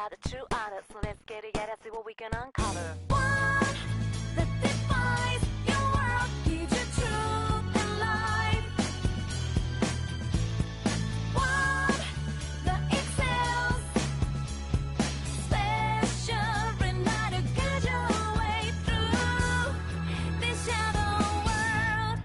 about the true artist. So let's get it, yeah, let's see what we can uncover. What that defines your world, gives you truth and life. What that excels, special enough to guide your way through this shadow world.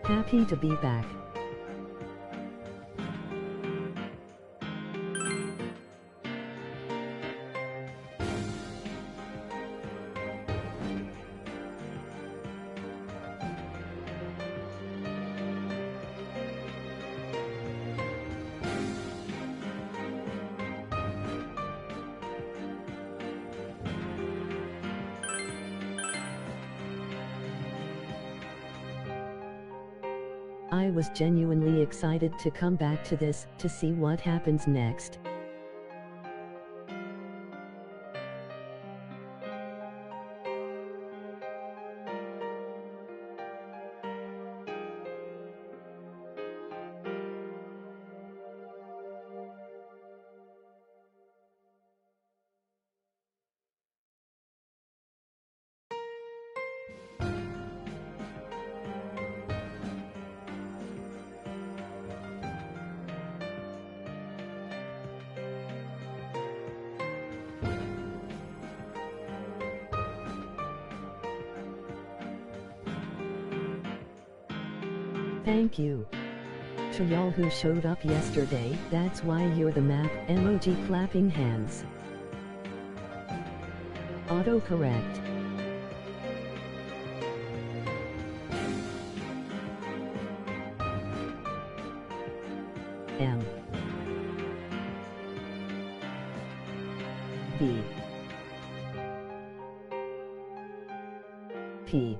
Happy to be back. I was genuinely excited to come back to this, to see what happens next. Thank you to y'all who showed up yesterday. That's why you're the map. Emoji clapping hands. Autocorrect. M B P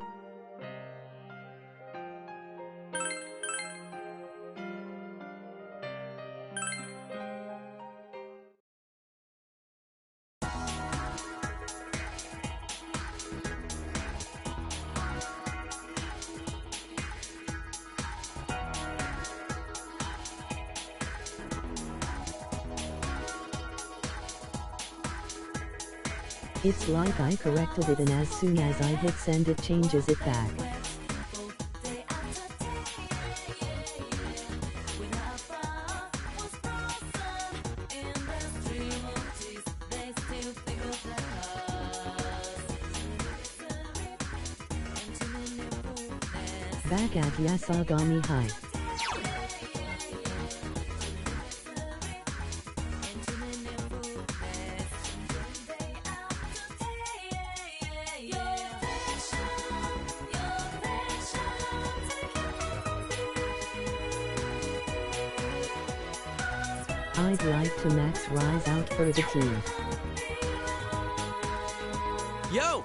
It's like I corrected it and as soon as I hit send it changes it back. Back at Yasagami High. I'd like to max rise out for the team. Yo!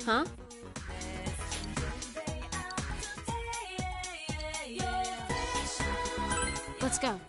Huh? Let's go.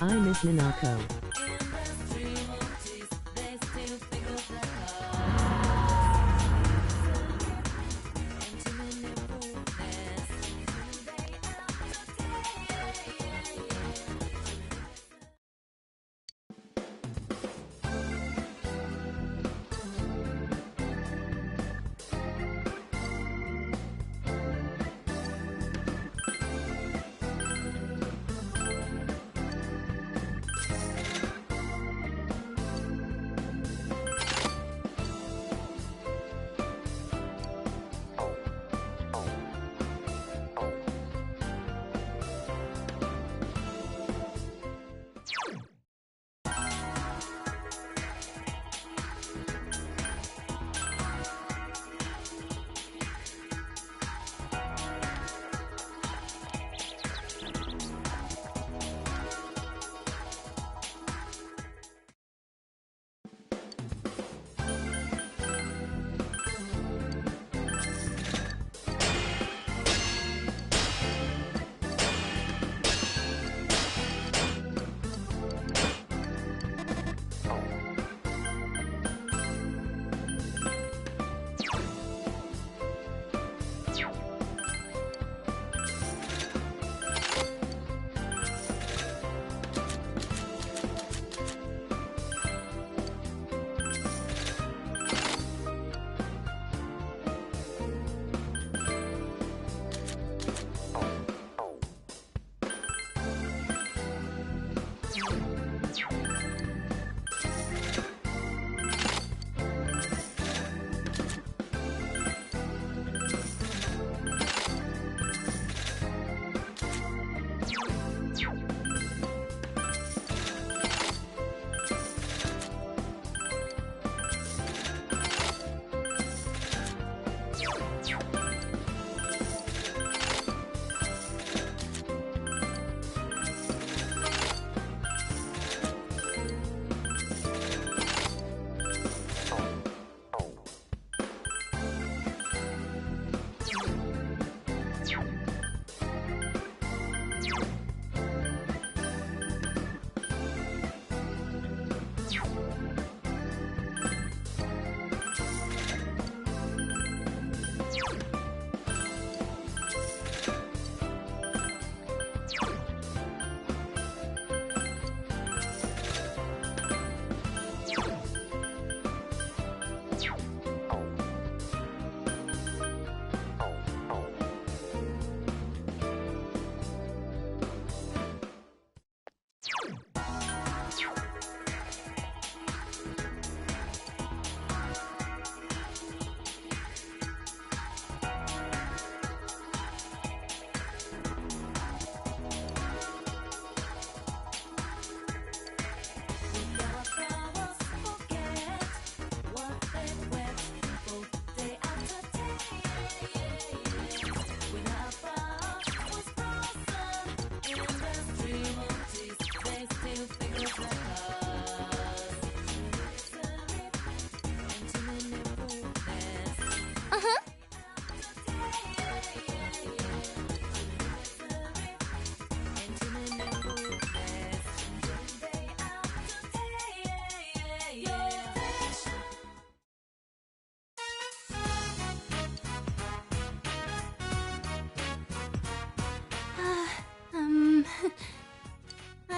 I miss Nanako.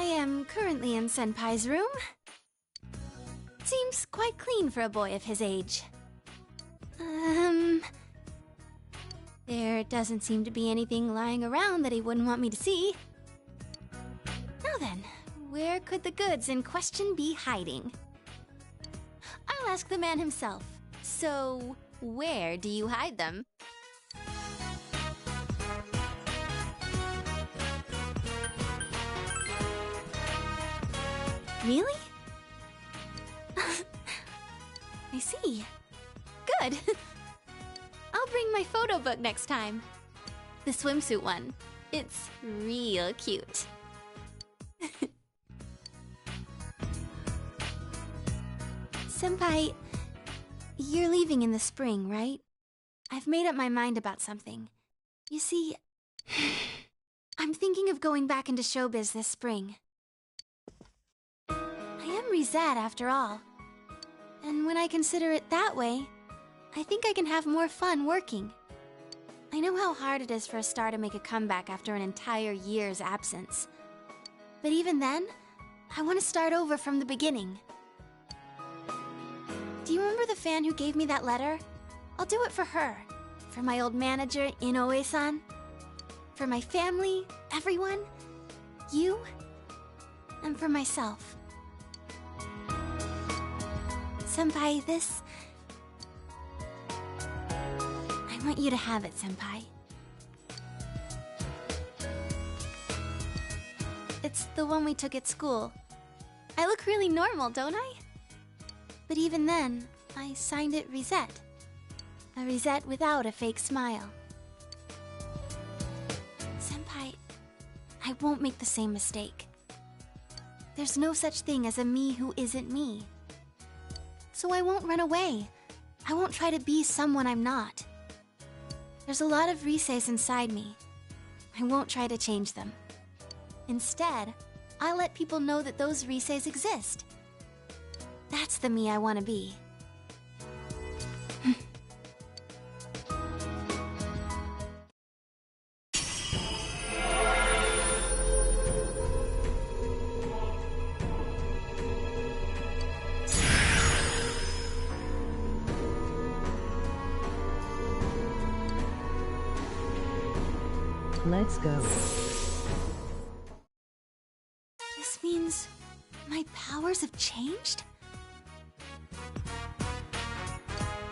am currently in Senpai's room. Seems quite clean for a boy of his age. There doesn't seem to be anything lying around that he wouldn't want me to see. Now then, where could the goods in question be hiding? I'll ask the man himself. So, where do you hide them? Really? I see. Good. I'll bring my photo book next time. The swimsuit one. It's real cute. Senpai, you're leaving in the spring, right? I've made up my mind about something. You see, I'm thinking of going back into showbiz this spring. I am Rizette after all. And when I consider it that way, I think I can have more fun working. I know how hard it is for a star to make a comeback after an entire year's absence. But even then, I want to start over from the beginning. Do you remember the fan who gave me that letter? I'll do it for her. For my old manager, Inoue-san. For my family, everyone. You. And for myself. Senpai, this... I want you to have it, Senpai. It's the one we took at school. I look really normal, don't I? But even then, I signed it Rizette. A Rizette without a fake smile. Senpai, I won't make the same mistake. There's no such thing as a me who isn't me. So I won't run away. I won't try to be someone I'm not. There's a lot of Riseis inside me. I won't try to change them. Instead, I'll let people know that those Riseis exist. That's the me I want to be. Let's go. This means my powers have changed?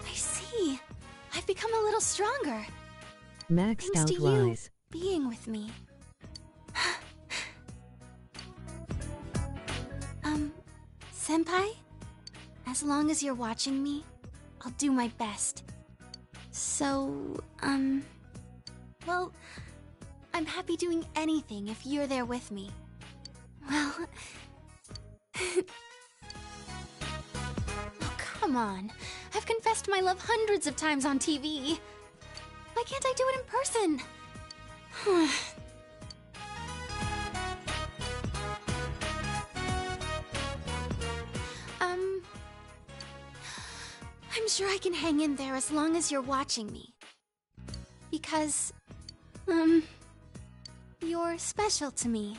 I see. I've become a little stronger. Maxed Thanks out to you Rise. being with me. Senpai? As long as you're watching me, I'll do my best. So, well, I'm happy doing anything if you're there with me. Well... Oh, come on. I've confessed my love hundreds of times on TV. Why can't I do it in person? I'm sure I can hang in there as long as you're watching me. Because, you're special to me.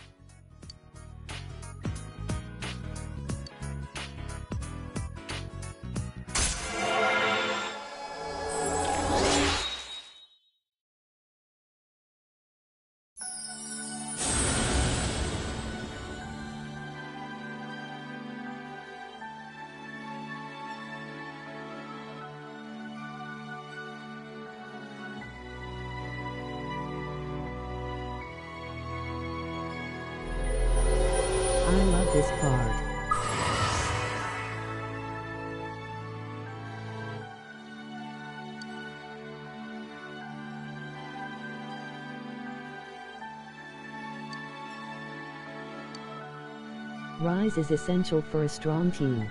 I love this part. Rise is essential for a strong team.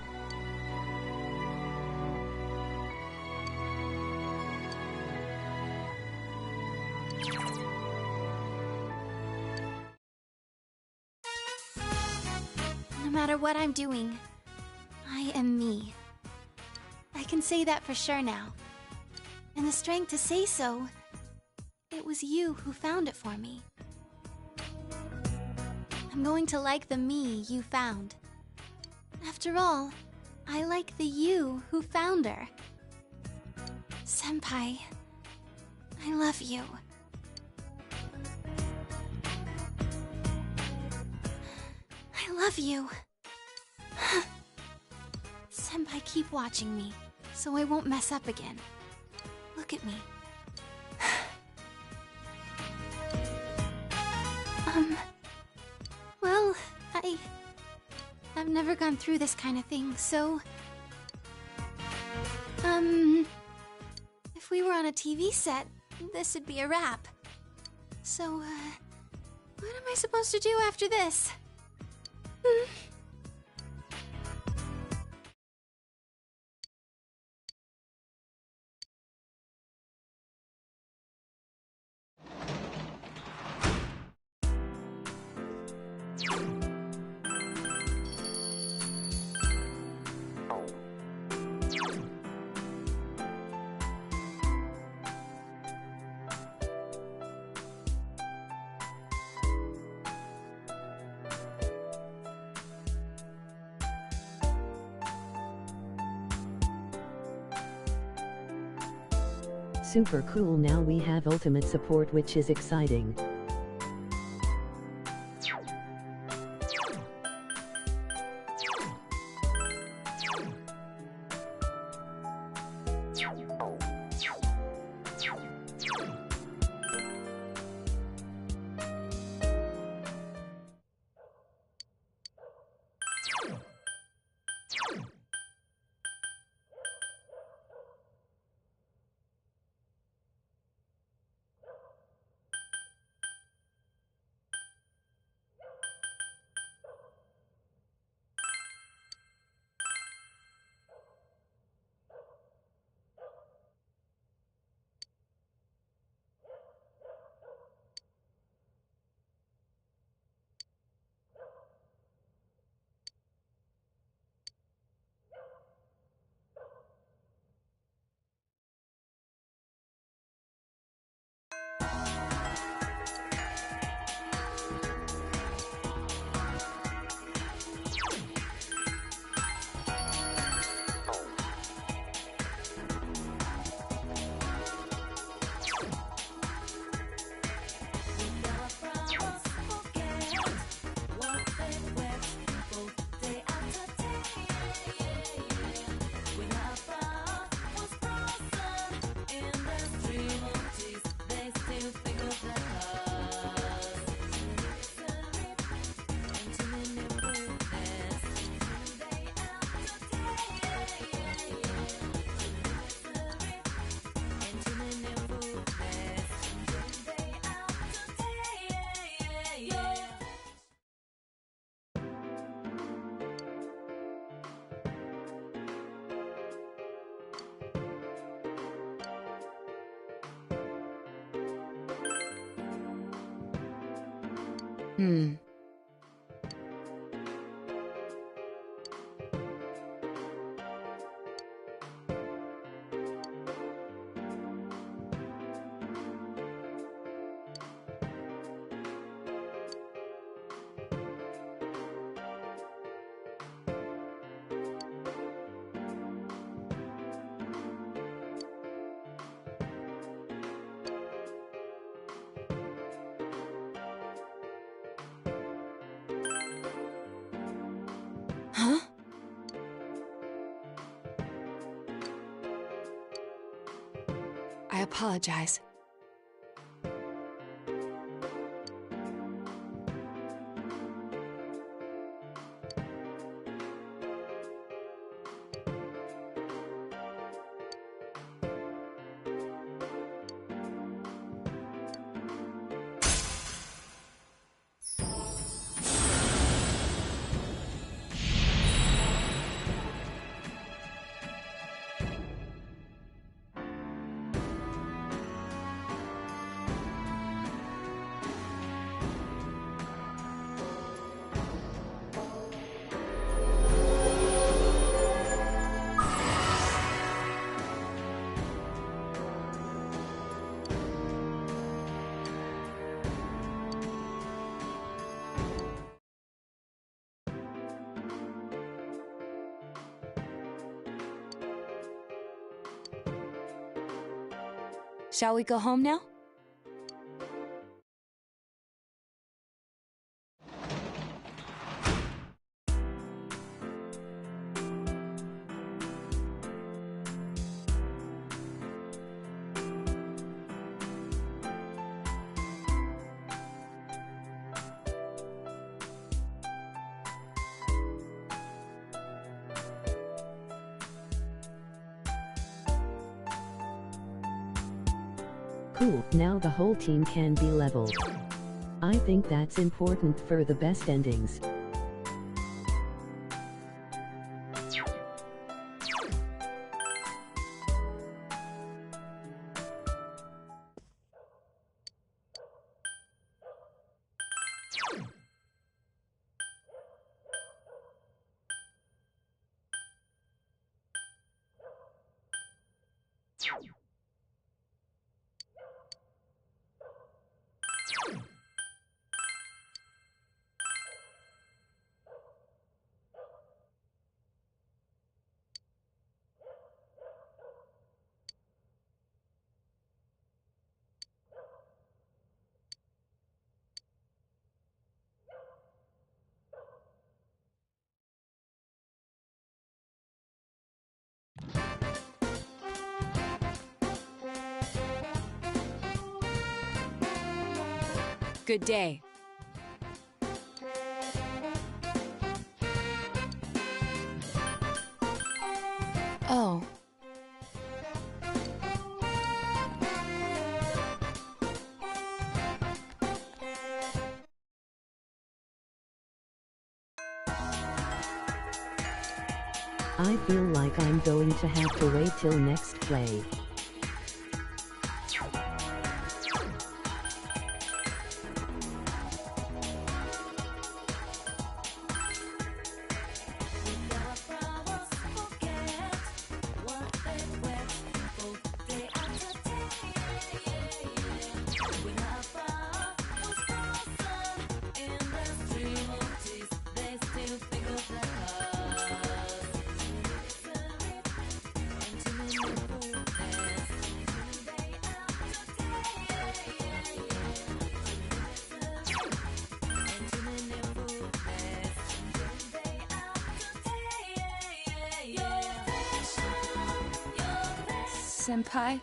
No matter what I'm doing, I am me. I can say that for sure now. And the strength to say so, it was you who found it for me. I'm going to like the me you found. After all, I like the you who found her. Senpai, I love you. I love you. Senpai, keep watching me, so I won't mess up again. Look at me. Well, I've never gone through this kind of thing, so... If we were on a TV set, this would be a wrap. So, what am I supposed to do after this? Super cool, now we have ultimate support, which is exciting. Huh? I apologize. Shall we go home now? Cool, now the whole team can be leveled. I think that's important for the best endings. Good day. Oh. I feel like I'm going to have to wait till next play. Senpai?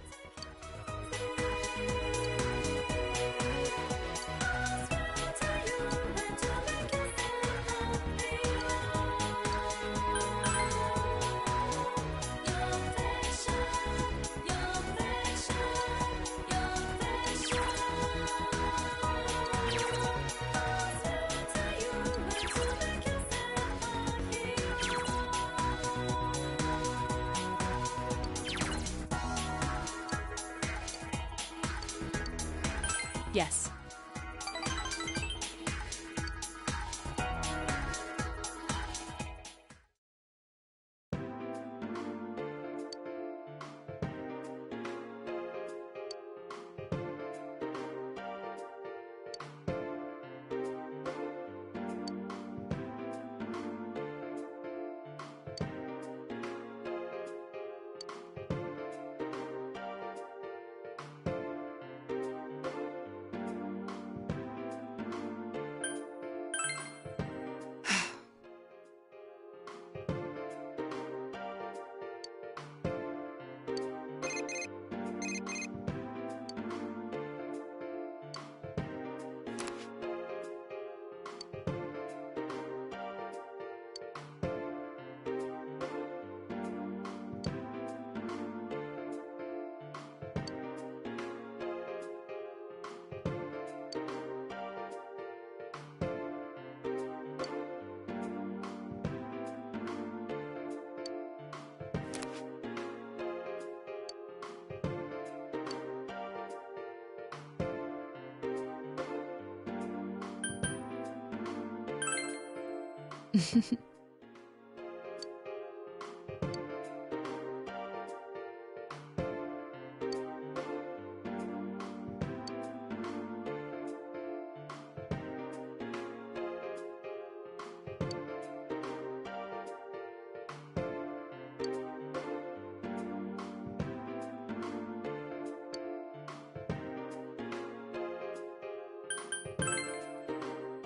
Yes.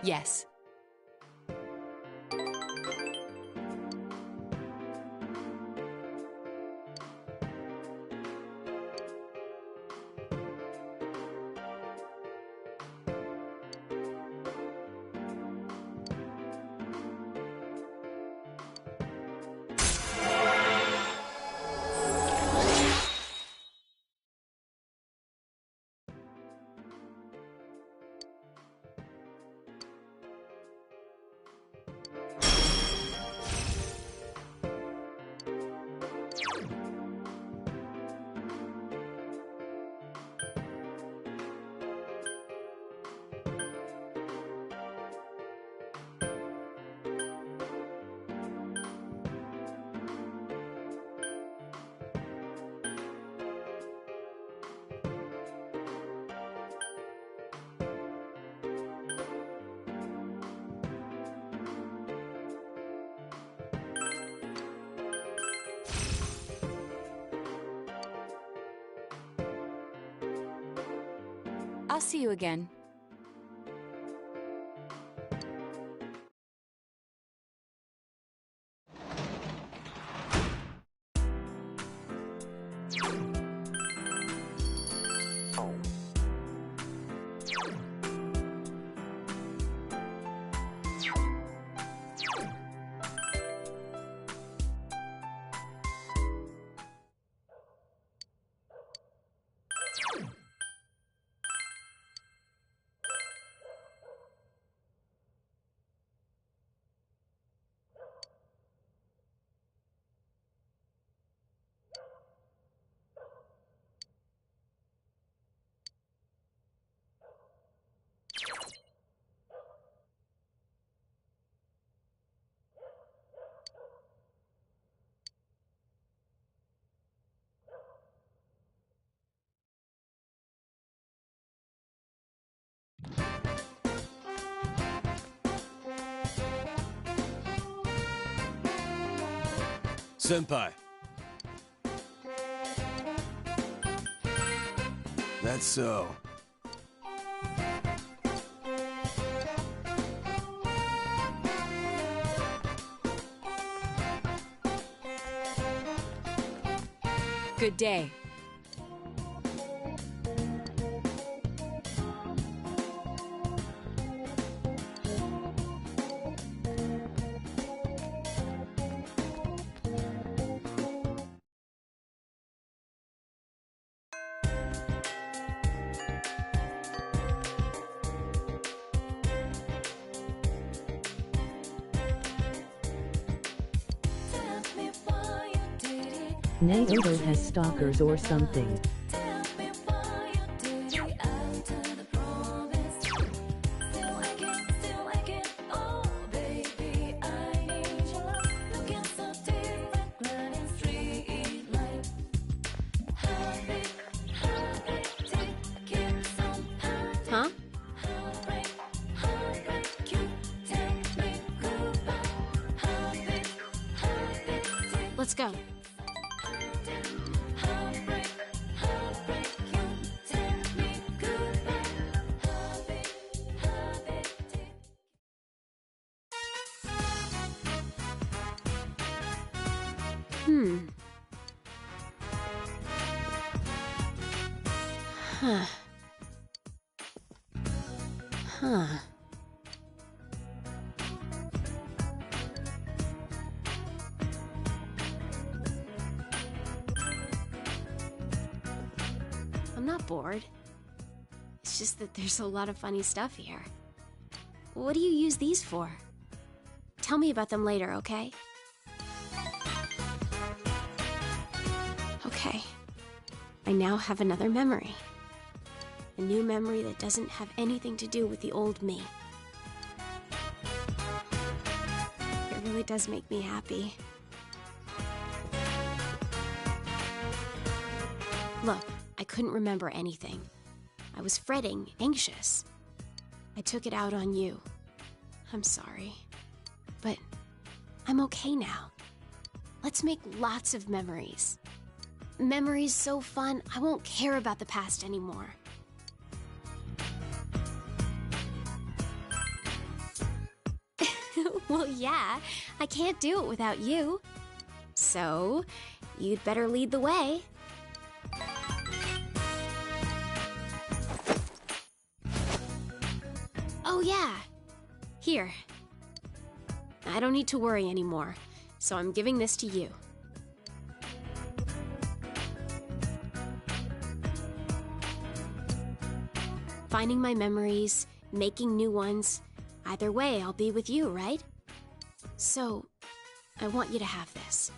Yes. I'll see you again. Senpai. That's so. Good day. Naoto has stalkers or something. Huh? Let's go. Huh. Huh. I'm not bored. It's just that there's a lot of funny stuff here. What do you use these for? Tell me about them later, okay? Okay. I now have another memory. A new memory that doesn't have anything to do with the old me. It really does make me happy. Look, I couldn't remember anything. I was fretting, anxious. I took it out on you. I'm sorry. But I'm okay now. Let's make lots of memories. Memories so fun, I won't care about the past anymore. Well, yeah, I can't do it without you. So, you'd better lead the way. Oh, yeah. Here. I don't need to worry anymore, so I'm giving this to you. Finding my memories, making new ones, either way, I'll be with you, right? So, I want you to have this.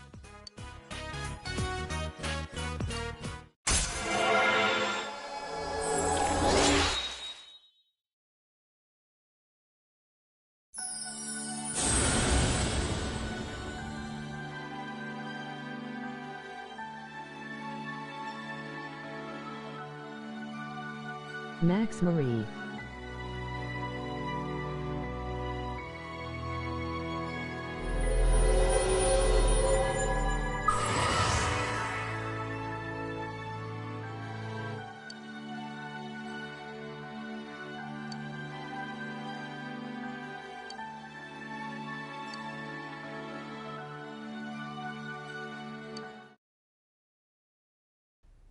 Max Marie.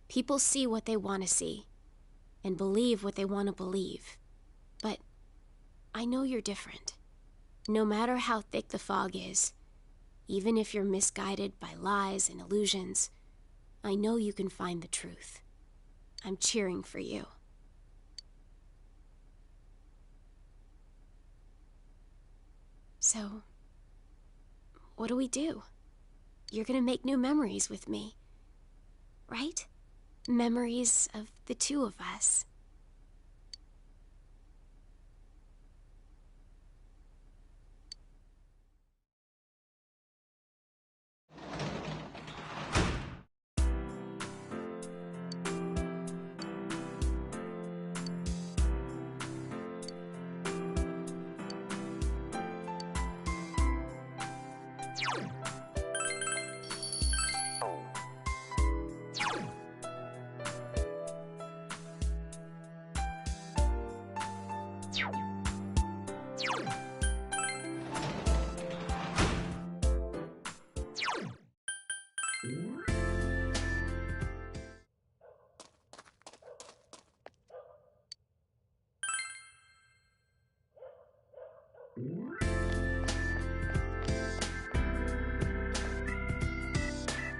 People see what they want to see, and believe what they want to believe. But I know you're different. No matter how thick the fog is, even if you're misguided by lies and illusions, I know you can find the truth. I'm cheering for you. So, what do? You're gonna make new memories with me, right? Memories of the two of us.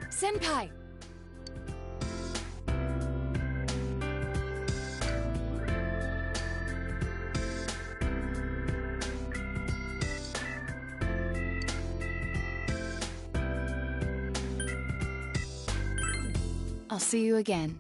Senpai! I'll see you again.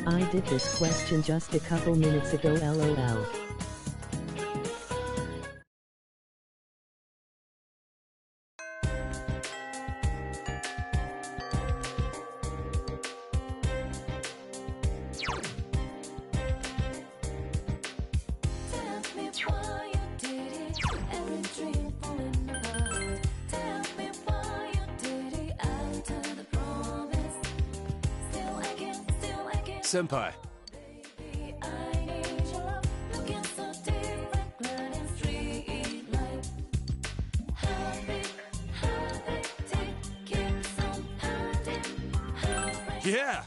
I did this question just a couple minutes ago, lol. Senpai. Yeah!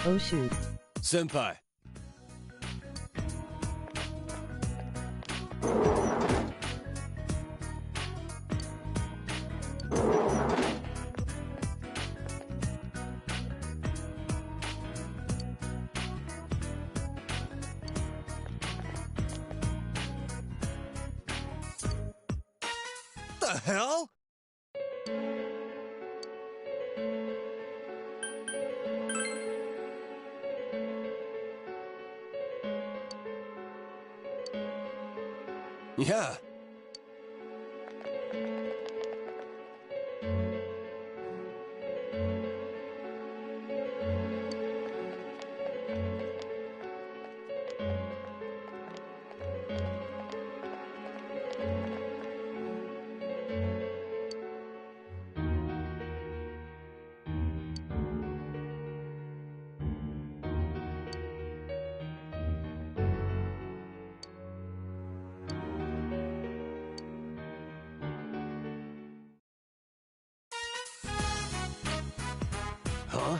Oh shoot. Senpai. The hell? Yeah. Huh?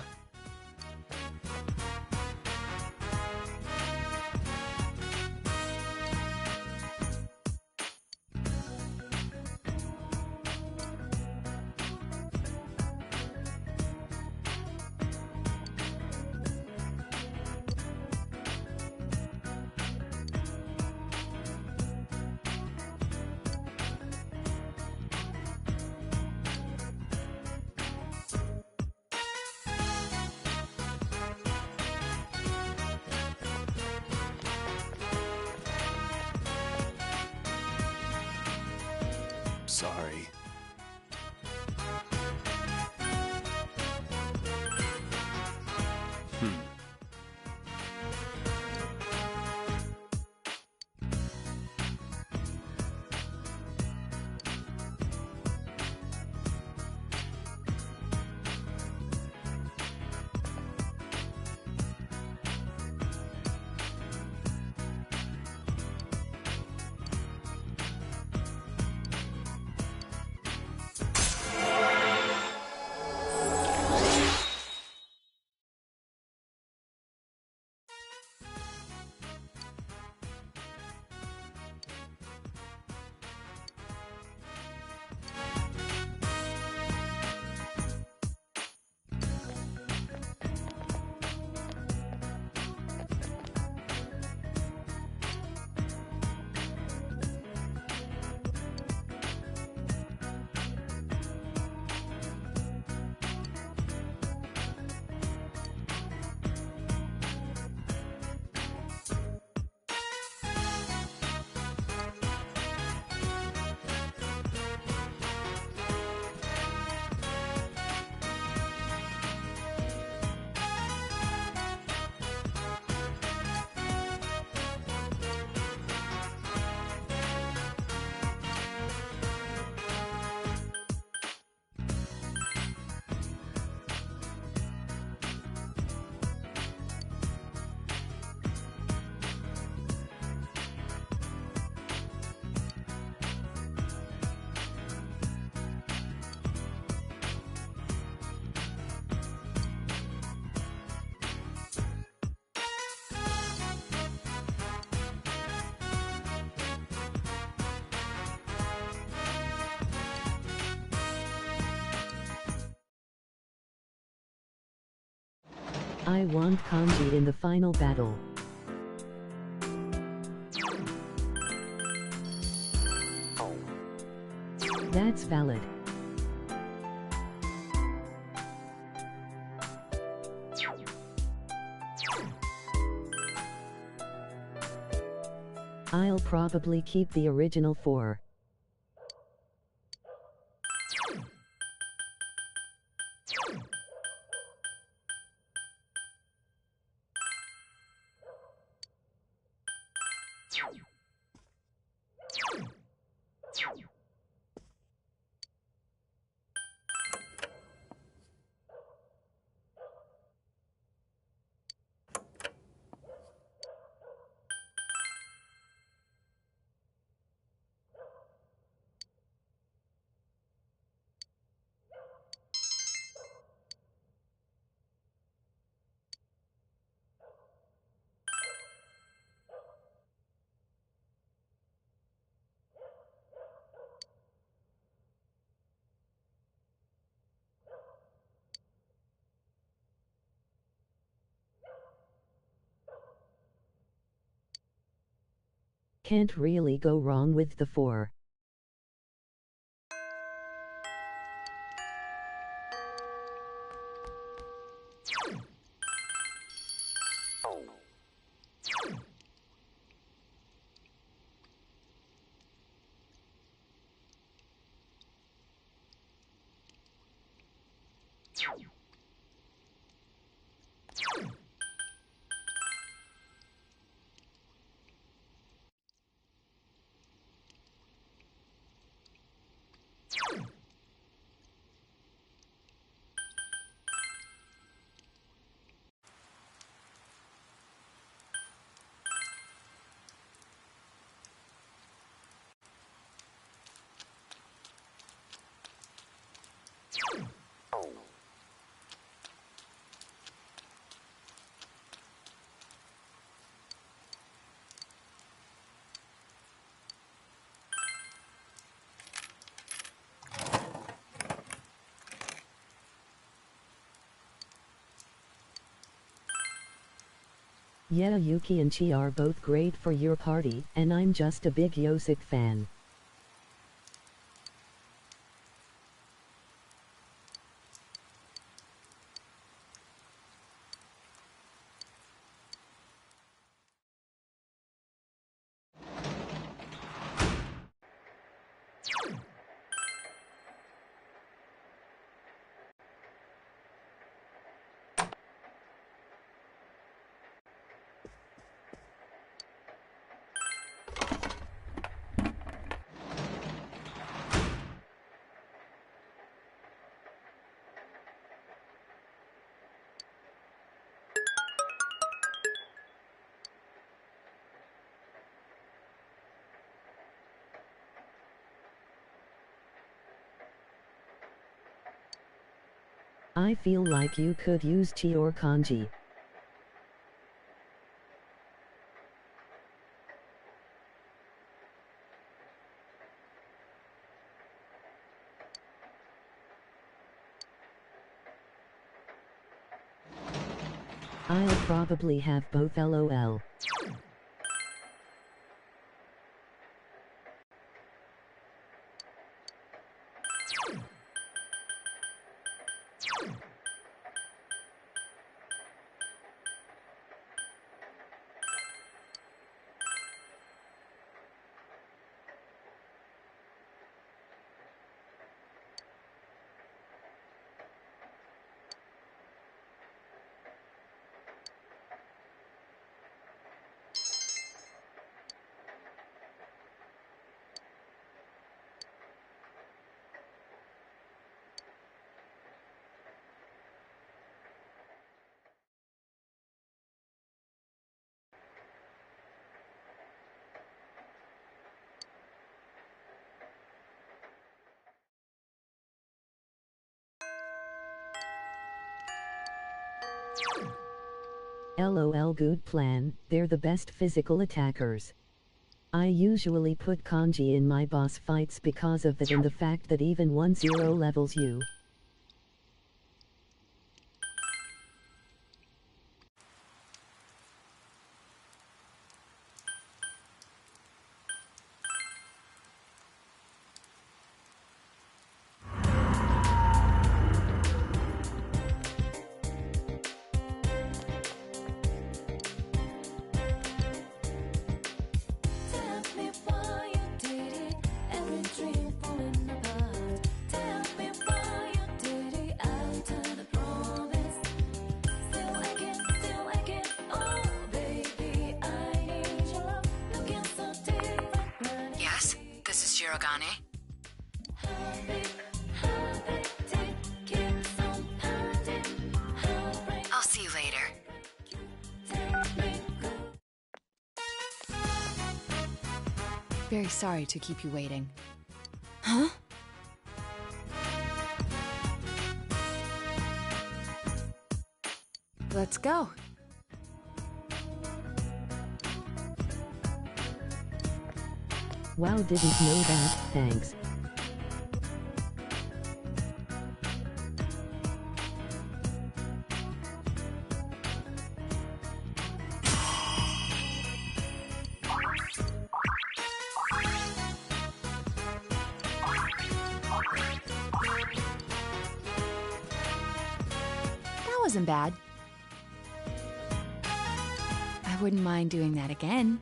Sorry. I want kanji in the final battle. That's valid. I'll probably keep the original 4. Can't really go wrong with the 4. Yeah, Yuki and Chi are both great for your party, and I'm just a big Yosik fan. I feel like you could use chi or kanji. I'll probably have both LOL. LOL, good plan, they're the best physical attackers. I usually put kanji in my boss fights because of that and the fact that even 1-0 levels you. Ogane. I'll see you later. Very sorry to keep you waiting. Huh? Let's go. Wow, didn't know that, thanks. That wasn't bad. I wouldn't mind doing that again.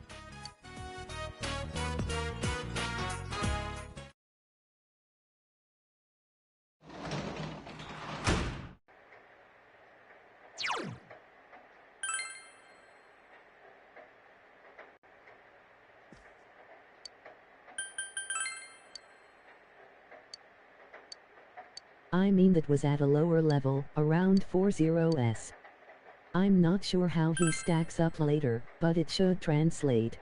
I mean that was at a lower level, around 40s. I'm not sure how he stacks up later, but it should translate.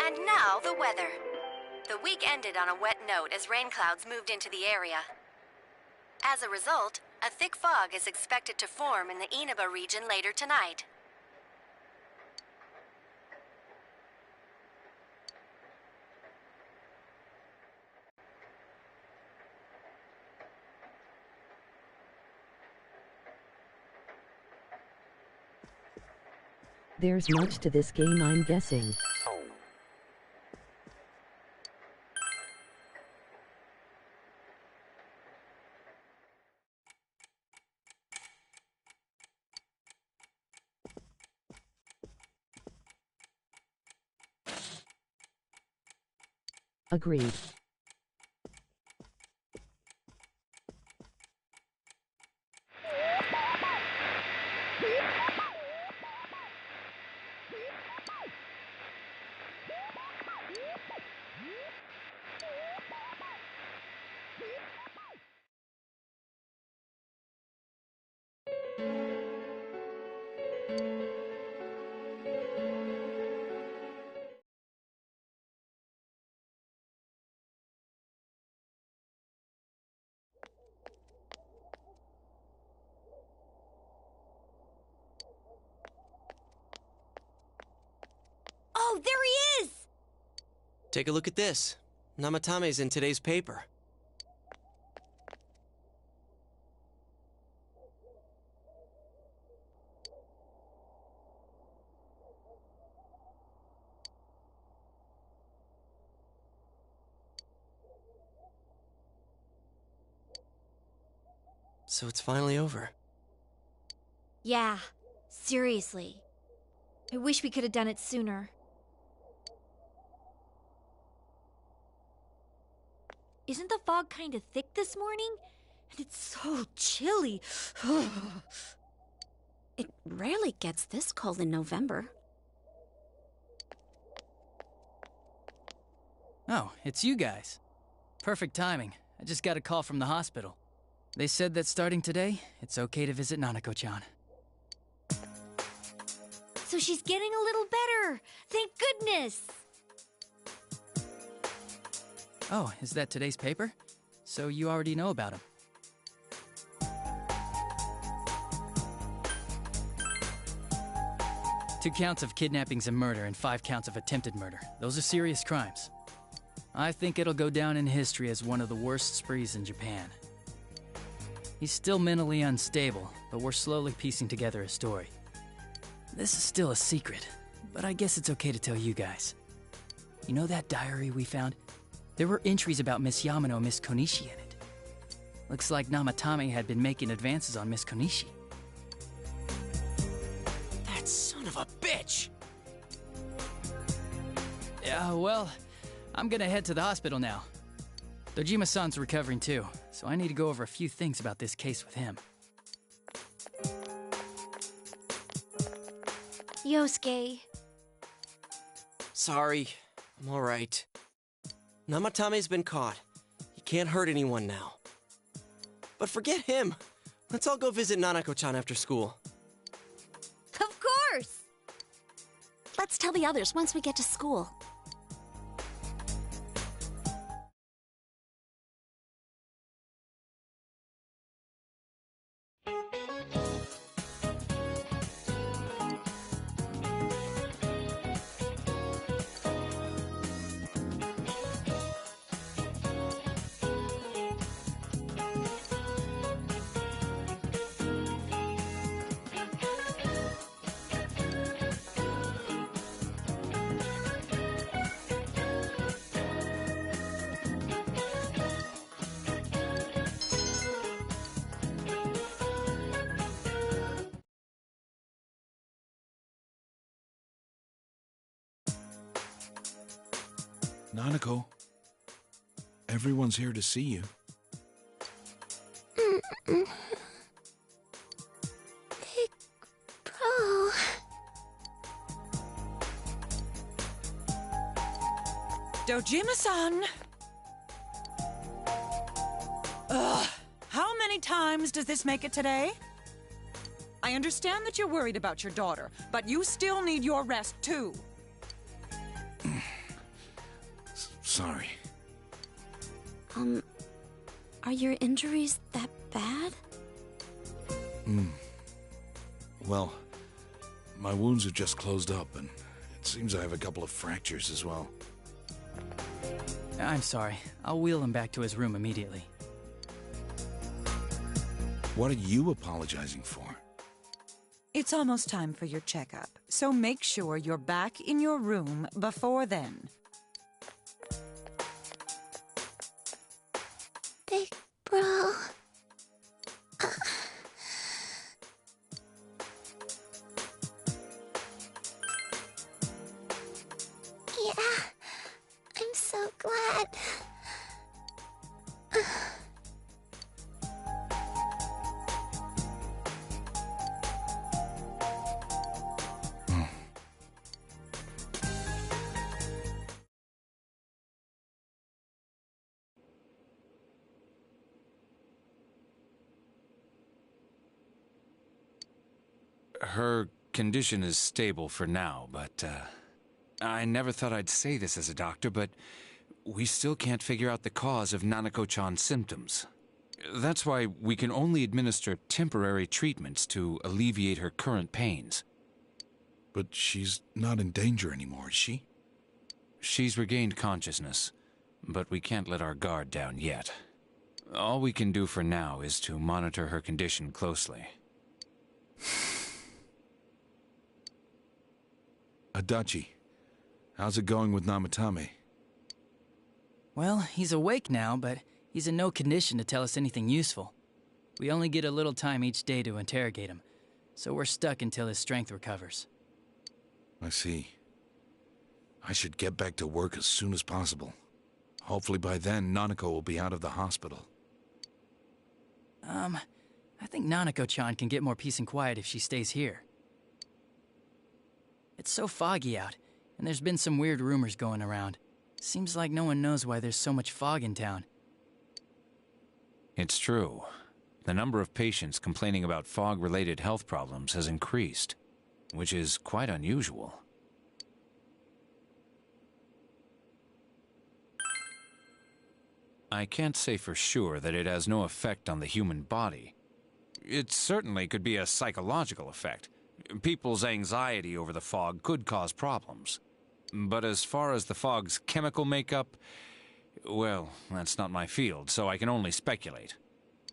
And now the weather. The week ended on a wet note as rain clouds moved into the area. As a result, a thick fog is expected to form in the Inaba region later tonight. There's much to this game, I'm guessing. Agreed. Take a look at this. Namatame's in today's paper. So it's finally over. Yeah, seriously. I wish we could have done it sooner. Isn't the fog kind of thick this morning? And it's so chilly. It rarely gets this cold in November. Oh, it's you guys. Perfect timing. I just got a call from the hospital. They said that starting today, it's okay to visit Nanako-chan. So she's getting a little better. Thank goodness. Oh, is that today's paper? So you already know about him. Two counts of kidnappings and murder and 5 counts of attempted murder. Those are serious crimes. I think it'll go down in history as one of the worst sprees in Japan. He's still mentally unstable, but we're slowly piecing together a story. This is still a secret, but I guess it's okay to tell you guys. You know that diary we found? There were entries about Miss Yamano and Miss Konishi in it. Looks like Namatame had been making advances on Miss Konishi. That son of a bitch! Yeah, well, I'm gonna head to the hospital now. Dojima-san's recovering too, so I need to go over a few things about this case with him. Yosuke. Sorry, I'm alright. Namatame's been caught. He can't hurt anyone now. But forget him. Let's all go visit Nanako-chan after school. Of course! Let's tell the others once we get to school. Nanako, everyone's here to see you. Big bro. Dojima-san! Ugh, how many times does this make it today? I understand that you're worried about your daughter, but you still need your rest too. Sorry. Are your injuries that bad? Well, my wounds have just closed up, and it seems I have a couple of fractures as well. I'm sorry. I'll wheel him back to his room immediately. What are you apologizing for? It's almost time for your checkup, so make sure you're back in your room before then. Big bro. Yeah, I'm so glad. Her condition is stable for now, but I never thought I'd say this as a doctor, but we still can't figure out the cause of Nanako-chan's symptoms. That's why we can only administer temporary treatments to alleviate her current pains. But she's not in danger anymore, is she? She's regained consciousness, but we can't let our guard down yet. All we can do for now is to monitor her condition closely. Adachi, how's it going with Namatame? Well, he's awake now, but he's in no condition to tell us anything useful. We only get a little time each day to interrogate him, so we're stuck until his strength recovers. I see. I should get back to work as soon as possible. Hopefully by then, Nanako will be out of the hospital. I think Nanako-chan can get more peace and quiet if she stays here. It's so foggy out, and there's been some weird rumors going around. Seems like no one knows why there's so much fog in town. It's true. The number of patients complaining about fog-related health problems has increased, which is quite unusual. I can't say for sure that it has no effect on the human body. It certainly could be a psychological effect. People's anxiety over the fog could cause problems. But as far as the fog's chemical makeup, well, that's not my field, so I can only speculate.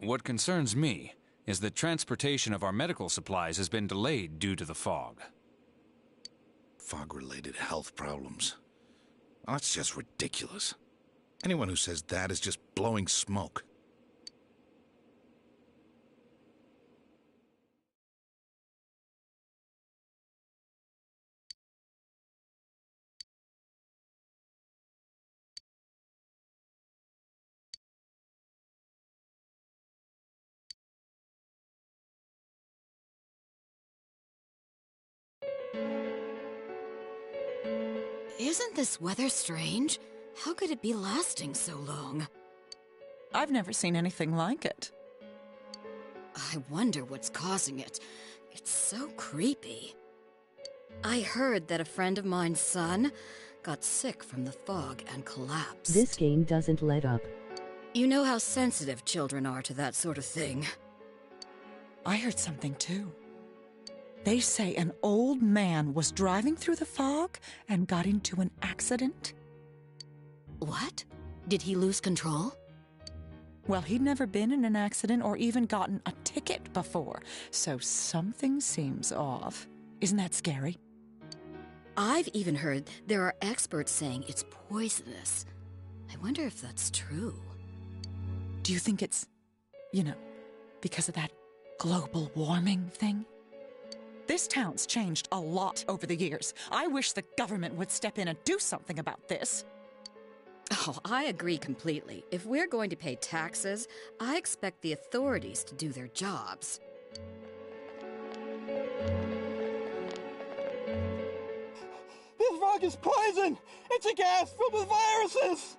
What concerns me is that transportation of our medical supplies has been delayed due to the fog. Fog-related health problems. Well, that's just ridiculous. Anyone who says that is just blowing smoke. Isn't this weather strange? How could it be lasting so long? I've never seen anything like it. I wonder what's causing it. It's so creepy. I heard that a friend of mine's son got sick from the fog and collapsed. This game doesn't let up. You know how sensitive children are to that sort of thing. I heard something too. They say an old man was driving through the fog and got into an accident. What? Did he lose control? Well, he'd never been in an accident or even gotten a ticket before, so something seems off. Isn't that scary? I've even heard there are experts saying it's poisonous. I wonder if that's true. Do you think it's, because of that global warming thing? This town's changed a lot over the years. I wish the government would step in and do something about this. Oh, I agree completely. If we're going to pay taxes, I expect the authorities to do their jobs. This fog is poison! It's a gas filled with viruses!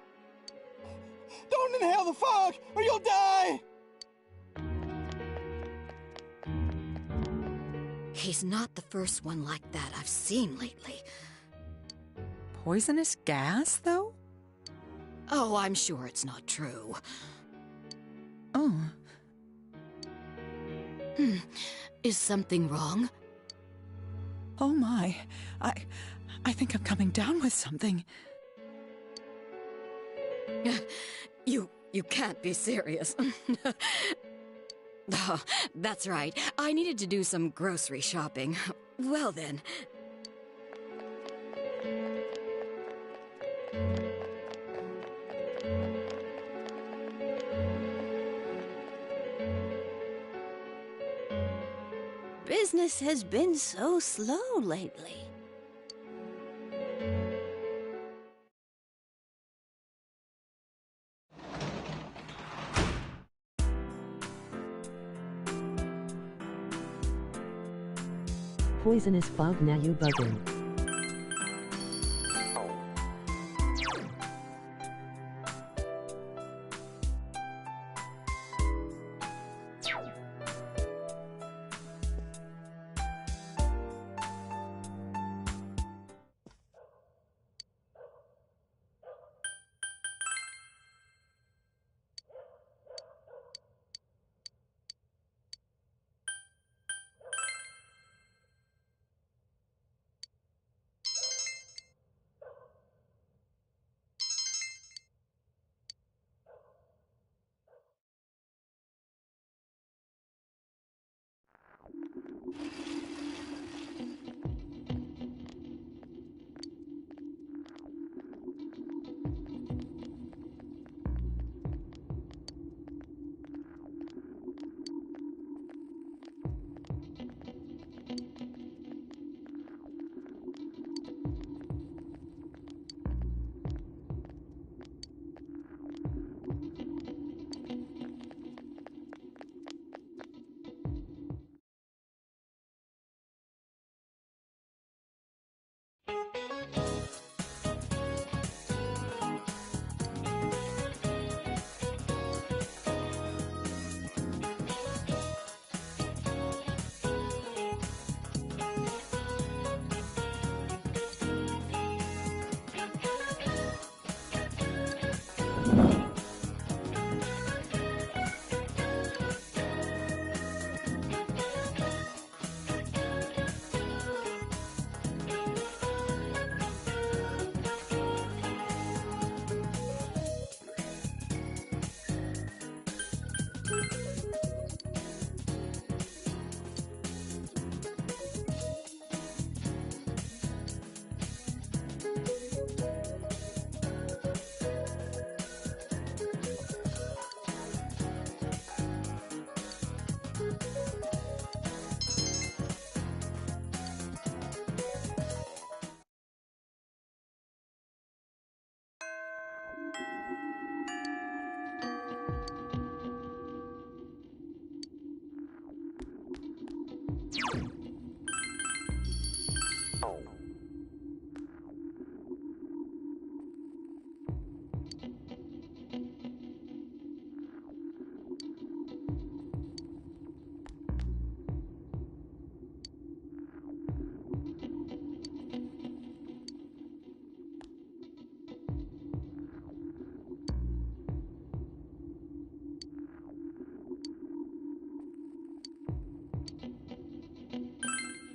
Don't inhale the fog, or you'll die! He's not the first one like that I've seen lately. Poisonous gas, though? Oh, I'm sure it's not true. Oh. Is something wrong? Oh my. I think I'm coming down with something. You can't be serious. Oh, that's right. I needed to do some grocery shopping. Well then. Business has been so slow lately. Poisonous fog, now you bugging.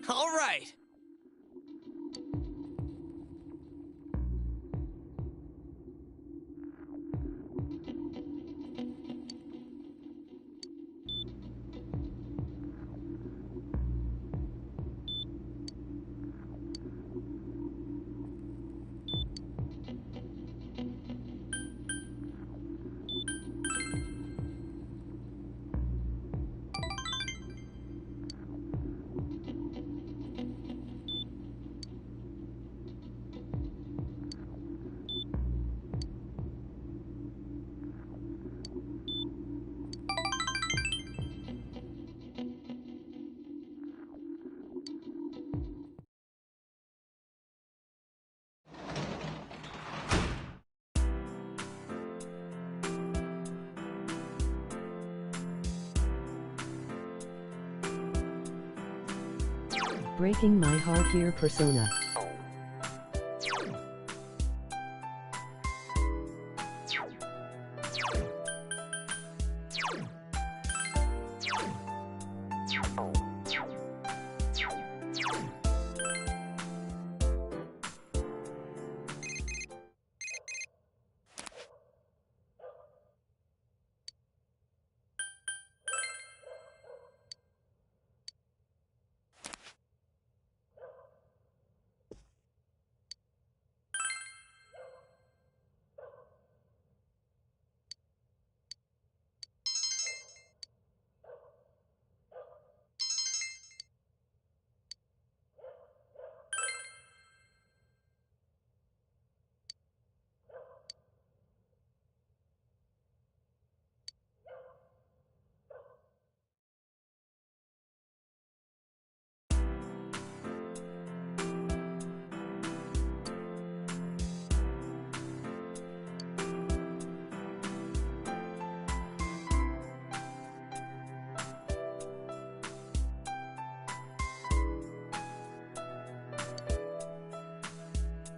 All right. Breaking my heart here, Persona.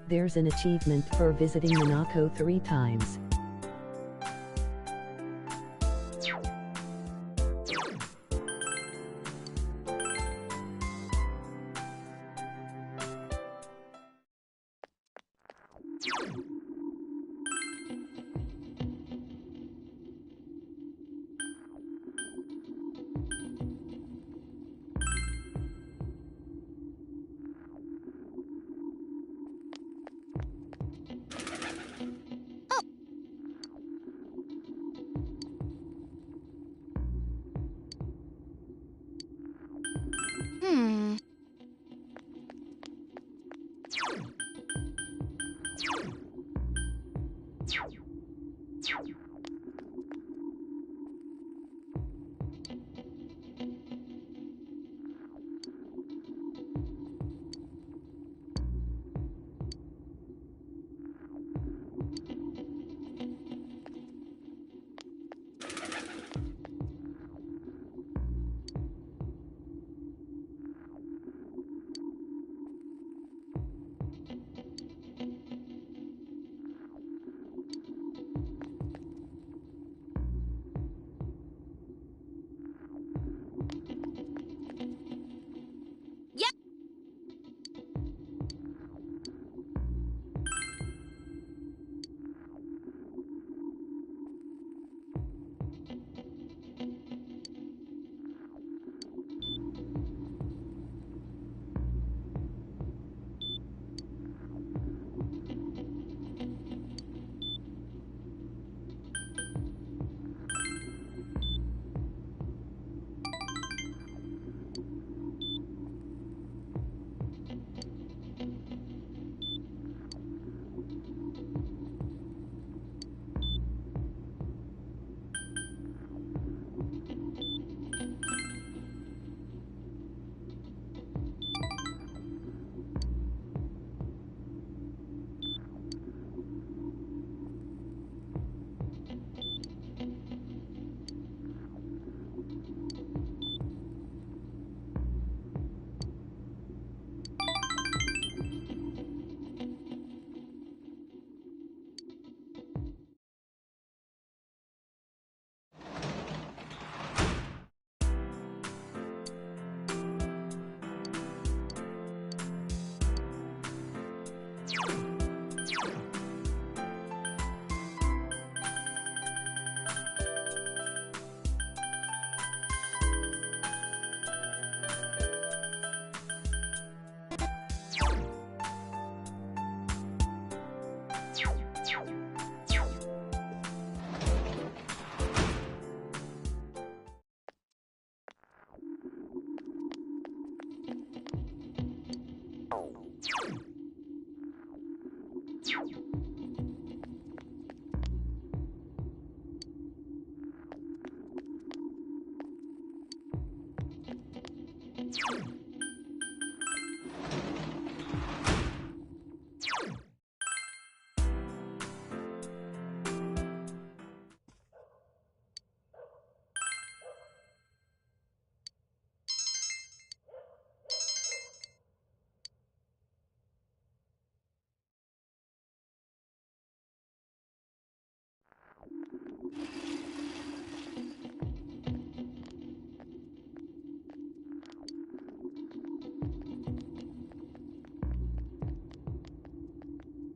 There's an achievement for visiting Monaco 3 times.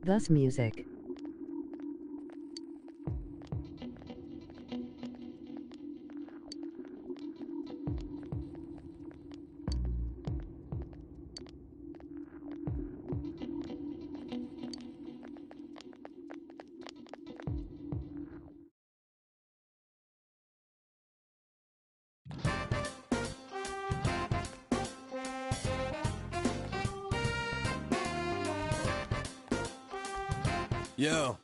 Thus music. Yo.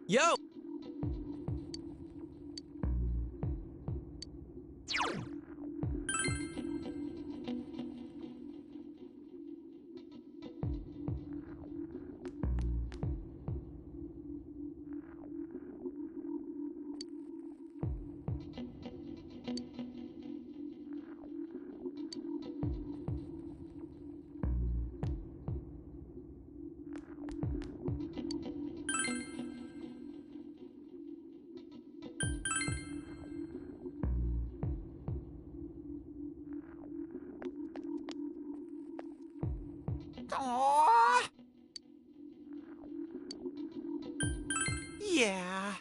Yo! Aww. Yeah.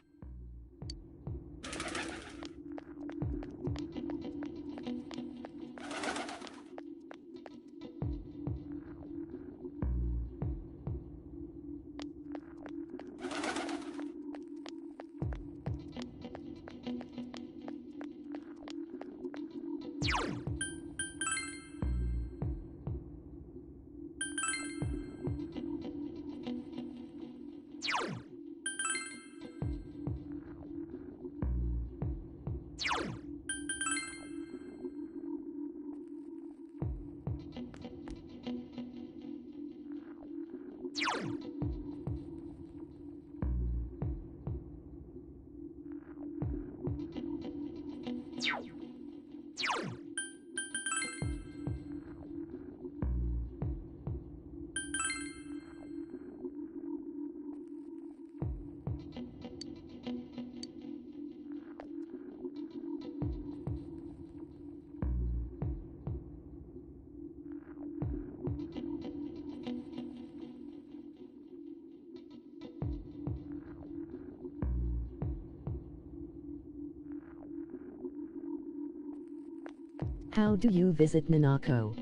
How do you visit Nanako?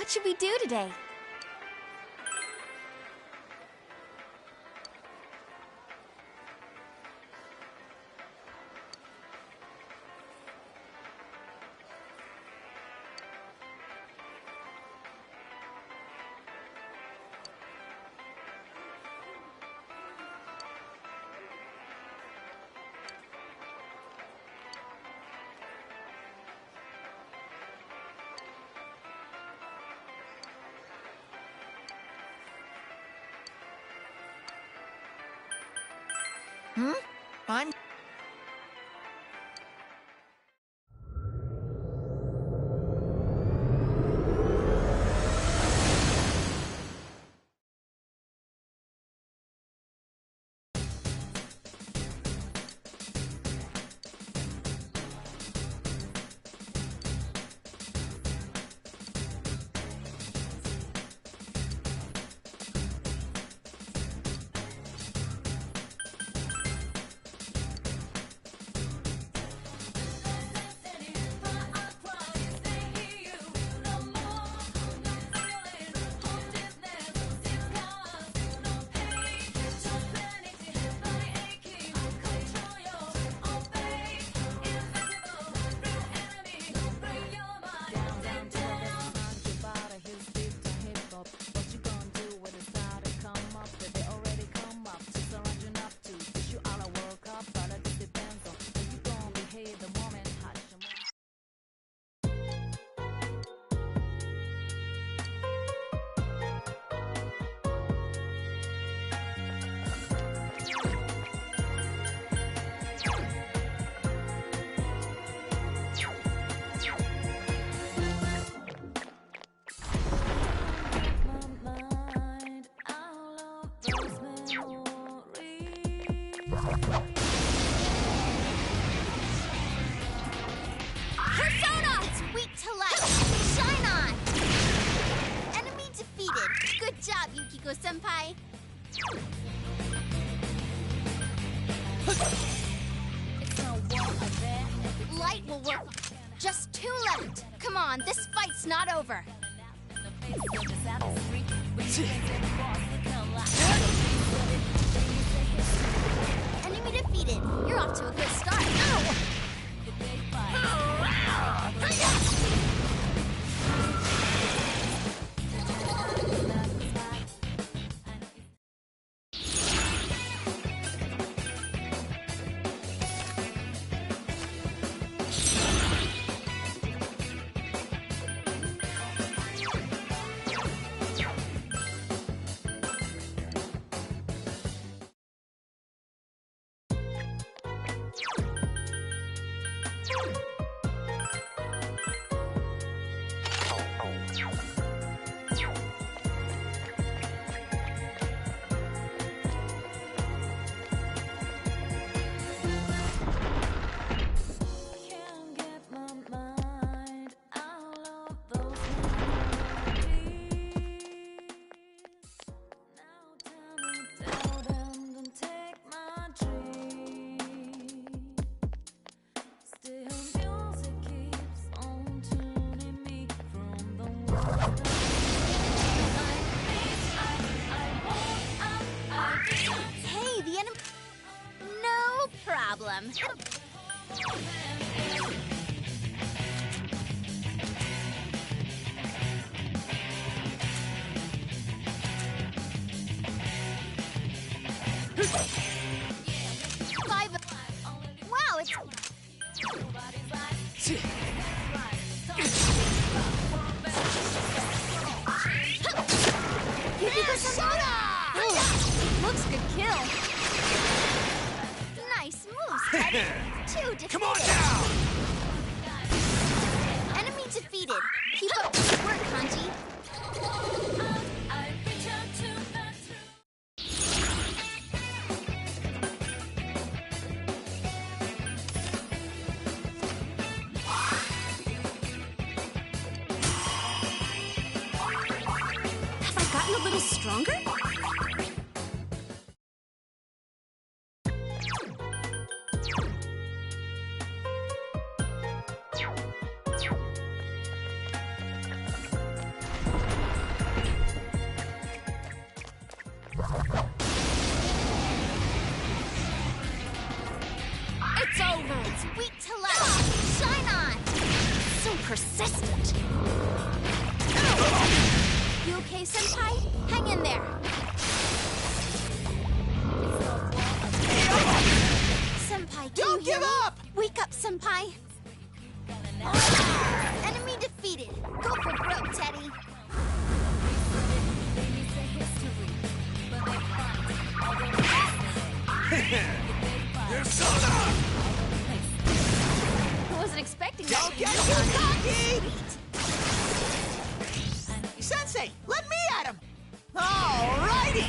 What should we do today? I'm... Persona! It's weak to light. Shine on! Enemy defeated. Good job, Yukiko-senpai. Light will work. Just 2 left. Come on, this fight's not over. Enemy defeated. You're off to a good start. Ow! Hey, the enemy... No problem. Wow, it's... Looks good kill. Nice moves, Teddy. 2 defeated. Come on now! Enemy defeated. Keep up the good work, Kanji. Have I gotten a little stronger? persistent. You okay, Senpai? Hang in there. Senpai, Don't give up! Wake up, Senpai. Enemy defeated. Go for broke, Teddy. I wasn't expecting that. Don't get too cocky! Sensei, let me at him! Alrighty!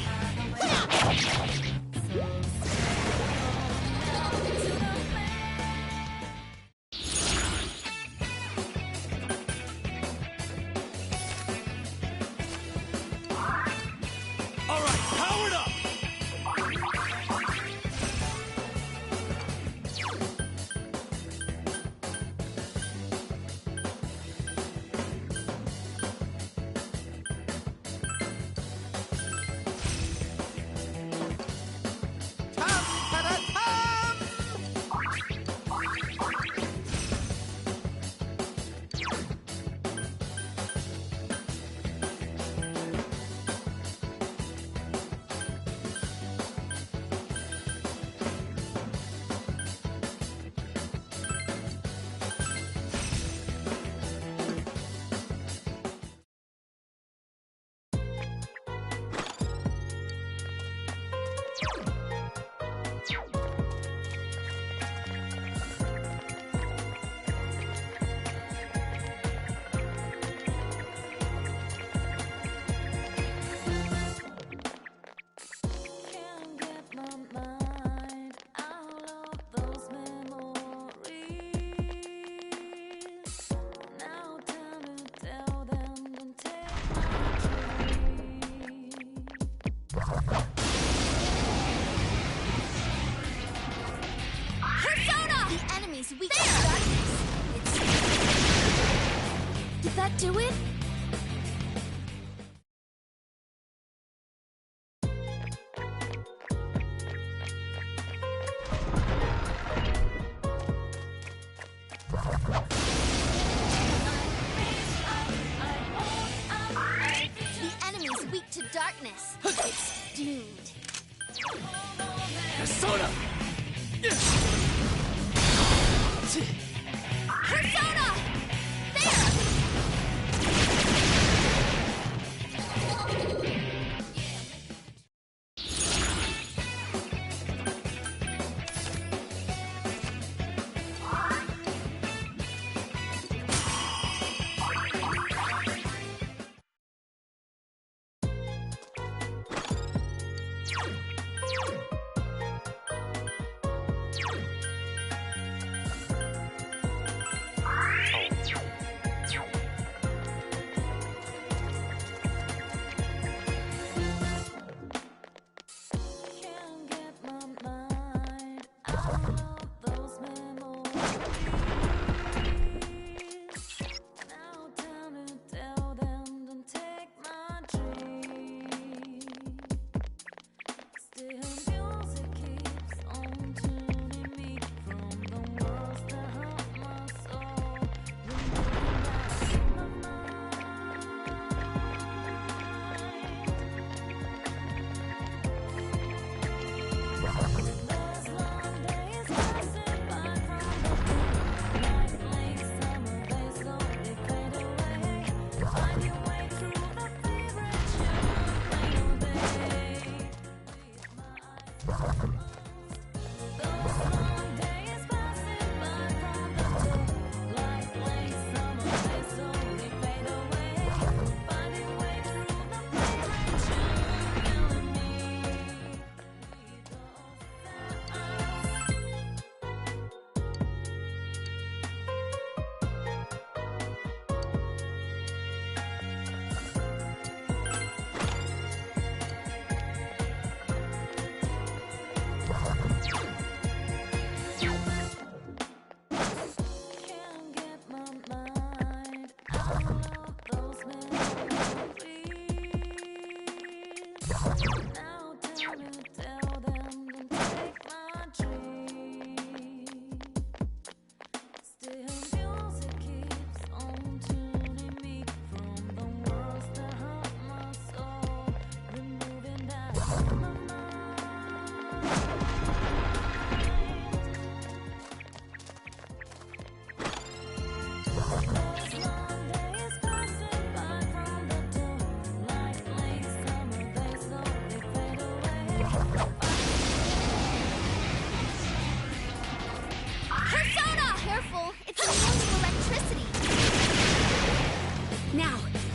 Did that do it? The enemy's weak to darkness. It's doomed. Persona! Persona! There!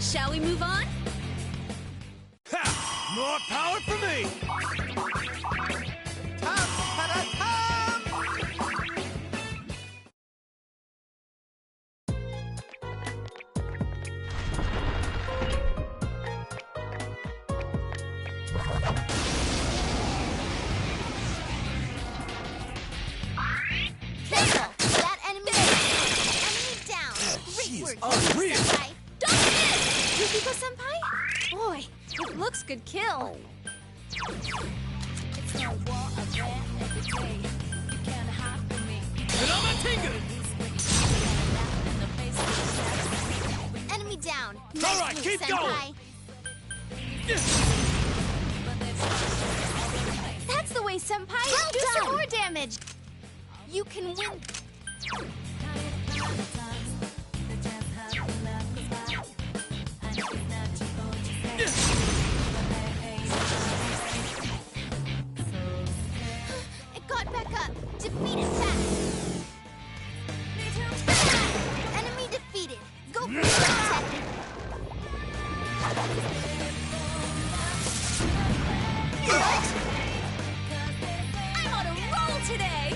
Shall we move on? Ha! More power for me! Careful! That enemy down! Great work, unreal. Senpai! Don't miss! Yukiko-senpai? Boy, it looks good kill. Enemy down! All right, move, keep Senpai. going. That's the way, Senpai! Well Do some done. more damage! You can win! It got back up! Defeat it fast! Enemy defeated! Go for it, Tech! I'm on a roll today!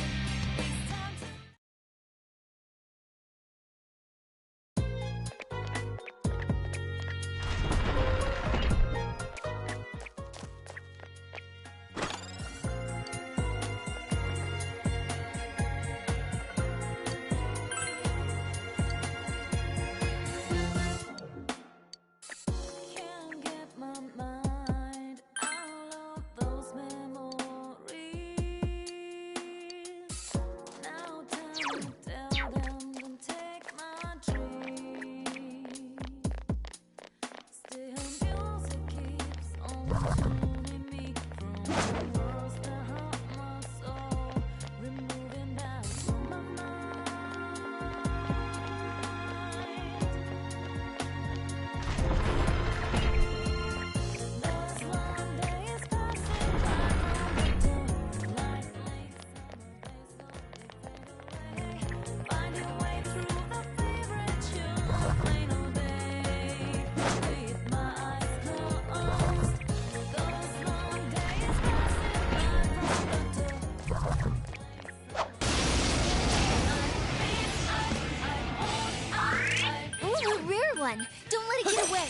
One. Don't let it get away.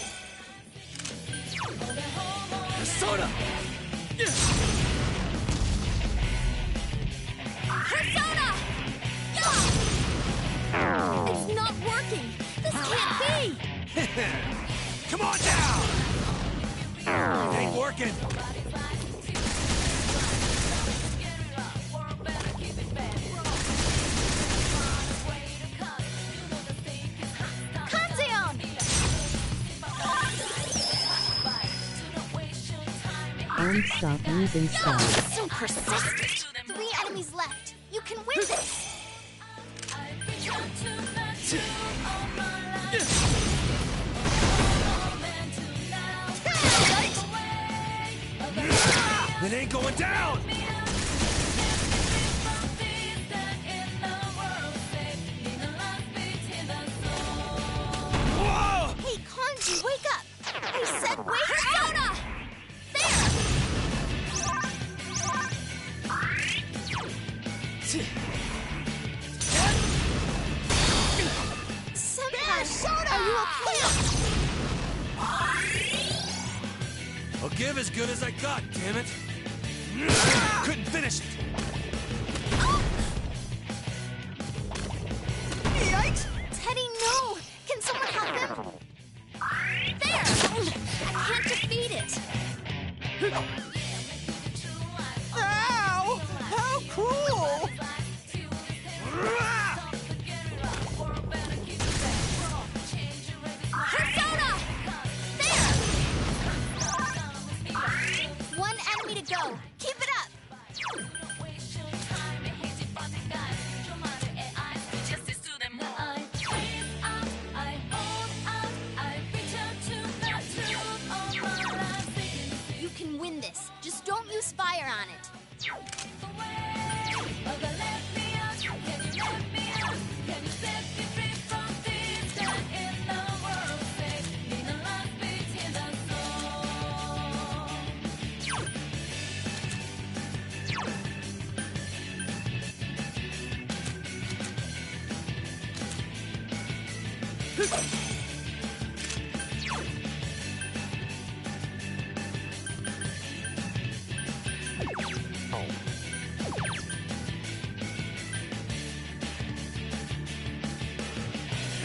Persona! Persona! Yeah! It's not working! This can't be! Come on down! It ain't working! Stop losing stuff. So persistent. 3 enemies left. You can win this. It ain't going down! Whoa! Hey, Kanji, wake up! I said wake up! Senpai, are you okay? I'll give as good as I got, damn it! Couldn't finish it! Yikes! Teddy, no! Can someone help him? There! I can't defeat it! Ow! How cruel! Persona! There! 1 enemy to go. Keep it up!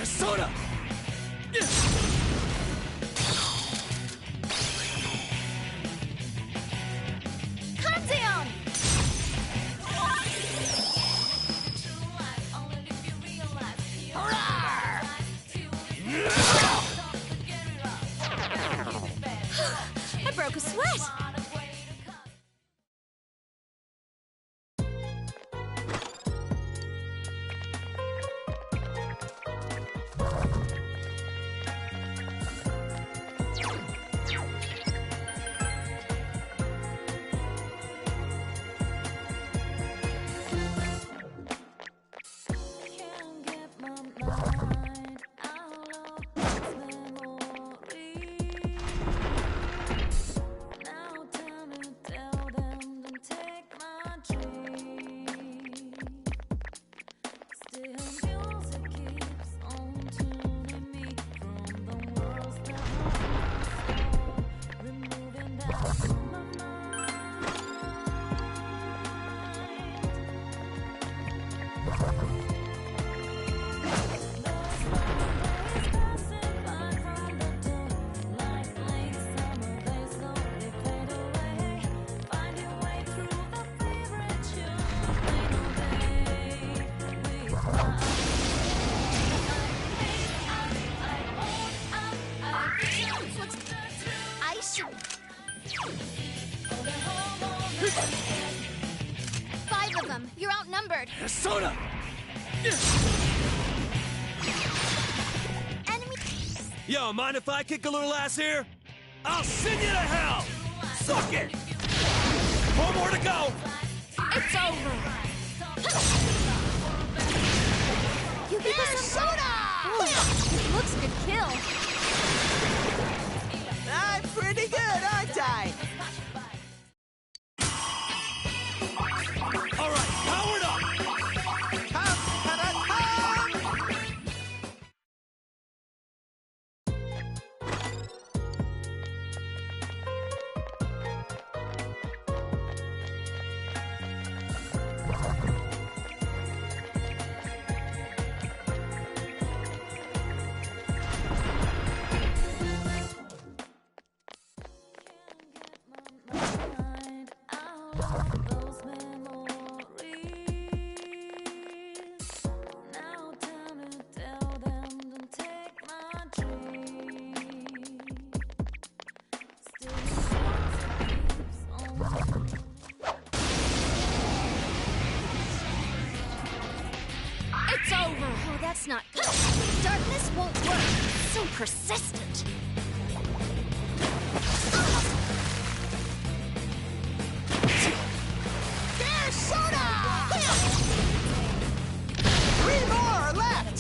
Soda! Kanzeon! I broke a sweat. Five of them. You're outnumbered. Soda! Enemy. Yo, mind if I kick a little ass here? I'll send you to hell! Suck it! 4 more to go! It's over. You give us soda! Ooh, looks good kill. I'm pretty good, aren't I? All right, powered up! It's over. Oh, that's not good. Darkness won't work. It's so persistent. There's soda! 3 more left!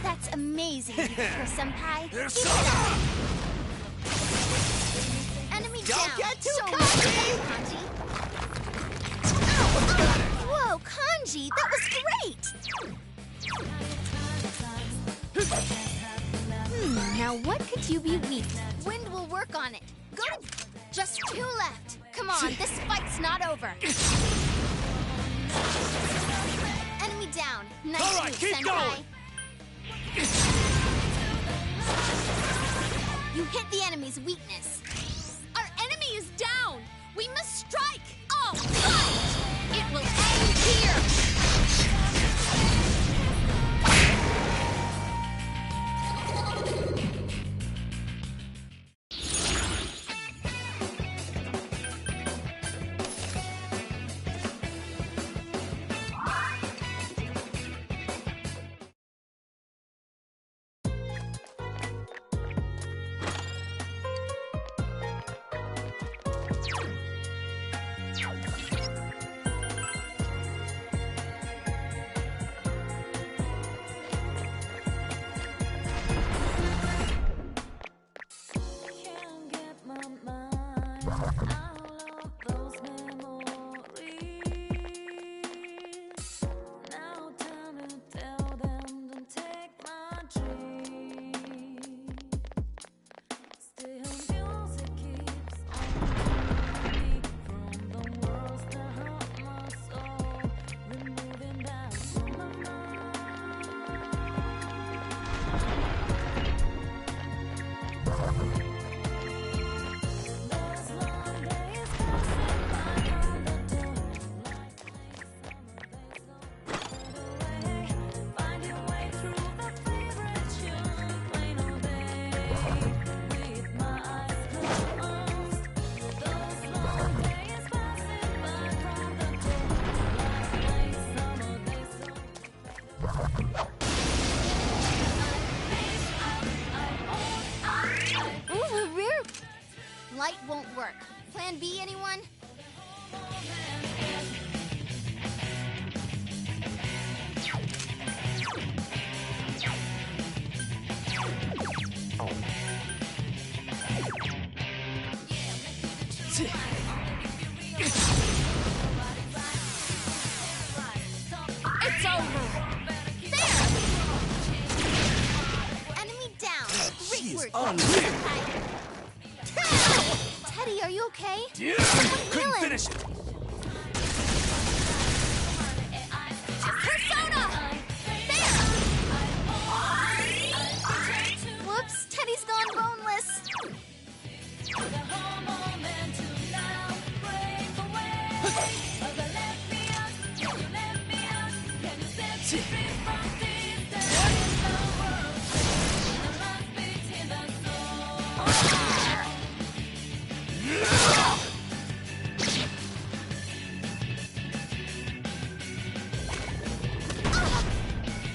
That's amazing, Senpai. There's Keep it soda! up. Enemy Don't down. get too so cocky! Kanji. Whoa, Kanji, that was great! Now what could you be weak? Wind will work on it. Go to... Just 2 left. Come on, this fight's not over. Enemy down. Nice All right, move, keep Senpai. going. You hit the enemy's weakness. Our enemy is down. We must strike. All right. It will end here. light won't work. Plan B, anyone? It's over! Enemy down! Great work! unreal. Teddy, are you okay? Yeah, couldn't finish it. Persona! Whoops, Teddy's gone boneless.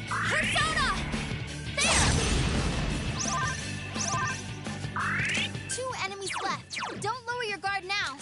Persona! Two enemies left. Don't lower your guard now.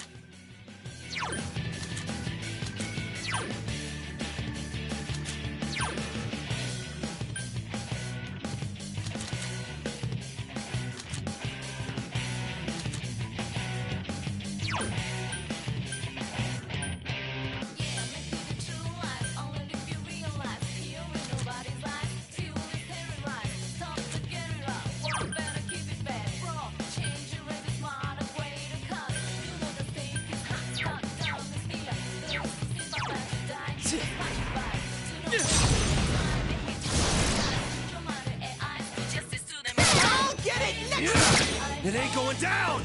It ain't going down!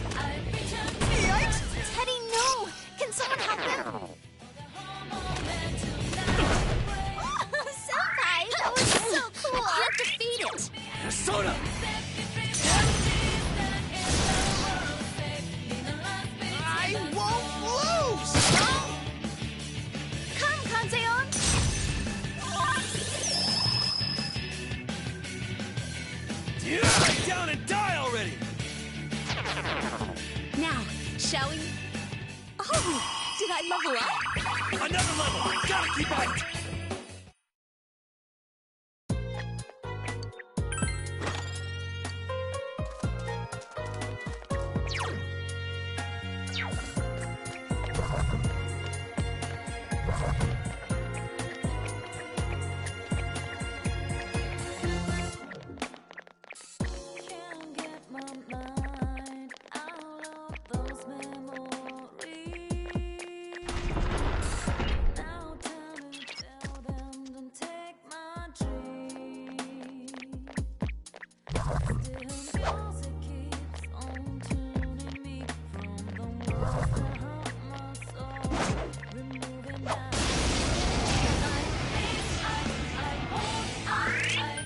Teddy, no! Can someone help him? Senpai, that was so cool! I can't defeat it! Persona! I won't lose! Come, Kanzeon! Lay down and die already! Now, shall we? Oh, did I level up? Another level! Gotta keep on it!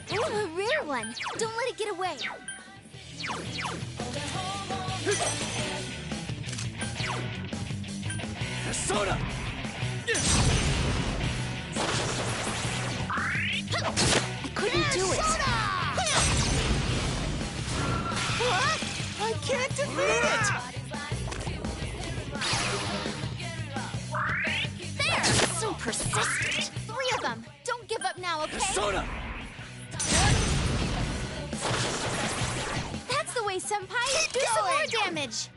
Ooh, a rare one! Don't let it get away! Persona! I couldn't do it! What? I can't defeat it! There! So persistent! 3 of them! Don't give up now, okay? Persona! That's the way, Senpai! Do some more damage!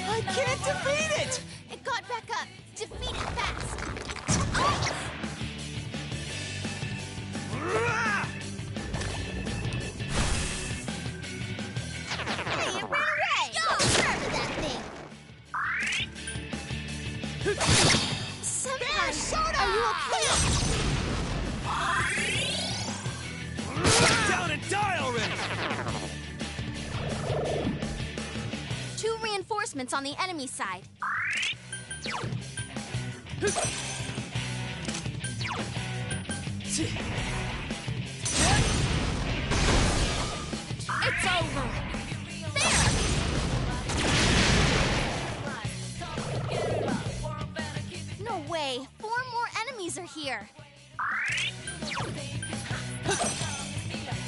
I can't defeat it! It got back up! Defeat it fast! Hey, it ran away! Grab that thing! Senpai, are you okay? Lay down and die already! 2 reinforcements on the enemy side. way! 4 more enemies are here!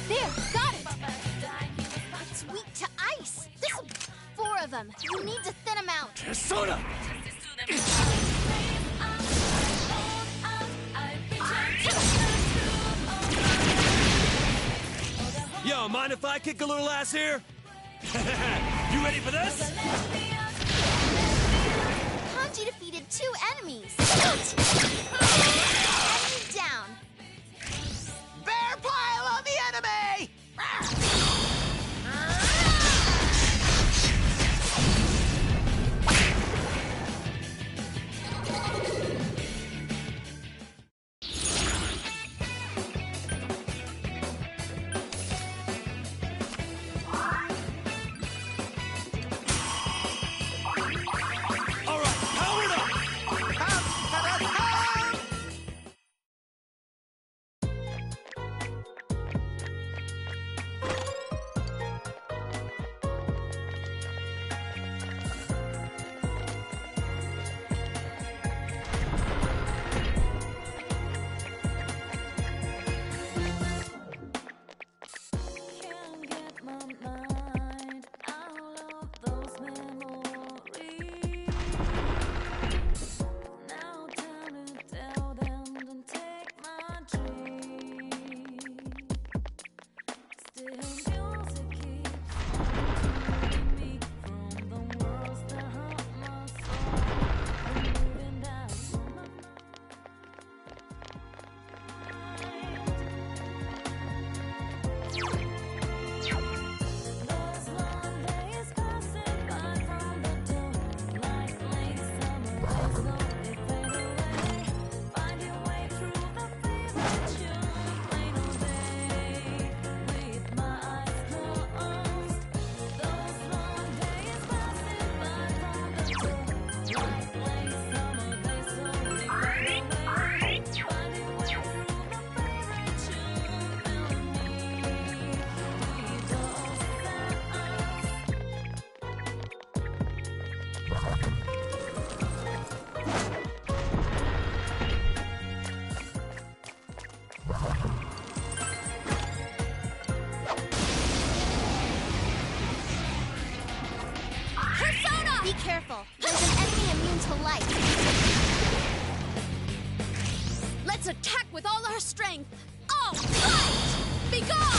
There, got it! It's weak to ice! This is 4 of them! You need to thin them out! Persona! Yo, mind if I kick a little ass here? You ready for this? Kanji defeated 2 enemies! Enemy down! Bear pile on the enemy! Be careful. There's an enemy immune to light. Let's attack with all our strength. All right! Be gone!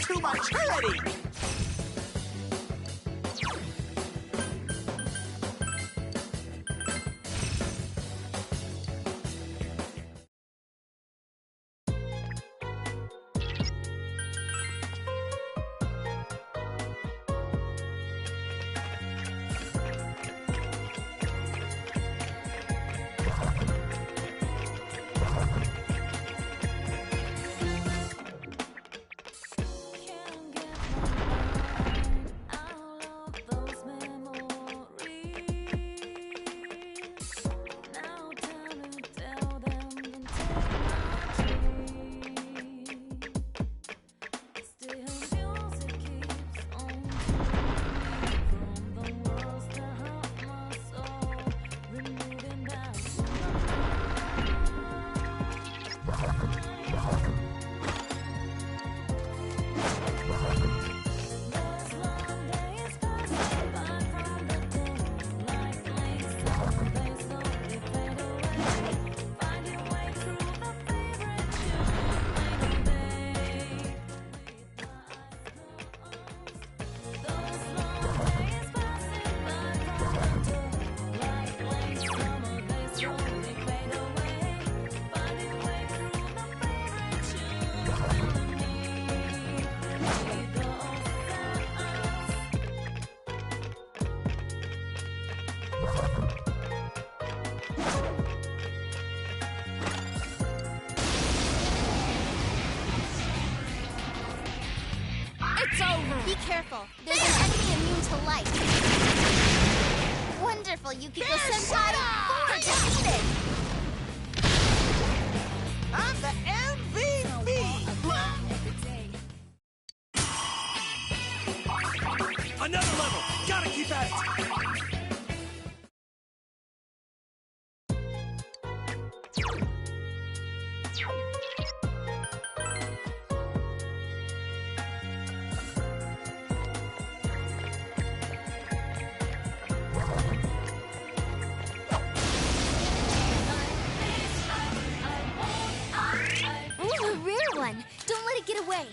To maturity! careful. There's an enemy immune to light. Wonderful, Yukiko Senpai! Far defeated! I'm the MVP! Another level! Gotta keep at it! Ooh, a rare one! Don't let it get away!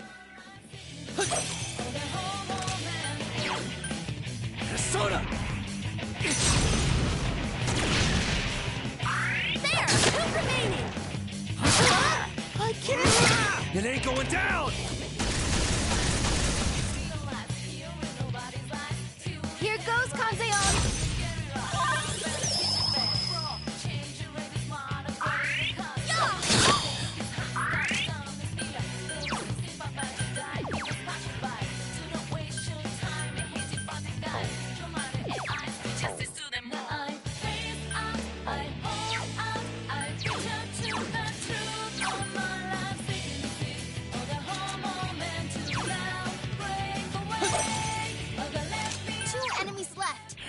Soda! There! Two remaining! I can't! It ain't going down! Here goes, Kanzeon!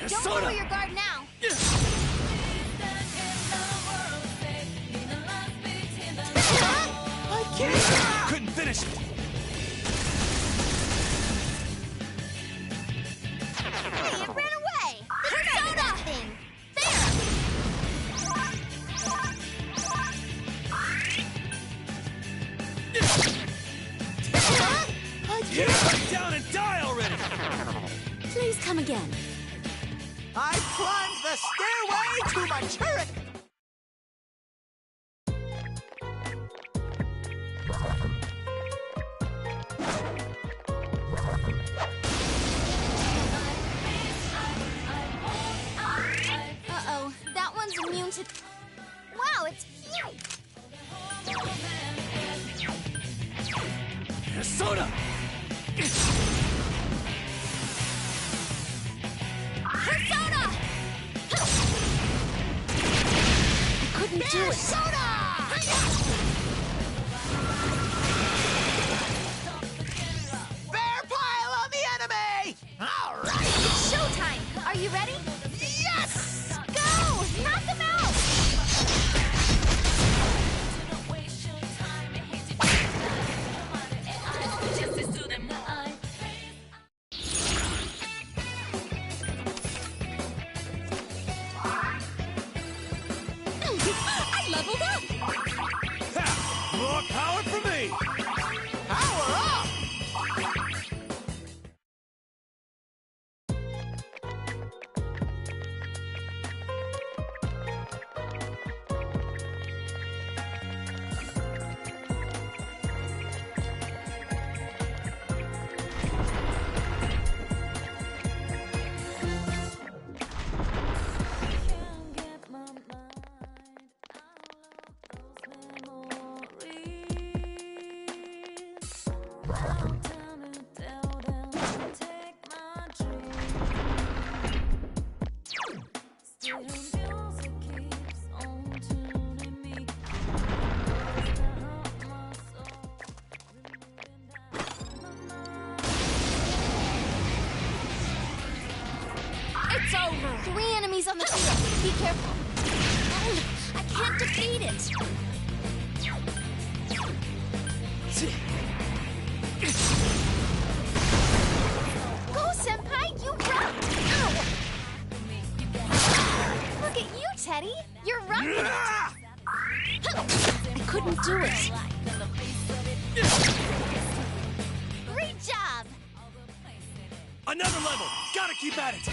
Don't lower your guard now. I can't! Couldn't finish it! Hey, it ran away! Persona! That thing! There! Get down and die already! Please come again. I climbed the stairway to maturity! Uh-oh, that one's immune to... Wow, it's cute! Soda! Persona! I couldn't do it. Persona! Bear pile on the enemy! All right! It's showtime! Are you ready? Yes! Go! Knock them out! I leveled up! Ha! More power for me! Power up! It's over! 3 enemies on the field. Be careful. Oh, I can't defeat it. Go, Senpai! You rock! Ow! Look at you, Teddy! You're rocking it! I couldn't do it. Great job! Another level! Gotta keep at it!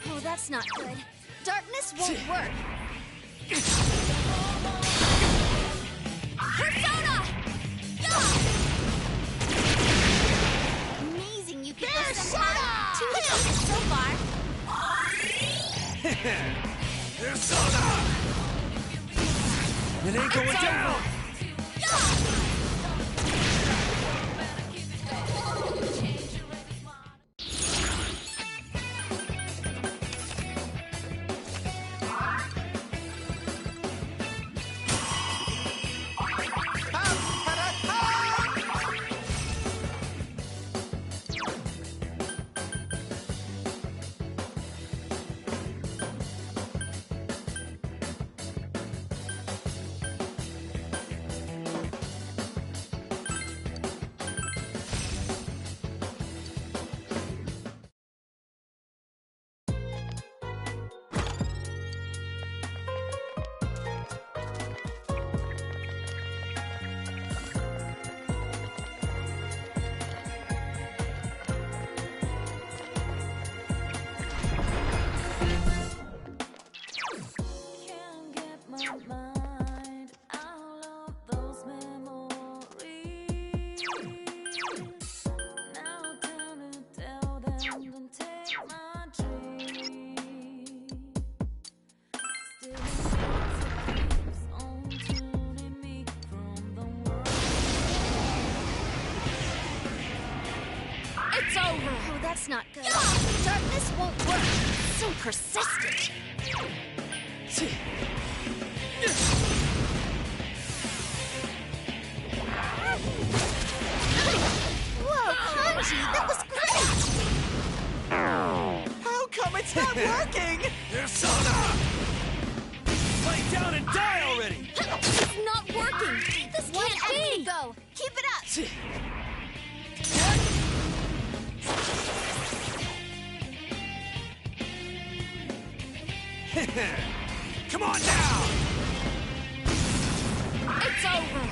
Oh, that's not good. Darkness won't work. Persona! Amazing you could go somehow. 2 hits so far. Persona! It ain't going down! It's over! Oh, that's not good. Darkness won't work. So persistent. Whoa, Kanji, that was great! How come it's not working? Persona! Lay down and die already! It's not working! This One can't enemy be! to go. Keep it up. Come on now! It's over!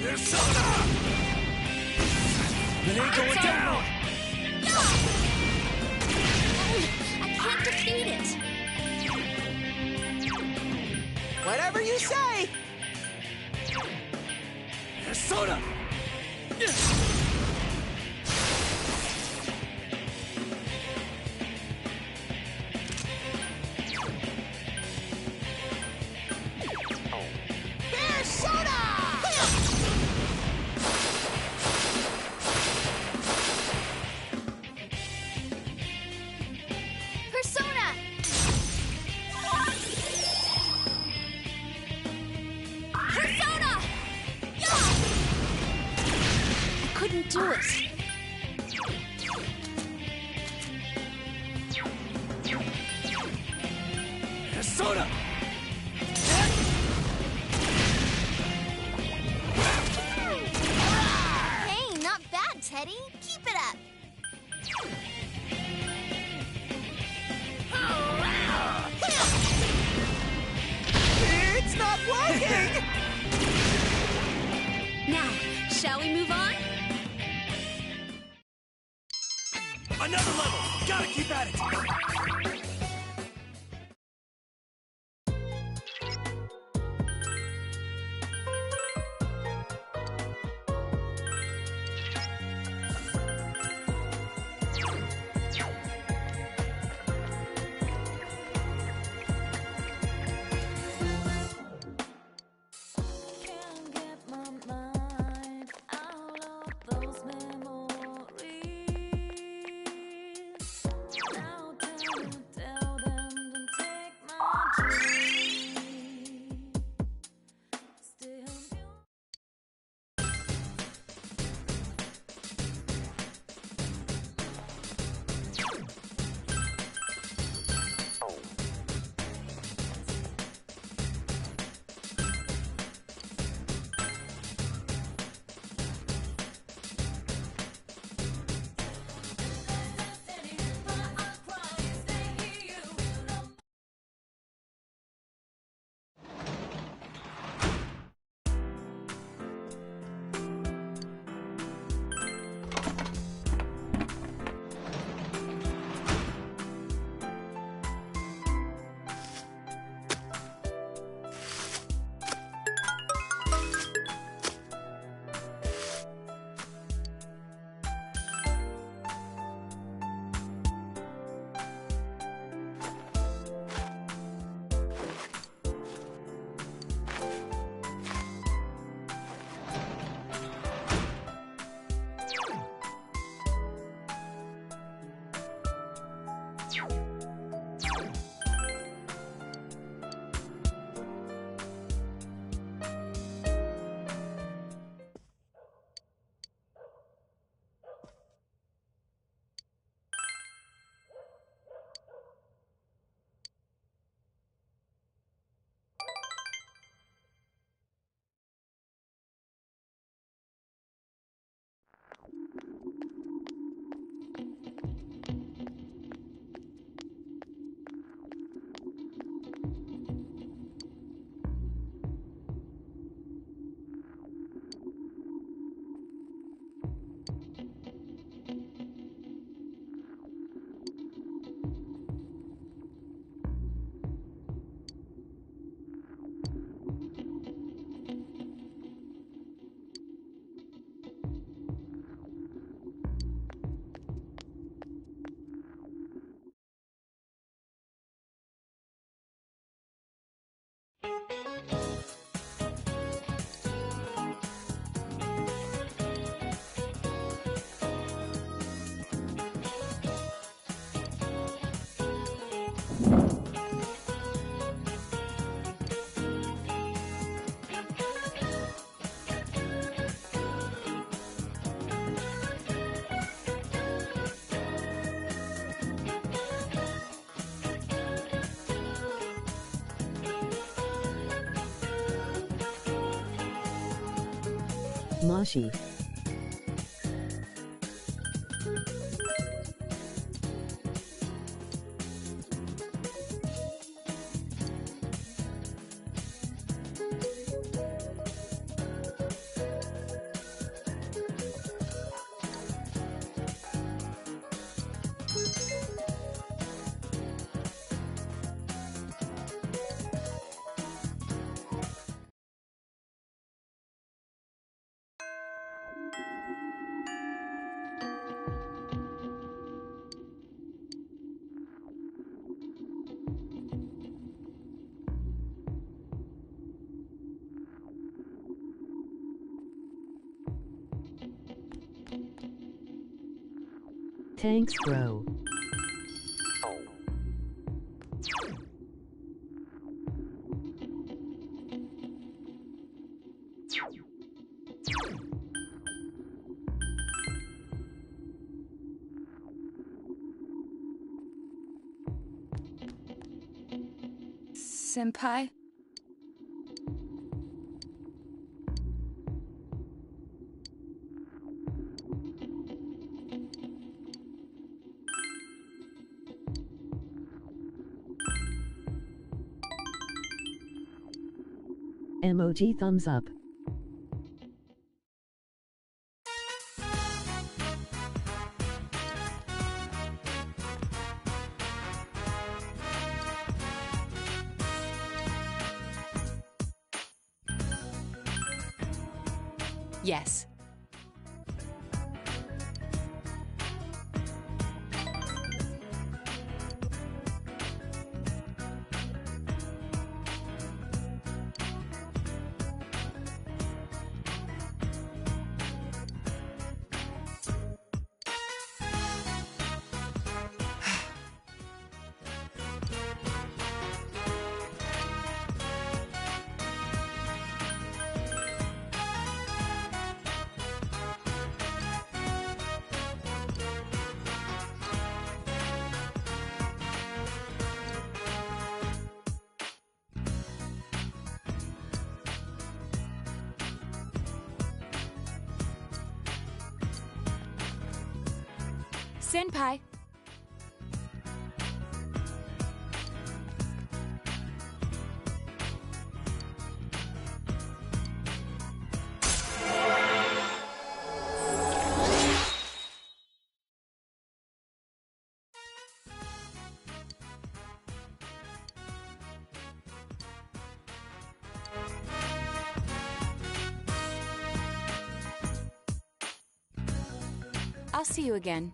Persona! It ain't going down! I can't defeat it! Whatever you say! Persona! Persona! Persona! I couldn't do it. Persona! Hey, not bad, Teddy. Keep it up. It's not working! Now, shall we move on? Another level! Gotta keep at it! Moshi. Thanks, bro. Senpai? Emoji thumbs up. Yes. Senpai. I'll see you again.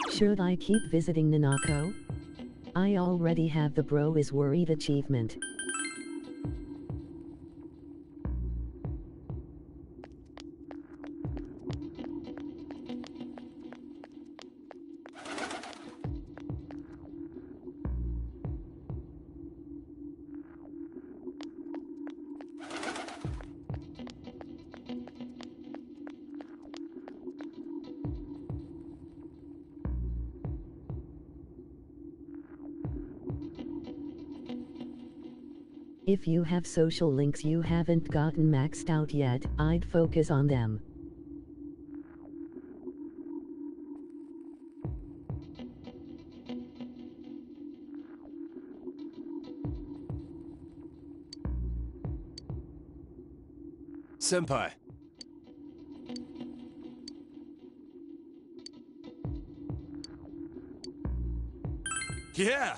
Should I keep visiting Nanako? I already have the Bro is Worried achievement. If you have social links you haven't gotten maxed out yet, I'd focus on them. Senpai. Yeah!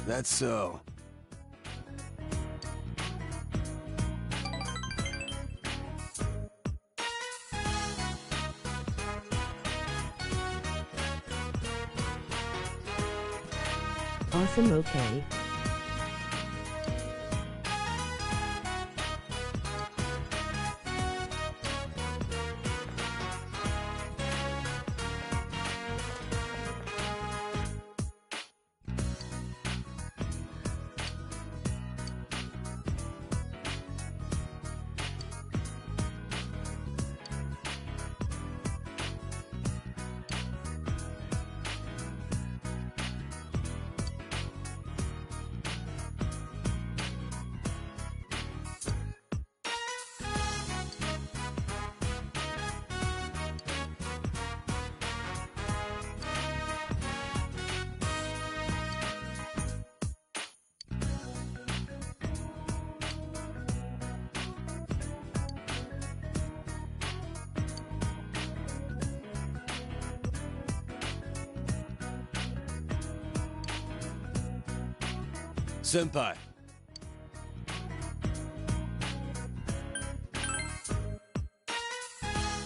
That's so. Awesome, okay. Senpai.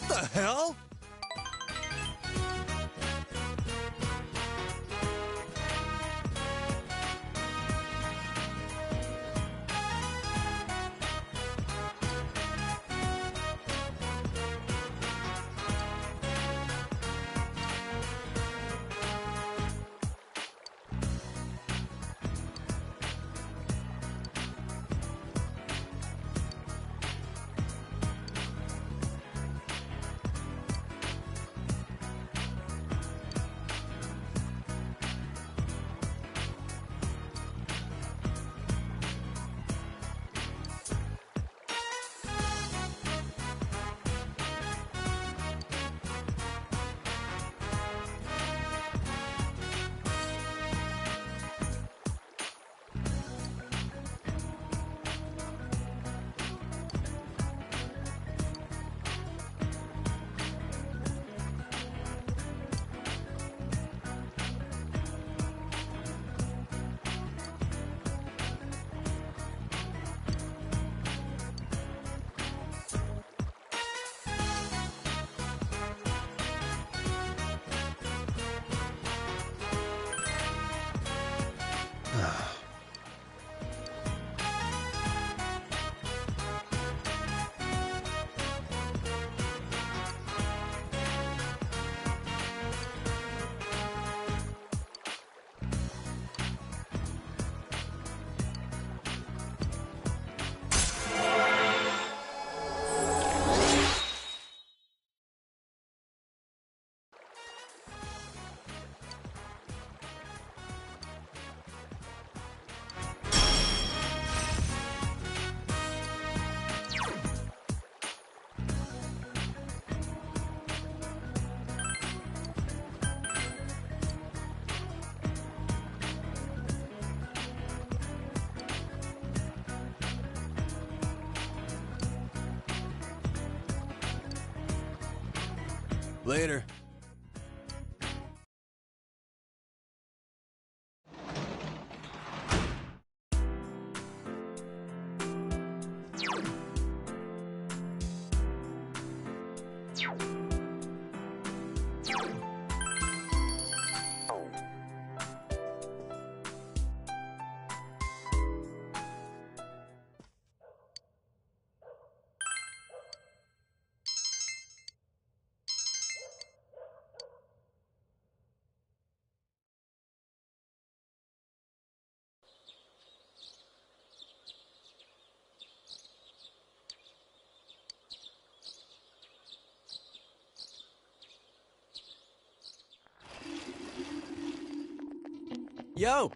The hell? Later. Yo!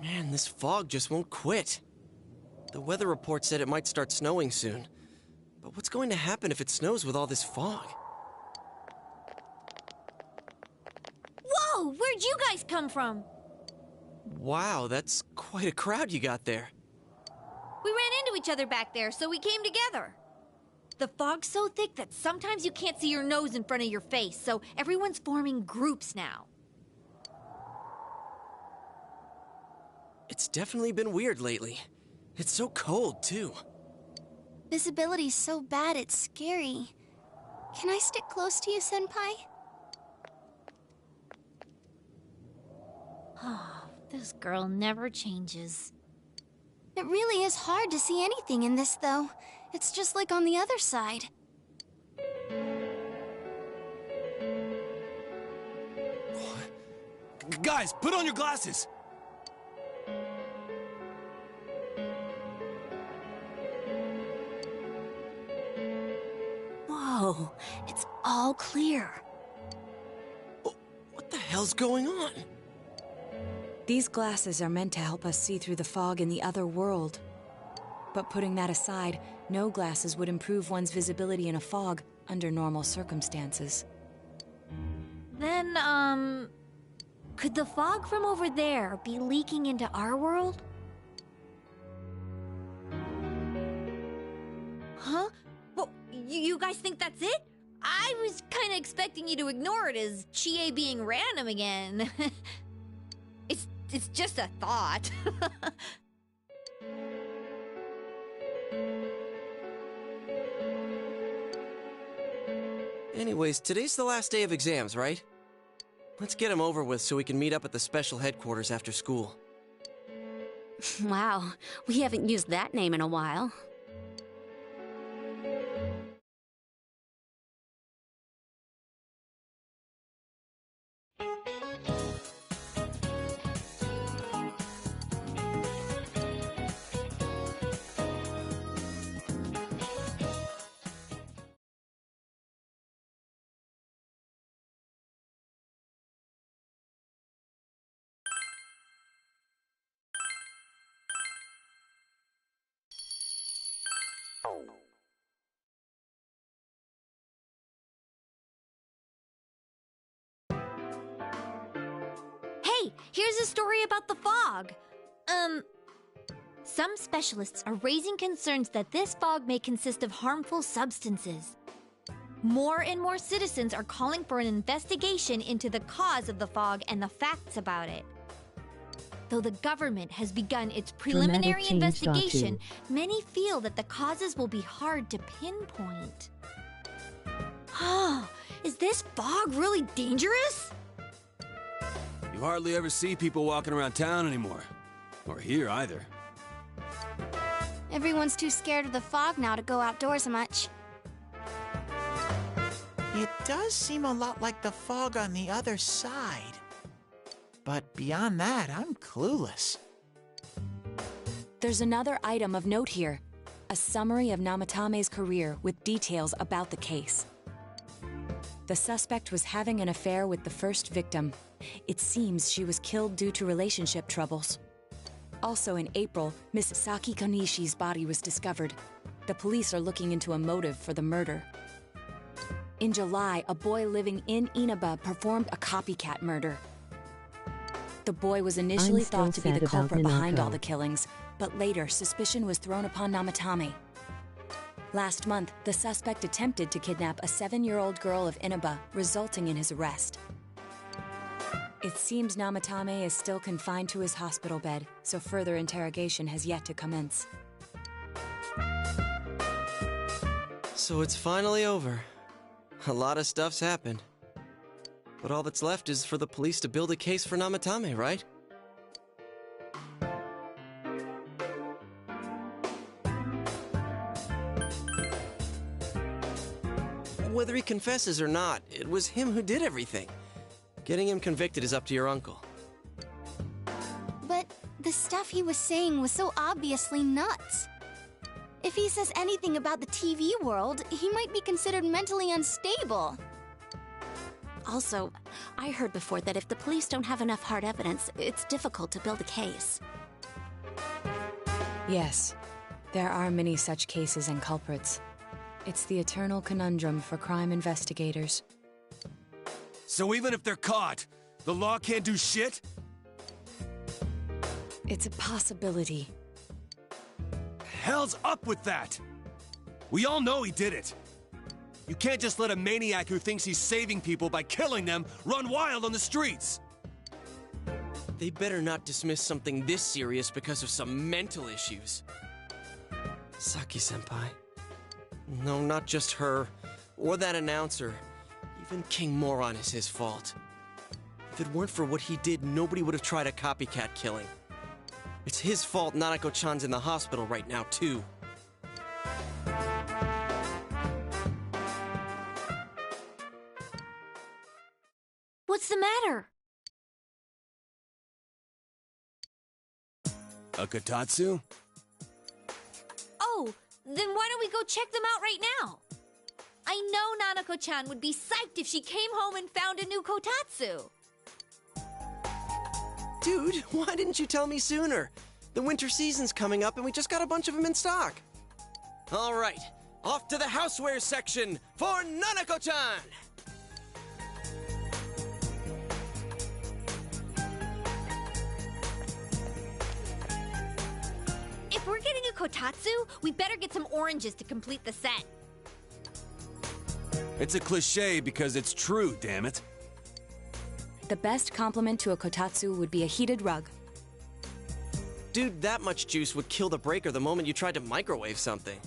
Man, this fog just won't quit. The weather report said it might start snowing soon. But what's going to happen if it snows with all this fog? Whoa! Where'd you guys come from? Wow, that's quite a crowd you got there. We ran into each other back there, so we came together. The fog's so thick that sometimes you can't see your nose in front of your face, so everyone's forming groups now. It's definitely been weird lately. It's so cold, too. Visibility's so bad it's scary. Can I stick close to you, Senpai? Oh, this girl never changes. It really is hard to see anything in this, though. It's just like on the other side. Guys, put on your glasses! Whoa, it's all clear. What the hell's going on? These glasses are meant to help us see through the fog in the other world. But putting that aside, no glasses would improve one's visibility in a fog under normal circumstances. Then, could the fog from over there be leaking into our world? Huh? Well, you guys think that's it? I was kind of expecting you to ignore it as Chie being random again. It's just a thought. Anyways, today's the last day of exams, right? Let's get them over with so we can meet up at the special headquarters after school. Wow, we haven't used that name in a while. Hey, here's a story about the fog. Some specialists are raising concerns that this fog may consist of harmful substances. More and more citizens are calling for an investigation into the cause of the fog and the facts about it. Though the government has begun its preliminary investigation, many feel that the causes will be hard to pinpoint. Is this fog really dangerous? You hardly ever see people walking around town anymore. Or here, either. Everyone's too scared of the fog now to go outdoors much. It does seem a lot like the fog on the other side. But beyond that, I'm clueless. There's another item of note here. A summary of Namatame's career with details about the case. The suspect was having an affair with the first victim. It seems she was killed due to relationship troubles. Also in April, Miss Saki Konishi's body was discovered. The police are looking into a motive for the murder. In July, a boy living in Inaba performed a copycat murder. The boy was initially thought to be the culprit behind all the killings, but later suspicion was thrown upon Namatame. Last month, the suspect attempted to kidnap a 7-year-old girl of Inaba, resulting in his arrest. It seems Namatame is still confined to his hospital bed, so further interrogation has yet to commence. So it's finally over. A lot of stuff's happened. But all that's left is for the police to build a case for Namatame, right? Whether he confesses or not, it was him who did everything. Getting him convicted is up to your uncle. But the stuff he was saying was so obviously nuts. If he says anything about the TV world, he might be considered mentally unstable. Also, I heard before that if the police don't have enough hard evidence, it's difficult to build a case. Yes, there are many such cases and culprits. It's the eternal conundrum for crime investigators. So even if they're caught, the law can't do shit? It's a possibility. Hell's up with that! We all know he did it. You can't just let a maniac who thinks he's saving people by killing them run wild on the streets! They better not dismiss something this serious because of some mental issues. Saki-senpai. No, not just her. Or that announcer. Even King Moron is his fault. If it weren't for what he did, nobody would have tried a copycat killing. It's his fault Nanako-chan's in the hospital right now, too. What's the matter? A kotatsu? Oh, then why don't we go check them out right now? I know Nanako-chan would be psyched if she came home and found a new kotatsu. Dude, why didn't you tell me sooner? The winter season's coming up and we just got a bunch of them in stock. All right, off to the houseware section for Nanako-chan! If we're getting a kotatsu, we better get some oranges to complete the set. It's a cliche because it's true, damn it. The best compliment to a kotatsu would be a heated rug. Dude, that much juice would kill the breaker the moment you tried to microwave something.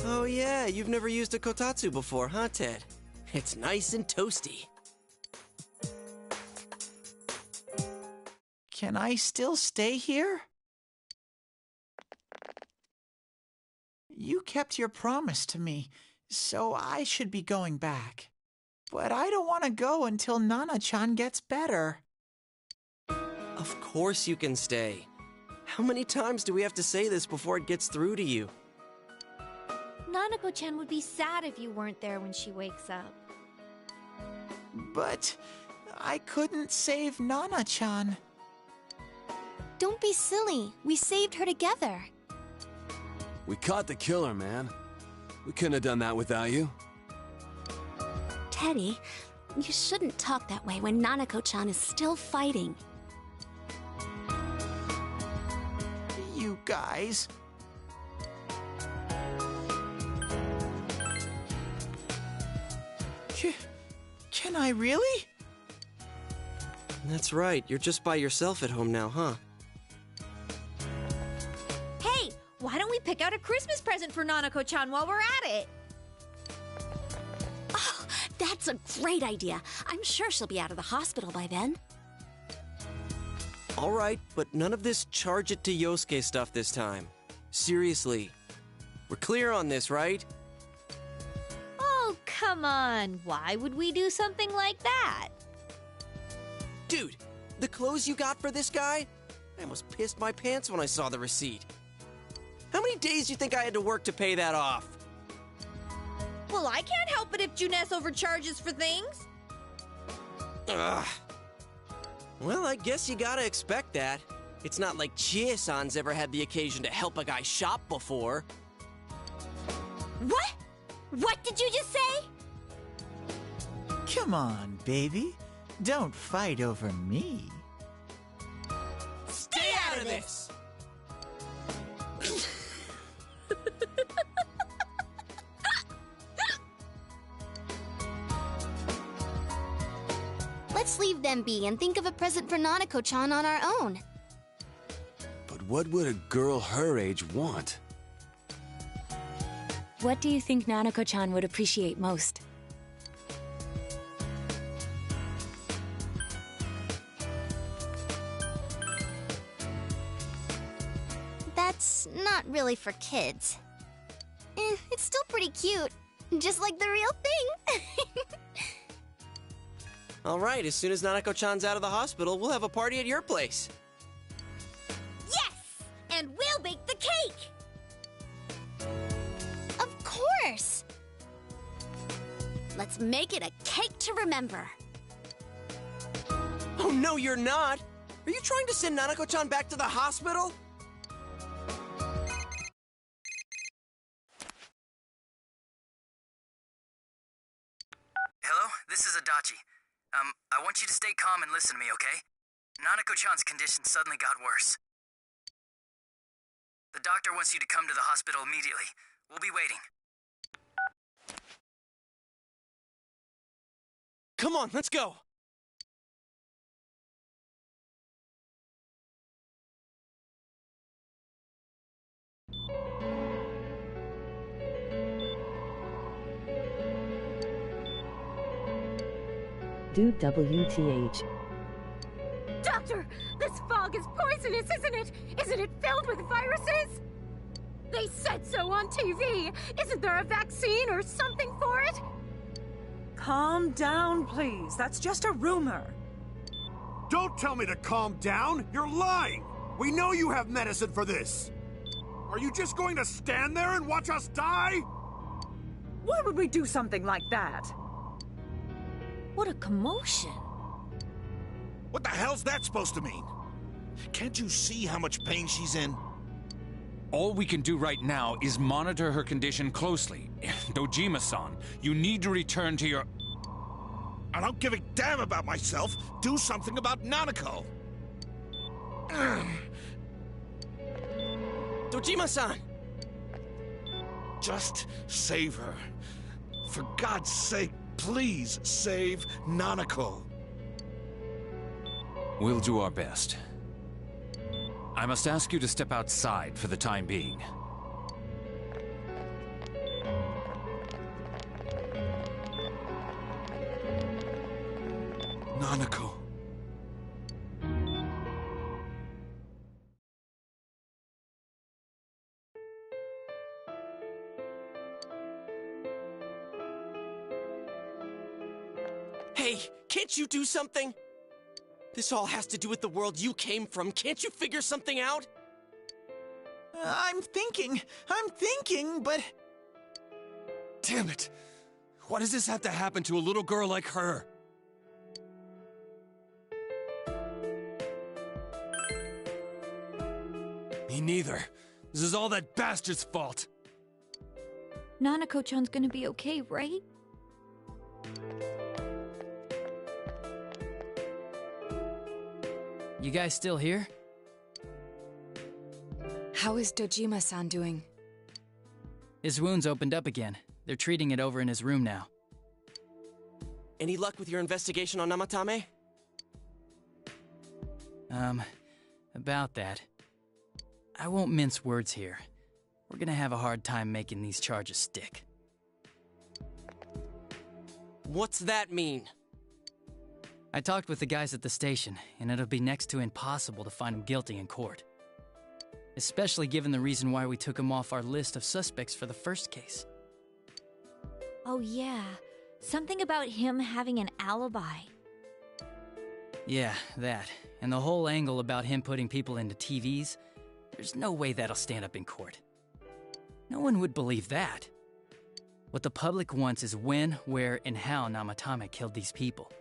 Oh yeah, you've never used a kotatsu before, huh, Ted? It's nice and toasty. Can I still stay here? You kept your promise to me, so I should be going back. But I don't want to go until Nana-chan gets better. Of course you can stay. How many times do we have to say this before it gets through to you? Nanako-chan would be sad if you weren't there when she wakes up. But I couldn't save Nana-chan. Don't be silly. We saved her together. We caught the killer, man. We couldn't have done that without you. Teddy, you shouldn't talk that way when Nanako-chan is still fighting. You guys. Can I really? That's right, you're just by yourself at home now, huh? Hey, why don't we pick out a Christmas present for Nanako-chan while we're at it? Oh, that's a great idea. I'm sure she'll be out of the hospital by then. All right, but none of this charge it to Yosuke stuff this time. Seriously. We're clear on this, right? Oh, come on. Why would we do something like that? Dude, the clothes you got for this guy? I almost pissed my pants when I saw the receipt. How many days do you think I had to work to pay that off? Well, I can't help it if Juness overcharges for things. Ugh. Well, I guess you gotta expect that. It's not like Chie-san's ever had the occasion to help a guy shop before. What? What did you just say? Come on, baby. Don't fight over me. Stay out of this! Let's leave them be and think of a present for Nanako-chan on our own. But what would a girl her age want? What do you think Nanako-chan would appreciate most? That's not really for kids. It's still pretty cute. Just like the real thing. All right, as soon as Nanako-chan's out of the hospital, we'll have a party at your place. Yes! And we'll bake the cake! Of course! Let's make it a cake to remember. Oh, no, you're not! Are you trying to send Nanako-chan back to the hospital? Hello, this is Adachi. I want you to stay calm and listen to me, okay? Nanako-chan's condition suddenly got worse. The doctor wants you to come to the hospital immediately. We'll be waiting. Come on, let's go! Dude, WTH. Doctor, this fog is poisonous, isn't it? Isn't it filled with viruses? They said so on TV. Isn't there a vaccine or something for it? Calm down, please. That's just a rumor. Don't tell me to calm down! You're lying! We know you have medicine for this! Are you just going to stand there and watch us die? Why would we do something like that? What a commotion. What the hell's that supposed to mean? Can't you see how much pain she's in? All we can do right now is monitor her condition closely. Dojima-san, you need to return to your... I don't give a damn about myself. Do something about Nanako. Dojima-san! Just save her. For God's sake, please save Nanako. We'll do our best. I must ask you to step outside for the time being. Nanako. Hey, can't you do something? This all has to do with the world you came from. Can't you figure something out? I'm thinking, but... Damn it! Why does this have to happen to a little girl like her? Me neither. This is all that bastard's fault. Nanako-chan's gonna be okay, right? You guys still here? How is Dojima-san doing? His wound's opened up again. They're treating it over in his room now. Any luck with your investigation on Namatame? About that. I won't mince words here. We're gonna have a hard time making these charges stick. What's that mean? I talked with the guys at the station, and it'll be next to impossible to find him guilty in court. Especially given the reason why we took him off our list of suspects for the first case. Oh yeah, something about him having an alibi. Yeah, that. And the whole angle about him putting people into TVs, there's no way that'll stand up in court. No one would believe that. What the public wants is when, where, and how Namatame killed these people.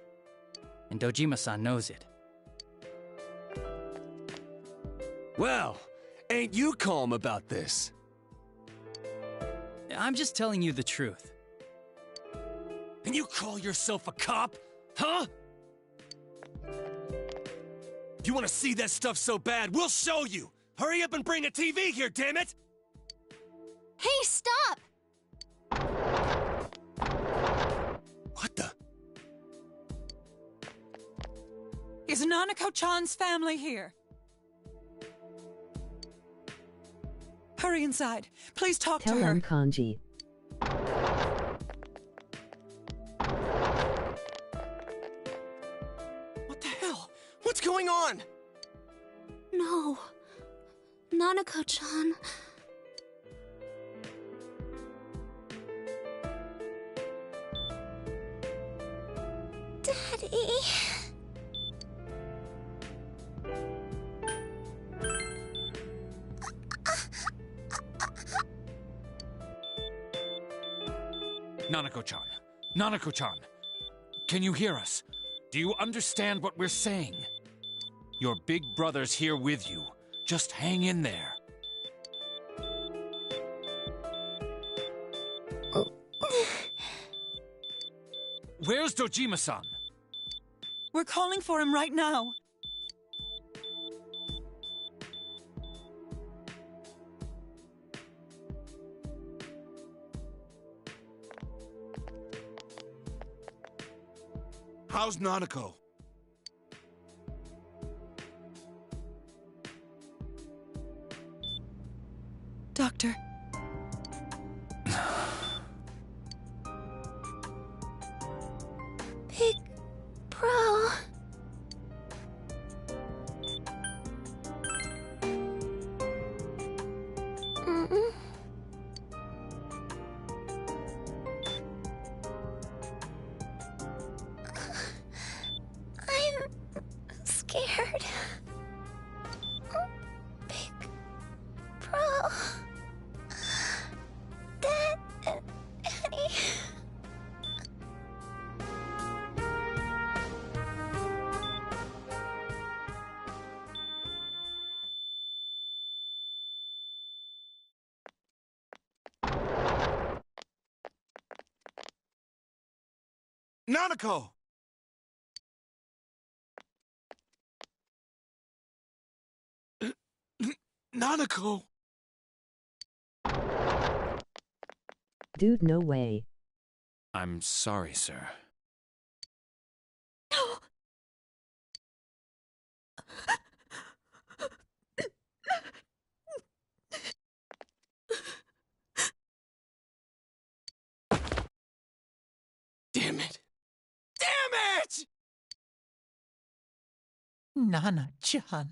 And Dojima-san knows it. Well, ain't you calm about this? I'm just telling you the truth. And you call yourself a cop? Huh? If you want to see that stuff so bad, we'll show you! Hurry up and bring a TV here, damn it! Hey, stop! What the? Is Nanako-chan's family here? Hurry inside. Please talk Tell to her. them kanji. What the hell? What's going on? No. Nanako-chan. Daddy. Nanako-chan, Nanako-chan, can you hear us? Do you understand what we're saying? Your big brother's here with you. Just hang in there. Where's Dojima-san? We're calling for him right now. How's Nanako? Doctor. Big Bro. I'm scared. Big Bro. Dad and Annie. Nanako! Nanako! Dude, no way. I'm sorry, sir. Damn it! Damn it! Nana-chan.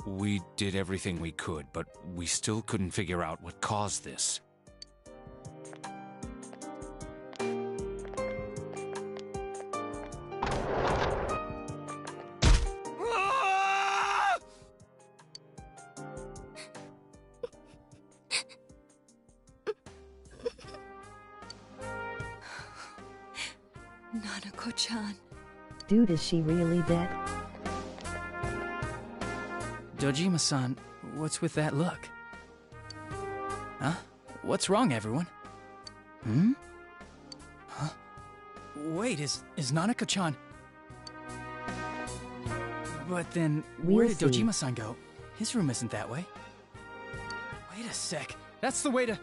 We did everything we could, but we still couldn't figure out what caused this. Nanako-chan. Dude, is she really dead? Dojima-san, what's with that look? Huh? What's wrong, everyone? Hmm? Huh? Wait, is Nanako-chan... But then, where did Dojima-san go? His room isn't that way. Wait a sec. That's the way to...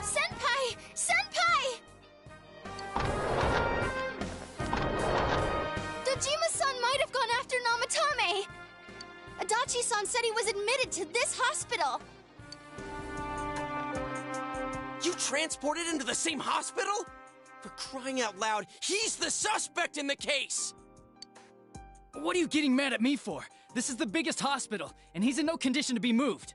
Senpai! Senpai! Dojima-san might have gone after Namatame! Adachi-san said he was admitted to this hospital! You transported him to the same hospital? For crying out loud, he's the suspect in the case! What are you getting mad at me for? This is the biggest hospital, and he's in no condition to be moved.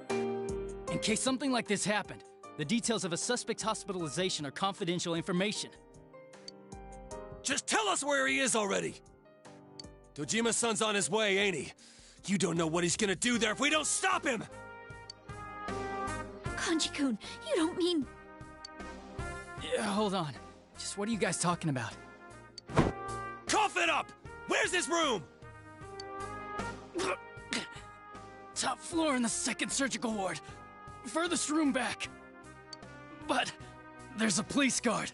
In case something like this happened, the details of a suspect's hospitalization are confidential information. Just tell us where he is already! Dojima-san's on his way, ain't he? You don't know what he's gonna do there if we don't stop him! Kanji-kun, you don't mean... Yeah, hold on. Just what are you guys talking about? Cough it up! Where's his room? Top floor in the second surgical ward. Furthest room back. But there's a police guard.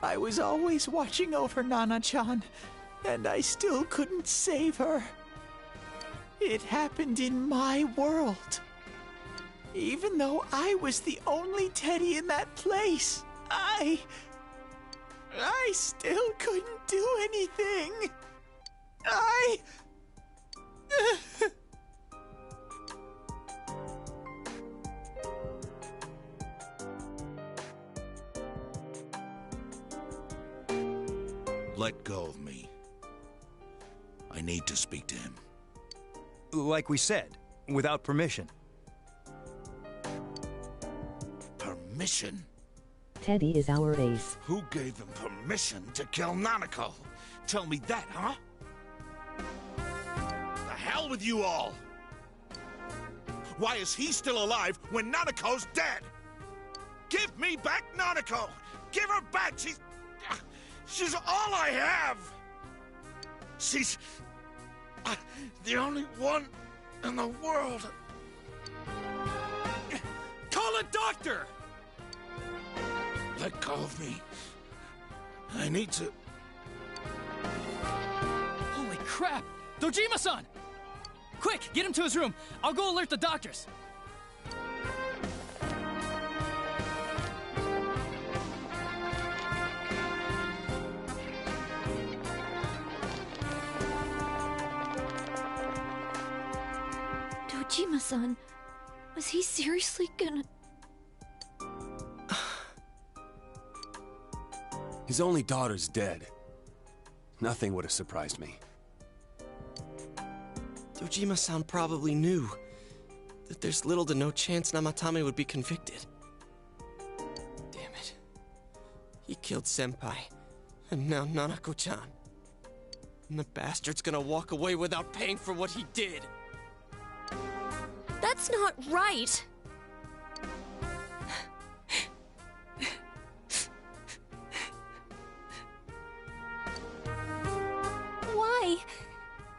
I was always watching over Nana-chan, and I still couldn't save her. It happened in my world. Even though I was the only Teddy in that place, I still couldn't do anything. Let go of me. I need to speak to him. Like we said, without permission. Permission? Teddy is our ace. Who gave him permission to kill Nanako? Tell me that, huh? The hell with you all! Why is he still alive when Nanako's dead? Give me back Nanako! Give her back! She's all I have! She's the only one in the world. Call a doctor! Let go of me. I need to... Holy crap! Dojima-san! Quick, get him to his room. I'll go alert the doctors. Dojima-san, was he seriously gonna... His only daughter's dead. Nothing would have surprised me. Dojima-san probably knew that there's little to no chance Namatame would be convicted. Damn it. He killed Senpai, and now Nanako-chan. And the bastard's gonna walk away without paying for what he did. That's not right! Why?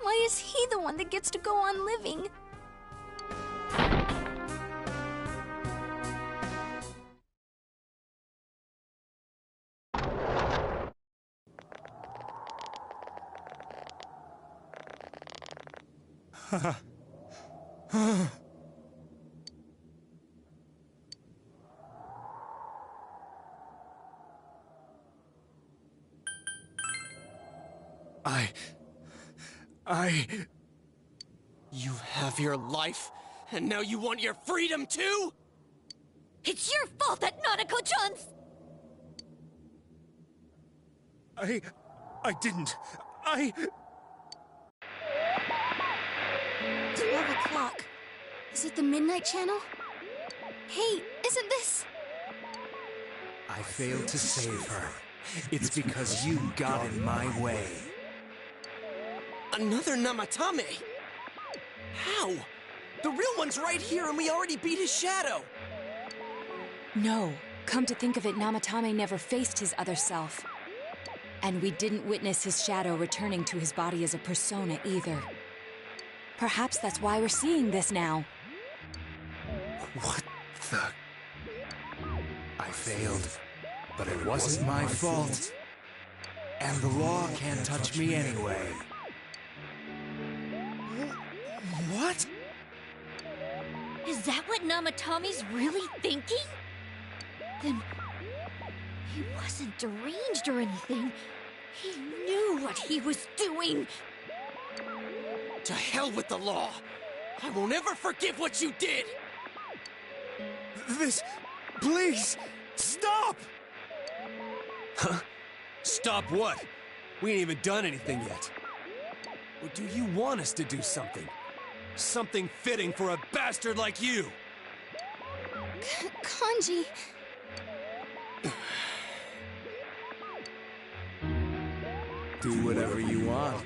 Why is he the one that gets to go on living? You have your life, and now you want your freedom too? It's your fault that Nanako-chan's... I didn't. 12 o'clock. Is it the Midnight Channel? Hey, isn't this... I failed to save her. It's because you got in my way. Another Namatame? How? The real one's right here and we already beat his shadow! No. Come to think of it, Namatame never faced his other self. And we didn't witness his shadow returning to his body as a persona either. Perhaps that's why we're seeing this now. What the... I failed, but it wasn't my fault. And the law can't touch me anyway. What? Is that what Namatame's really thinking? Then... he wasn't deranged or anything. He knew what he was doing! To hell with the law! I won't ever forgive what you did! This... please! Stop! Huh? Stop what? We ain't even done anything yet. Or do you want us to do something? Something fitting for a bastard like you! Kanji... Do whatever you want.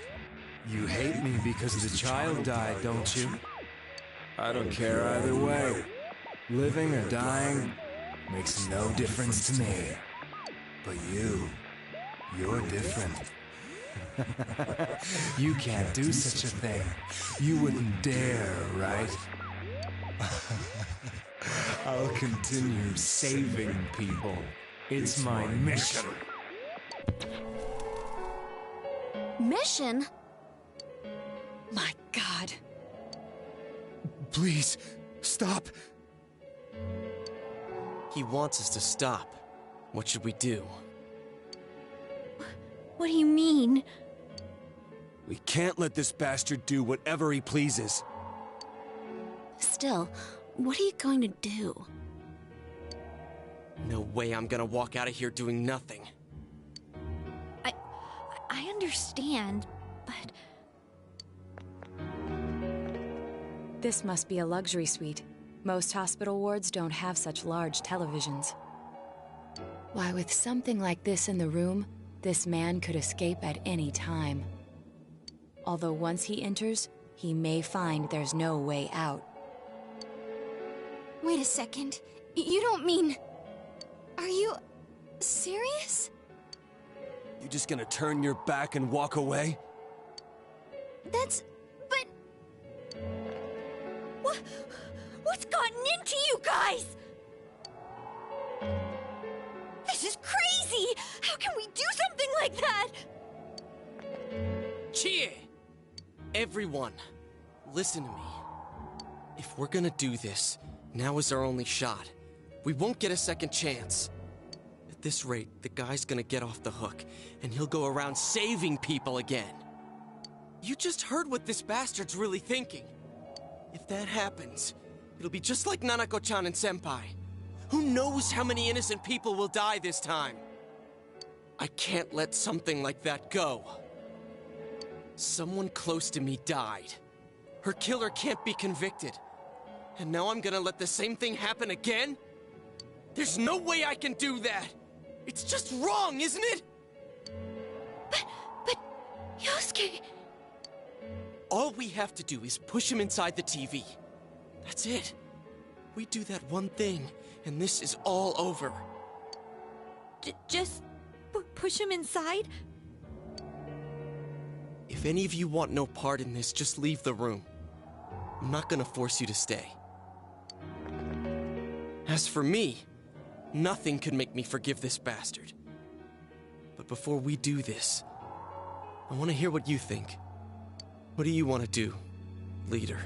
You hate me because the child died, don't you? I don't care either way. Living or dying makes no difference to me. But you're different. You can't do such a thing. You wouldn't dare, right? I'll continue saving people. It's my mission. Mission? My God. Please, stop. He wants us to stop. What should we do? What do you mean? We can't let this bastard do whatever he pleases. Still, what are you going to do? No way I'm gonna walk out of here doing nothing. I understand, but... This must be a luxury suite. Most hospital wards don't have such large televisions. Why, with something like this in the room, this man could escape at any time. Although once he enters, he may find there's no way out. Wait a second. You don't mean... Are you... serious? You just gonna turn your back and walk away? But... What's gotten into you guys? This is crazy! How can we do something like that? Chie! Everyone, listen to me. If we're gonna do this, now is our only shot. We won't get a second chance. At this rate, the guy's gonna get off the hook, and he'll go around saving people again. You just heard what this bastard's really thinking. If that happens, it'll be just like Nanako-chan and Senpai. Who knows how many innocent people will die this time? I can't let something like that go. Someone close to me died. Her killer can't be convicted. And now I'm gonna let the same thing happen again? There's no way I can do that! It's just wrong, isn't it? But... Yosuke... All we have to do is push him inside the TV. That's it. We do that one thing, and this is all over. Just... push him inside? If any of you want no part in this, just leave the room. I'm not gonna force you to stay. As for me, nothing could make me forgive this bastard. But before we do this, I want to hear what you think. What do you want to do, leader?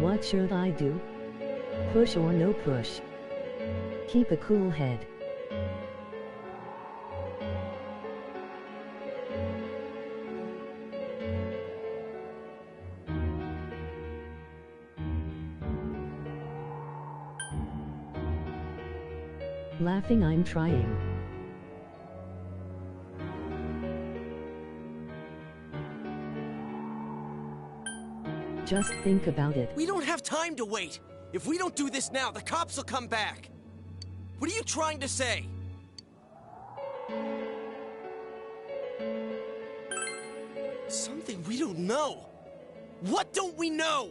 What should I do? Push or no push? Keep a cool head. Laughing, I'm trying. Just think about it. We don't have time to wait! If we don't do this now, the cops will come back! What are you trying to say? Something we don't know! What don't we know?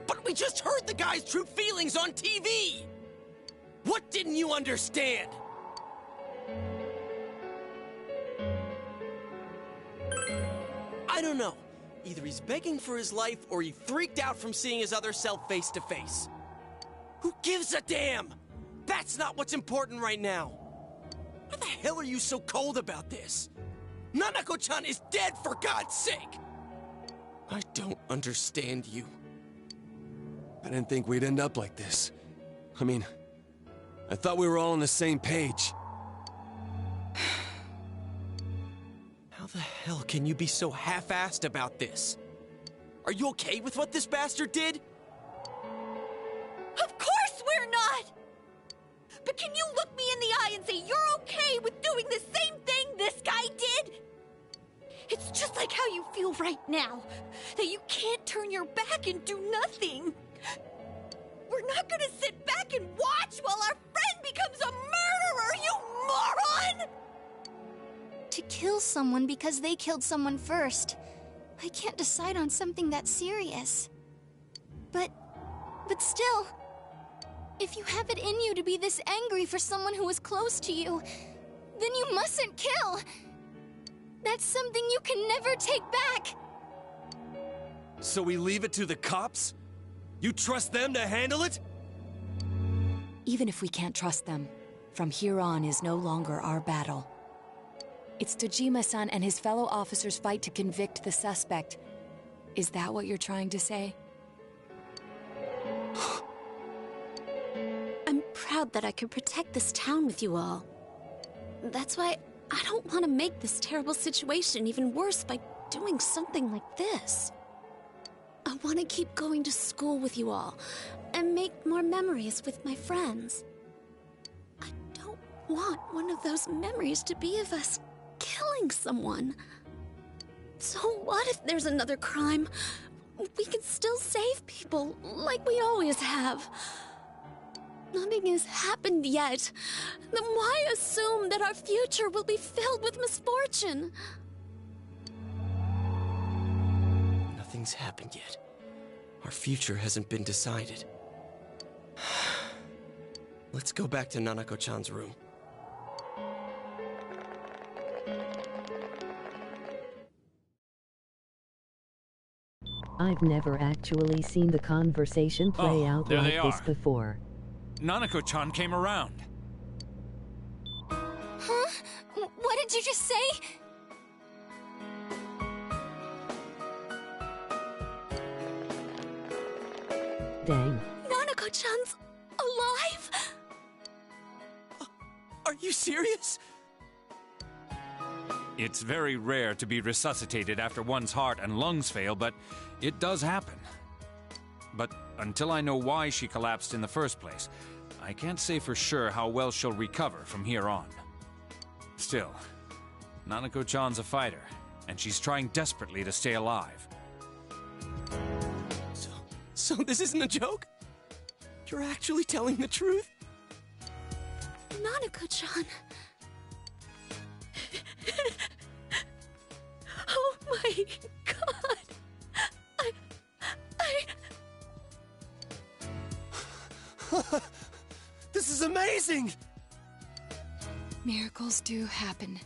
But we just heard the guy's true feelings on TV! What didn't you understand? I don't know. Either he's begging for his life, or he freaked out from seeing his other self face to face. Who gives a damn? That's not what's important right now. Why the hell are you so cold about this? Nanako-chan is dead, for God's sake! I don't understand you. I didn't think we'd end up like this. I mean, I thought we were all on the same page. How the hell can you be so half-assed about this? Are you okay with what this bastard did? Of course we're not! But can you look me in the eye and say you're okay with doing the same thing this guy did? It's just like how you feel right now, that you can't turn your back and do nothing. We're not gonna sit back and watch while our friend becomes a murderer, you moron! To kill someone because they killed someone first. I can't decide on something that serious. But still, if you have it in you to be this angry for someone who was close to you, then you mustn't kill. That's something you can never take back. So we leave it to the cops? You trust them to handle it? Even if we can't trust them, from here on is no longer our battle. It's Dojima-san and his fellow officers' fight to convict the suspect. Is that what you're trying to say? proud that I could protect this town with you all. That's why I don't want to make this terrible situation even worse by doing something like this. I want to keep going to school with you all and make more memories with my friends. I don't want one of those memories to be of us killing someone. So what if there's another crime? We can still save people, like we always have. Nothing has happened yet. Then why assume that our future will be filled with misfortune? Nothing's happened yet. Our future hasn't been decided. Let's go back to Nanako-chan's room. I've never actually seen the conversation play out there like they this are. before. Nanako-chan came around. Huh? What did you just say? Dang. Nanako-chan's alive? Are you serious? It's very rare to be resuscitated after one's heart and lungs fail, but it does happen. But until I know why she collapsed in the first place, I can't say for sure how well she'll recover from here on. Still, Nanako-chan's a fighter, and she's trying desperately to stay alive. So this isn't a joke? You're actually telling the truth? Nanako-chan. Oh my god. This is amazing! Miracles do happen.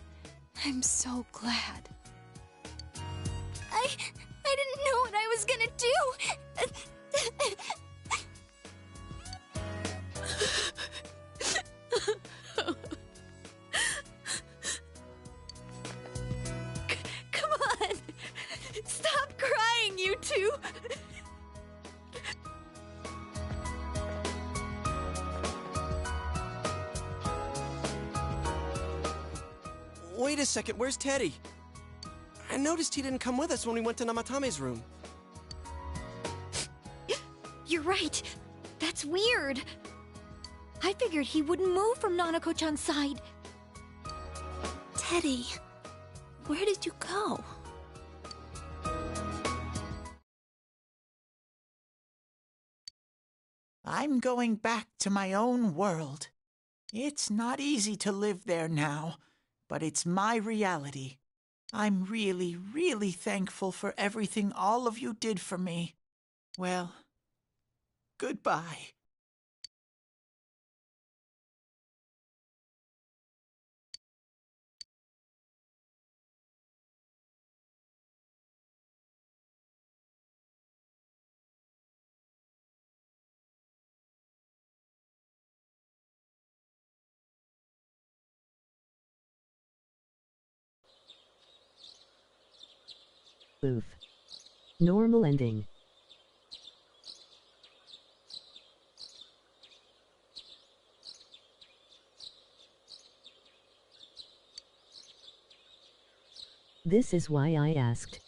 I'm so glad. I didn't know what I was gonna do. Come on! Stop crying, you two! Wait a second, where's Teddy? I noticed he didn't come with us when we went to Namatame's room. You're right. That's weird. I figured he wouldn't move from Nanako-chan's side. Teddy, where did you go? I'm going back to my own world. It's not easy to live there now, but it's my reality. I'm really, really thankful for everything all of you did for me. Well, goodbye. Oof. Normal ending. This is why I asked.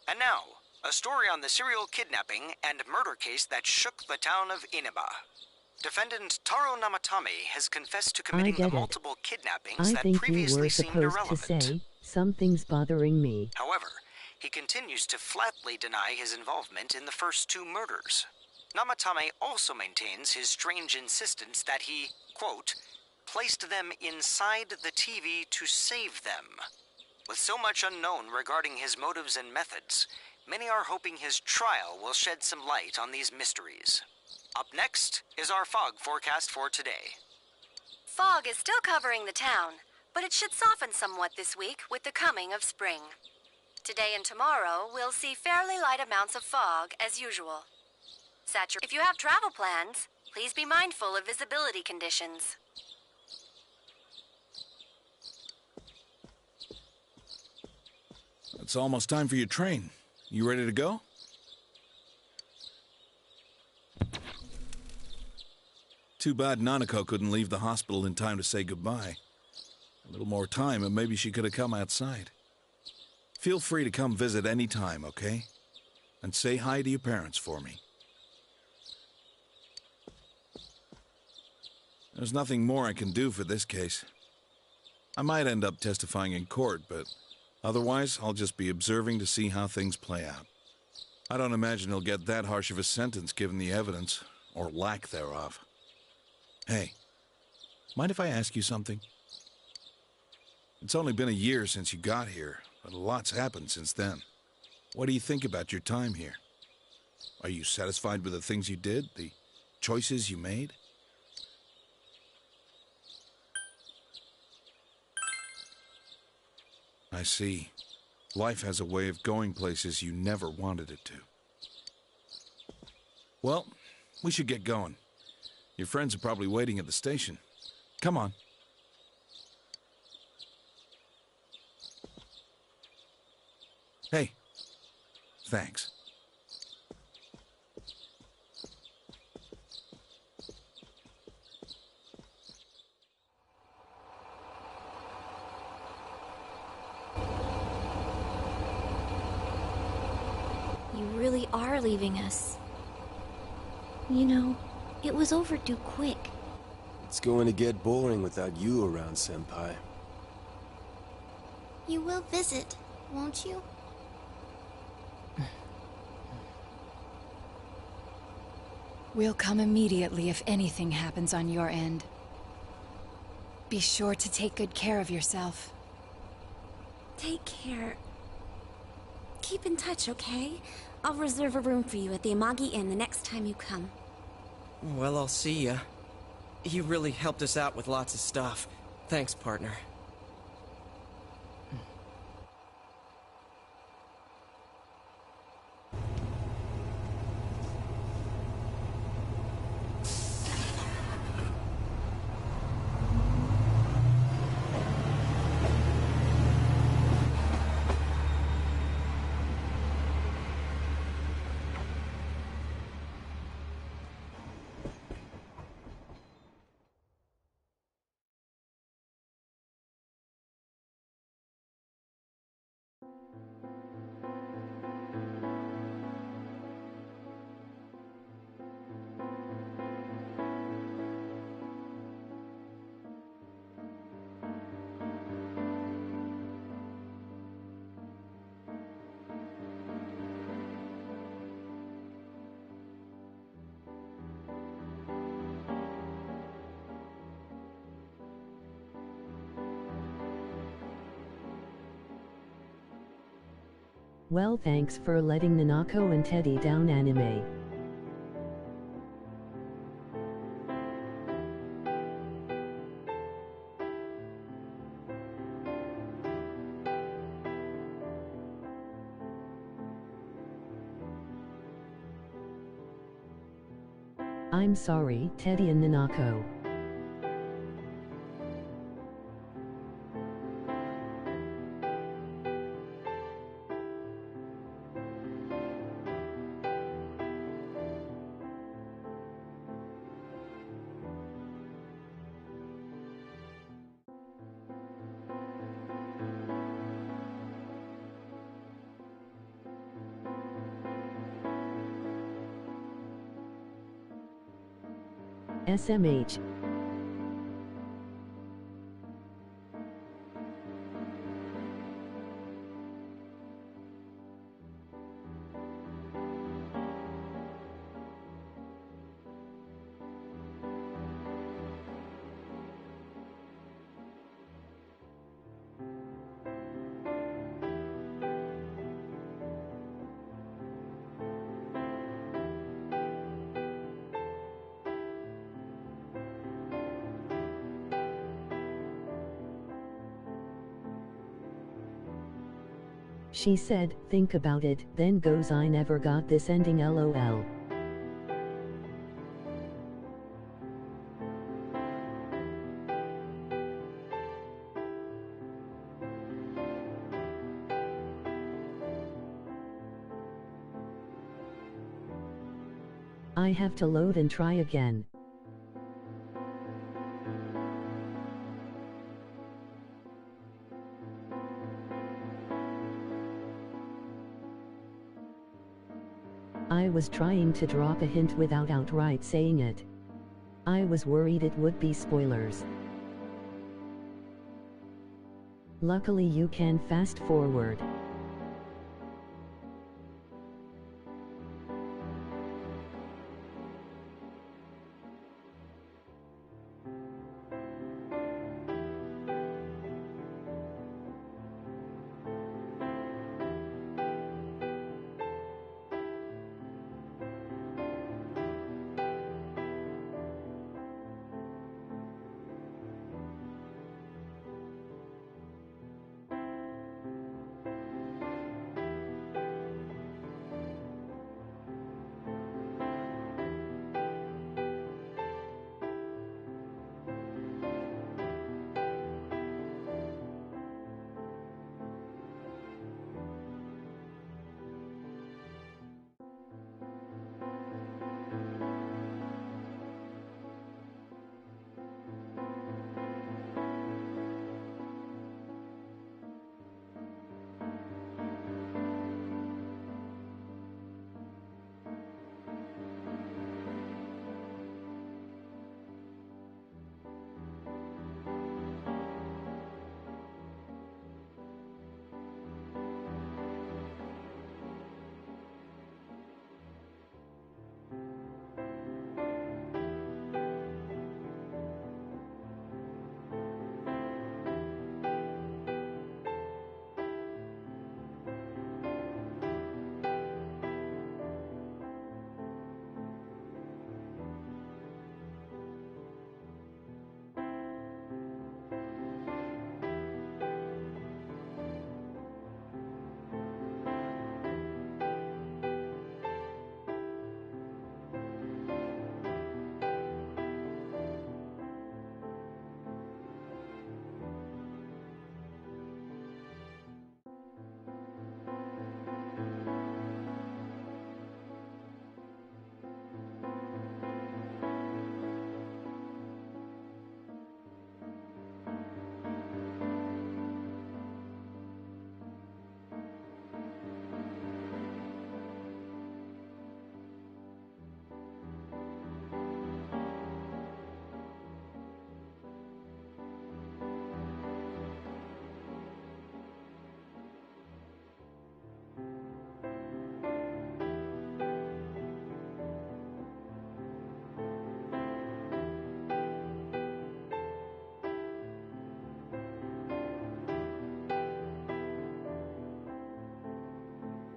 And now, a story on the serial kidnapping and murder case that shook the town of Inaba. Defendant Taro Namatame has confessed to committing the multiple kidnappings I that think you previously were seemed supposed irrelevant. to say, something's bothering me. However, he continues to flatly deny his involvement in the first two murders. Namatame also maintains his strange insistence that he, quote, placed them inside the TV to save them. With so much unknown regarding his motives and methods, many are hoping his trial will shed some light on these mysteries. Up next is our fog forecast for today. Fog is still covering the town, but it should soften somewhat this week with the coming of spring. Today and tomorrow, we'll see fairly light amounts of fog as usual. If you have travel plans, please be mindful of visibility conditions. It's almost time for your train. You ready to go? Too bad Nanako couldn't leave the hospital in time to say goodbye. A little more time and maybe she could have come outside. Feel free to come visit any time, okay? And say hi to your parents for me. There's nothing more I can do for this case. I might end up testifying in court, but otherwise I'll just be observing to see how things play out. I don't imagine he'll get that harsh of a sentence given the evidence, or lack thereof. Hey, mind if I ask you something? It's only been a year since you got here, but a lot's happened since then. What do you think about your time here? Are you satisfied with the things you did, the choices you made? I see. Life has a way of going places you never wanted it to. Well, we should get going. Your friends are probably waiting at the station. Come on. Hey, thanks. You really are leaving us. You know, it was overdue quick. It's going to get boring without you around, Senpai. You will visit, won't you? We'll come immediately if anything happens on your end. Be sure to take good care of yourself. Take care. Keep in touch, okay? I'll reserve a room for you at the Amagi Inn the next time you come. Well, I'll see ya. You really helped us out with lots of stuff. Thanks, partner. Well, thanks for letting Nanako and Teddy down, anime. I'm sorry, Teddy and Nanako. SMH. She said, think about it, then goes, I never got this ending, lol. I have to load and try again. I was trying to drop a hint without outright saying it. I was worried it would be spoilers. Luckily you can fast forward.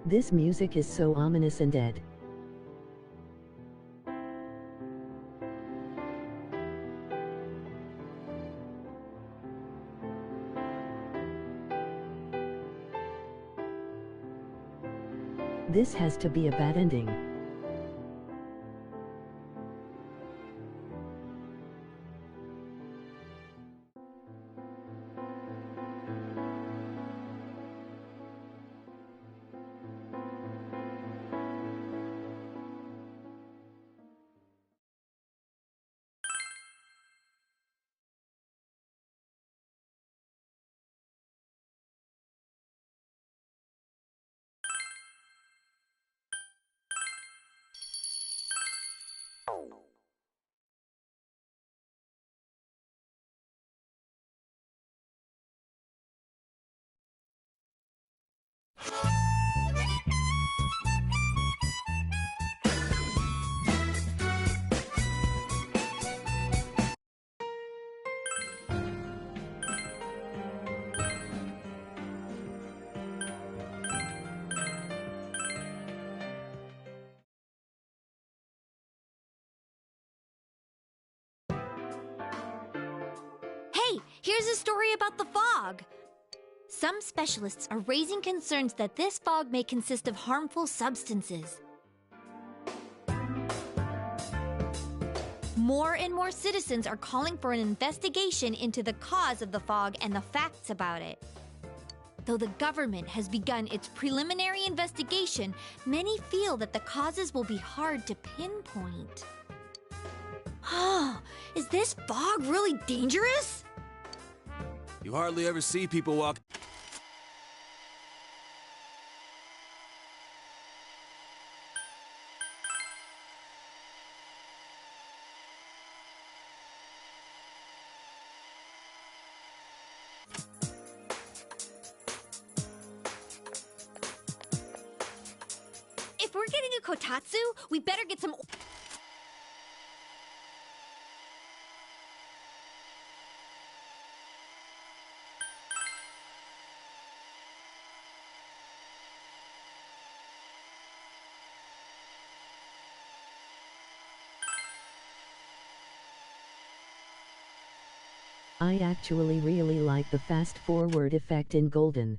This music is so ominous and dead. This has to be a bad ending. Hey, here's a story about the fog. Some specialists are raising concerns that this fog may consist of harmful substances. More and more citizens are calling for an investigation into the cause of the fog and the facts about it. Though the government has begun its preliminary investigation, many feel that the causes will be hard to pinpoint. Is this fog really dangerous? You hardly ever see people walk... If we're getting a kotatsu, we better get some... I actually really like the fast-forward effect in Golden.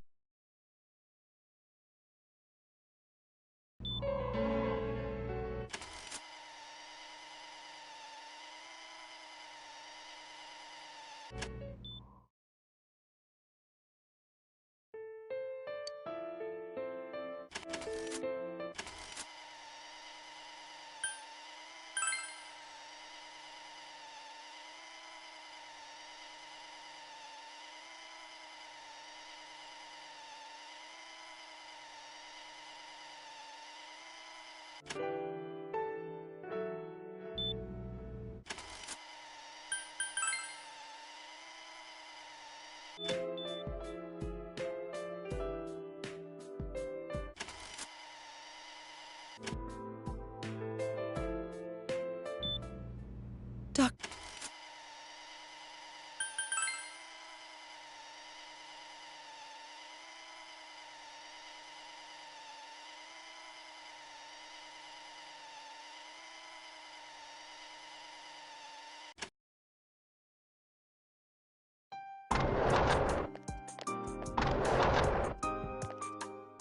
Doc...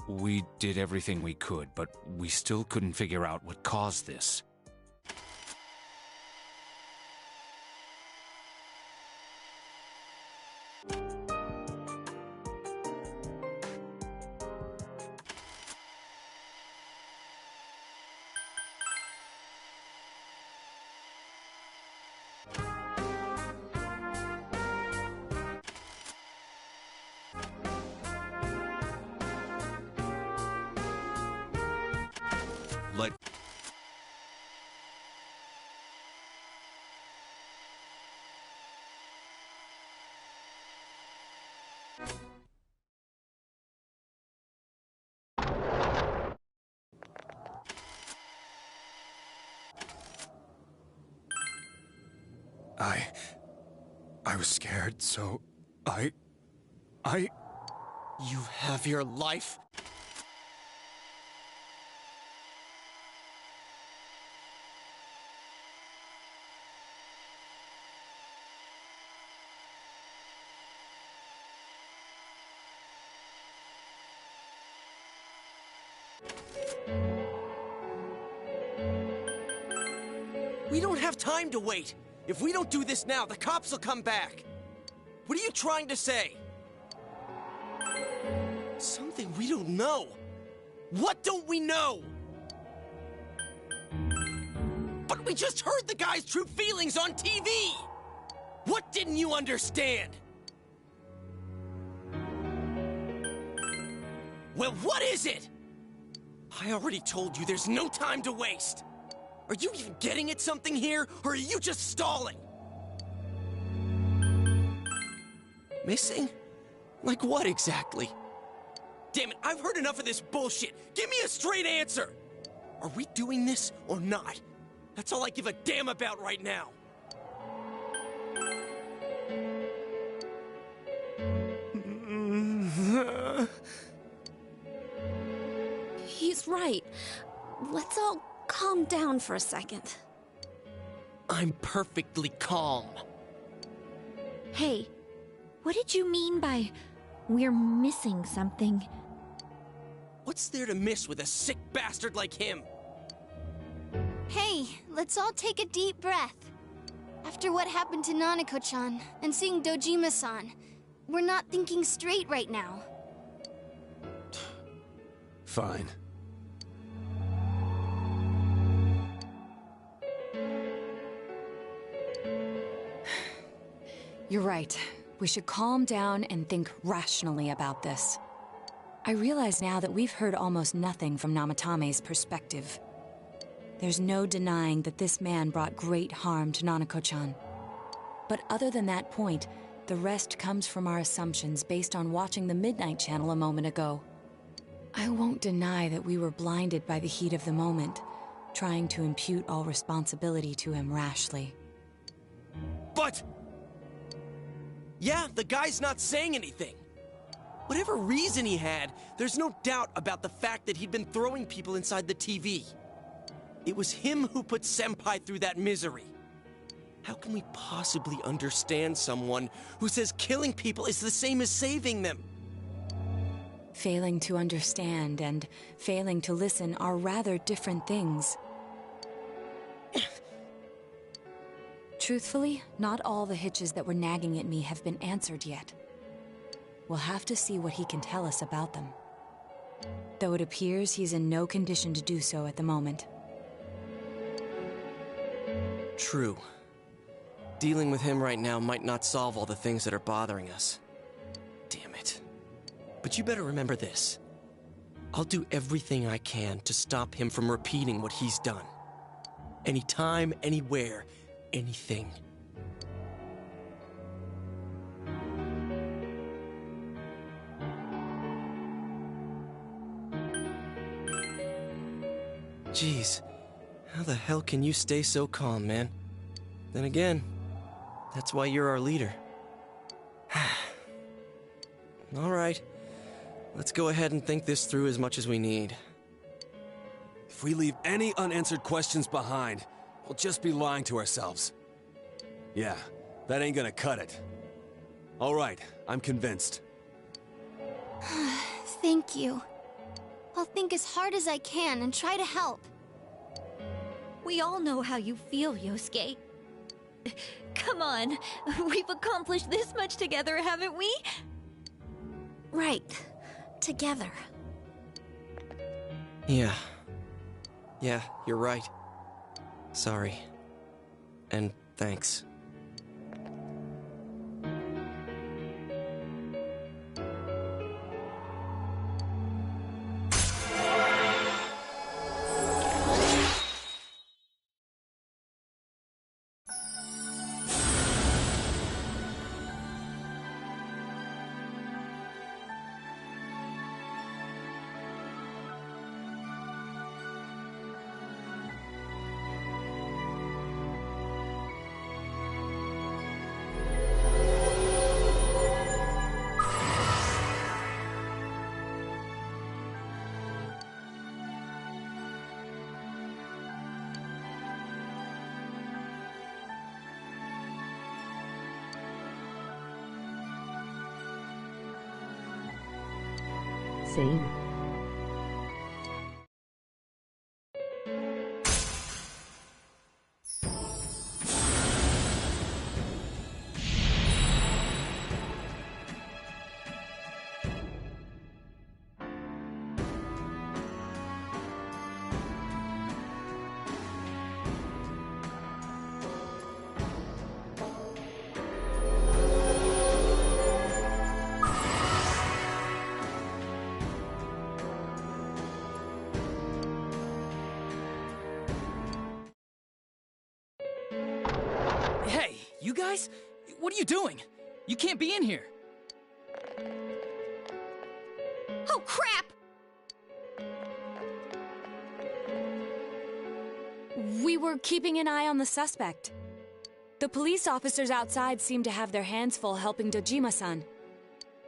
We did everything we could, but we still couldn't figure out what caused this. Let... I was scared, so I... You have your life? We don't have time to wait! If we don't do this now, the cops will come back! What are you trying to say? Something we don't know! What don't we know? But we just heard the guy's true feelings on TV! What didn't you understand? Well, what is it? I already told you there's no time to waste! Are you even getting at something here, or are you just stalling? Missing? Like what exactly? Damn it, I've heard enough of this bullshit! Give me a straight answer! Are we doing this or not? That's all I give a damn about right now. He's right. Let's all calm down for a second. I'm perfectly calm. Hey, what did you mean by we're missing something? What's there to miss with a sick bastard like him? Hey, let's all take a deep breath. After what happened to Nanako-chan and seeing Dojima-san, we're not thinking straight right now. Fine. You're right. We should calm down and think rationally about this. I realize now that we've heard almost nothing from Namatame's perspective. There's no denying that this man brought great harm to Nanako-chan. But other than that point, the rest comes from our assumptions based on watching the Midnight Channel a moment ago. I won't deny that we were blinded by the heat of the moment, trying to impute all responsibility to him rashly. But... yeah, the guy's not saying anything. Whatever reason he had, there's no doubt about the fact that he'd been throwing people inside the TV. It was him who put Senpai through that misery. How can we possibly understand someone who says killing people is the same as saving them? Failing to understand and failing to listen are rather different things. Truthfully, not all the hitches that were nagging at me have been answered yet. We'll have to see what he can tell us about them. Though it appears he's in no condition to do so at the moment. True. Dealing with him right now might not solve all the things that are bothering us. Damn it. But you better remember this. I'll do everything I can to stop him from repeating what he's done. Anytime, anywhere, anything. Jeez, how the hell can you stay so calm, man? Then again, that's why you're our leader. All right, let's go ahead and think this through as much as we need. If we leave any unanswered questions behind, we'll just be lying to ourselves. Yeah, that ain't gonna cut it. All right, I'm convinced. Thank you. I'll think as hard as I can and try to help. We all know how you feel, Yosuke. Come on, we've accomplished this much together, haven't we? Right. Together. Yeah, you're right. Sorry. And thanks. Same. Hey, you guys? What are you doing? You can't be in here. Oh, crap! We were keeping an eye on the suspect. The police officers outside seem to have their hands full helping Dojima-san.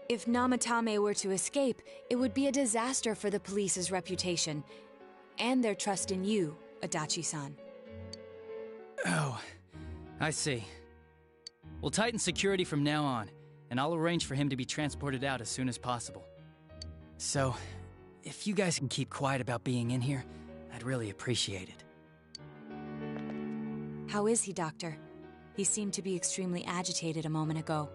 If Namatame were to escape, it would be a disaster for the police's reputation, and their trust in you, Adachi-san. Oh, I see. We'll tighten security from now on, and I'll arrange for him to be transported out as soon as possible. So, if you guys can keep quiet about being in here, I'd really appreciate it. How is he, Doctor? He seemed to be extremely agitated a moment ago.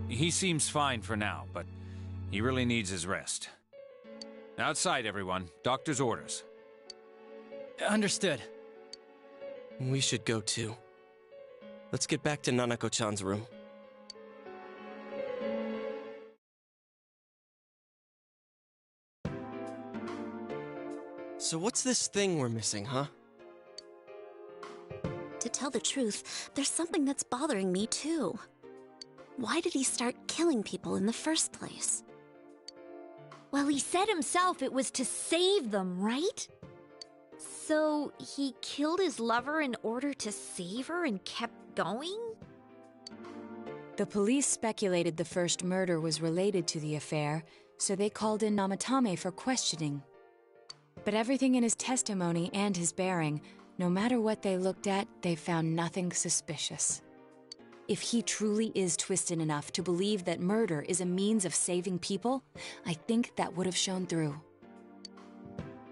He seems fine for now, but he really needs his rest. Outside, everyone. Doctor's orders. Understood. We should go too. Let's get back to Nanako-chan's room. So what's this thing we're missing, huh? To tell the truth, there's something that's bothering me too. Why did he start killing people in the first place? Well, he said himself it was to save them, right? So he killed his lover in order to save her and kept going? The police speculated the first murder was related to the affair, so they called in Namatame for questioning. But everything in his testimony and his bearing, no matter what they looked at, they found nothing suspicious. If he truly is twisted enough to believe that murder is a means of saving people, I think that would have shown through.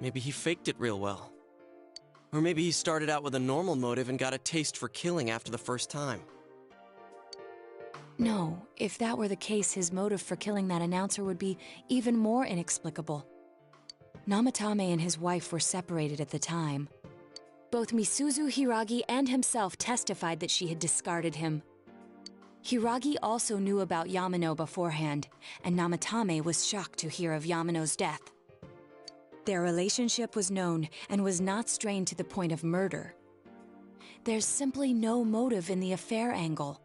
Maybe he faked it real well. Or maybe he started out with a normal motive and got a taste for killing after the first time. No, if that were the case, his motive for killing that announcer would be even more inexplicable. Namatame and his wife were separated at the time. Both Misuzu Hiragi and himself testified that she had discarded him. Hiragi also knew about Yamano beforehand, and Namatame was shocked to hear of Yamano's death. Their relationship was known and was not strained to the point of murder. There's simply no motive in the affair angle.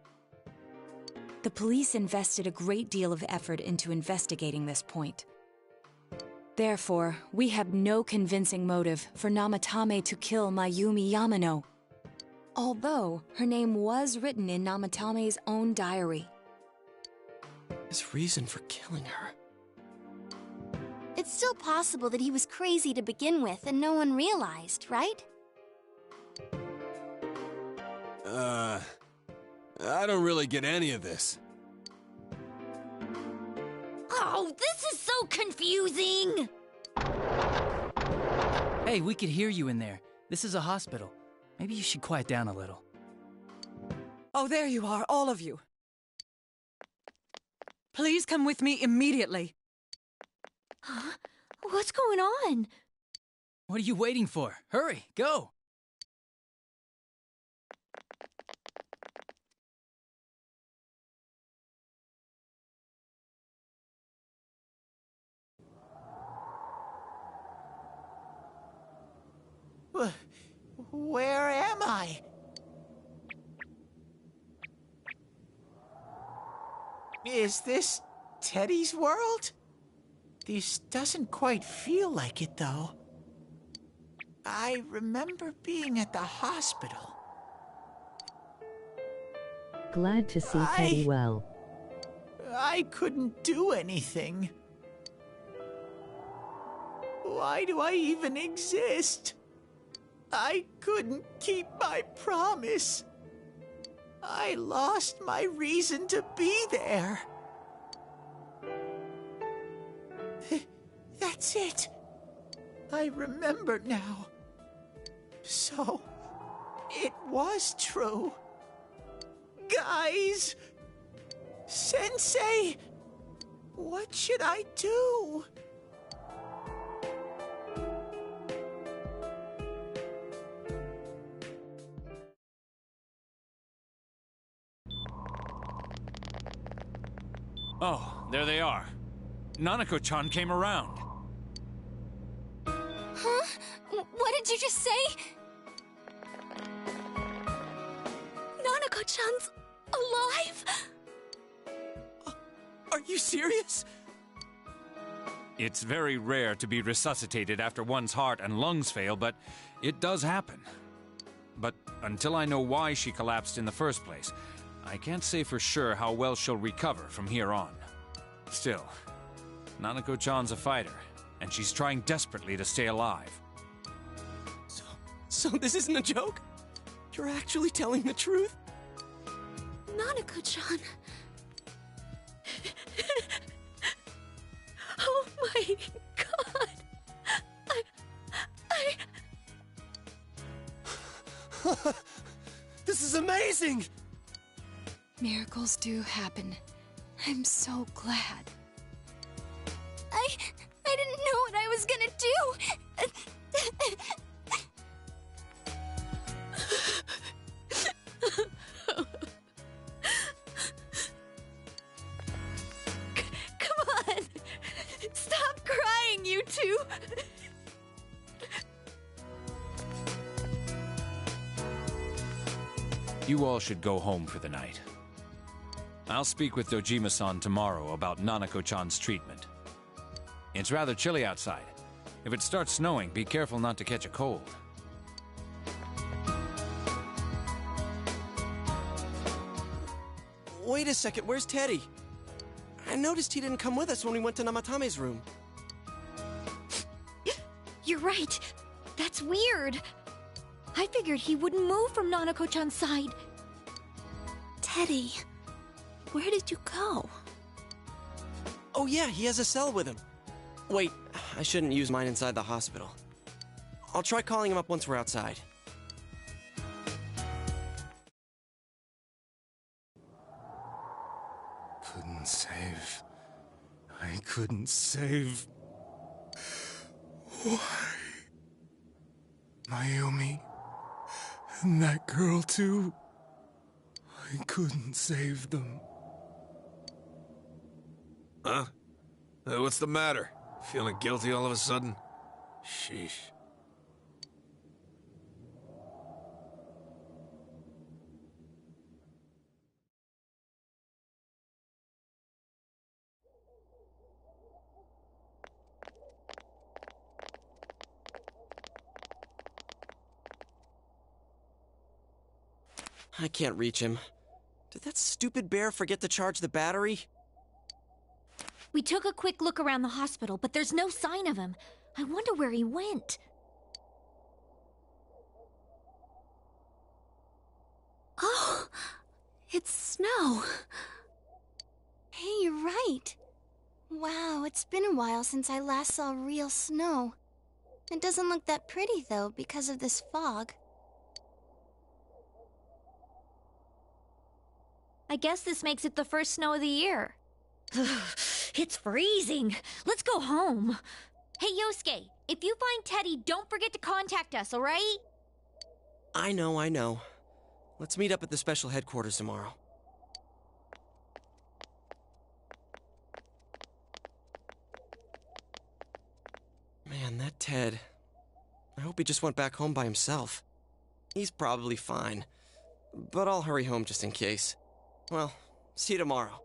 The police invested a great deal of effort into investigating this point. Therefore, we have no convincing motive for Namatame to kill Mayumi Yamano, although her name was written in Namatame's own diary. His reason for killing her. It's still possible that he was crazy to begin with and no one realized, right? I don't really get any of this. Oh, this is so confusing! Hey, we could hear you in there. This is a hospital. Maybe you should quiet down a little. Oh, there you are, all of you. Please come with me immediately. Huh? What's going on? What are you waiting for? Hurry, go! Where am I? Is this Teddy's world? This doesn't quite feel like it, though. I remember being at the hospital. Glad to see Teddy well. I couldn't do anything. Why do I even exist? I couldn't keep my promise. I lost my reason to be there. That's it. I remember now. So, it was true. Guys! Sensei! What should I do? Oh, there they are. Nanako-chan came around. Huh? What did you just say? Nanako-chan's alive? Are you serious? It's very rare to be resuscitated after one's heart and lungs fail, but it does happen. But until I know why she collapsed in the first place, I can't say for sure how well she'll recover from here on. Still, Nanako-chan's a fighter, and she's trying desperately to stay alive. So this isn't a joke? You're actually telling the truth? Nanako-chan. Oh my god. This is amazing! Miracles do happen. I'm so glad. I didn't know what I was do? Come on! Stop crying, you two! You all should go home for the night. I'll speak with Dojima-san tomorrow about Nanako-chan's treatment. It's rather chilly outside. If it starts snowing, be careful not to catch a cold. Wait a second, where's Teddy? I noticed he didn't come with us when we went to Namatame's room. You're right. That's weird. I figured he wouldn't move from Nanako-chan's side. Teddy, where did you go? Oh yeah, he has a cell with him. Wait, I shouldn't use mine inside the hospital. I'll try calling him up once we're outside. Couldn't save. I couldn't save. Why? Mayumi. And that girl, too. I couldn't save them. Huh? What's the matter? Feeling guilty all of a sudden? Sheesh. I can't reach him. Did that stupid bear forget to charge the battery? We took a quick look around the hospital, but there's no sign of him. I wonder where he went. Oh, it's snow. Hey, you're right. Wow, it's been a while since I last saw real snow. It doesn't look that pretty, though, because of this fog. I guess this makes it the first snow of the year. It's freezing. Let's go home. Hey, Yosuke, if you find Teddy, don't forget to contact us, all right? I know. Let's meet up at the special headquarters tomorrow. Man, that Ted. I hope he just went back home by himself. He's probably fine. But I'll hurry home just in case. Well, see you tomorrow.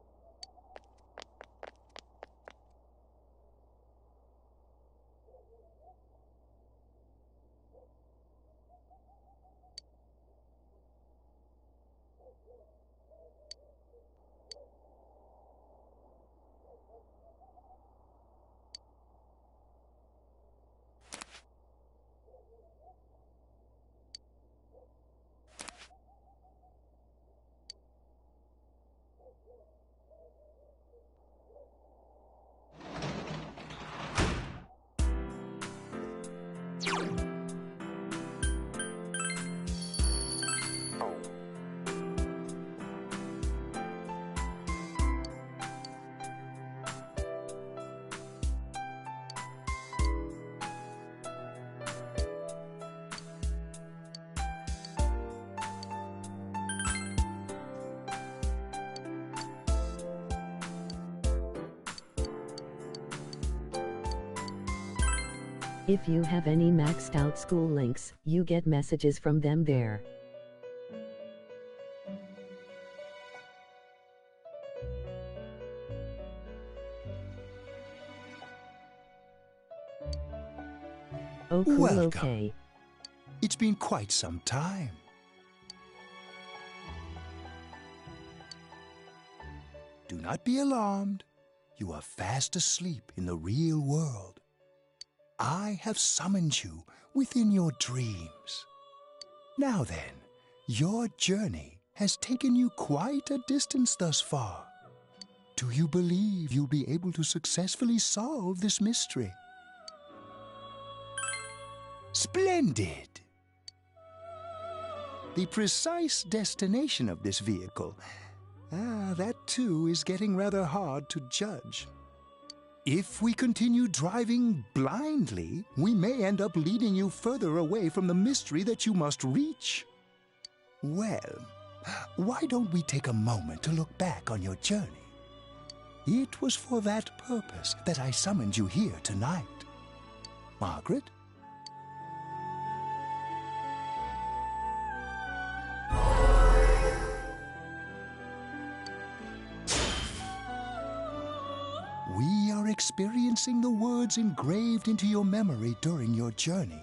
If you have any maxed out school links, you get messages from them there. Oh, cool, Welcome. okay. It's been quite some time. Do not be alarmed. You are fast asleep in the real world. I have summoned you within your dreams. Now then, your journey has taken you quite a distance thus far. Do you believe you'll be able to successfully solve this mystery? Splendid! The precise destination of this vehicle, that too is getting rather hard to judge. If we continue driving blindly, we may end up leading you further away from the mystery that you must reach. Well, why don't we take a moment to look back on your journey? It was for that purpose that I summoned you here tonight. Margaret? We are experiencing the words engraved into your memory during your journey.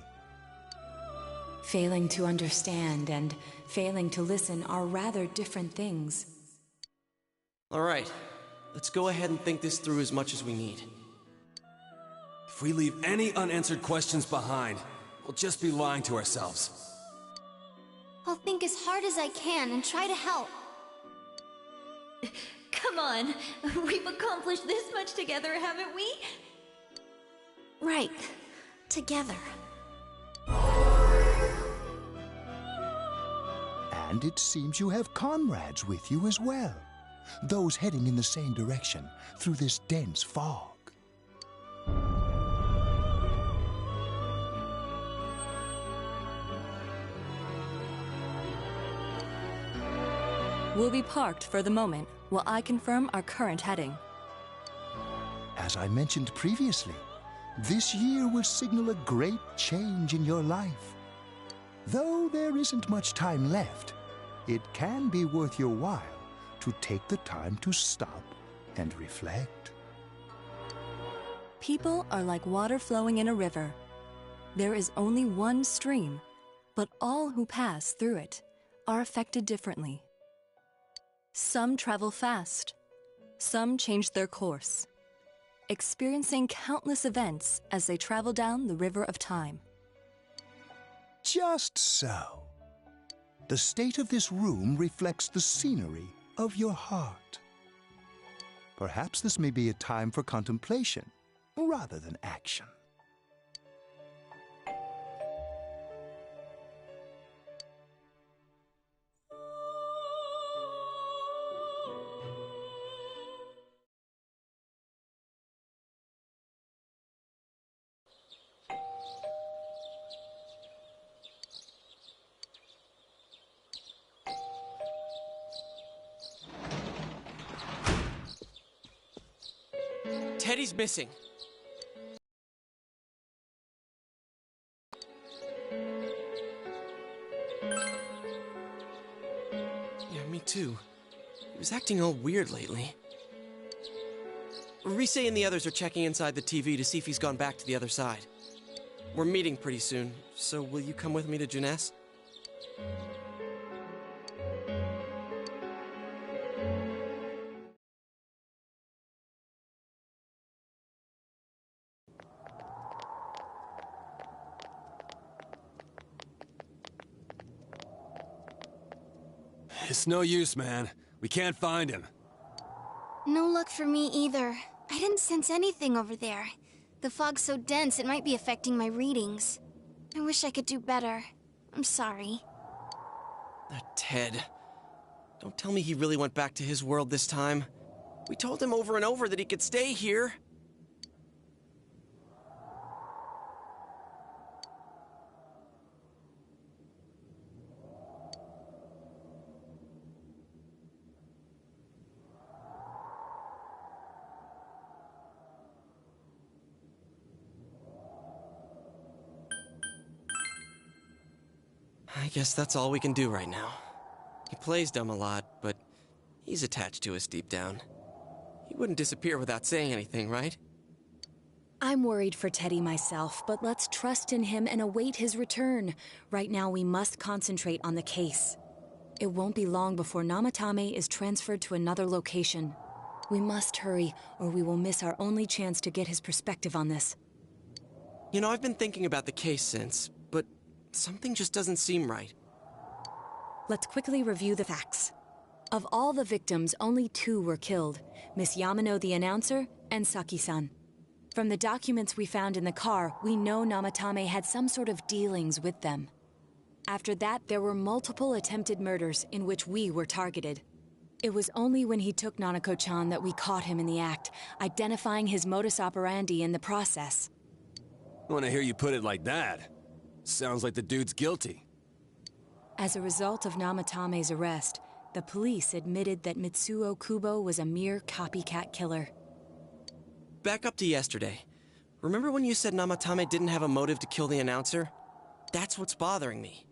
Failing to understand and failing to listen are rather different things. All right, let's go ahead and think this through as much as we need. If we leave any unanswered questions behind, we'll just be lying to ourselves. I'll think as hard as I can and try to help. Come on, we've accomplished this much together, haven't we? Right, together. And it seems you have comrades with you as well. Those heading in the same direction through this dense fog. We'll be parked for the moment while I confirm our current heading. As I mentioned previously, this year will signal a great change in your life. Though there isn't much time left, it can be worth your while to take the time to stop and reflect. People are like water flowing in a river. There is only one stream, but all who pass through it are affected differently. Some travel fast, some change their course, experiencing countless events as they travel down the river of time. Just so. The state of this room reflects the scenery of your heart. Perhaps this may be a time for contemplation rather than action. Teddy's missing. Yeah, me too. He was acting all weird lately. Rise and the others are checking inside the TV to see if he's gone back to the other side. We're meeting pretty soon, so will you come with me to Jeunesse? It's no use, man. We can't find him. No luck for me either. I didn't sense anything over there. The fog's so dense it might be affecting my readings. I wish I could do better. I'm sorry. That Ted. Don't tell me he really went back to his world this time. We told him over and over that he could stay here. I guess that's all we can do right now. He plays dumb a lot, but he's attached to us deep down. He wouldn't disappear without saying anything, right? I'm worried for Teddy myself, but let's trust in him and await his return. Right now, we must concentrate on the case. It won't be long before Namatame is transferred to another location. We must hurry, or we will miss our only chance to get his perspective on this. You know, I've been thinking about the case since, but something just doesn't seem right. Let's quickly review the facts. Of all the victims, only 2 were killed, Miss Yamano the announcer and Saki-san. From the documents we found in the car, we know Namatame had some sort of dealings with them. After that, there were multiple attempted murders in which we were targeted. It was only when he took Nanako-chan that we caught him in the act, identifying his modus operandi in the process. When I hear you put it like that, sounds like the dude's guilty. As a result of Namatame's arrest, the police admitted that Mitsuo Kubo was a mere copycat killer. Back up to yesterday. Remember when you said Namatame didn't have a motive to kill the announcer? That's what's bothering me.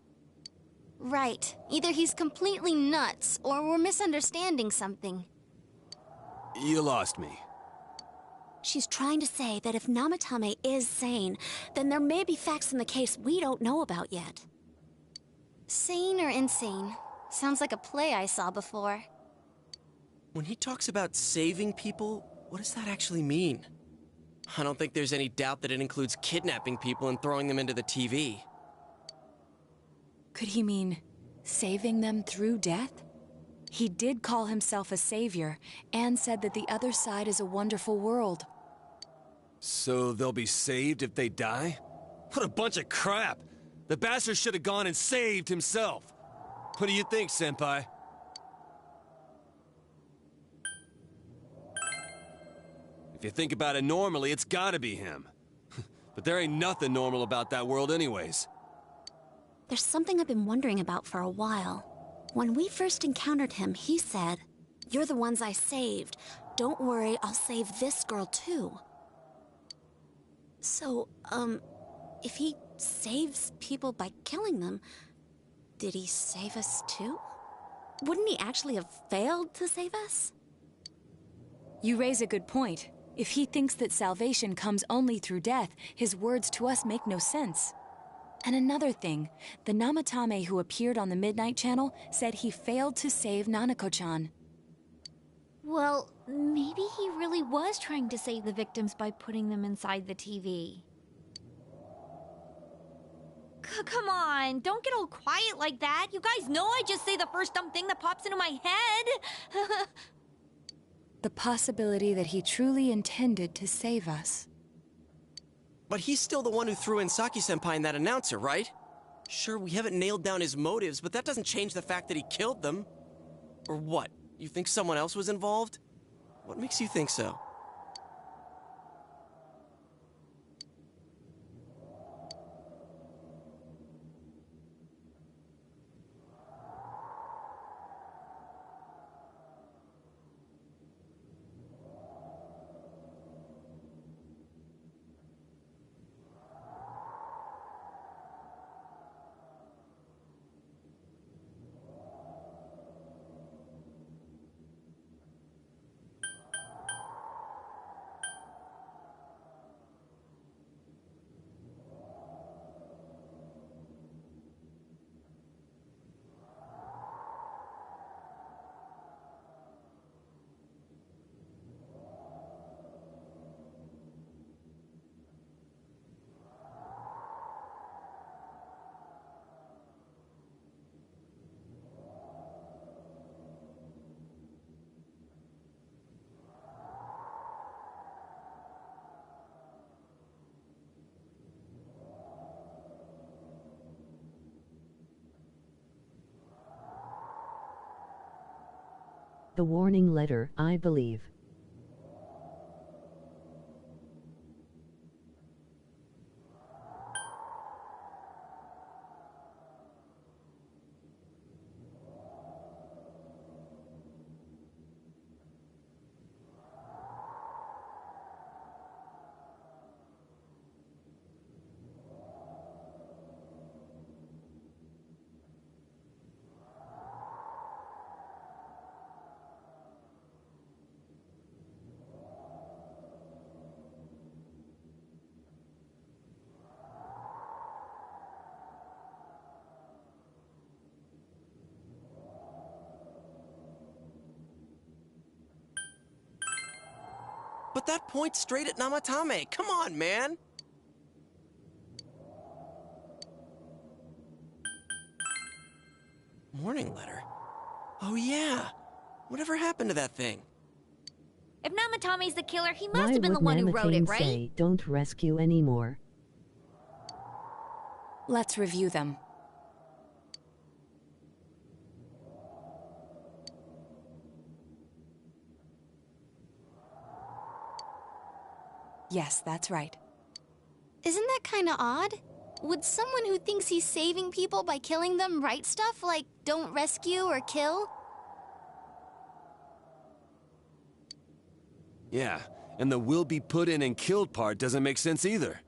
Right. Either he's completely nuts, or we're misunderstanding something. You lost me. She's trying to say that if Namatame is sane, then there may be facts in the case we don't know about yet. Sane or insane? Sounds like a play I saw before. When he talks about saving people, what does that actually mean? I don't think there's any doubt that it includes kidnapping people and throwing them into the TV. Could he mean saving them through death? He did call himself a savior and said that the other side is a wonderful world. So they'll be saved if they die? What a bunch of crap! The bastard should have gone and saved himself. What do you think, Senpai? If you think about it normally, it's gotta be him. But there ain't nothing normal about that world anyways. There's something I've been wondering about for a while. When we first encountered him, he said, "You're the ones I saved. Don't worry, I'll save this girl too." So, if he saves people by killing them, did he save us too? Wouldn't he actually have failed to save us? You raise a good point. If he thinks that salvation comes only through death, his words to us make no sense. And another thing, the Namatame who appeared on the Midnight Channel said he failed to save Nanako-chan. Well, maybe he really was trying to save the victims by putting them inside the TV. Come on, don't get all quiet like that. You guys know I just say the first dumb thing that pops into my head. The possibility that he truly intended to save us. But he's still the one who threw in Saki-senpai and that announcer, right? Sure, we haven't nailed down his motives, but that doesn't change the fact that he killed them. Or what? You think someone else was involved? What makes you think so? The warning letter, I believe. But that points straight at Namatame. Come on, man! Warning letter? Oh yeah! Whatever happened to that thing? If Namatame's the killer, he must Why have been the would one who wrote it, Namatame right? say, "Don't rescue anymore"? Let's review them. Yes, that's right. Isn't that kinda odd? Would someone who thinks he's saving people by killing them write stuff like, don't rescue or kill? Yeah, and the will be put in and killed part doesn't make sense either.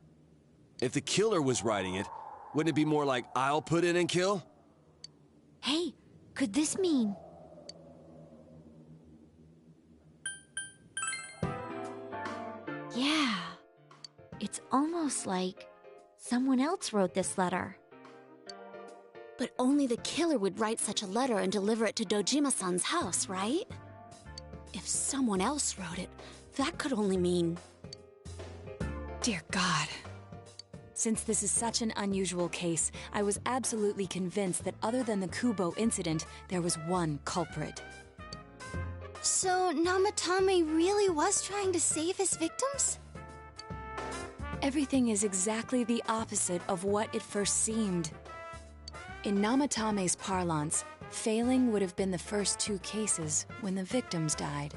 If the killer was writing it, wouldn't it be more like, I'll put in and kill? Hey, could this mean... Yeah. It's almost like someone else wrote this letter. But only the killer would write such a letter and deliver it to Dojima-san's house, right? If someone else wrote it, that could only mean... Dear God. Since this is such an unusual case, I was absolutely convinced that other than the Kubo incident, there was one culprit. So, Namatame really was trying to save his victims? Everything is exactly the opposite of what it first seemed. In Namatame's parlance, failing would have been the first 2 cases when the victims died.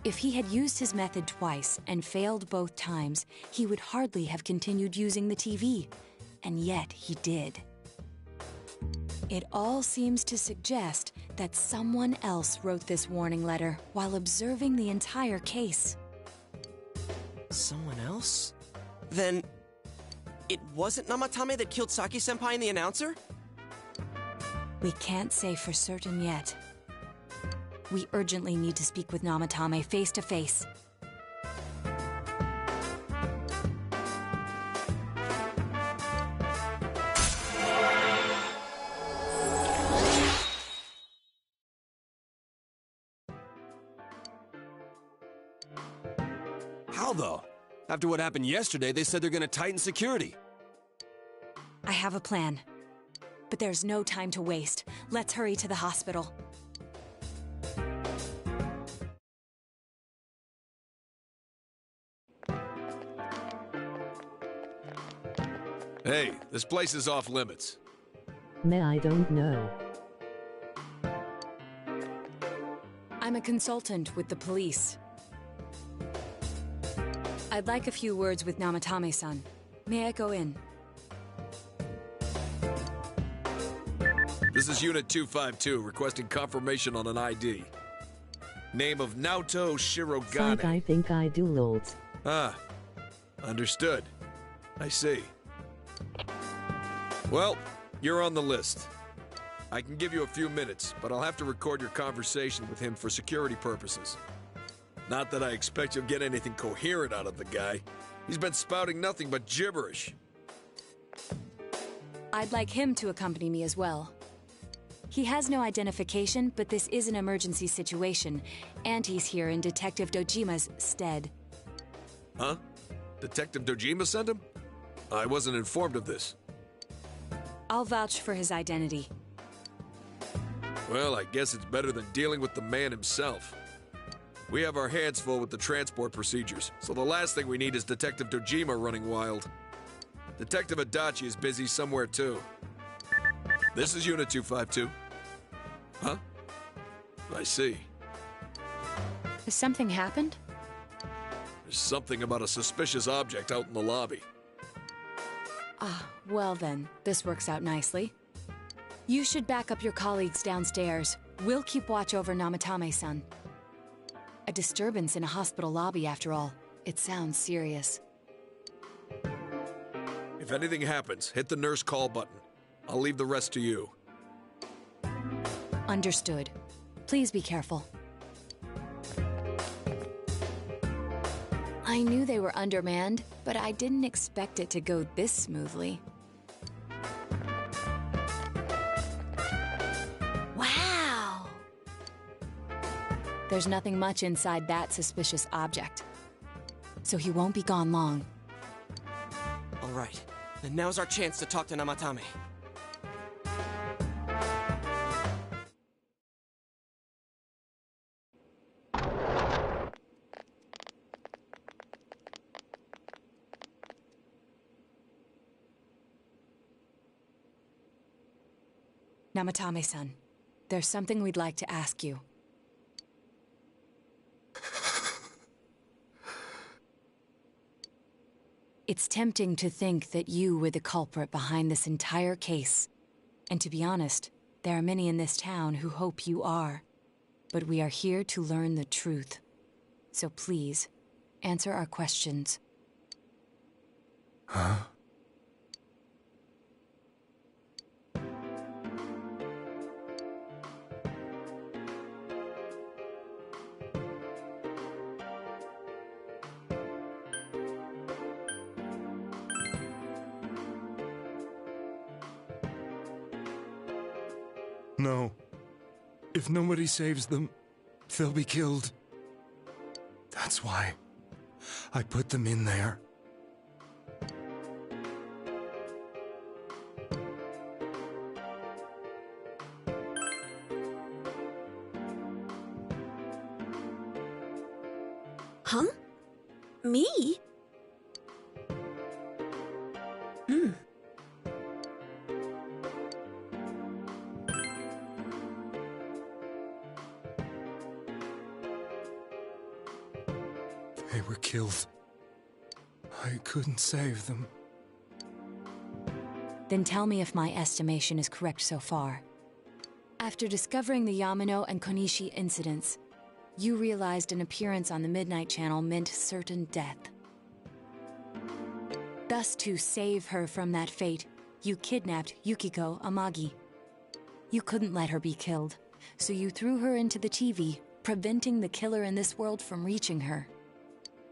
If he had used his method twice and failed both times, he would hardly have continued using the TV, and yet he did. It all seems to suggest that someone else wrote this warning letter while observing the entire case. Someone else? Then... it wasn't Namatame that killed Saki-senpai and the announcer? We can't say for certain yet. We urgently need to speak with Namatame face to face. How though? After what happened yesterday, they said they're gonna tighten security. I have a plan. But there's no time to waste. Let's hurry to the hospital. Hey, this place is off limits. I don't know. I'm a consultant with the police. I'd like a few words with Namatame-san. May I go in? This is Unit 252, requesting confirmation on an ID. Name of Naoto Shirogane. Psych, I think I do, Lords. Ah, understood. I see. Well, you're on the list. I can give you a few minutes, but I'll have to record your conversation with him for security purposes. Not that I expect you'll get anything coherent out of the guy. He's been spouting nothing but gibberish. I'd like him to accompany me as well. He has no identification, but this is an emergency situation, and he's here in Detective Dojima's stead. Huh? Detective Dojima sent him? I wasn't informed of this. I'll vouch for his identity. Well, I guess it's better than dealing with the man himself. We have our hands full with the transport procedures, so the last thing we need is Detective Dojima running wild. Detective Adachi is busy somewhere too. This is Unit 252. Huh? I see. Has something happened? There's something about a suspicious object out in the lobby. Ah, well then, this works out nicely. You should back up your colleagues downstairs. We'll keep watch over Namatame-san. A disturbance in a hospital lobby, after all. It sounds serious. If anything happens, hit the nurse call button. I'll leave the rest to you. Understood. Please be careful. I knew they were undermanned, but I didn't expect it to go this smoothly. Wow! There's nothing much inside that suspicious object. So he won't be gone long. All right, then now's our chance to talk to Namatame. Namatame-san, there's something we'd like to ask you. It's tempting to think that you were the culprit behind this entire case. And to be honest, there are many in this town who hope you are. But we are here to learn the truth. So please, answer our questions. Huh? No. If nobody saves them, they'll be killed. That's why I put them in there. Huh? Me? They were killed. I couldn't save them. Then tell me if my estimation is correct so far. After discovering the Yamano and Konishi incidents, you realized an appearance on the Midnight Channel meant certain death. Thus, to save her from that fate, you kidnapped Yukiko Amagi. You couldn't let her be killed, so you threw her into the TV, preventing the killer in this world from reaching her.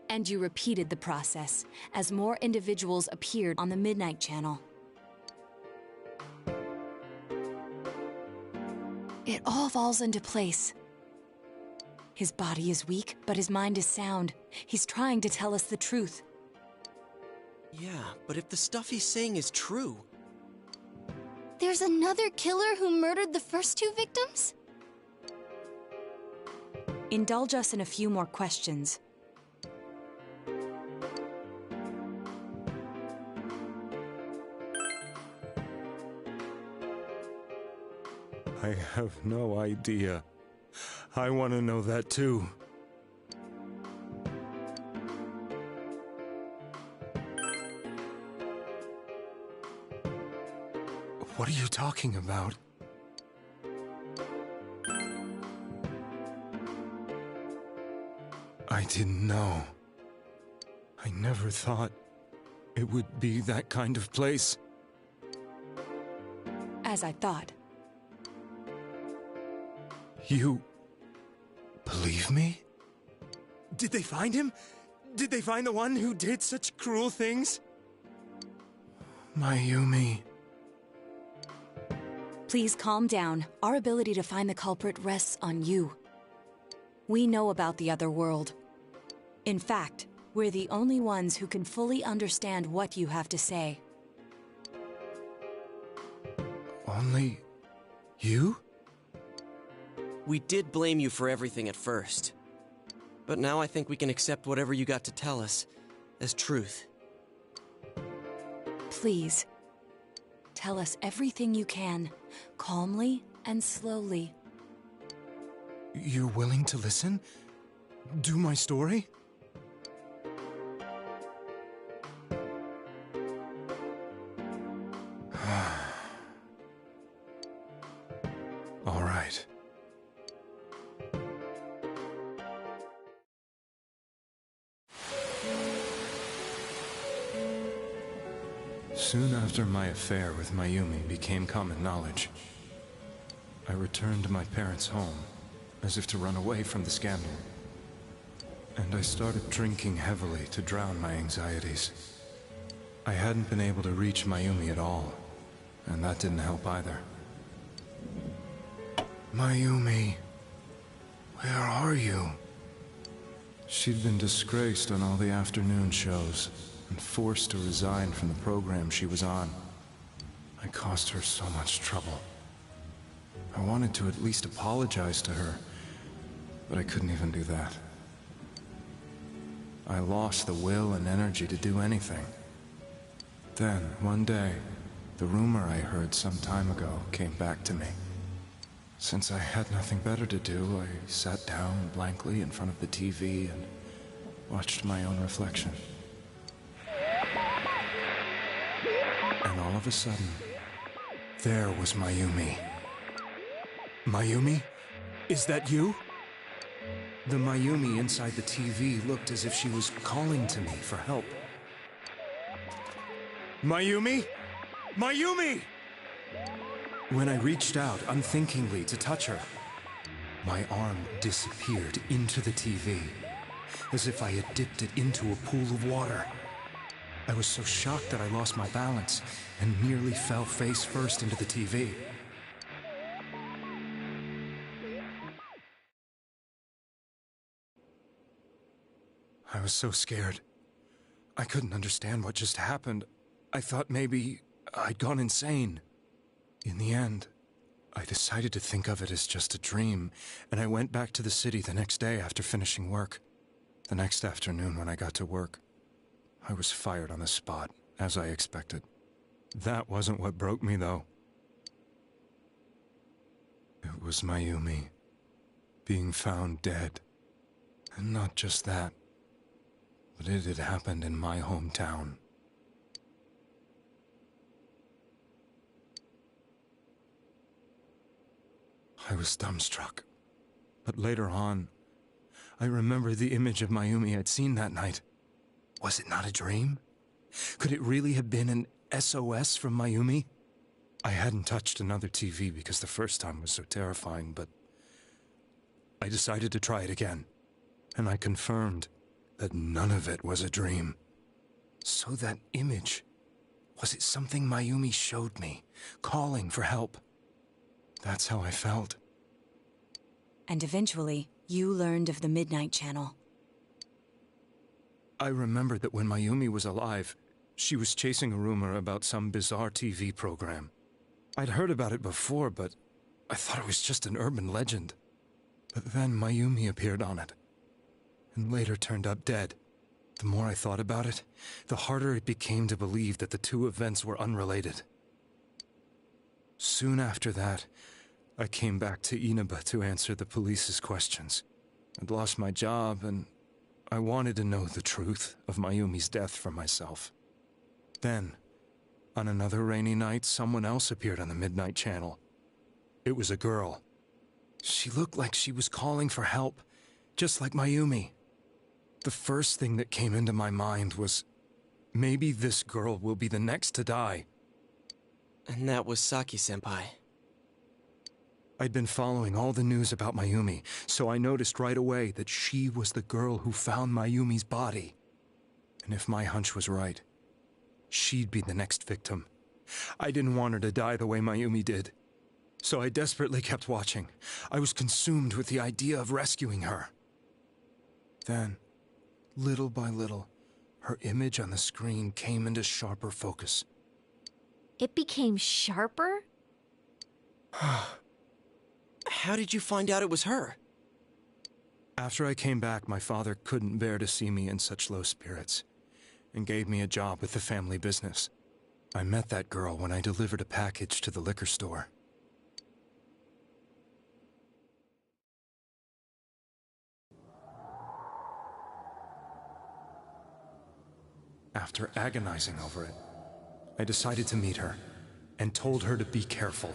And you repeated the process as more individuals appeared on the Midnight Channel. It all falls into place. His body is weak, but his mind is sound. He's trying to tell us the truth. Yeah, but if the stuff he's saying is true... There's another killer who murdered the first two victims? Indulge us in a few more questions. I have no idea. I want to know that too. What are you talking about? I didn't know. I never thought it would be that kind of place. As I thought. You believe me? Did they find him? Did they find the one who did such cruel things? Mayumi. Please calm down. Our ability to find the culprit rests on you. We know about the other world. In fact, we're the only ones who can fully understand what you have to say. Only you? We did blame you for everything at first. But now I think we can accept whatever you got to tell us as truth. Please, tell us everything you can, calmly and slowly. You're willing to listen? Do my story? All right. Soon after my affair with Mayumi became common knowledge, I returned to my parents' home, as if to run away from the scandal. And I started drinking heavily to drown my anxieties. I hadn't been able to reach Mayumi at all, and that didn't help either. Mayumi, where are you? She'd been disgraced on all the afternoon shows, and forced to resign from the program she was on. I caused her so much trouble. I wanted to at least apologize to her, but I couldn't even do that. I lost the will and energy to do anything. Then, one day, the rumor I heard some time ago came back to me. Since I had nothing better to do, I sat down blankly in front of the TV and watched my own reflection. And all of a sudden, there was Mayumi. Mayumi? Is that you? The Mayumi inside the TV looked as if she was calling to me for help. Mayumi? Mayumi! When I reached out unthinkingly to touch her, my arm disappeared into the TV, as if I had dipped it into a pool of water. I was so shocked that I lost my balance and nearly fell face first into the TV. I was so scared. I couldn't understand what just happened. I thought maybe I'd gone insane. In the end, I decided to think of it as just a dream, and I went back to the city the next day after finishing work. The next afternoon when I got to work, I was fired on the spot, as I expected. That wasn't what broke me, though. It was Mayumi being found dead. And not just that, but it had happened in my hometown. I was dumbstruck. But later on, I remembered the image of Mayumi I'd seen that night. Was it not a dream? Could it really have been an SOS from Mayumi? I hadn't touched another TV because the first time was so terrifying, but I decided to try it again, and I confirmed that none of it was a dream. So that image, was it something Mayumi showed me, calling for help? That's how I felt. And eventually, you learned of the Midnight Channel. I remembered that when Mayumi was alive, she was chasing a rumor about some bizarre TV program. I'd heard about it before, but I thought it was just an urban legend. But then Mayumi appeared on it, and later turned up dead. The more I thought about it, the harder it became to believe that the two events were unrelated. Soon after that, I came back to Inaba to answer the police's questions. I'd lost my job, and I wanted to know the truth of Mayumi's death for myself. Then, on another rainy night, someone else appeared on the Midnight Channel. It was a girl. She looked like she was calling for help, just like Mayumi. The first thing that came into my mind was, maybe this girl will be the next to die. And that was Saki-senpai. I'd been following all the news about Mayumi, so I noticed right away that she was the girl who found Mayumi's body. And if my hunch was right, she'd be the next victim. I didn't want her to die the way Mayumi did. So I desperately kept watching. I was consumed with the idea of rescuing her. Then, little by little, her image on the screen came into sharper focus. It became sharper? How did you find out it was her? After I came back, my father couldn't bear to see me in such low spirits, and gave me a job with the family business. I met that girl when I delivered a package to the liquor store. After agonizing over it, I decided to meet her, and told her to be careful.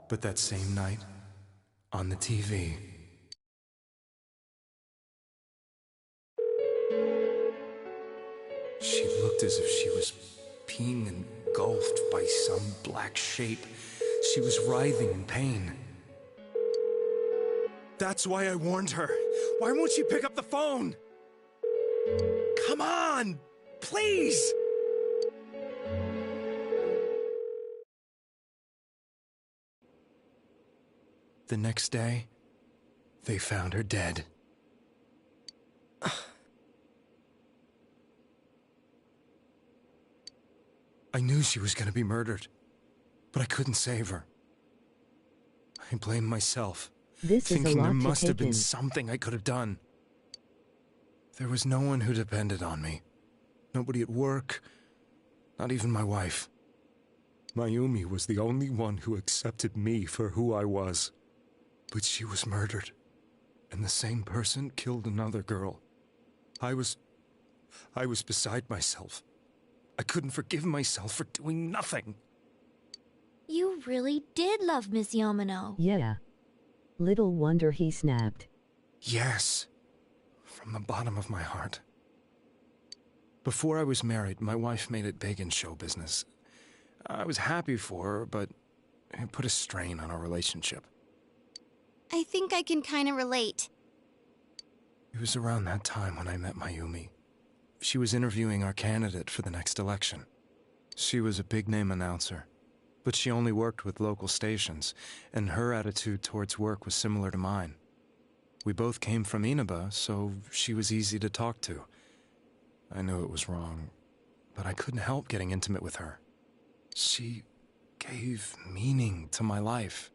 But that same night, on the TV, she looked as if she was being engulfed by some black shape. She was writhing in pain. That's why I warned her. Why won't she pick up the phone? Come on! Please! The next day, they found her dead. I knew she was going to be murdered, but I couldn't save her. I blame myself, thinking there must have been something I could have done. There was no one who depended on me. Nobody at work, not even my wife. Mayumi was the only one who accepted me for who I was. But she was murdered, and the same person killed another girl, I was beside myself. I couldn't forgive myself for doing nothing. You really did love Miss Yamano. Yeah. Little wonder he snapped. Yes. From the bottom of my heart. Before I was married, my wife made it big in show business. I was happy for her, but it put a strain on our relationship. I think I can kind of relate. It was around that time when I met Mayumi. She was interviewing our candidate for the next election. She was a big-name announcer, but she only worked with local stations, and her attitude towards work was similar to mine. We both came from Inaba, so she was easy to talk to. I knew it was wrong, but I couldn't help getting intimate with her. She gave meaning to my life.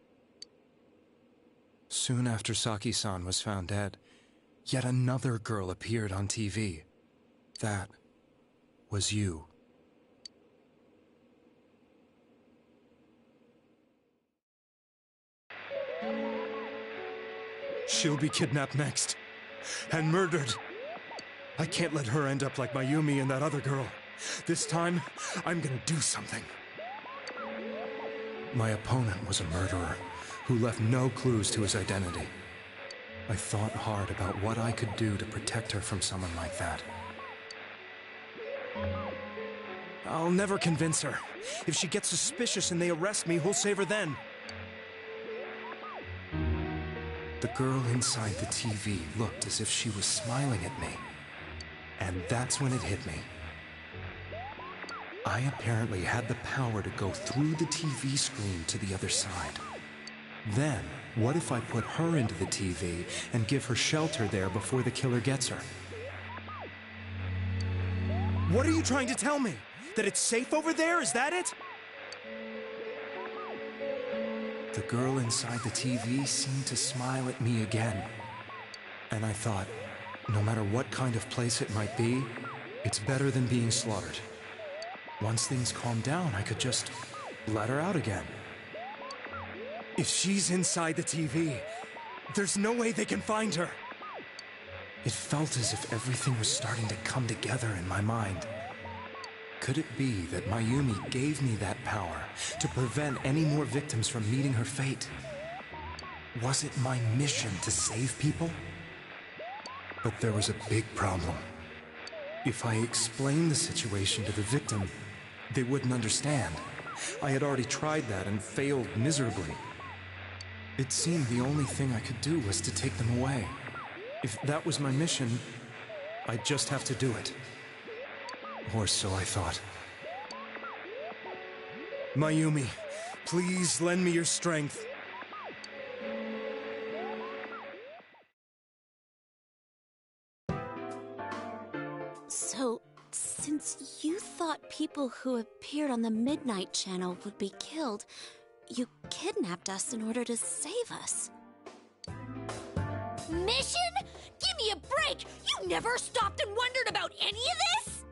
Soon after Saki-san was found dead, yet another girl appeared on TV. That was you. She'll be kidnapped next, and murdered. I can't let her end up like Mayumi and that other girl. This time, I'm gonna do something. My opponent was a murderer who left no clues to his identity. I thought hard about what I could do to protect her from someone like that. I'll never convince her. If she gets suspicious and they arrest me, who'll save her then? The girl inside the TV looked as if she was smiling at me. And that's when it hit me. I apparently had the power to go through the TV screen to the other side. Then, what if I put her into the TV and give her shelter there before the killer gets her? What are you trying to tell me? That it's safe over there? Is that it? The girl inside the TV seemed to smile at me again. And I thought, no matter what kind of place it might be, it's better than being slaughtered. Once things calmed down, I could just let her out again. If she's inside the TV, there's no way they can find her. It felt as if everything was starting to come together in my mind. Could it be that Mayumi gave me that power to prevent any more victims from meeting her fate? Was it my mission to save people? But there was a big problem. If I explained the situation to the victim, they wouldn't understand. I had already tried that and failed miserably. It seemed the only thing I could do was to take them away. If that was my mission, I'd just have to do it. Or so I thought. Mayumi, please lend me your strength. So, since you thought people who appeared on the Midnight Channel would be killed, you kidnapped us in order to save us. Mission? Give me a break! You never stopped and wondered about any of this?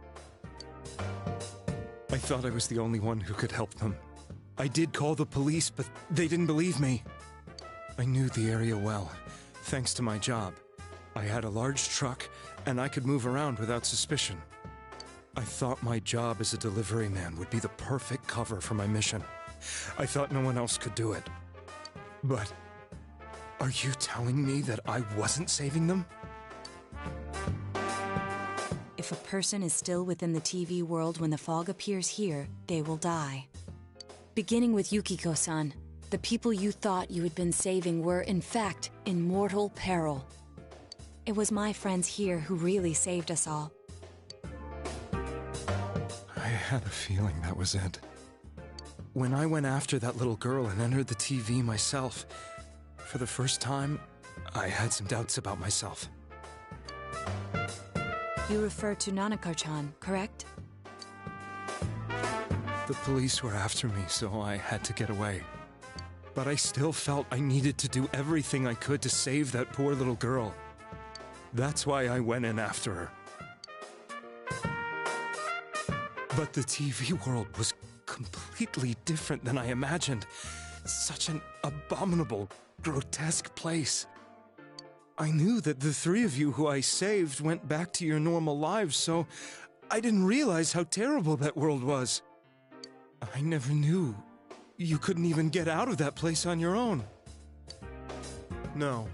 I thought I was the only one who could help them. I did call the police, but they didn't believe me. I knew the area well, thanks to my job. I had a large truck, and I could move around without suspicion. I thought my job as a delivery man would be the perfect cover for my mission. I thought no one else could do it. But are you telling me that I wasn't saving them? If a person is still within the TV world when the fog appears here, they will die. Beginning with Yukiko-san, the people you thought you had been saving were, in fact, in mortal peril. It was my friends here who really saved us all. I had a feeling that was it. When I went after that little girl and entered the TV myself, for the first time, I had some doubts about myself. You refer to Nanako-chan, correct? The police were after me, so I had to get away. But I still felt I needed to do everything I could to save that poor little girl. That's why I went in after her. But the TV world was completely different than I imagined. Such an abominable, grotesque place. I knew that the three of you who I saved went back to your normal lives, so I didn't realize how terrible that world was. I never knew you couldn't even get out of that place on your own. No.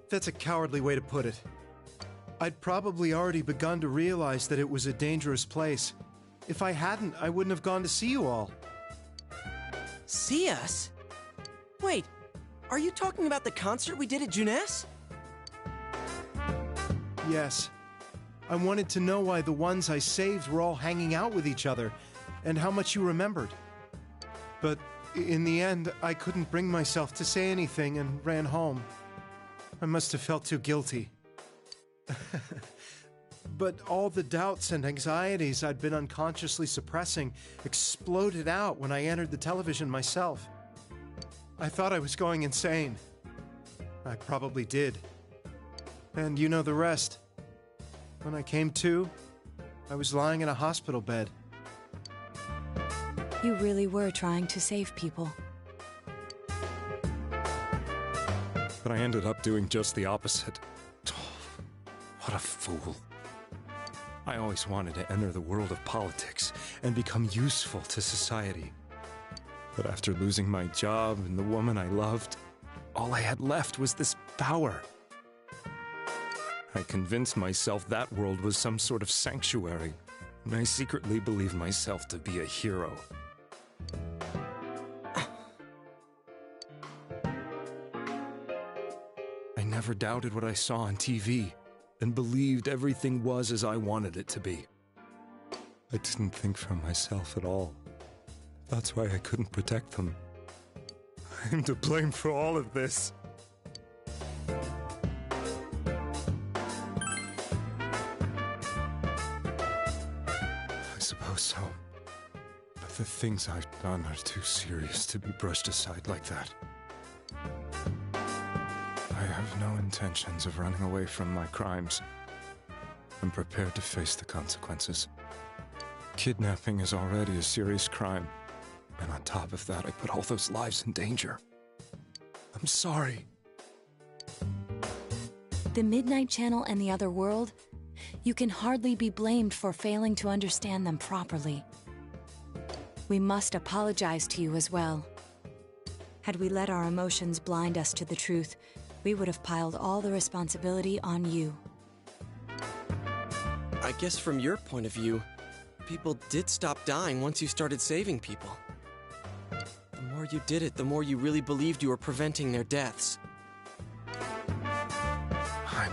That's a cowardly way to put it. I'd probably already begun to realize that it was a dangerous place. If I hadn't, I wouldn't have gone to see you all. See us? Wait, are you talking about the concert we did at Juness? Yes. I wanted to know why the ones I saved were all hanging out with each other, and how much you remembered. But in the end, I couldn't bring myself to say anything and ran home. I must have felt too guilty. But all the doubts and anxieties I'd been unconsciously suppressing exploded out when I entered the television myself. I thought I was going insane. I probably did. And you know the rest. When I came to, I was lying in a hospital bed. You really were trying to save people. But I ended up doing just the opposite. What a fool. I always wanted to enter the world of politics and become useful to society. But after losing my job and the woman I loved, all I had left was this power. I convinced myself that world was some sort of sanctuary, and I secretly believed myself to be a hero. I never doubted what I saw on TV, and believed everything was as I wanted it to be. I didn't think for myself at all. That's why I couldn't protect them. I'm to blame for all of this. I suppose so. But the things I've done are too serious to be brushed aside like that. I have no intentions of running away from my crimes. I'm prepared to face the consequences. Kidnapping is already a serious crime, and on top of that, I put all those lives in danger. I'm sorry. The Midnight Channel and the other world, you can hardly be blamed for failing to understand them properly. We must apologize to you as well. Had we let our emotions blind us to the truth, we would have piled all the responsibility on you. I guess from your point of view, people did stop dying once you started saving people. The more you did it, the more you really believed you were preventing their deaths. I'm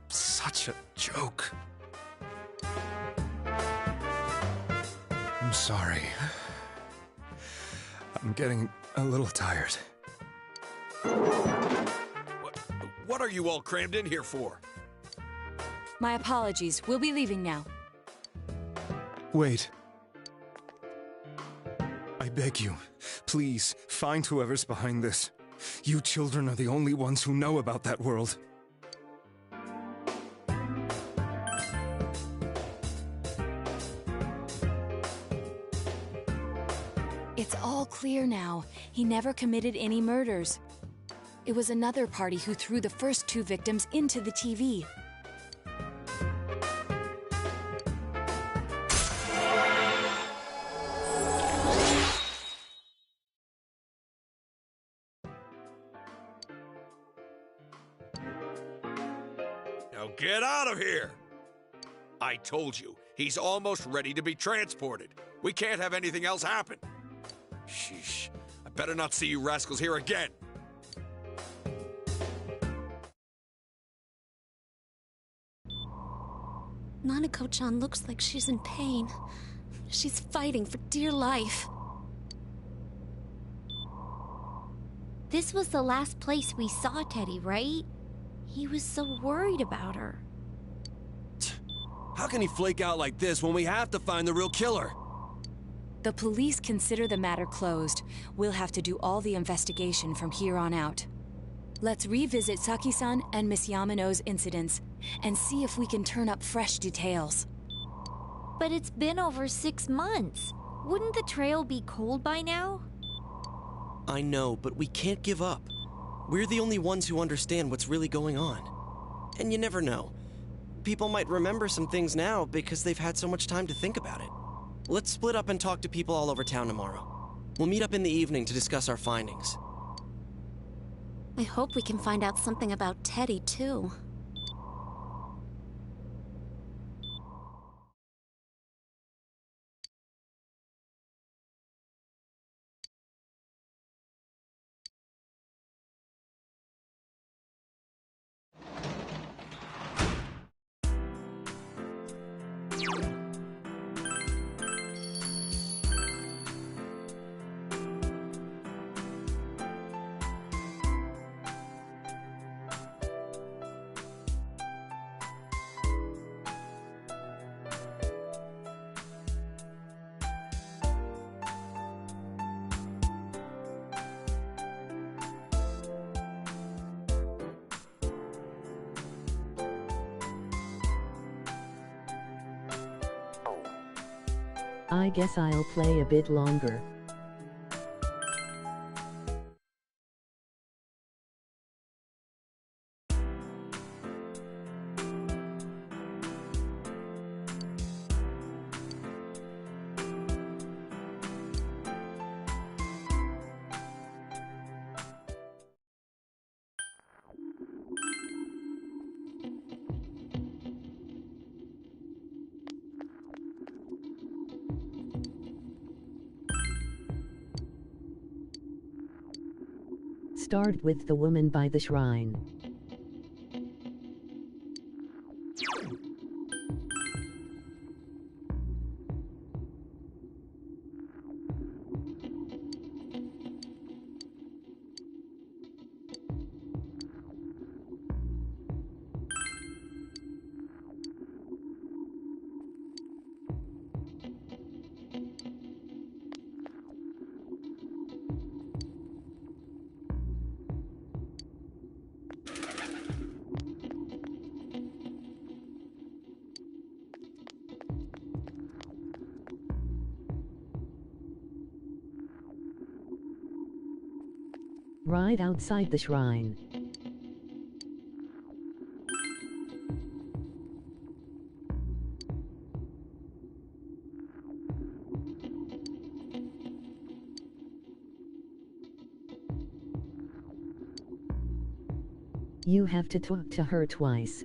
such a joke. I'm sorry. I'm getting a little tired. What are you all crammed in here for? My apologies. We'll be leaving now. Wait. I beg you, please, find whoever's behind this. You children are the only ones who know about that world. It's all clear now. He never committed any murders. It was another party who threw the first two victims into the TV. Now get out of here! I told you, he's almost ready to be transported. We can't have anything else happen. Sheesh, I better not see you rascals here again. Nanako-chan looks like she's in pain. She's fighting for dear life. This was the last place we saw Teddy, right? He was so worried about her. How can he flake out like this when we have to find the real killer? The police consider the matter closed. We'll have to do all the investigation from here on out. Let's revisit Saki-san and Miss Yamano's incidents and see if we can turn up fresh details. But it's been over 6 months. Wouldn't the trail be cold by now? I know, but we can't give up. We're the only ones who understand what's really going on. And you never know. People might remember some things now because they've had so much time to think about it. Let's split up and talk to people all over town tomorrow. We'll meet up in the evening to discuss our findings. I hope we can find out something about Teddy, too. I guess I'll play a bit longer. Start with the woman by the shrine. Right outside the shrine. You have to talk to her twice.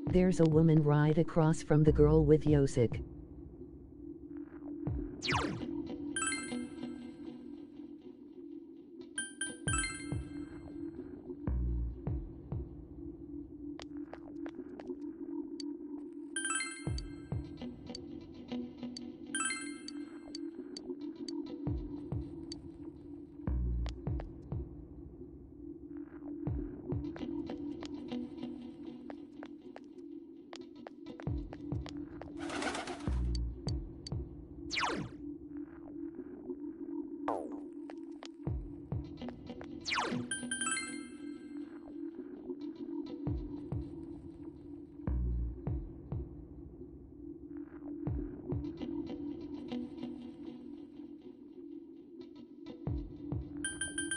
There's a woman right across from the girl with Yosik.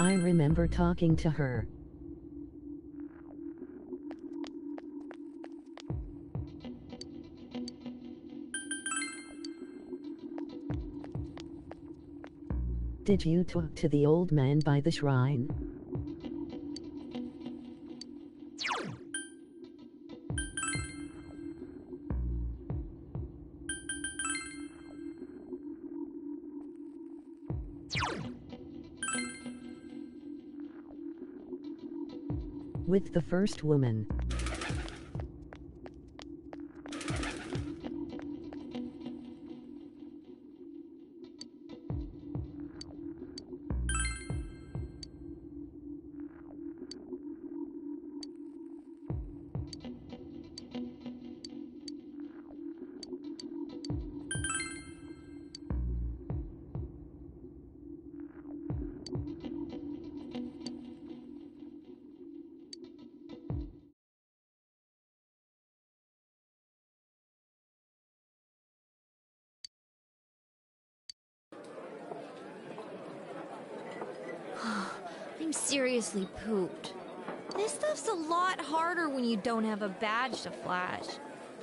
I remember talking to her. Did you talk to the old man by the shrine? With the first woman. I'm seriously pooped. This stuff's a lot harder when you don't have a badge to flash.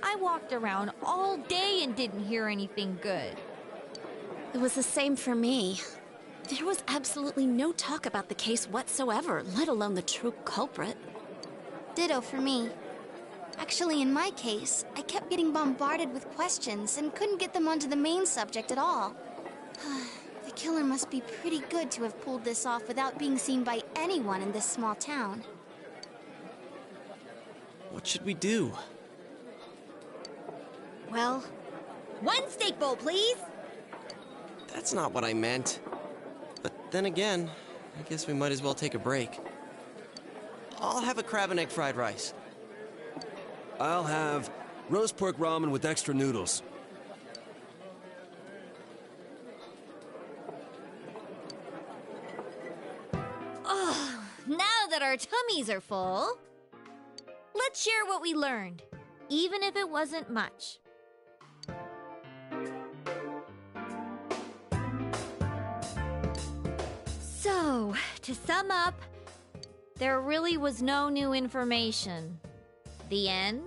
I walked around all day and didn't hear anything good. It was the same for me. There was absolutely no talk about the case whatsoever, let alone the true culprit. Ditto for me. Actually, in my case, I kept getting bombarded with questions and couldn't get them onto the main subject at all. The killer must be pretty good to have pulled this off without being seen by anyone in this small town. What should we do? Well, one steak bowl, please! That's not what I meant. But then again, I guess we might as well take a break. I'll have a crab and egg fried rice. I'll have roast pork ramen with extra noodles. Oh, now that our tummies are full, let's share what we learned, even if it wasn't much. To sum up, there really was no new information. The end?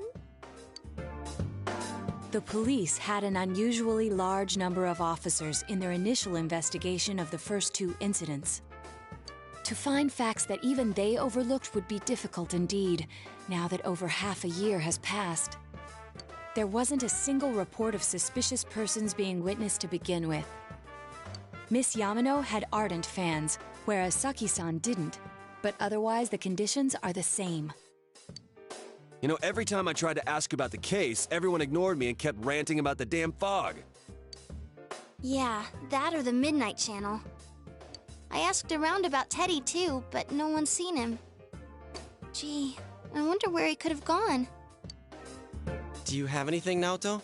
The police had an unusually large number of officers in their initial investigation of the first 2 incidents. To find facts that even they overlooked would be difficult indeed, now that over half a year has passed. There wasn't a single report of suspicious persons being witnessed to begin with. Miss Yamano had ardent fans, whereas Saki-san didn't, but otherwise the conditions are the same. You know, every time I tried to ask about the case, everyone ignored me and kept ranting about the damn fog. Yeah, that or the Midnight Channel. I asked around about Teddy too, but no one's seen him. Gee, I wonder where he could have gone. Do you have anything, Naoto?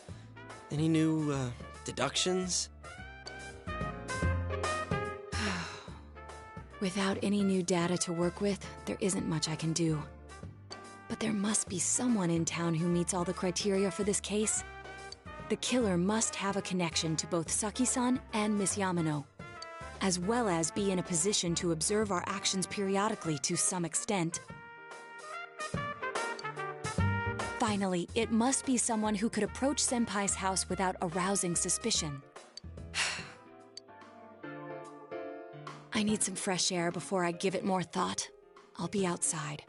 Any new, deductions? Without any new data to work with, there isn't much I can do. But there must be someone in town who meets all the criteria for this case. The killer must have a connection to both Saki-san and Miss Yamano, as well as be in a position to observe our actions periodically to some extent. Finally, it must be someone who could approach Senpai's house without arousing suspicion. I need some fresh air before I give it more thought. I'll be outside.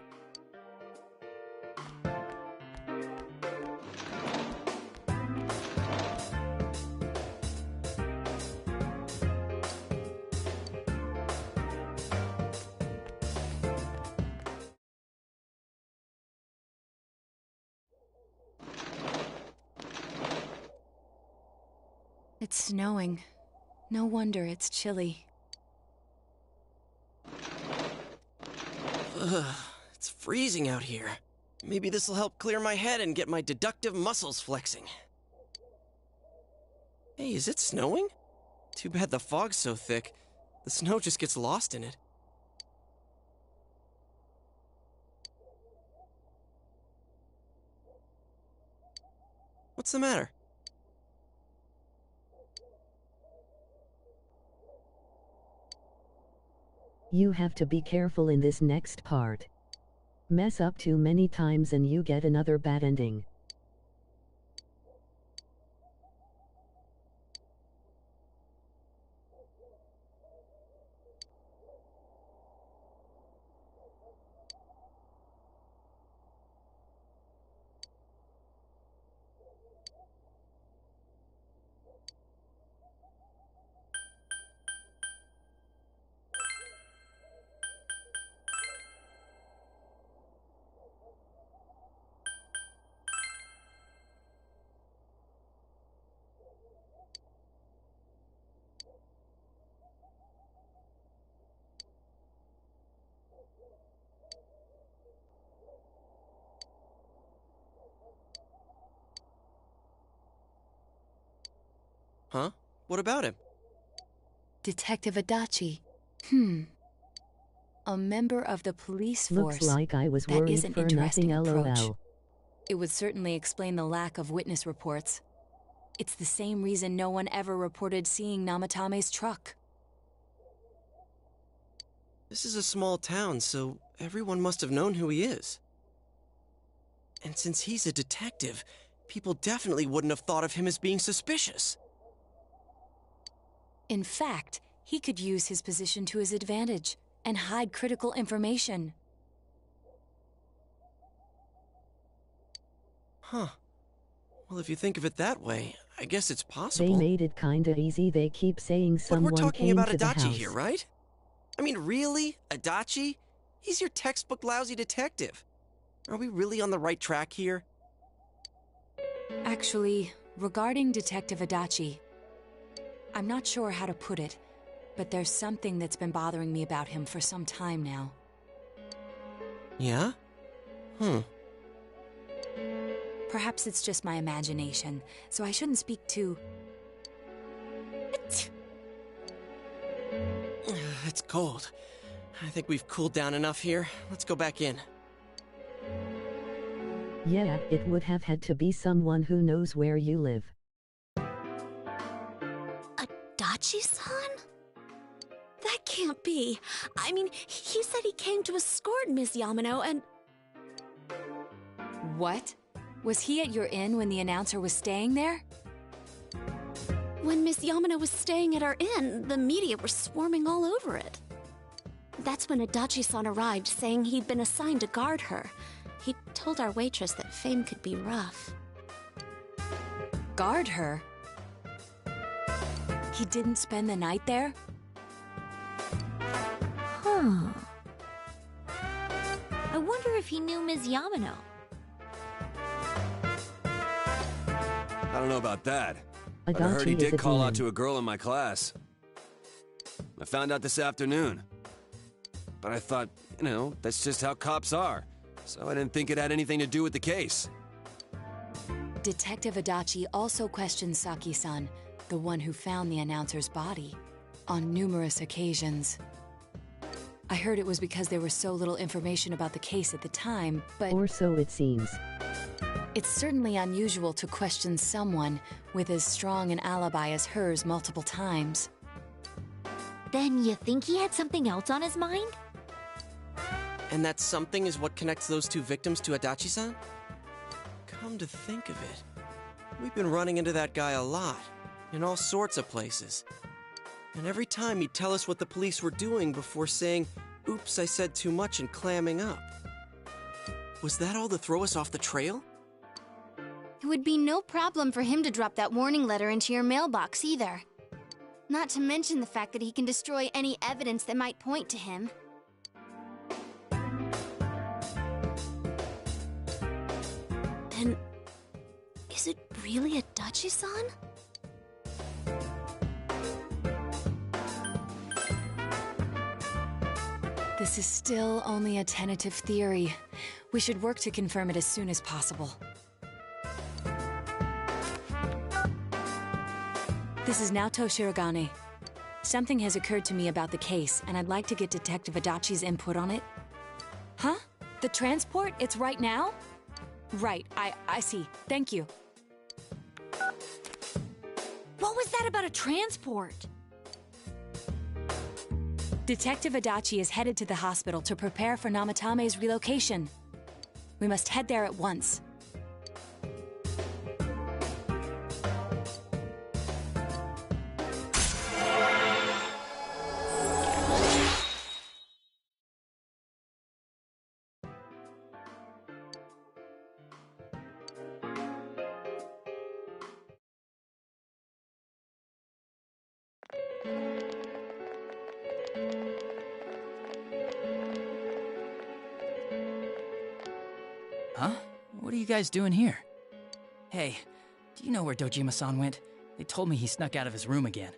It's snowing. No wonder it's chilly. Ugh, it's freezing out here. Maybe this'll help clear my head and get my deductive muscles flexing. Hey, is it snowing? Too bad the fog's so thick. The snow just gets lost in it. What's the matter? You have to be careful in this next part. Mess up too many times and you get another bad ending. Huh? What about him? Detective Adachi. A member of the police force. Looks like I was That worried is an for interesting nothing, approach. lol. It would certainly explain the lack of witness reports. It's the same reason no one ever reported seeing Namatame's truck. This is a small town, so everyone must have known who he is. And since he's a detective, people definitely wouldn't have thought of him as being suspicious. In fact, he could use his position to his advantage and hide critical information. Huh. Well, if you think of it that way, I guess it's possible. They made it kinda easy. They keep saying someone But we're talking came about to the Adachi house. here, right? I mean, really? Adachi? He's your textbook lousy detective. Are we really on the right track here? Actually, regarding Detective Adachi, I'm not sure how to put it, but there's something that's been bothering me about him for some time now. Yeah? Perhaps it's just my imagination, so I shouldn't speak too... It's cold. I think we've cooled down enough here. Let's go back in. Yeah, it would have had to be someone who knows where you live. Adachi-san? That can't be? I mean, he said he came to escort Miss Yamano and... What? Was he at your inn when the announcer was staying there? When Miss Yamano was staying at our inn, the media were swarming all over it. That's when Adachi-san arrived, saying he'd been assigned to guard her. He told our waitress that fame could be rough. Guard her? He didn't spend the night there? Huh. I wonder if he knew Ms. Yamano. I don't know about that. But I heard Adachi he is a did call demon. out to a girl in my class. I found out this afternoon. But I thought, you know, that's just how cops are. So I didn't think it had anything to do with the case. Detective Adachi also questioned Saki-san, the one who found the announcer's body, on numerous occasions. I heard it was because there was so little information about the case at the time, but... Or so it seems. It's certainly unusual to question someone with as strong an alibi as hers multiple times. Then you think he had something else on his mind? And that something is what connects those two victims to Adachi-san? Come to think of it, we've been running into that guy a lot, in all sorts of places. And every time he'd tell us what the police were doing before saying, "Oops, I said too much," and clamming up. Was that all to throw us off the trail? It would be no problem for him to drop that warning letter into your mailbox either. Not to mention the fact that he can destroy any evidence that might point to him. Then, is it really Adachi-san? This is still only a tentative theory. We should work to confirm it as soon as possible. This is Naoto Shirogane. Something has occurred to me about the case, and I'd like to get Detective Adachi's input on it. Huh? The transport? It's right now? Right, I see. Thank you. What was that about a transport? Detective Adachi is headed to the hospital to prepare for Namatame's relocation. We must head there at once. Huh? What are you guys doing here? Hey, do you know where Dojima-san went? They told me he snuck out of his room again.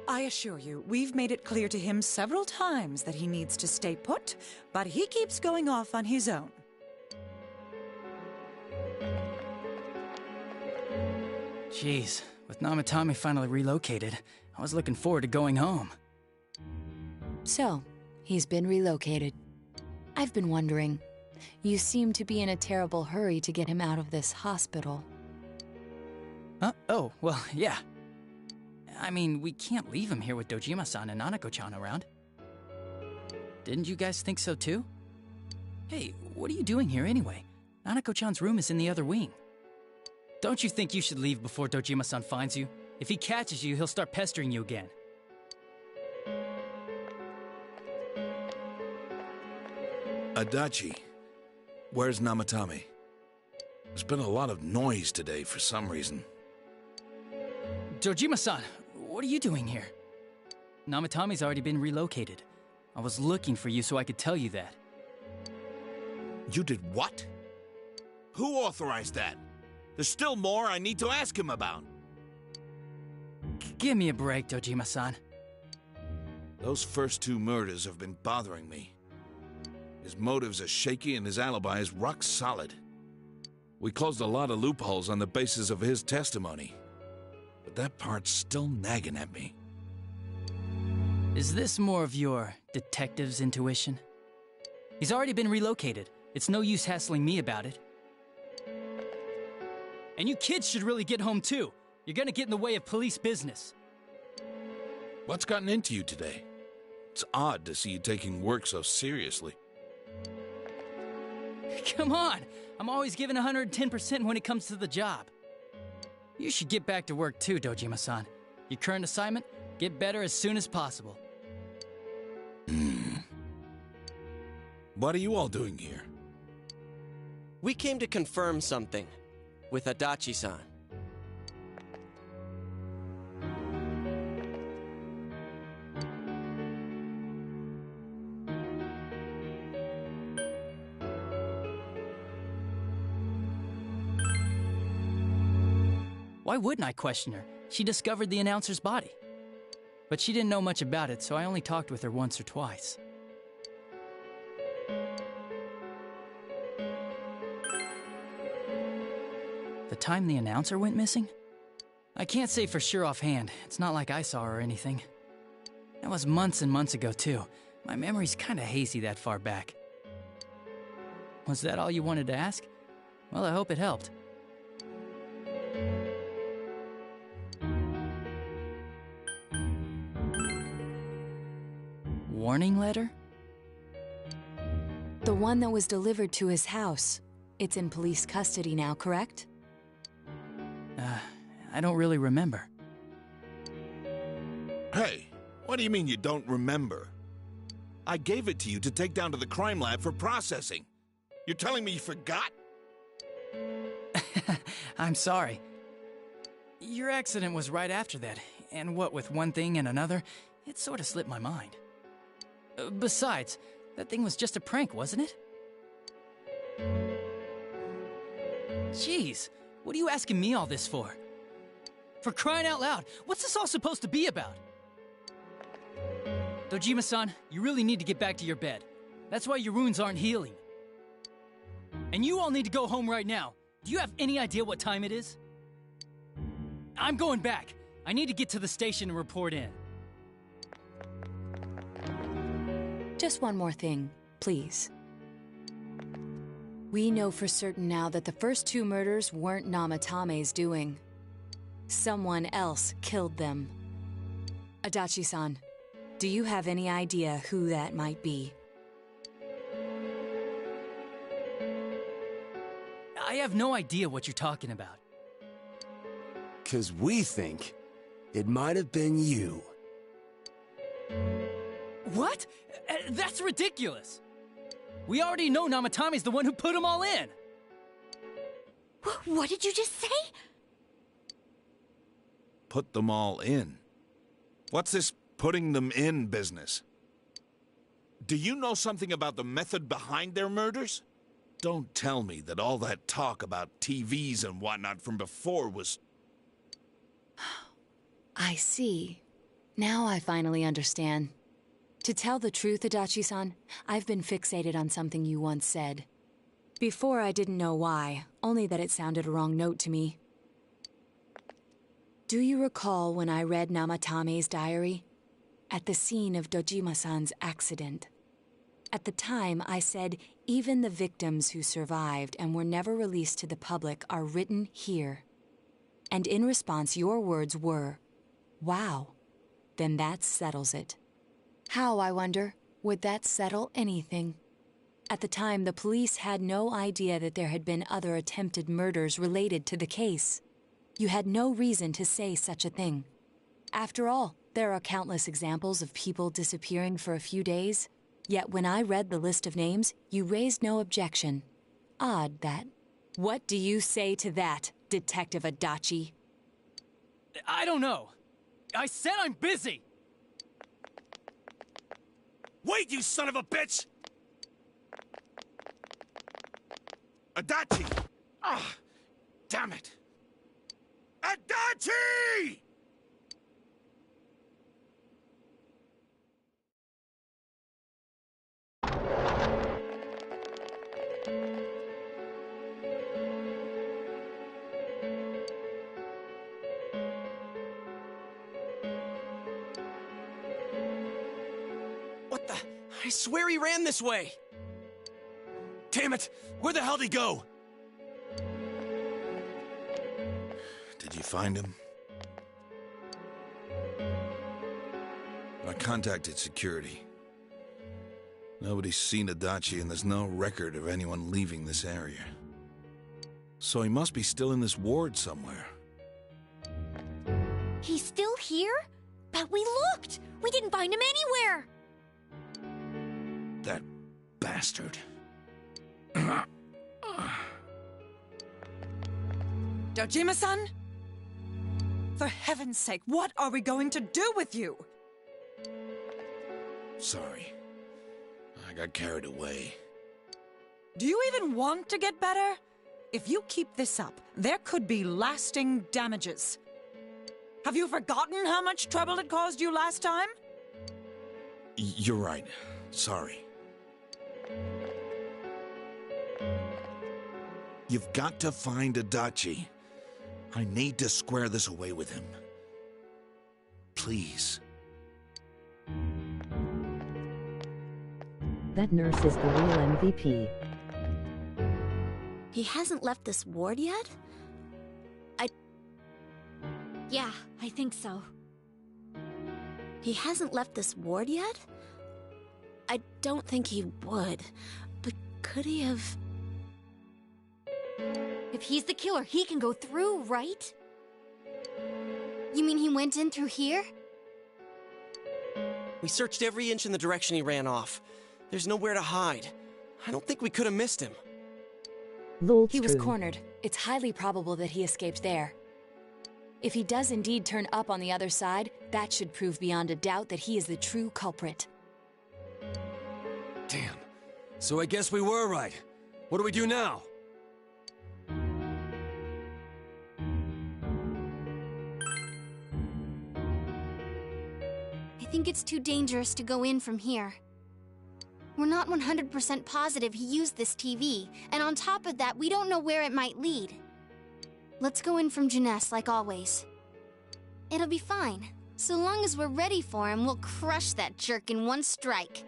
I assure you, we've made it clear to him several times that he needs to stay put, but he keeps going off on his own. Jeez, with Namatame finally relocated, I was looking forward to going home. So, he's been relocated. I've been wondering, you seem to be in a terrible hurry to get him out of this hospital. Huh? Oh, well, yeah. I mean, we can't leave him here with Dojima-san and Nanako-chan around. Didn't you guys think so too? Hey, what are you doing here anyway? Nanako-chan's room is in the other wing. Don't you think you should leave before Dojima-san finds you? If he catches you, he'll start pestering you again. Adachi, where's Namatame? There's been a lot of noise today for some reason. Dojima-san, what are you doing here? Namatame's already been relocated. I was looking for you so I could tell you that. You did what? Who authorized that? There's still more I need to ask him about. Give me a break, Dojima-san. Those first two murders have been bothering me. His motives are shaky and his alibi is rock solid. We closed a lot of loopholes on the basis of his testimony. But that part's still nagging at me. Is this more of your detective's intuition? He's already been relocated. It's no use hassling me about it. And you kids should really get home too. You're gonna get in the way of police business. What's gotten into you today? It's odd to see you taking work so seriously. Come on! I'm always giving 110% when it comes to the job. You should get back to work too, Dojima-san. Your current assignment? Get better as soon as possible. What are you all doing here? We came to confirm something with Adachi-san. Why wouldn't I question her? She discovered the announcer's body. But she didn't know much about it, so I only talked with her once or twice. The time the announcer went missing? I can't say for sure offhand. It's not like I saw her or anything. That was months and months ago, too. My memory's kinda hazy that far back. Was that all you wanted to ask? Well, I hope it helped. Warning letter? The one that was delivered to his house. It's in police custody now, correct? I don't really remember. Hey, what do you mean you don't remember? I gave it to you to take down to the crime lab for processing. You're telling me you forgot? I'm sorry. Your accident was right after that, and what with one thing and another, it sort of slipped my mind. Besides, that thing was just a prank, wasn't it? Jeez, what are you asking me all this for? For crying out loud, what's this all supposed to be about? Dojima-san, you really need to get back to your bed. That's why your wounds aren't healing. And you all need to go home right now. Do you have any idea what time it is? I'm going back. I need to get to the station and report in. Just one more thing, please. We know for certain now that the first two murders weren't Namatame's doing. Someone else killed them. Adachi-san, do you have any idea who that might be? I have no idea what you're talking about. 'Cause we think it might have been you. What? That's ridiculous! We already know Namatame's the one who put them all in! What did you just say? Put them all in? What's this putting them in business? Do you know something about the method behind their murders? Don't tell me that all that talk about TVs and whatnot from before was... I see. Now I finally understand. To tell the truth, Adachi-san, I've been fixated on something you once said. Before I didn't know why, only that it sounded a wrong note to me. Do you recall when I read Namatame's diary? At the scene of Dojima-san's accident. At the time, I said, even the victims who survived and were never released to the public are written here. And in response, your words were, wow, then that settles it. How, I wonder, would that settle anything? At the time, the police had no idea that there had been other attempted murders related to the case. You had no reason to say such a thing. After all, there are countless examples of people disappearing for a few days. Yet when I read the list of names, you raised no objection. Odd, that. What do you say to that, Detective Adachi? I don't know. I said I'm busy! Wait, you son of a bitch! Adachi! Ah, damn it! Adachi! What the? I swear he ran this way! Damn it! Where the hell did he go? Did you find him? I contacted security. Nobody's seen Adachi, and there's no record of anyone leaving this area. So he must be still in this ward somewhere. He's still here? But we looked! We didn't find him anywhere! That bastard. Dojima-san? For heaven's sake, what are we going to do with you? Sorry. I got carried away. Do you even want to get better? If you keep this up, there could be lasting damages. Have you forgotten how much trouble it caused you last time? You're right. Sorry. You've got to find Adachi. I need to square this away with him. Please. That nurse is the real MVP. He hasn't left this ward yet? Yeah, I think so. He hasn't left this ward yet? I don't think he would. But could he have... If he's the killer, he can go through, right? You mean he went in through here? We searched every inch in the direction he ran off. There's nowhere to hide. I don't think we could have missed him. He was cornered. It's highly probable that he escaped there. If he does indeed turn up on the other side, that should prove beyond a doubt that he is the true culprit. Damn. So I guess we were right. What do we do now? I think it's too dangerous to go in from here. We're not 100% positive he used this TV, and on top of that, we don't know where it might lead. Let's go in from Jeunesse, like always. It'll be fine. So long as we're ready for him, we'll crush that jerk in one strike.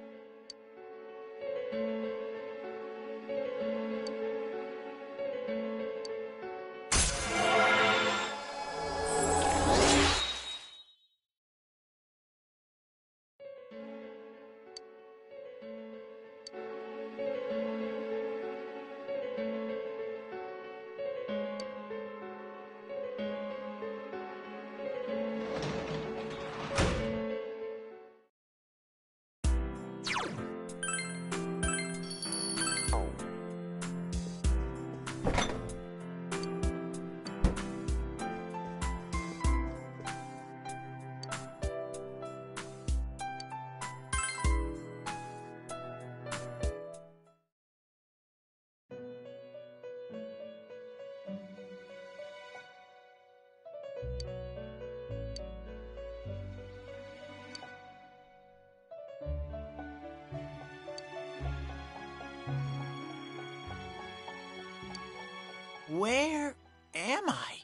Where am I?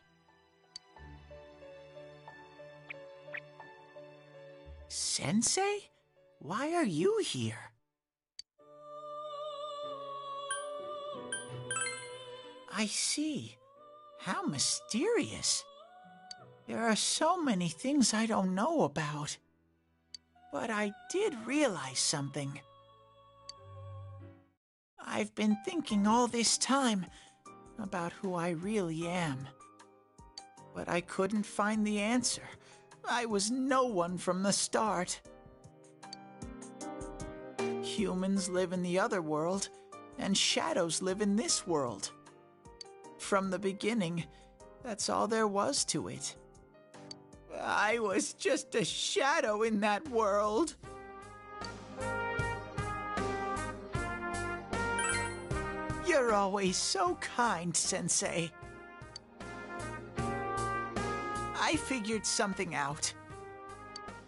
Sensei? Why are you here? I see. How mysterious. There are so many things I don't know about. But I did realize something. I've been thinking all this time about who I really am. But I couldn't find the answer. I was no one from the start. Humans live in the other world, and shadows live in this world. From the beginning, that's all there was to it. I was just a shadow in that world. You're always so kind, Sensei. I figured something out.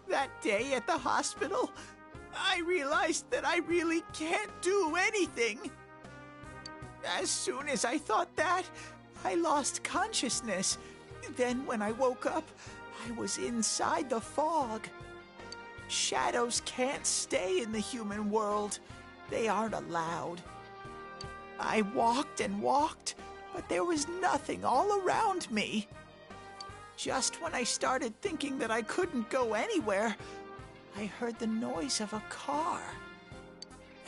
That day at the hospital, I realized that I really can't do anything. As soon as I thought that, I lost consciousness. Then when I woke up, I was inside the fog. Shadows can't stay in the human world. They aren't allowed. I walked and walked, but there was nothing all around me. Just when I started thinking that I couldn't go anywhere, I heard the noise of a car.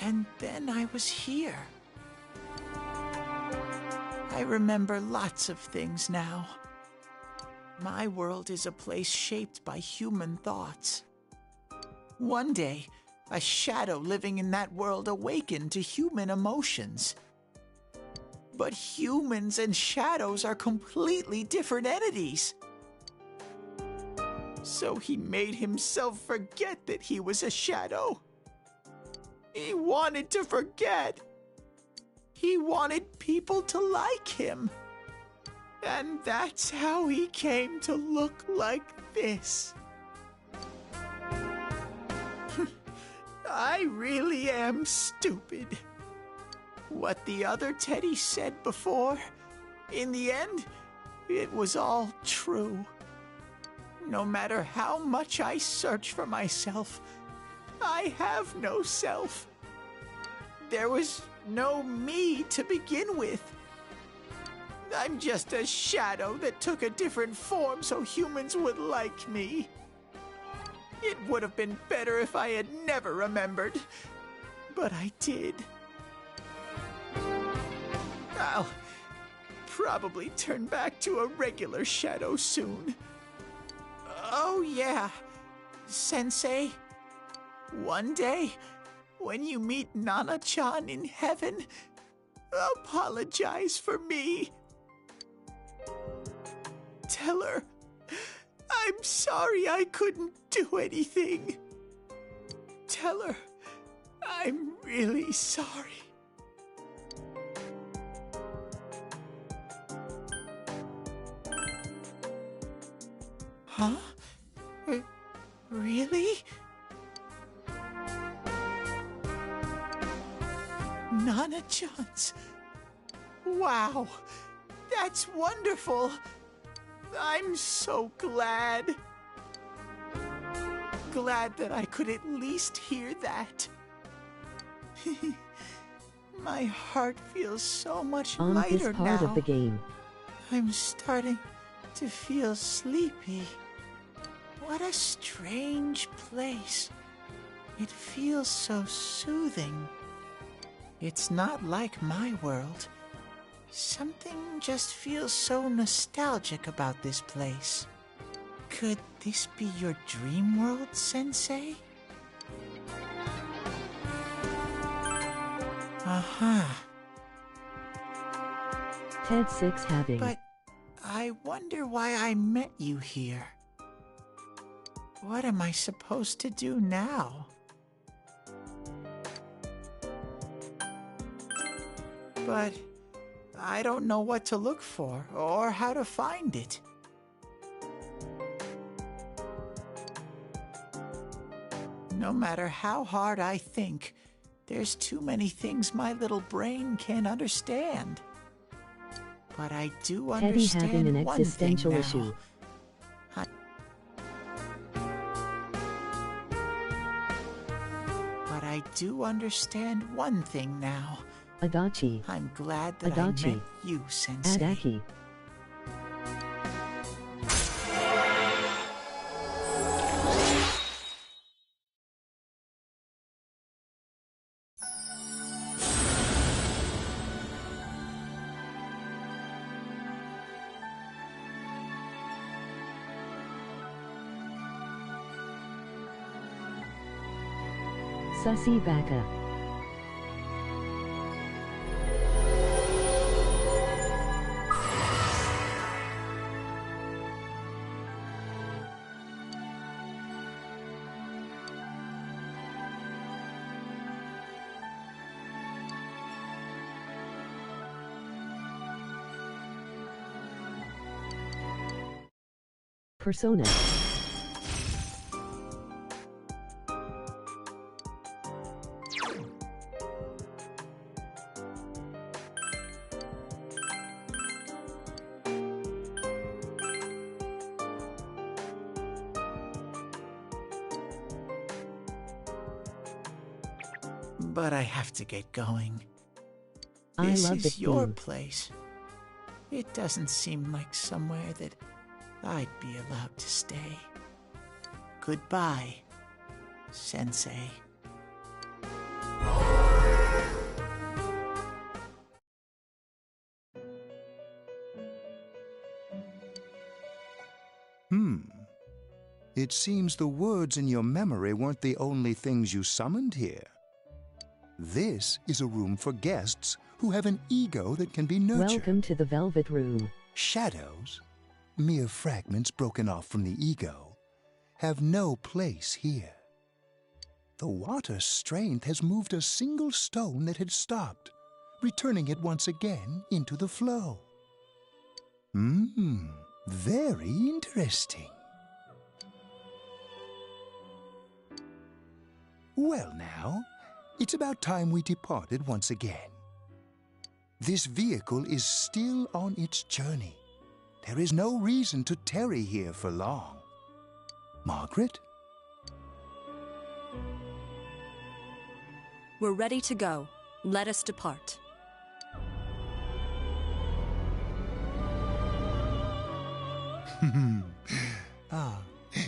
And then I was here. I remember lots of things now. My world is a place shaped by human thoughts. One day, a shadow living in that world awakened to human emotions. But humans and shadows are completely different entities. So he made himself forget that he was a shadow. He wanted to forget. He wanted people to like him. And that's how he came to look like this. I really am stupid. What the other Teddy said before, in the end, it was all true. No matter how much I search for myself, I have no self. There was no me to begin with. I'm just a shadow that took a different form so humans would like me. It would have been better if I had never remembered, but I did. I'll probably turn back to a regular shadow soon. Oh yeah, Sensei. One day, when you meet Nana-chan in heaven, apologize for me. Tell her I'm sorry I couldn't do anything. Tell her I'm really sorry. Huh? Really? Nana-chan's. Wow, that's wonderful. I'm so glad. Glad that I could at least hear that. My heart feels so much On lighter this part now. of the game, I'm starting to feel sleepy. What a strange place. It feels so soothing. It's not like my world. Something just feels so nostalgic about this place. Could this be your dream world, Sensei? Uh-huh. Ted 6 having. But I wonder why I met you here. What am I supposed to do now? But I don't know what to look for or how to find it. No matter how hard I think, there's too many things my little brain can't understand. But I do Teddy understand having an one thing existential now. issue. But I do understand one thing now. Adachi. I'm glad that Adachi. I met you, Sensei. Adaki. Sussy Baka. Persona. But I have to get going. I This love the is your theme. place. It doesn't seem like somewhere that I'd be allowed to stay. Goodbye, Sensei. It seems the words in your memory weren't the only things you summoned here. This is a room for guests who have an ego that can be nurtured. Welcome to the Velvet Room. Shadows, mere fragments broken off from the ego, have no place here. The water's strength has moved a single stone that had stopped, returning it once again into the flow. Very interesting. Well now, it's about time we departed once again. This vehicle is still on its journey. There is no reason to tarry here for long. Margaret? We're ready to go. Let us depart.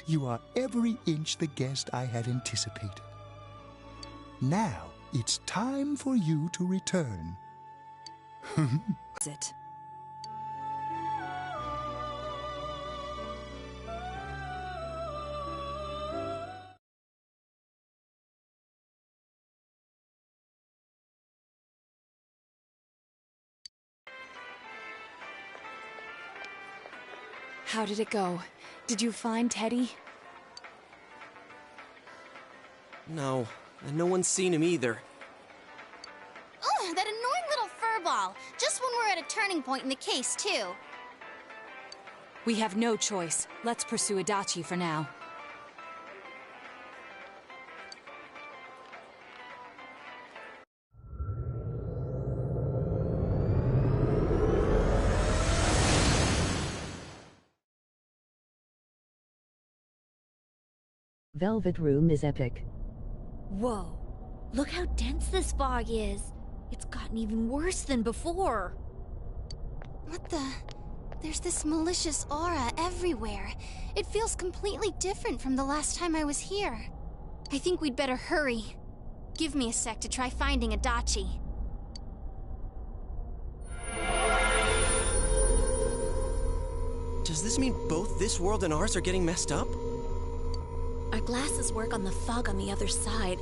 You are every inch the guest I had anticipated. Now it's time for you to return. It. How did it go? Did you find Teddy? No, and no one's seen him either. Oh, that annoying little furball! Just when we're at a turning point in the case, too. We have no choice. Let's pursue Adachi for now. Velvet Room is epic. Whoa. Look how dense this fog is. It's gotten even worse than before. What the? There's this malicious aura everywhere. It feels completely different from the last time I was here. I think we'd better hurry. Give me a sec to try finding Adachi. Does this mean both this world and ours are getting messed up? Our glasses work on the fog on the other side.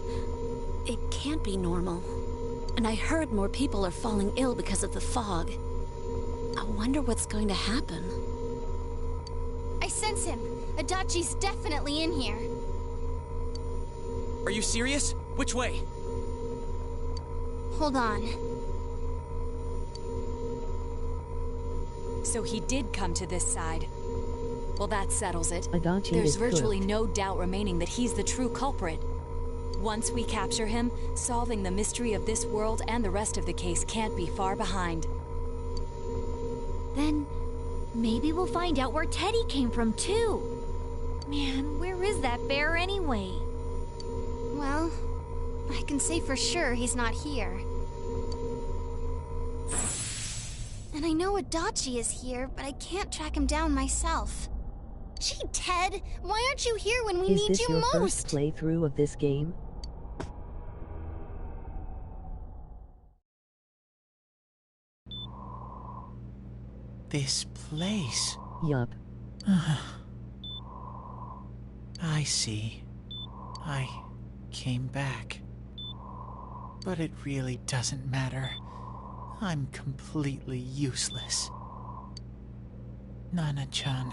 It can't be normal. And I heard more people are falling ill because of the fog. I wonder what's going to happen. I sense him. Adachi's definitely in here. Are you serious? Which way? Hold on. So he did come to this side. Well, that settles it. Adachi There's is virtually cooked. no doubt remaining that he's the true culprit. Once we capture him, solving the mystery of this world and the rest of the case can't be far behind. Then maybe we'll find out where Teddy came from, too. Man, where is that bear anyway? Well, I can say for sure he's not here. And I know Adachi is here, but I can't track him down myself. Gee, Ted, why aren't you here when we Is need this you your most? first playthrough of this game? This place. Yup. I see. I came back. But it really doesn't matter. I'm completely useless. Nana-chan,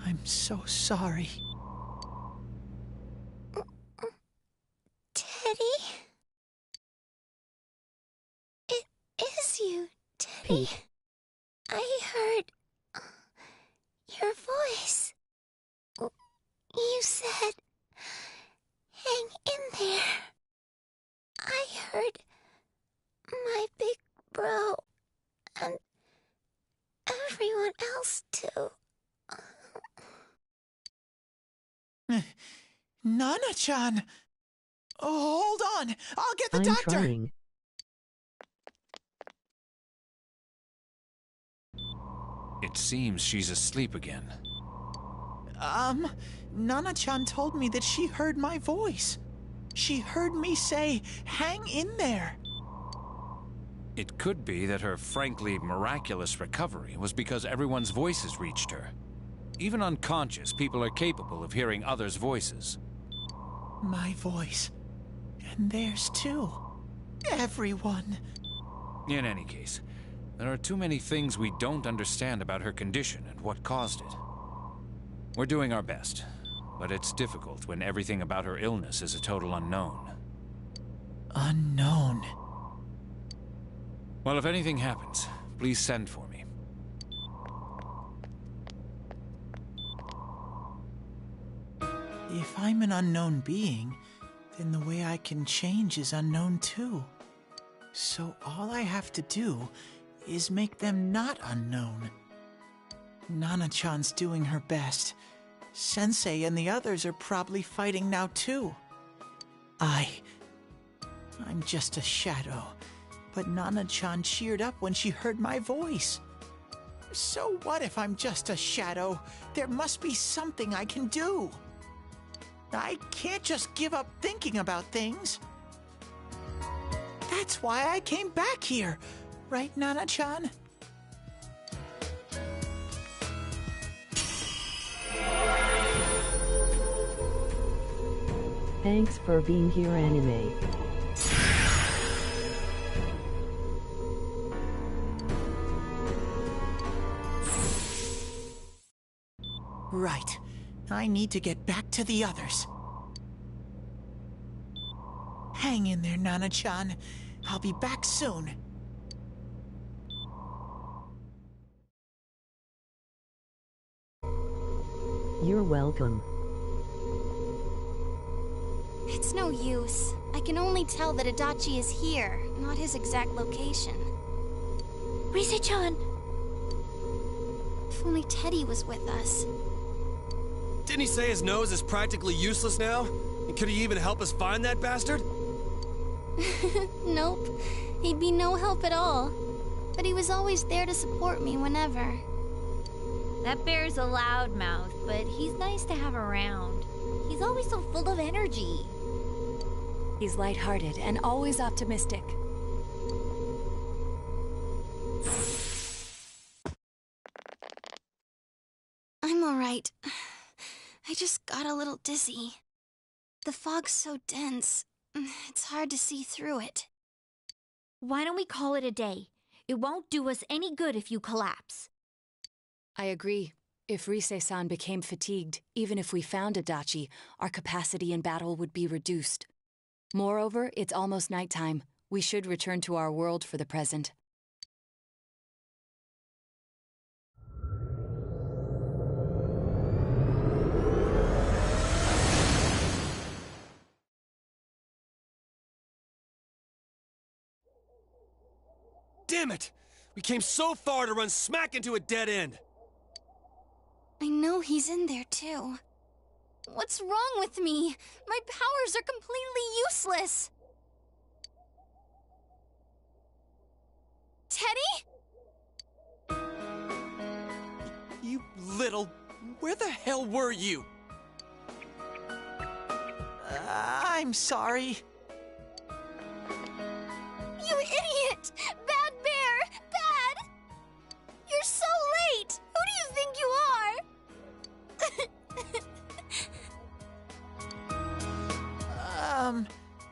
I'm so sorry. Teddy? It is you, Teddy. I heard your voice. You said, hang in there. I heard my big bro and everyone else too. Nana-chan! Oh, hold on! I'll get the I'm doctor! trying. It seems she's asleep again. Nana-chan told me that she heard my voice. She heard me say, "Hang in there." It could be that her frankly miraculous recovery was because everyone's voices reached her. Even unconscious, people are capable of hearing others' voices. My voice. And theirs too. Everyone. In any case, there are too many things we don't understand about her condition and what caused it. We're doing our best, but it's difficult when everything about her illness is a total unknown. Unknown. Well, if anything happens, please send for me. If I'm an unknown being, then the way I can change is unknown too. So all I have to do is make them not unknown. Nana-chan's doing her best. Sensei and the others are probably fighting now too. I'm just a shadow, but Nana-chan cheered up when she heard my voice. So what if I'm just a shadow? There must be something I can do. I can't just give up thinking about things. That's why I came back here, right, Nana-chan? Thanks for being here, anime. Right. I need to get back to the others. Hang in there, Nana-chan. I'll be back soon. You're welcome. It's no use. I can only tell that Adachi is here, not his exact location. Rise-chan! If only Teddy was with us. Didn't he say his nose is practically useless now? And could he even help us find that bastard? Nope. He'd be no help at all. But he was always there to support me whenever. That bear's a loudmouth, but he's nice to have around. He's always so full of energy. He's lighthearted and always optimistic. I'm alright. I just got a little dizzy. The fog's so dense, it's hard to see through it. Why don't we call it a day? It won't do us any good if you collapse. I agree. If Rise-san became fatigued, even if we found Adachi, our capacity in battle would be reduced. Moreover, it's almost nighttime. We should return to our world for the present. Damn it! We came so far to run smack into a dead end! I know he's in there too. What's wrong with me? My powers are completely useless! Teddy? You little... Where the hell were you? I'm sorry. You idiot! Bad bear! Bad! You're so late! Who do you think you are?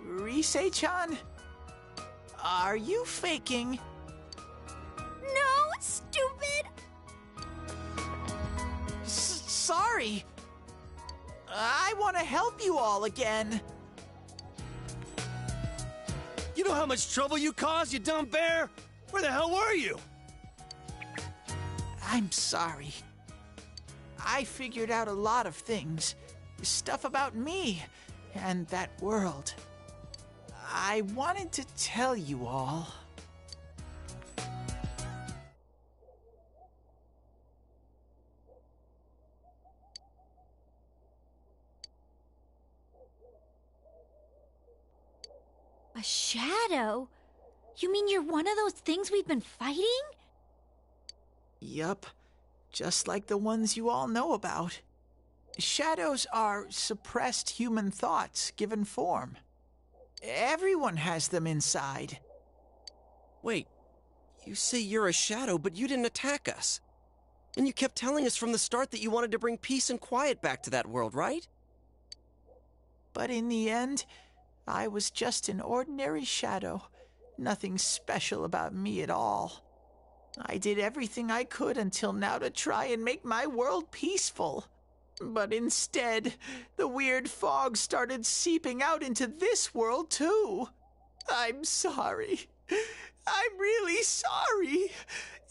Rise-chan? Are you faking? No, stupid! Sorry. I want to help you all again. You know how much trouble you caused, you dumb bear? Where the hell were you? I'm sorry. I figured out a lot of things. Stuff about me and that world. I wanted to tell you all. A shadow? You mean you're one of those things we've been fighting? Yup. Just like the ones you all know about. Shadows are suppressed human thoughts given form. Everyone has them inside. Wait, you say you're a shadow, but you didn't attack us. And you kept telling us from the start that you wanted to bring peace and quiet back to that world, right? But in the end, I was just an ordinary shadow. Nothing special about me at all. I did everything I could until now to try and make my world peaceful. But instead, the weird fog started seeping out into this world, too. I'm sorry. I'm really sorry.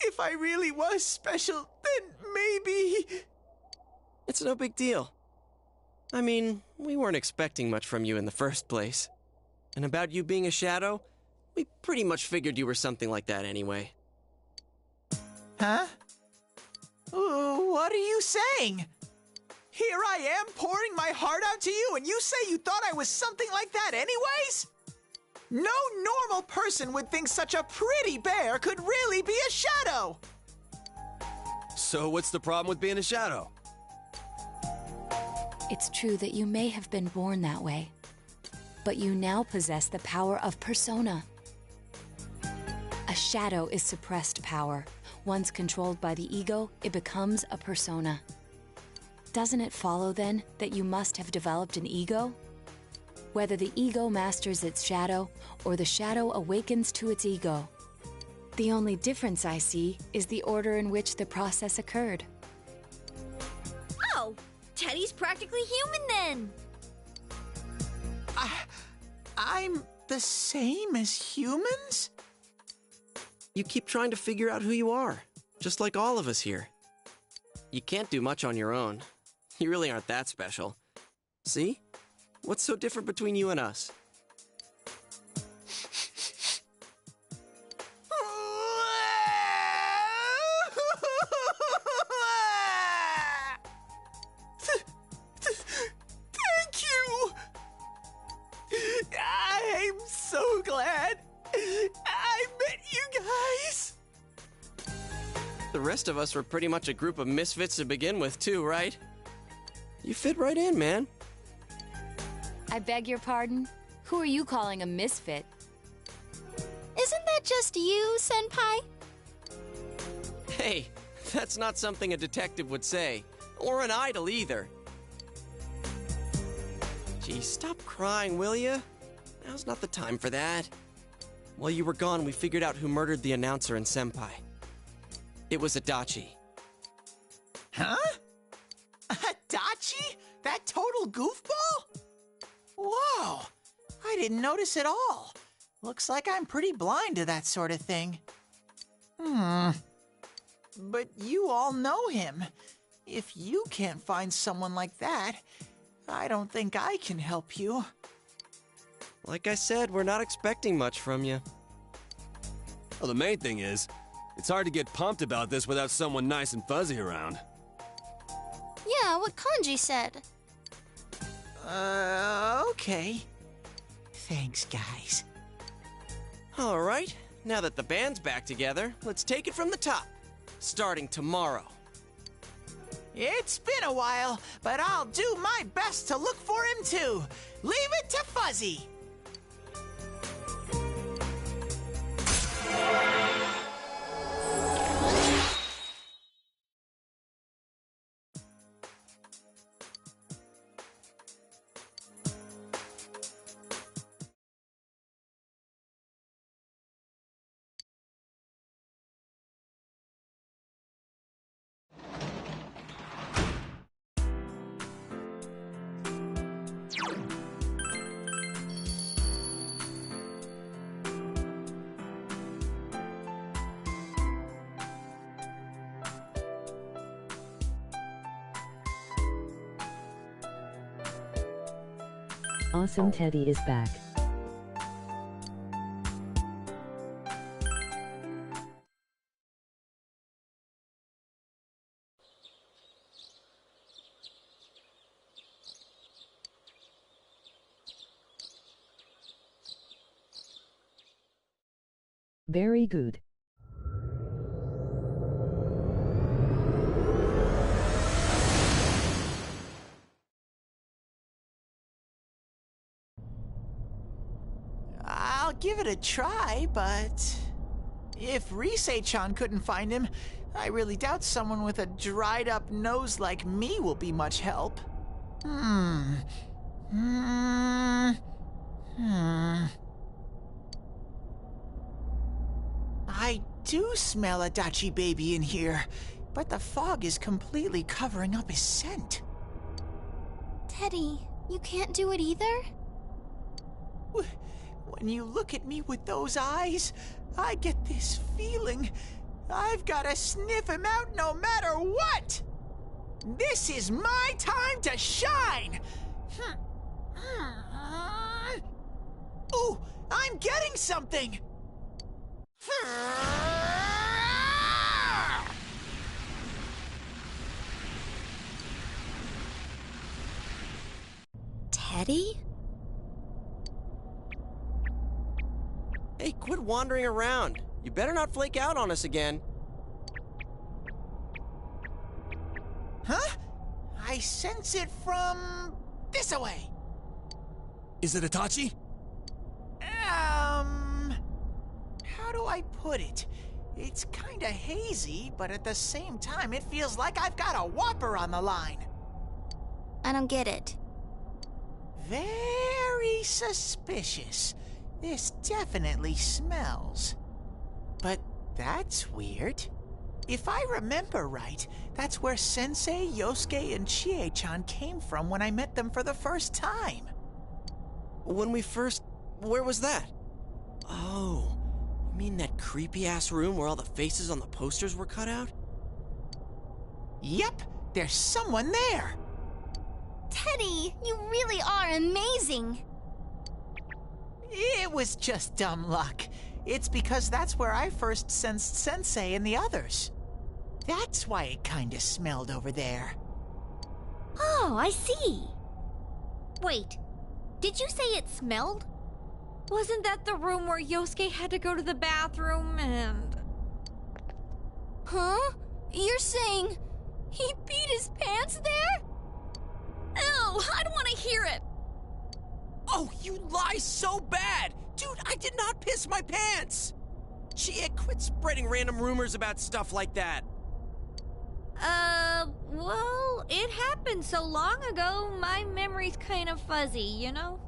If I really was special, then maybe... It's no big deal. I mean, we weren't expecting much from you in the first place. And about you being a shadow, we pretty much figured you were something like that anyway. Huh? What are you saying? Here I am pouring my heart out to you, and you say you thought I was something like that anyways? No normal person would think such a pretty bear could really be a shadow! So what's the problem with being a shadow? It's true that you may have been born that way, but you now possess the power of persona. A shadow is suppressed power. Once controlled by the ego, it becomes a persona. Doesn't it follow, then, that you must have developed an ego? Whether the ego masters its shadow, or the shadow awakens to its ego. The only difference I see is the order in which the process occurred. Oh, Teddy's practically human then! I'm the same as humans? You keep trying to figure out who you are, just like all of us here. You can't do much on your own. You really aren't that special. See? What's so different between you and us? Thank you! I'm so glad I met you guys! The rest of us were pretty much a group of misfits to begin with, too, right? You fit right in, man. I beg your pardon? Who are you calling a misfit? Isn't that just you, Senpai? Hey, that's not something a detective would say. Or an idol, either. Gee, stop crying, will ya? Now's not the time for that. While you were gone, we figured out who murdered the announcer and Senpai. It was Adachi. Huh? Adachi? That total goofball? Whoa! I didn't notice at all. Looks like I'm pretty blind to that sort of thing. But you all know him. If you can't find someone like that, I don't think I can help you. Like I said, we're not expecting much from you. Well, the main thing is, it's hard to get pumped about this without someone nice and fuzzy around. Yeah, what Kanji said. Okay. Thanks, guys. All right, now that the band's back together, let's take it from the top, starting tomorrow. It's been a while, but I'll do my best to look for him too. Leave it to Fuzzy. Awesome Teddy is back. Very good. give it a try, but if Risei-chan couldn't find him, I really doubt someone with a dried-up nose like me will be much help. I do smell a Dachi baby in here, but the fog is completely covering up his scent. Teddy, you can't do it either? When you look at me with those eyes, I get this feeling I've got to sniff him out no matter what! This is my time to shine! Ooh, I'm getting something! Teddy? Hey, quit wandering around. You better not flake out on us again. Huh? I sense it from this away. Is it Itachi? How do I put it? It's kinda hazy, but at the same time, it feels like I've got a whopper on the line. I don't get it. Very suspicious. This definitely smells. But that's weird. If I remember right, that's where Sensei, Yosuke, and Chie-chan came from when I met them for the first time. Where was that? Oh, you mean that creepy-ass room where all the faces on the posters were cut out? Yep, there's someone there. Teddy, you really are amazing. It was just dumb luck. It's because that's where I first sensed Sensei and the others. That's why it kinda smelled over there. Oh, I see. Wait, did you say it smelled? Wasn't that the room where Yosuke had to go to the bathroom and... Huh? You're saying he peed his pants there? Ew, I don't want to hear it. Oh, you lie so bad! Dude, I did not piss my pants! Chie, quit spreading random rumors about stuff like that. Well, it happened so long ago, my memory's kind of fuzzy, you know?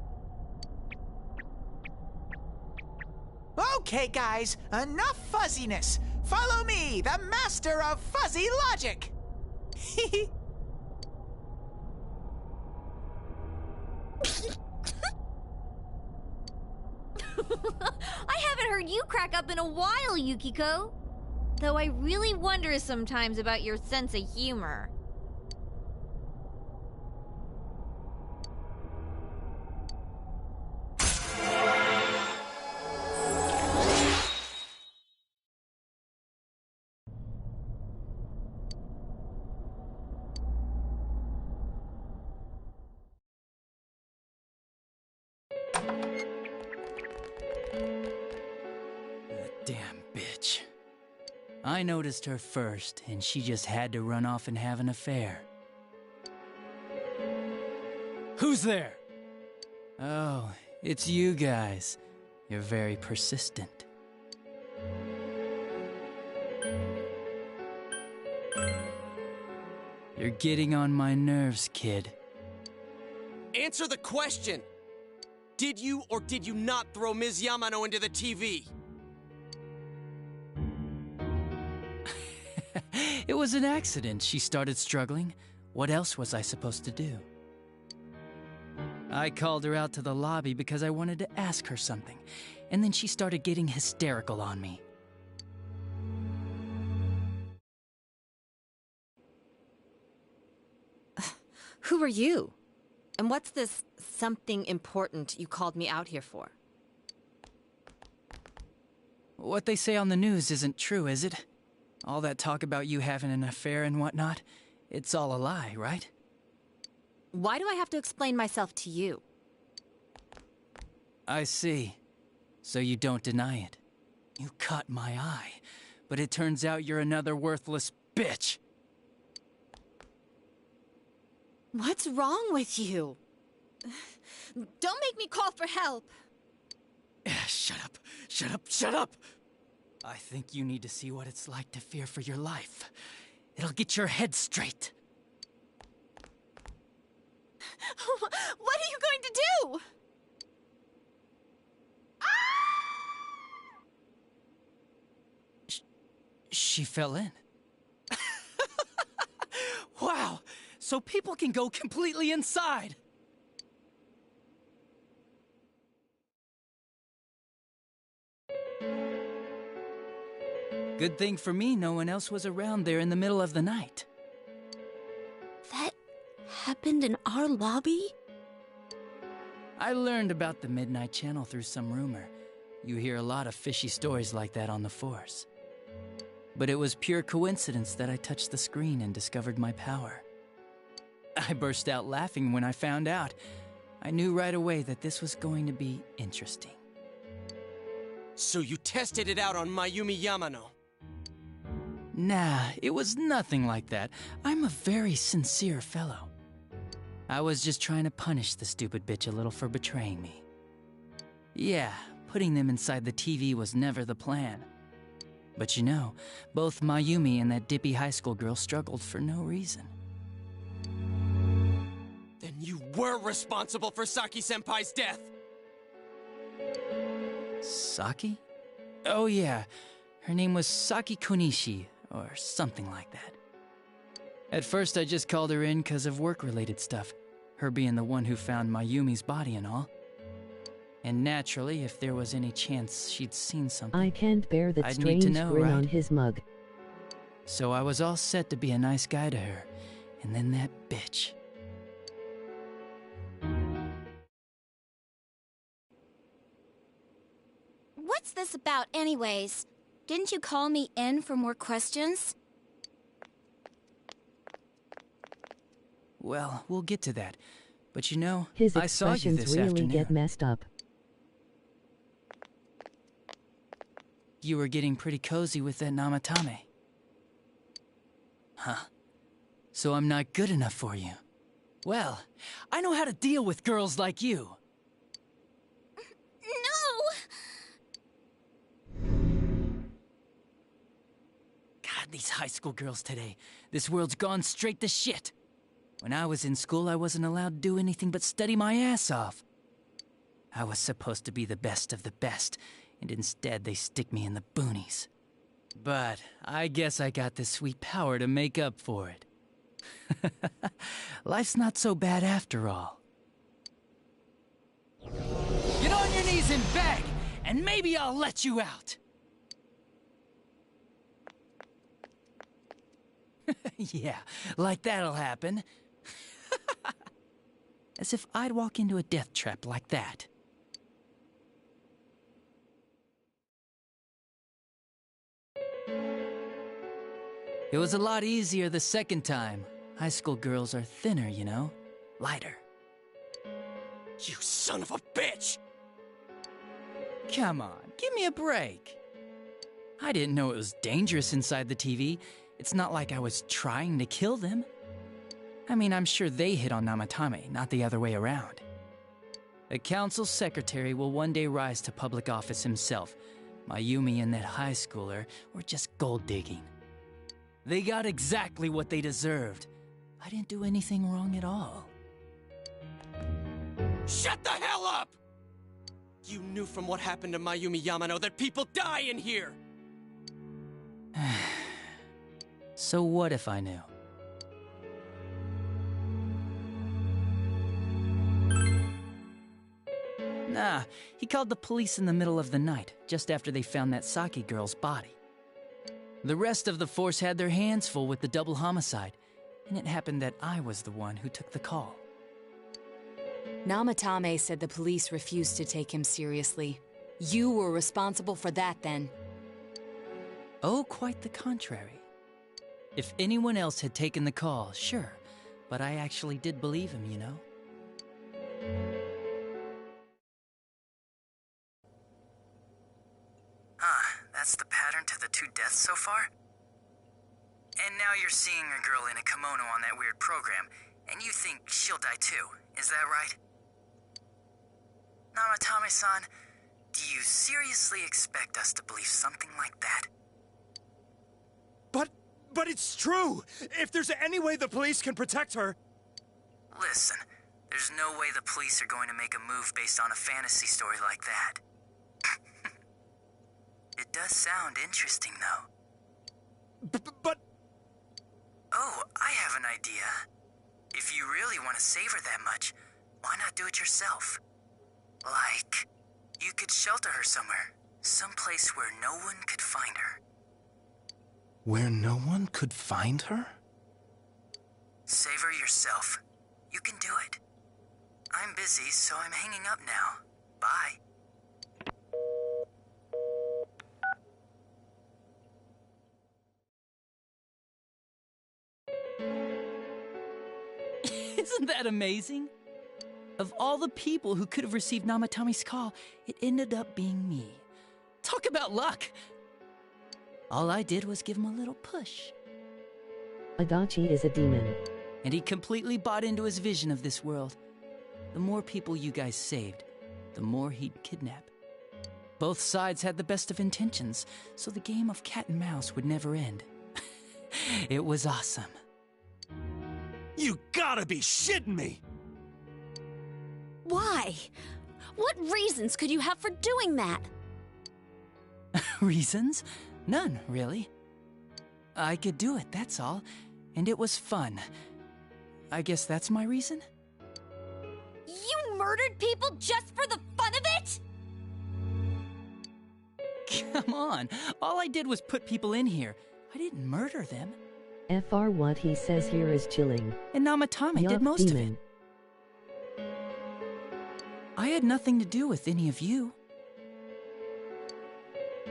Okay, guys, enough fuzziness. Follow me, the master of fuzzy logic. I haven't heard you crack up in a while, Yukiko. Though I really wonder sometimes about your sense of humor. Damn bitch. I noticed her first, and she just had to run off and have an affair. Who's there? Oh, it's you guys. You're very persistent. You're getting on my nerves, kid. Answer the question! Did you or did you not throw Ms. Yamano into the TV? It was an accident. She started struggling. What else was I supposed to do? I called her out to the lobby because I wanted to ask her something, and then she started getting hysterical on me. Who are you? And what's this something important you called me out here for? What they say on the news isn't true, is it? All that talk about you having an affair and whatnot, it's all a lie, right? Why do I have to explain myself to you? I see. So you don't deny it. You caught my eye, but it turns out you're another worthless bitch. What's wrong with you? Don't make me call for help. Shut up. Shut up. Shut up. I think you need to see what it's like to fear for your life. It'll get your head straight. What are you going to do? She fell in. Wow, so people can go completely inside. Good thing for me, no one else was around there in the middle of the night. That happened in our lobby? I learned about the Midnight Channel through some rumor. You hear a lot of fishy stories like that on the Force. But it was pure coincidence that I touched the screen and discovered my power. I burst out laughing when I found out. I knew right away that this was going to be interesting. So you tested it out on Mayumi Yamano? Nah, it was nothing like that. I'm a very sincere fellow. I was just trying to punish the stupid bitch a little for betraying me. Yeah, putting them inside the TV was never the plan. But you know, both Mayumi and that dippy high school girl struggled for no reason. Then you were responsible for Saki-senpai's death! Saki? Oh yeah, her name was Saki Konishi, or something like that. At first I just called her in because of work-related stuff, her being the one who found Mayumi's body and all. And naturally, if there was any chance she'd seen something, I can't bear that I'd strange need to know, grin right? on his mug. So I was all set to be a nice guy to her, and then that bitch. What's this about anyways? Didn't you call me in for more questions? Well, we'll get to that. But you know, His I saw you expressions this really afternoon. get messed up. You were getting pretty cozy with that Namatame. Huh. So I'm not good enough for you. Well, I know how to deal with girls like you. God, these high school girls today. This world's gone straight to shit. When I was in school, I wasn't allowed to do anything but study my ass off. I was supposed to be the best of the best, and instead they stick me in the boonies. But I guess I got the sweet power to make up for it. Life's not so bad after all. Get on your knees and beg, and maybe I'll let you out. Yeah, like that'll happen. As if I'd walk into a death trap like that. It was a lot easier the second time. High school girls are thinner, you know? Lighter. You son of a bitch! Come on, give me a break. I didn't know it was dangerous inside the TV. It's not like I was trying to kill them. I mean, I'm sure they hit on Namatame, not the other way around. The council secretary will one day rise to public office himself. Mayumi and that high schooler were just gold digging. They got exactly what they deserved. I didn't do anything wrong at all. Shut the hell up! You knew from what happened to Mayumi Yamano that people die in here! So what if I knew? Nah, he called the police in the middle of the night, just after they found that Saki girl's body. The rest of the force had their hands full with the double homicide, and it happened that I was the one who took the call. Namatame said the police refused to take him seriously. You were responsible for that then. Oh, quite the contrary. If anyone else had taken the call, sure, but I actually did believe him, you know? That's the pattern to the 2 deaths so far? And now you're seeing a girl in a kimono on that weird program, and you think she'll die too, is that right? Namatame-san, Do you seriously expect us to believe something like that? But it's true! If there's any way the police can protect her... Listen, there's no way the police are going to make a move based on a fantasy story like that. It does sound interesting, though. But... Oh, I have an idea. If you really want to save her that much, why not do it yourself? Like, you could shelter her somewhere. Someplace where no one could find her. Where no one could find her? Save her yourself. You can do it. I'm busy, so I'm hanging up now. Bye. Isn't that amazing? Of all the people who could have received Namatami's call, it ended up being me. Talk about luck! All I did was give him a little push. Adachi is a demon. And he completely bought into his vision of this world. The more people you guys saved, the more he'd kidnap. Both sides had the best of intentions, so the game of cat and mouse would never end. It was awesome. You gotta be shitting me! Why? What reasons could you have for doing that? Reasons? None, really. I could do it, that's all. And it was fun. I guess that's my reason? You murdered people just for the fun of it? Come on. All I did was put people in here. I didn't murder them. FR what he says here is chilling. And Namatame did most of it. I had nothing to do with any of you.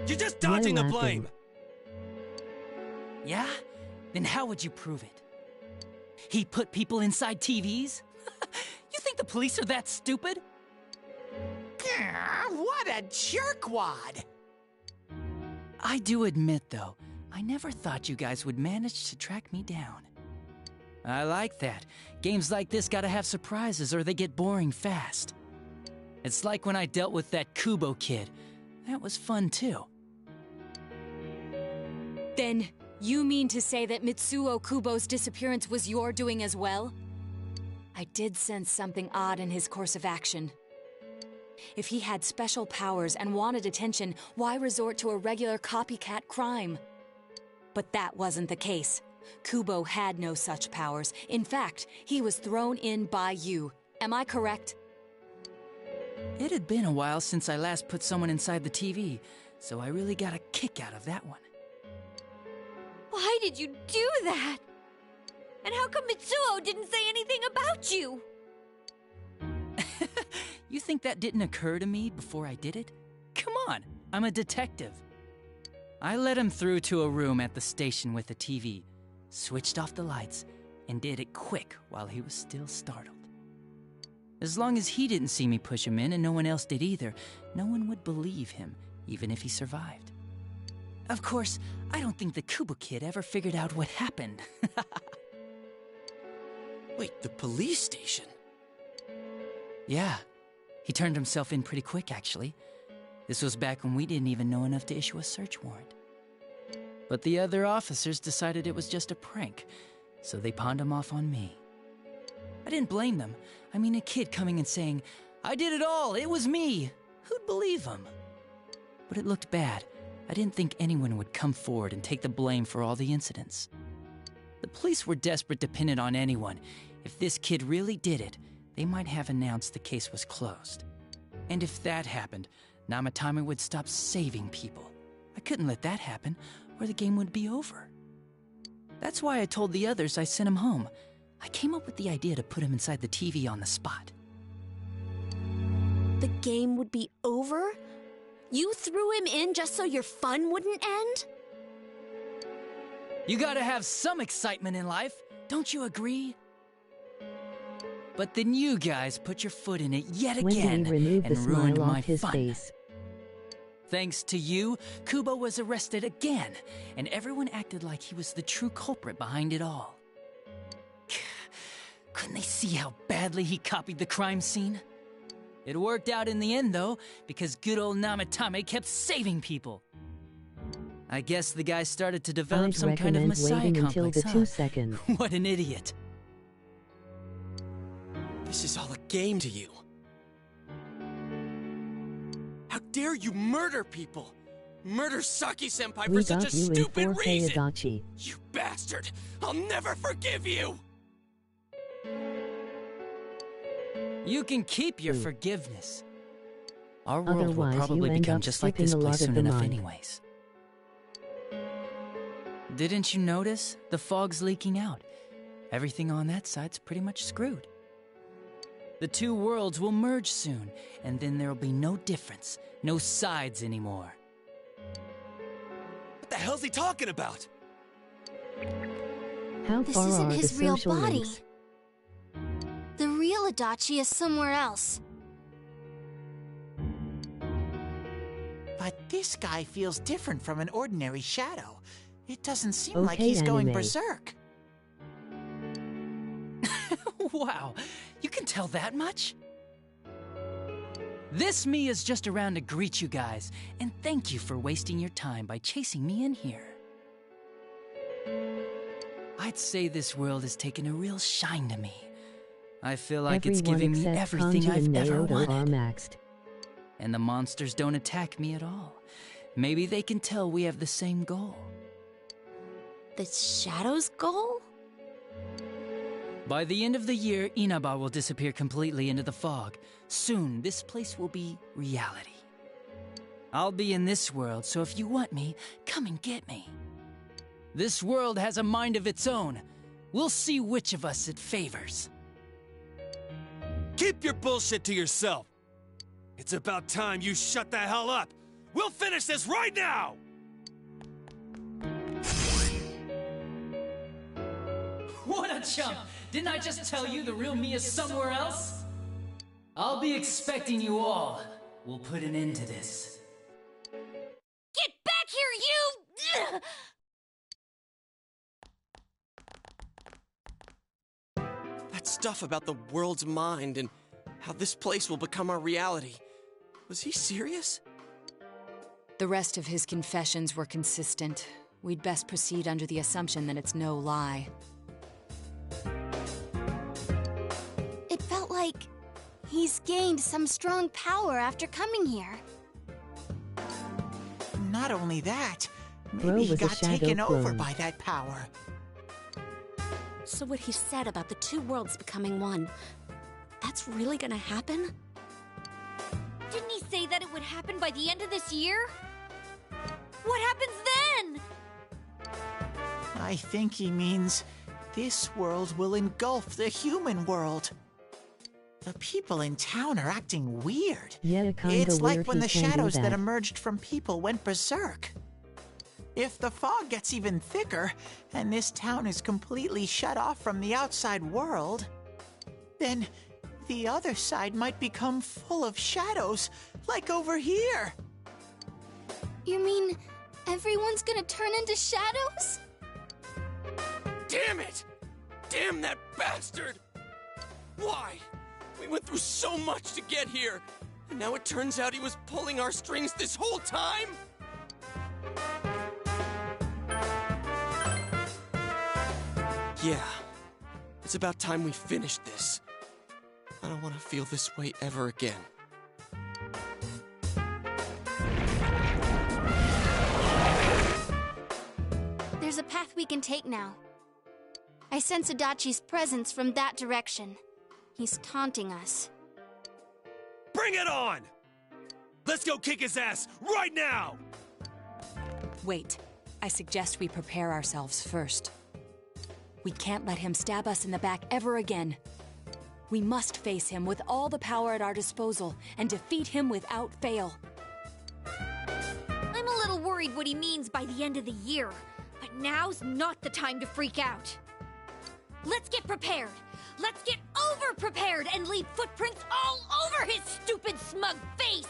You're just dodging the blame! Yeah? Then how would you prove it? He put people inside TVs? You think the police are that stupid? What a jerkwad! I do admit, though, I never thought you guys would manage to track me down. I like that. Games like this gotta have surprises or they get boring fast. It's like when I dealt with that Kubo kid. That was fun, too. Then, you mean to say that Mitsuo Kubo's disappearance was your doing as well? I did sense something odd in his course of action. If he had special powers and wanted attention, why resort to a regular copycat crime? But that wasn't the case. Kubo had no such powers. In fact, he was thrown in by you. Am I correct? It had been a while since I last put someone inside the TV, so I really got a kick out of that one. Why did you do that? And how come Mitsuo didn't say anything about you? You think that didn't occur to me before I did it? Come on, I'm a detective. I led him through to a room at the station with a TV, switched off the lights, and did it quick while he was still startled. As long as he didn't see me push him in and no one else did either, no one would believe him, even if he survived. Of course, I don't think the Kubo kid ever figured out what happened. Wait, the police station? Yeah, he turned himself in pretty quick, actually. This was back when we didn't even know enough to issue a search warrant. But the other officers decided it was just a prank, so they pawned him off on me. I didn't blame them. I mean, a kid coming and saying, "I did it all, it was me." Who'd believe him? But it looked bad. I didn't think anyone would come forward and take the blame for all the incidents. The police were desperate to pin it on anyone. If this kid really did it, they might have announced the case was closed. And if that happened, Namatame would stop saving people. I couldn't let that happen, or the game would be over. That's why I told the others I sent him home. I came up with the idea to put him inside the TV on the spot. The game would be over? You threw him in just so your fun wouldn't end? You gotta have some excitement in life, don't you agree? But then you guys put your foot in it yet again and ruined my fun. Thanks to you, Kubo was arrested again, and everyone acted like he was the true culprit behind it all. Couldn't they see how badly he copied the crime scene? It worked out in the end, though, because good old Namatame kept saving people. I guess the guy started to develop I'd some kind of recommend messiah waiting until complex, the huh? 2-second. What an idiot. This is all a game to you. How dare you murder people? Murder Saki-senpai We for such got a you in stupid forte, reason! Adachi. You bastard! I'll never forgive you! You can keep your forgiveness. Our world will Otherwise, probably you end become up just like skipping this a lot place of soon the enough month. anyways. Didn't you notice? The fog's leaking out. Everything on that side's pretty much screwed. The two worlds will merge soon, and then there'll be no difference, no sides anymore. What the hell's he talking about? How This far isn't are the his real social body. links? The real Adachi is somewhere else. But this guy feels different from an ordinary shadow. It doesn't seem like Okay, he's going anime. berserk. Wow, you can tell that much? This me is just around to greet you guys, and thank you for wasting your time by chasing me in here. I'd say this world has taken a real shine to me. I feel like it's Everyone giving me except everything Kanji I've and ever Naoto are wanted. maxed. And the monsters don't attack me at all. Maybe they can tell we have the same goal. The Shadow's goal? By the end of the year, Inaba will disappear completely into the fog. Soon, this place will be reality. I'll be in this world, so if you want me, come and get me. This world has a mind of its own. We'll see which of us it favors. Keep your bullshit to yourself. It's about time you shut the hell up. We'll finish this right now! What a chump! Didn't I just tell you the real me is somewhere else? I'll be expecting you all. We'll put an end to this. Get back here, you! That stuff about the world's mind and how this place will become our reality. Was he serious? The rest of his confessions were consistent. We'd best proceed under the assumption that it's no lie. It felt like he's gained some strong power after coming here. Not only that, Bro maybe he was a got shadow taken over clone. by that power. So what he said about the two worlds becoming one, that's really gonna happen? Didn't he say that it would happen by the end of this year? What happens then? I think he means this world will engulf the human world. The people in town are acting weird. Yeah, kinda It's like weird when he the can do shadows that that. emerged from people went berserk. If the fog gets even thicker, and this town is completely shut off from the outside world, then the other side might become full of shadows, like over here. You mean everyone's gonna turn into shadows? Damn it! Damn that bastard! Why? We went through so much to get here, and now it turns out he was pulling our strings this whole time? Yeah, it's about time we finished this. I don't want to feel this way ever again. There's a path we can take now. I sense Adachi's presence from that direction. He's taunting us. Bring it on! Let's go kick his ass right now! Wait, I suggest we prepare ourselves first. We can't let him stab us in the back ever again. We must face him with all the power at our disposal and defeat him without fail. I'm a little worried what he means by the end of the year, but now's not the time to freak out. Let's get prepared. Let's get over-prepared and leave footprints all over his stupid, smug face!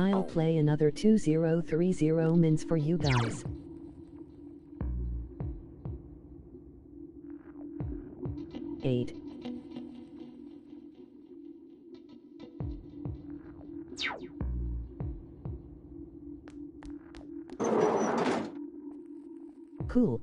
I'll play another 2030 mins for you guys. Eight. Cool.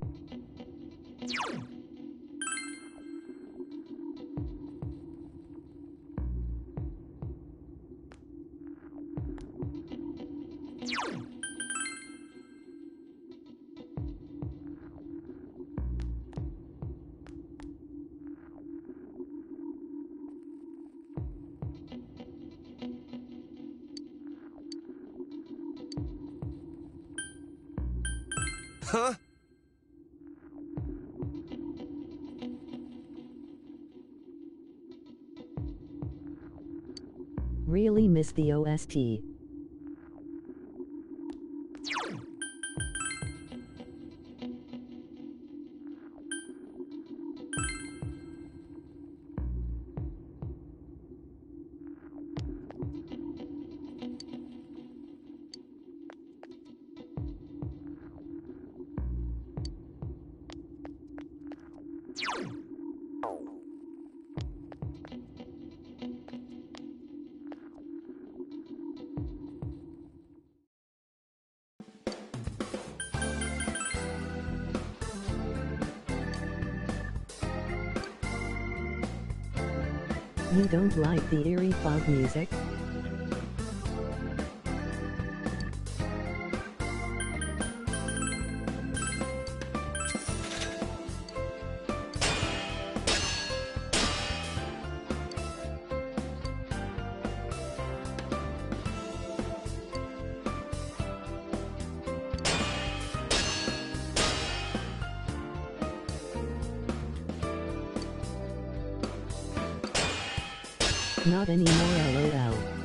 Huh? Really miss the OST. You don't like the eerie fog music? Not anymore, lol.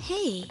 Hey.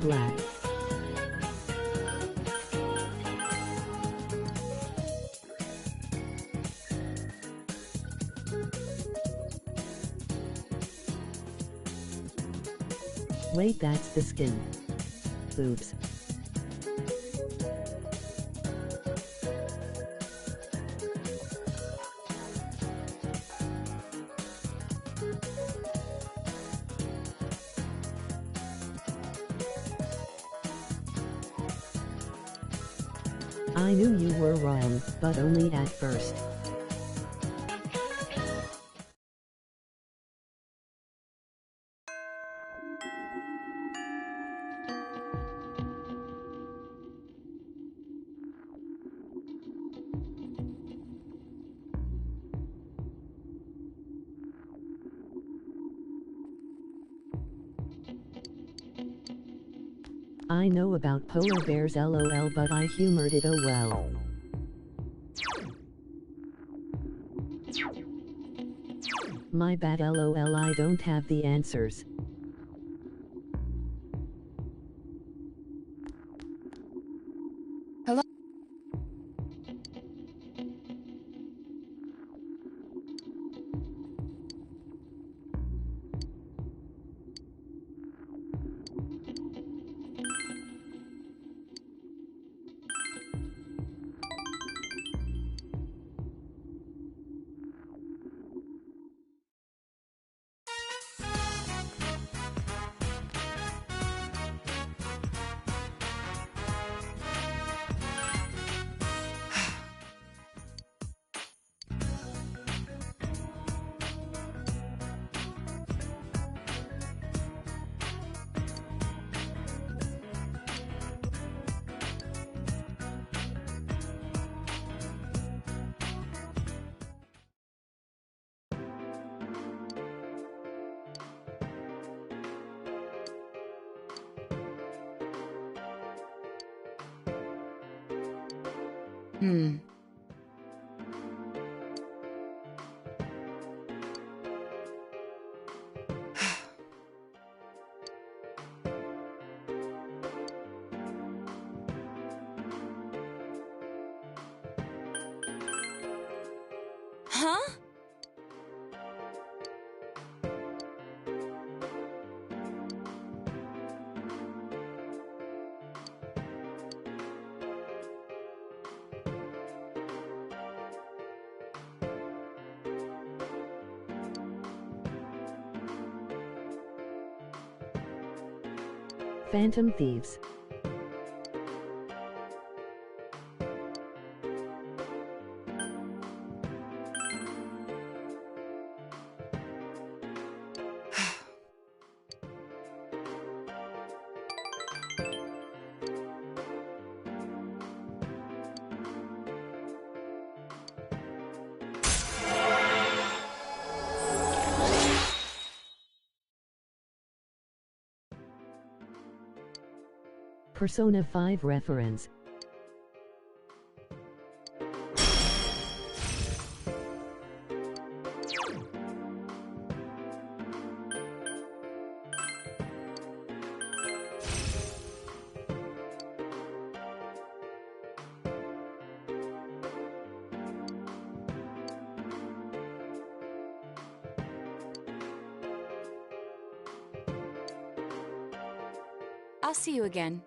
Black. Wait, that's the skin. Oops. I knew you were wrong, but only at first. I know about polar bears LOL, but I humored it, oh well. My bad LOL, I don't have the answers. Hello? Huh? Phantom thieves. Persona 5 reference. I'll see you again.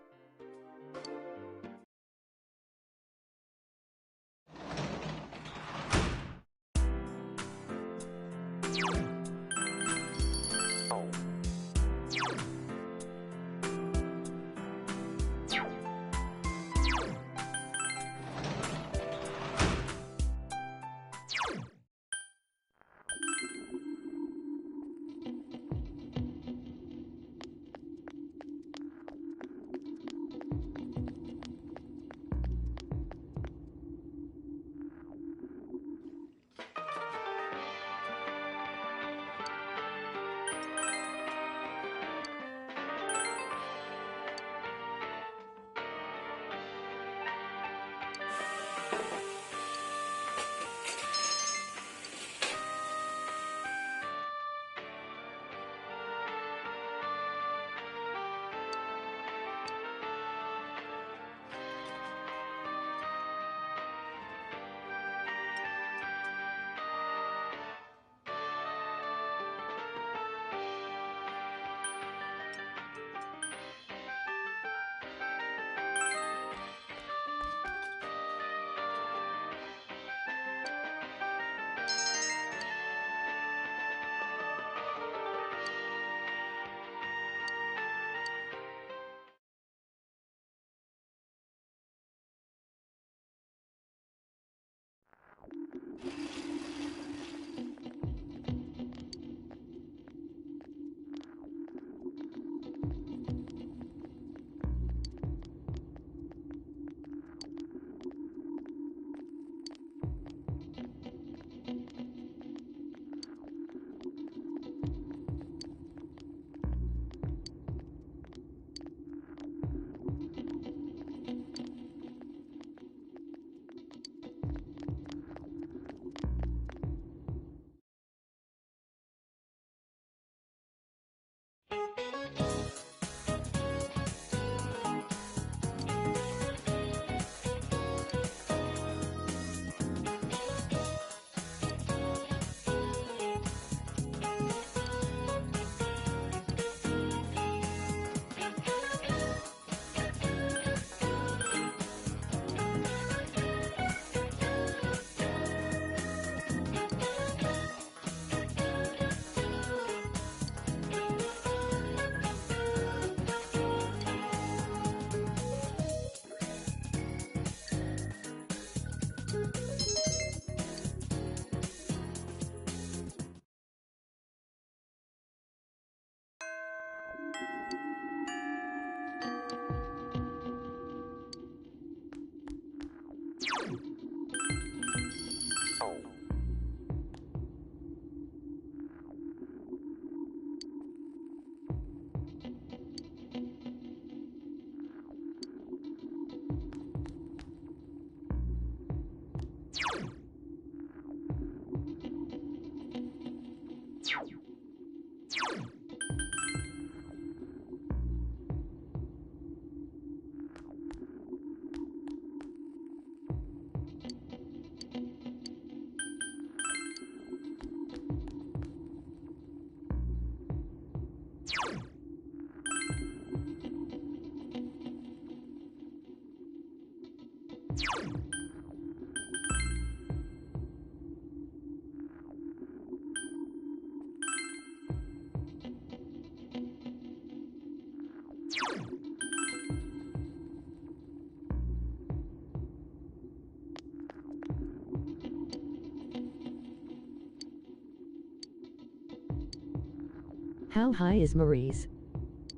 How high is Marie's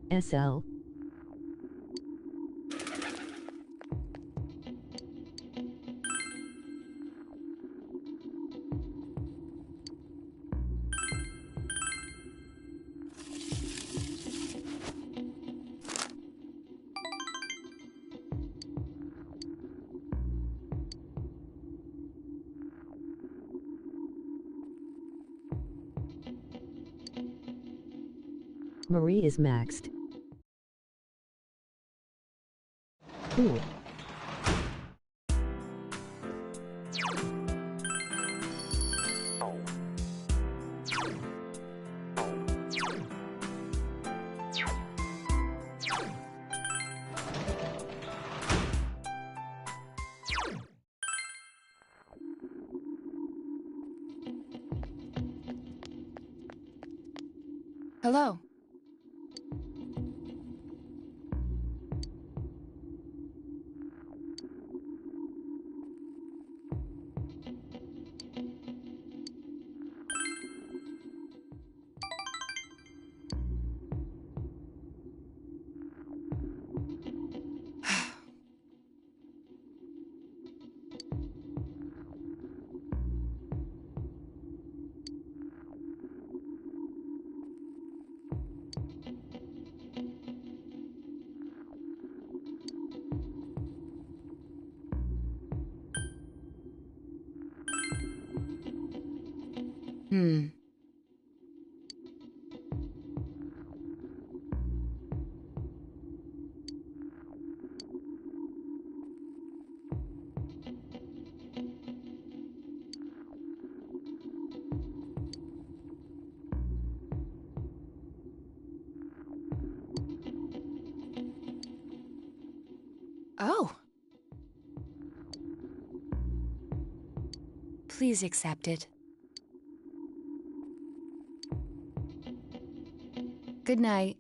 SL? Marie is maxed. Cool. Hello. Hmm. Oh. Please accept it. Good night.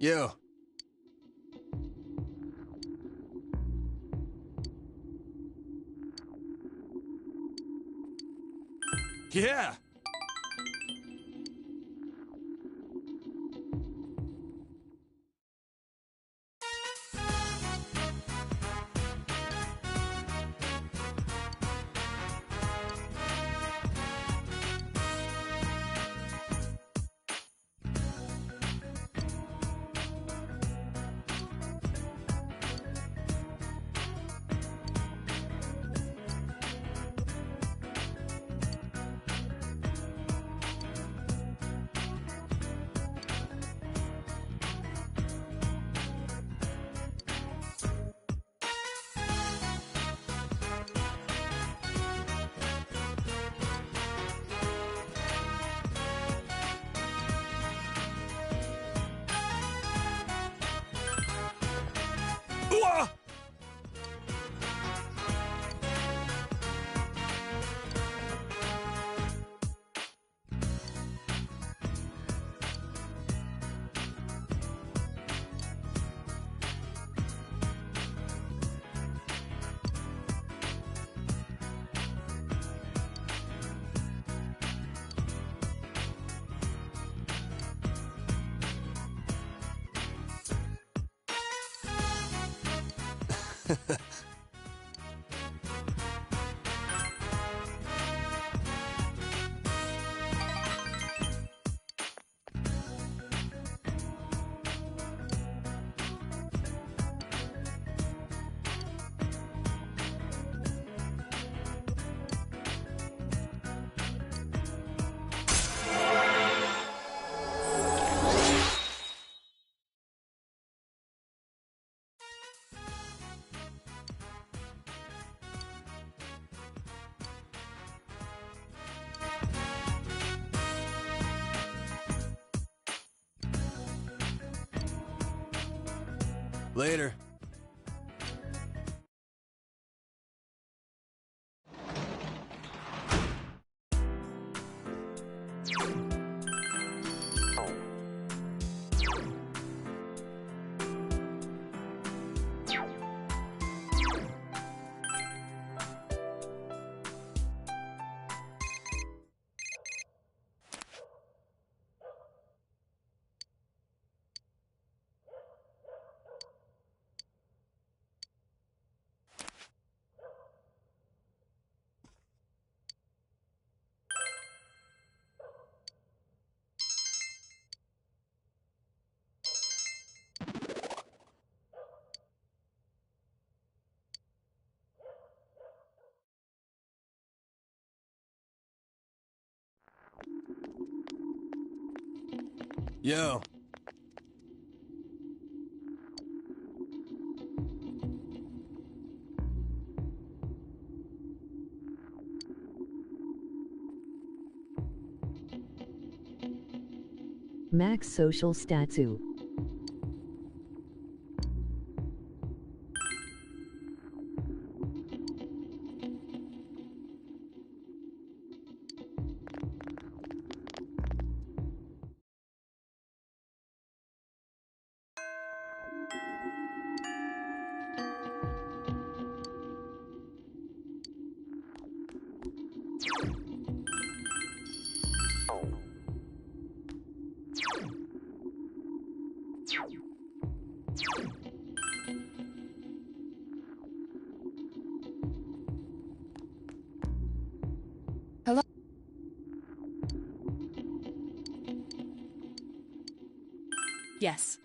Yo, Yeah. Ooh-ah! Later. Yo. Max social statue. Hello? Yes.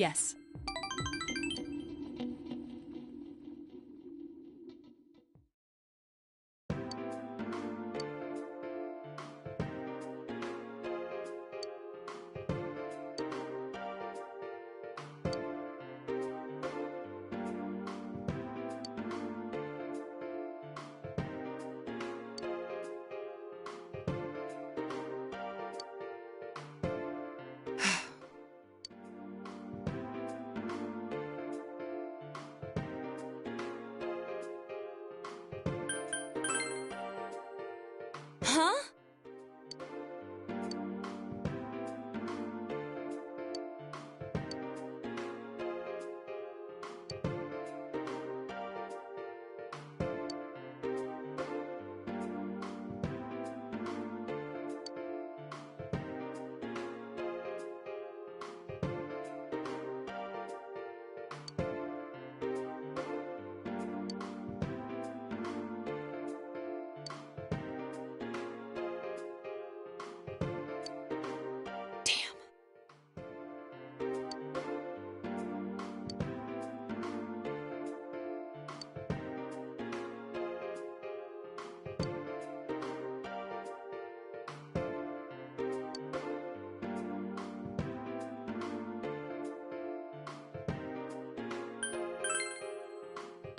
Yes. Huh?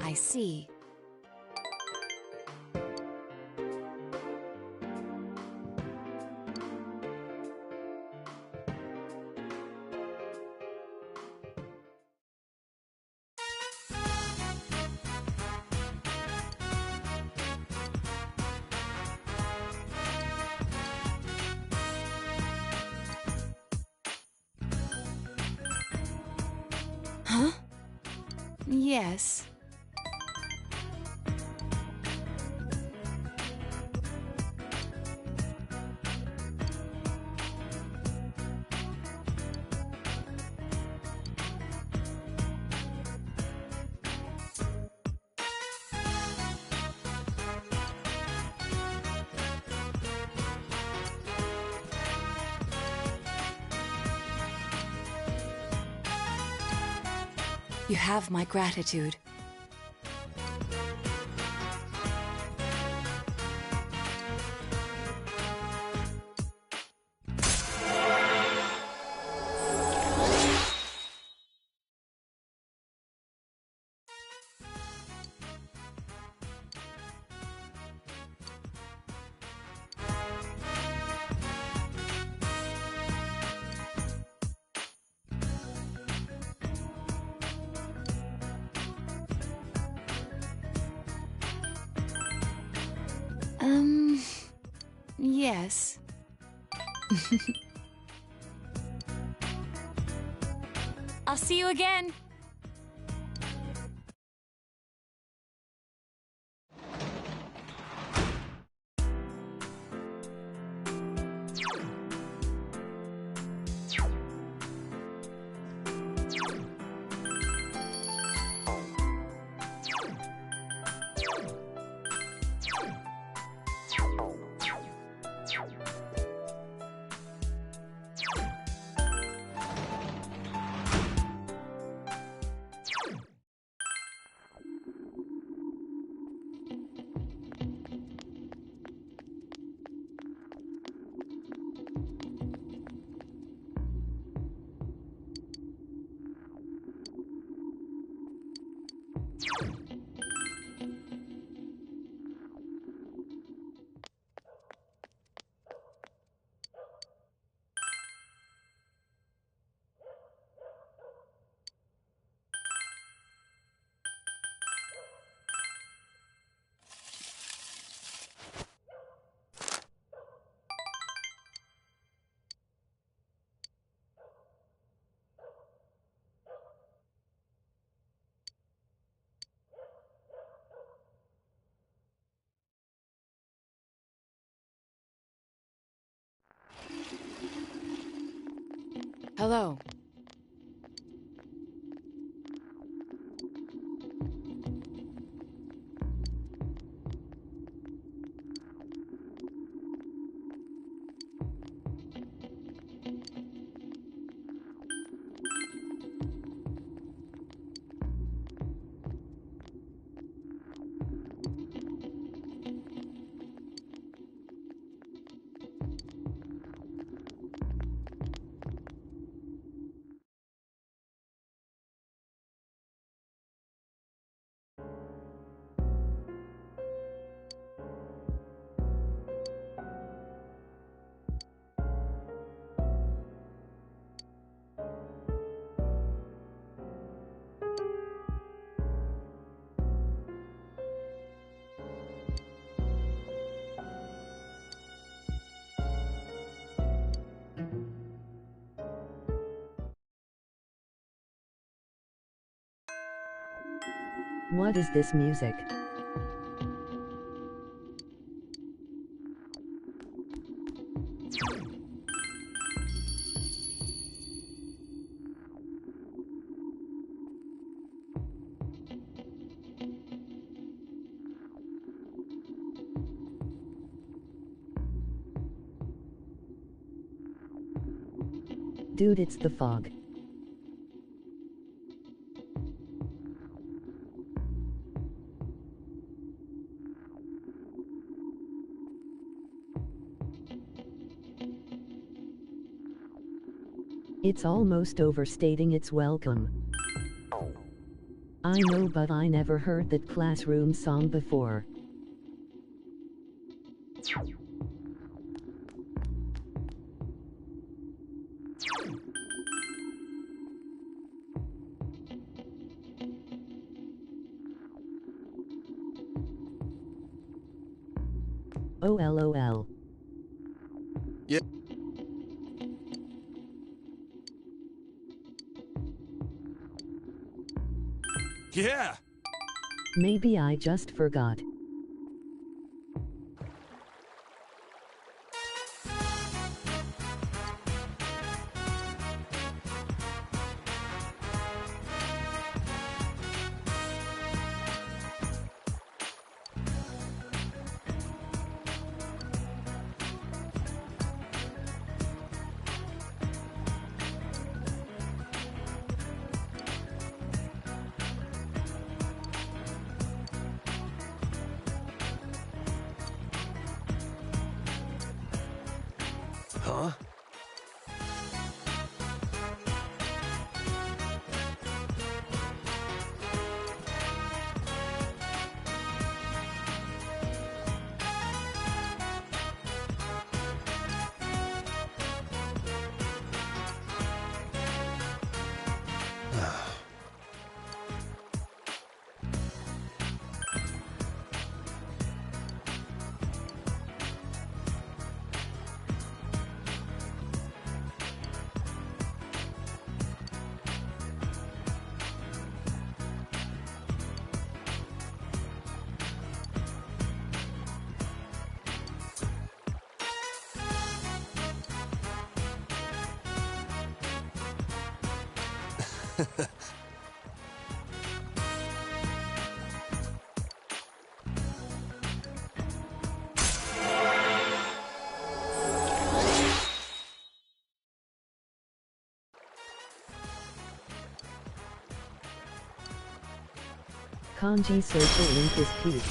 I see. Huh? Yes. You have my gratitude. Yes. I'll see you again. Hello. What is this music? Dude, it's the fog. It's almost overstating its welcome. I know, but I never heard that classroom song before. Oh, LOL. Yeah. Yeah! Maybe I just forgot. Huh? Kanji social link is peak.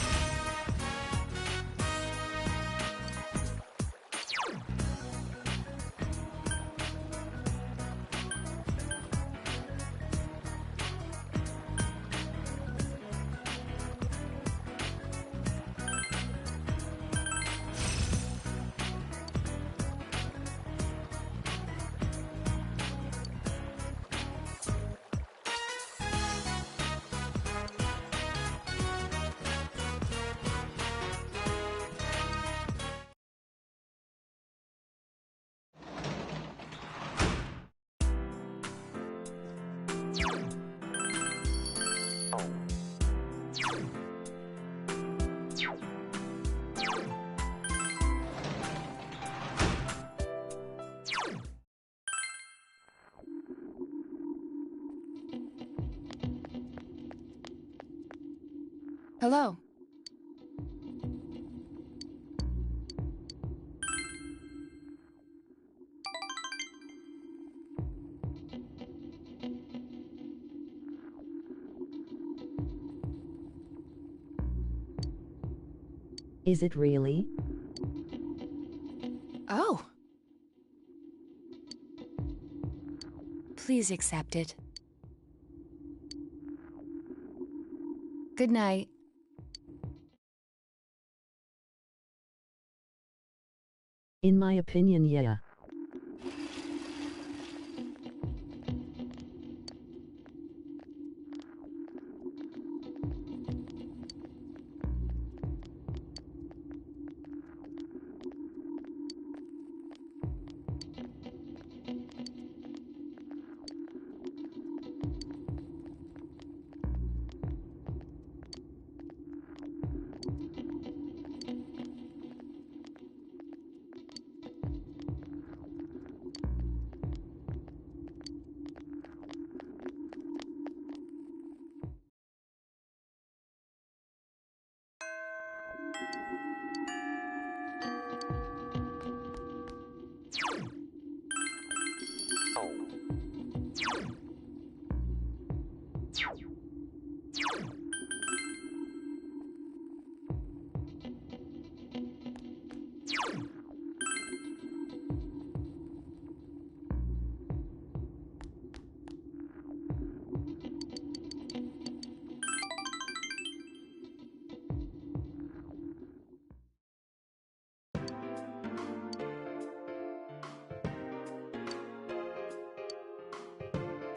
Hello. Is it really? Oh. Please accept it. Good night. In my opinion, yeah.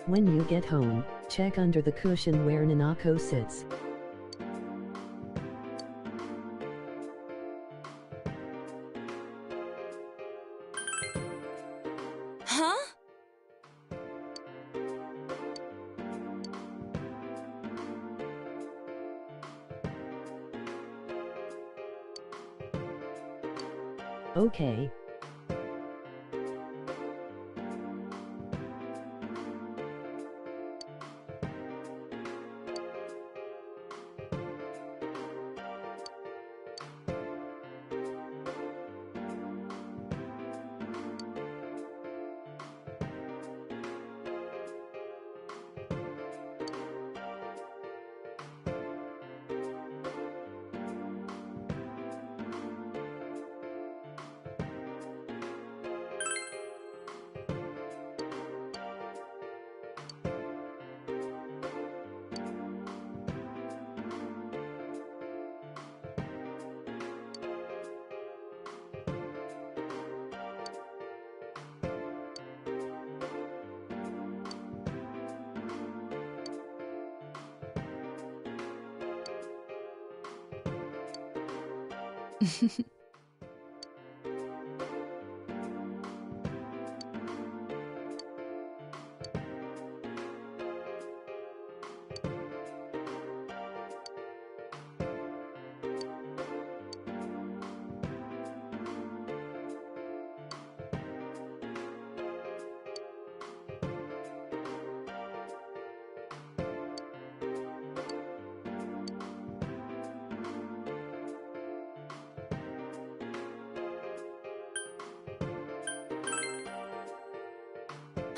When you get home, check under the cushion where Nanako sits. Huh? Okay.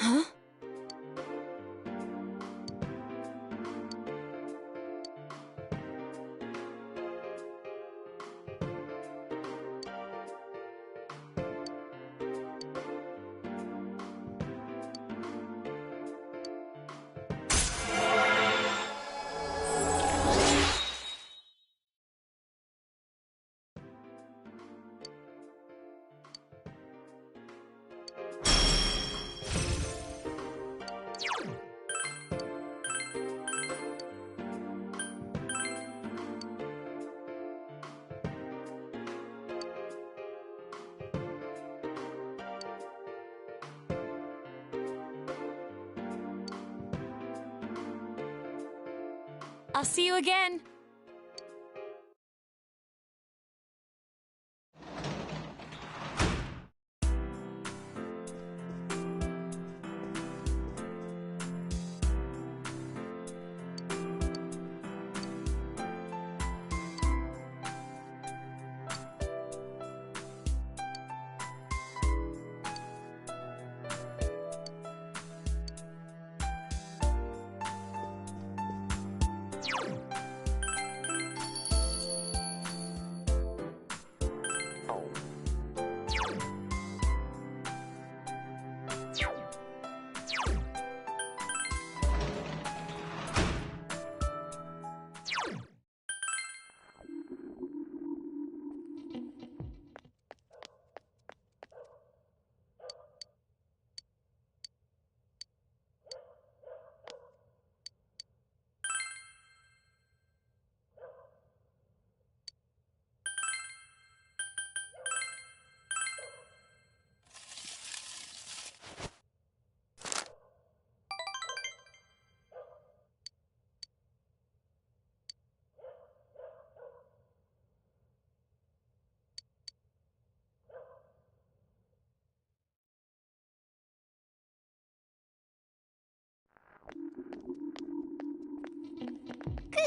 Huh? I'll see you again.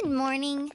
Good morning.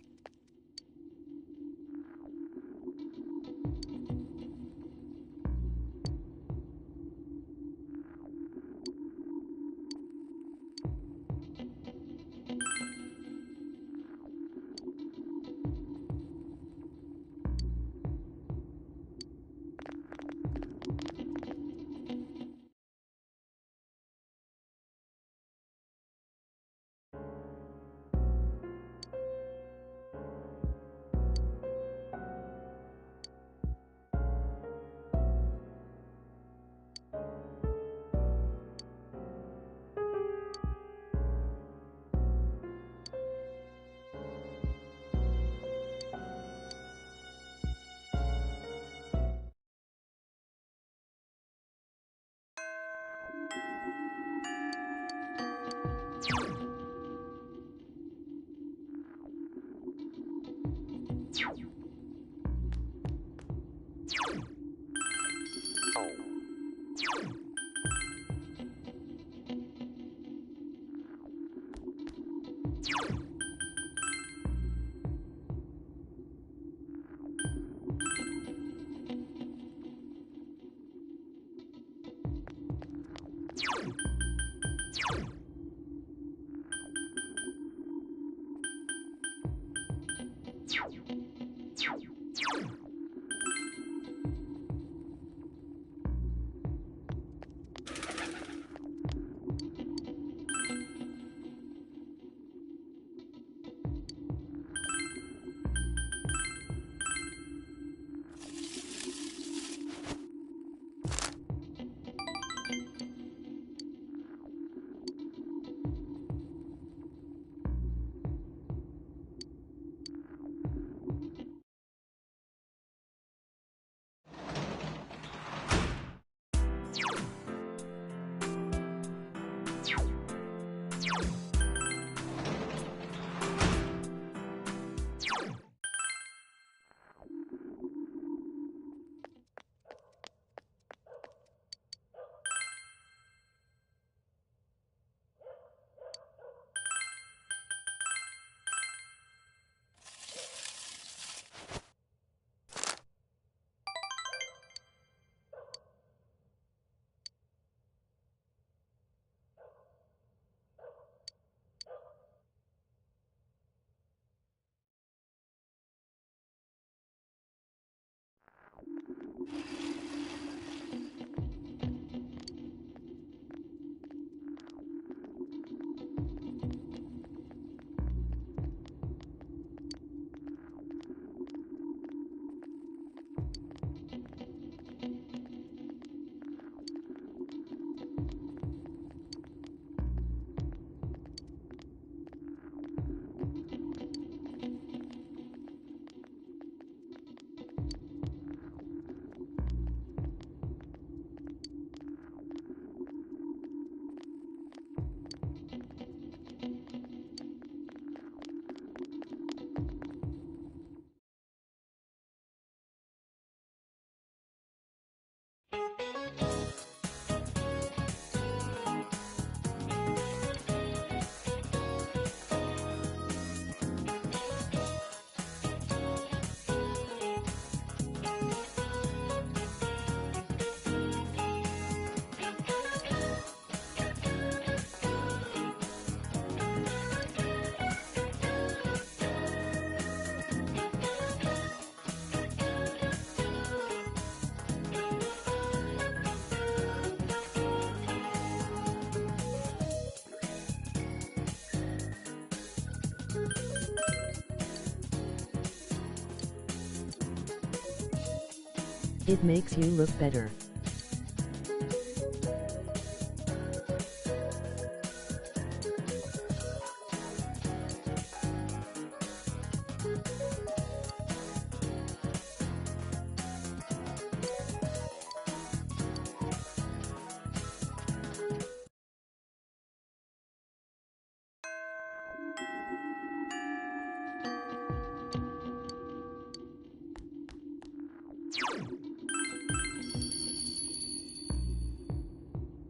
It makes you look better.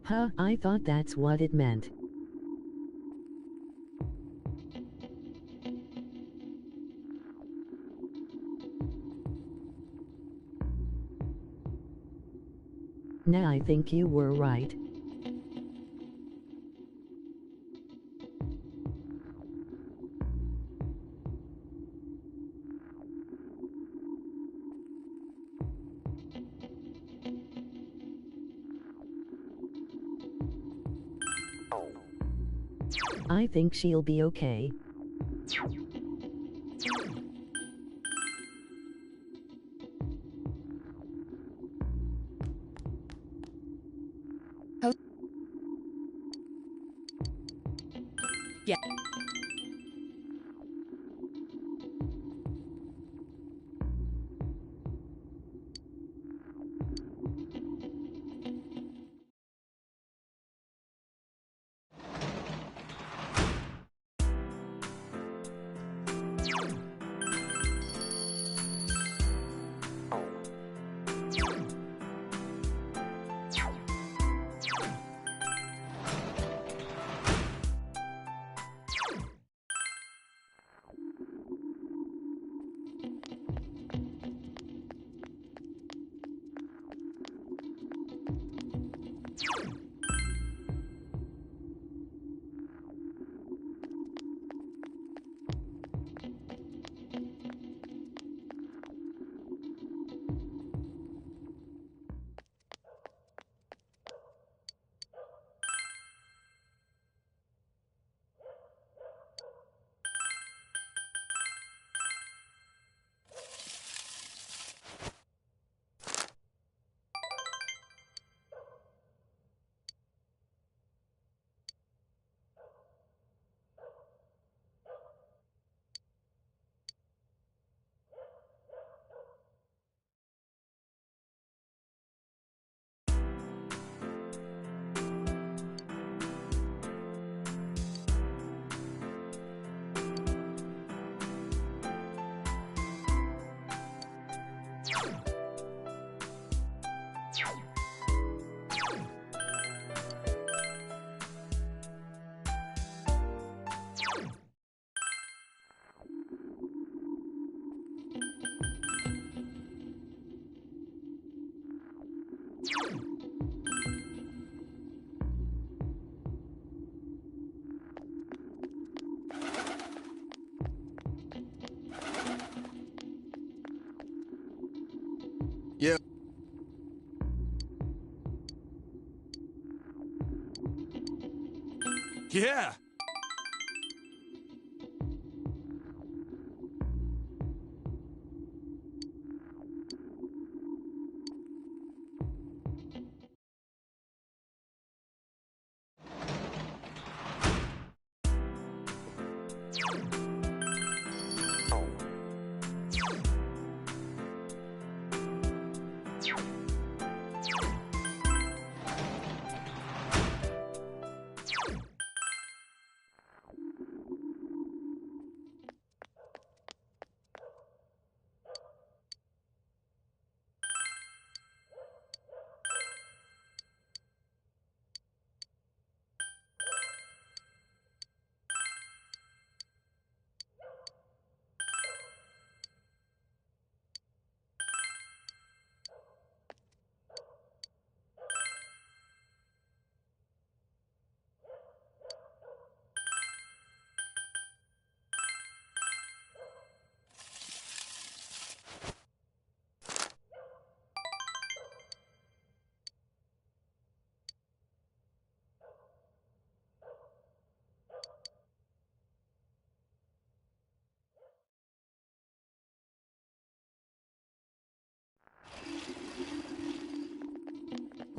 Huh, I thought that's what it meant. Nah, I think you were right. I think she'll be okay. Yeah. Yeah. Yeah!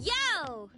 Yo!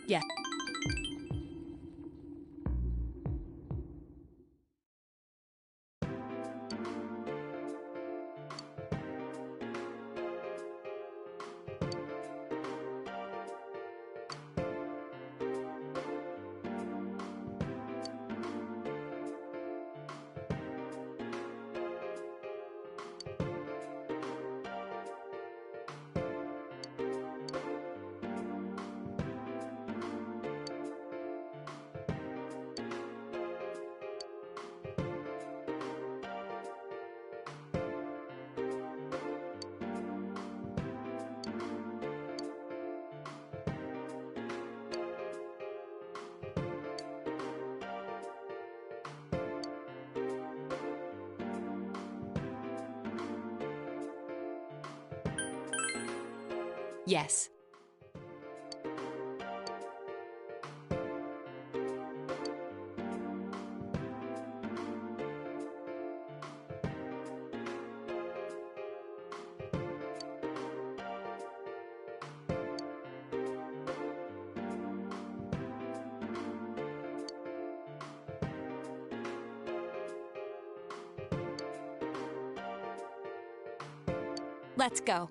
Yeah. Yes. Let's go.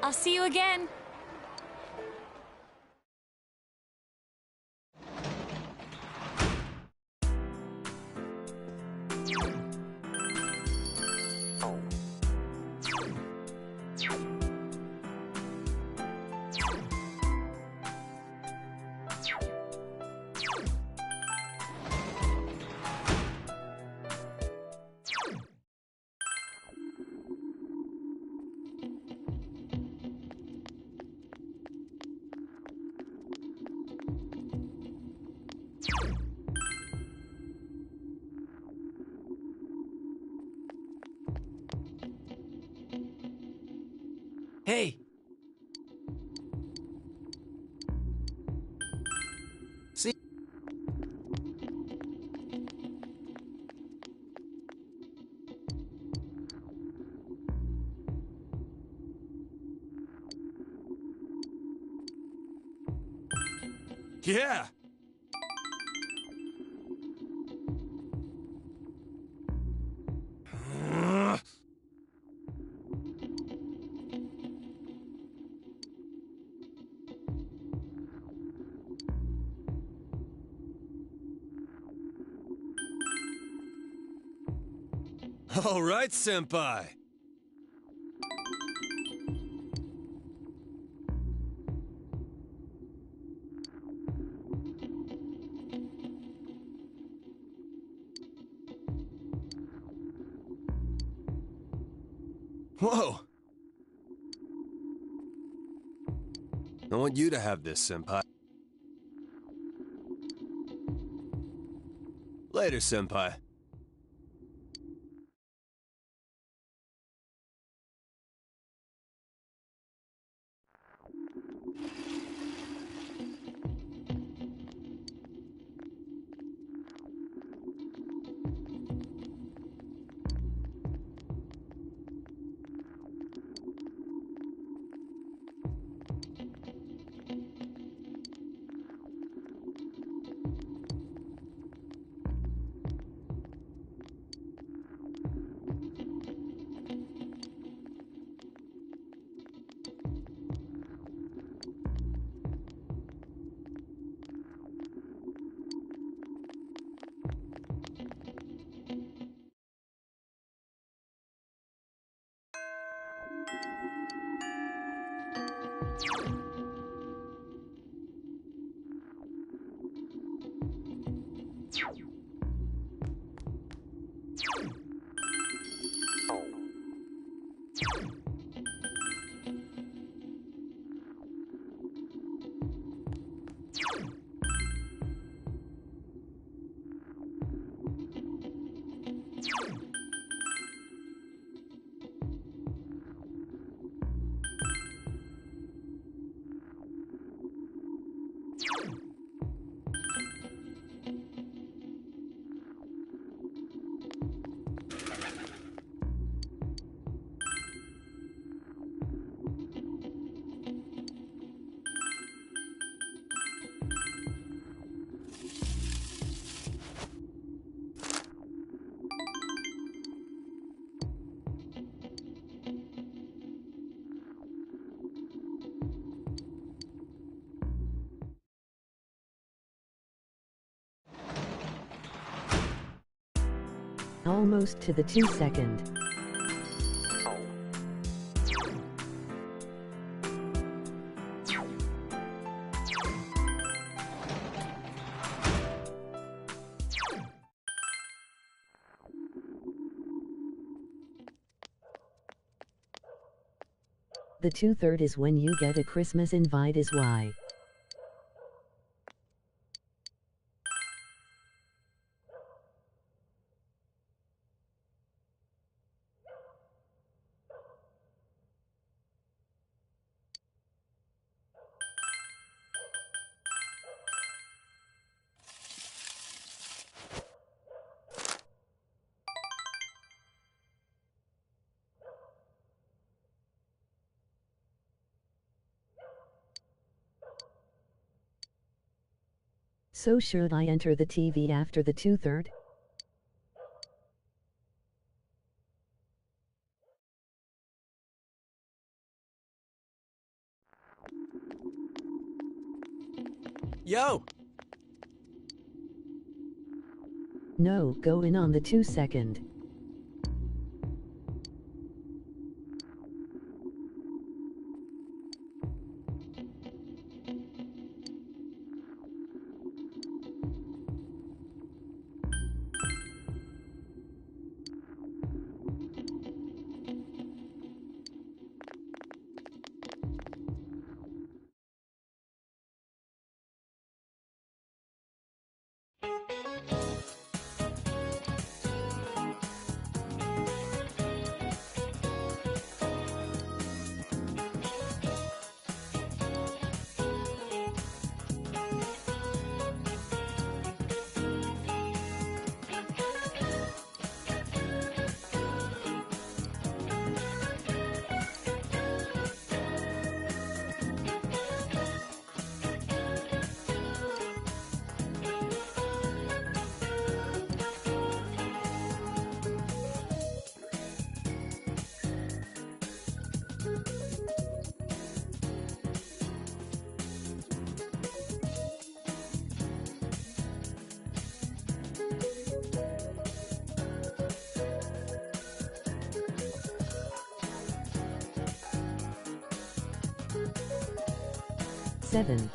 I'll see you again. Hey! See? Yeah! All right, Senpai. Whoa! I want you to have this, Senpai. Later, Senpai. Almost to the 2-second. The 2/3 is when you get a Christmas invite is why. So should I enter the TV after the 2/3? Yo! No, go in on the 2-second. Seven.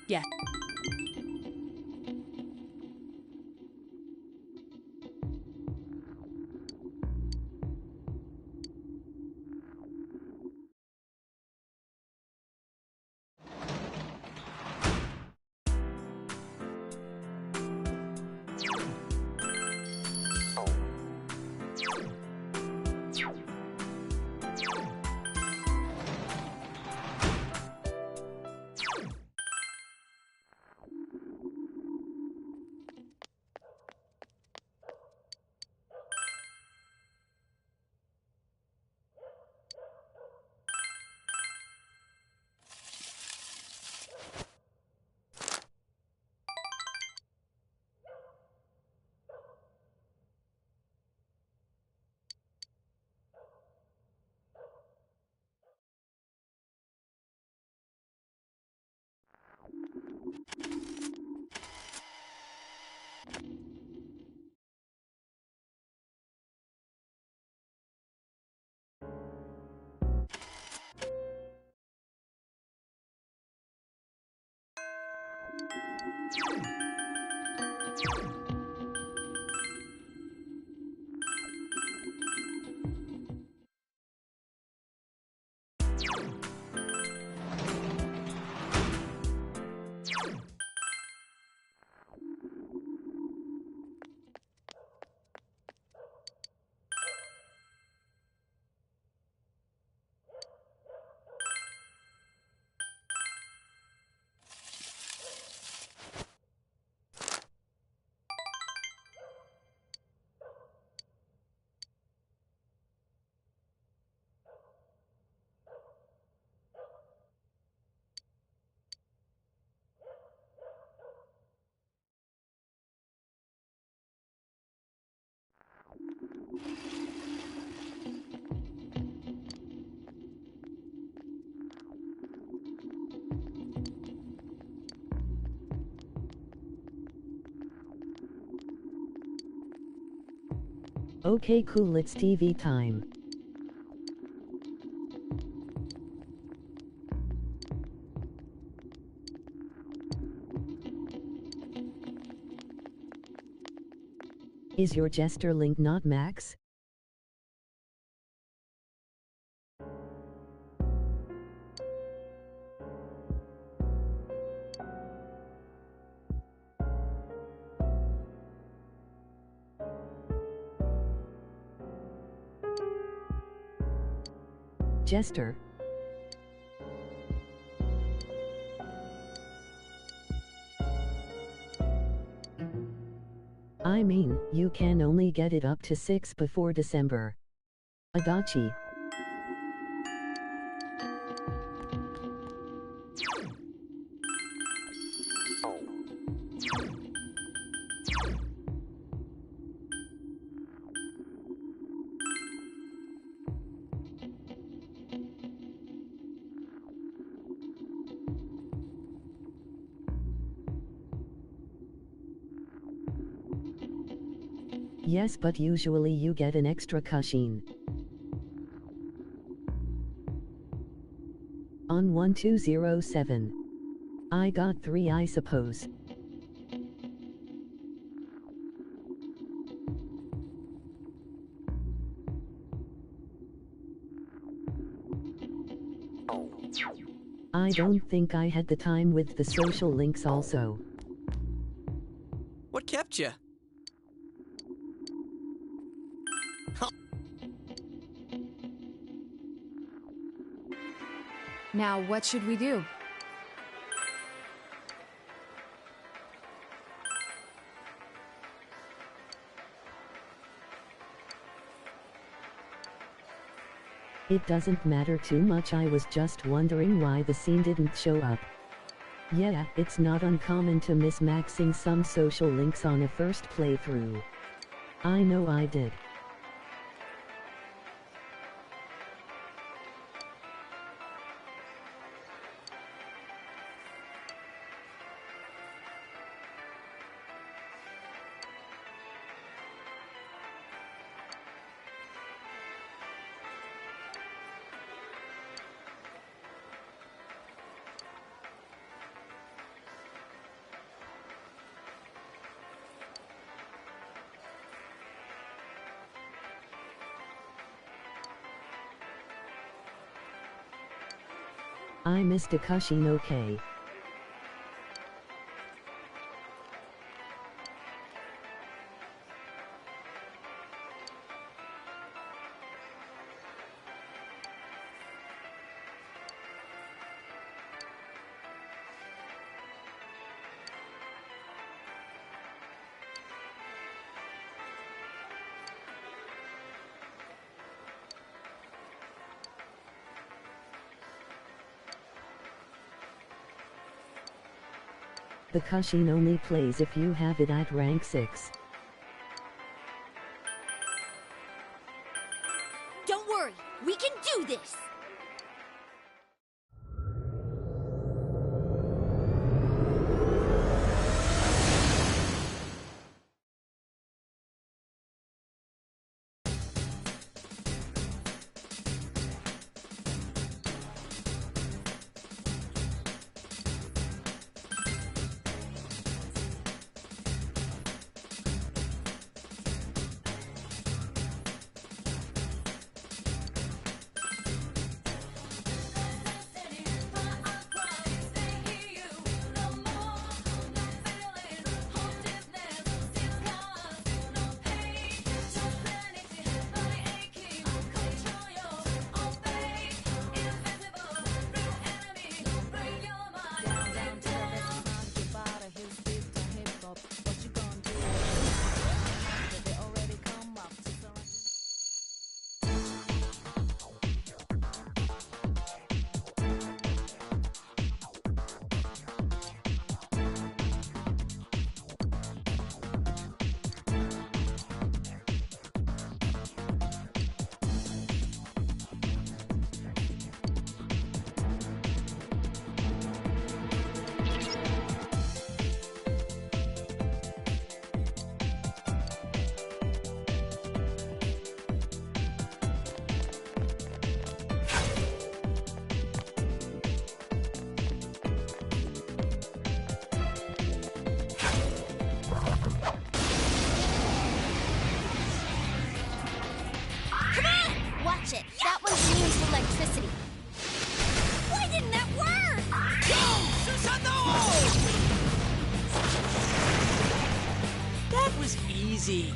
Yeah. Okay, cool, it's TV time. Is your Jester link not max? Jester. I mean, you can only get it up to 6 before December. Adachi. Yes, but usually you get an extra cushing. On 1207. I got 3, I suppose. I don't think I had the time with the social links also. What kept you? Now, what should we do? It doesn't matter too much. I was just wondering why the scene didn't show up. Yeah, it's not uncommon to miss maxing some social links on a first playthrough. I know I did. I missed a cushing, okay. The cushing only plays if you have it at rank 6. Don't worry, we can do this! easy.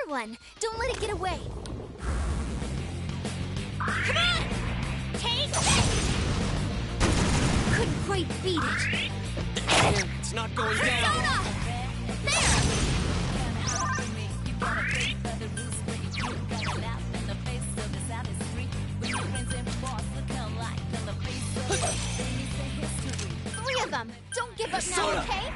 One. Don't let it get away. Come on! Take this! Couldn't quite beat it. It's not going down. Sona! Three of them. Don't give up now, okay?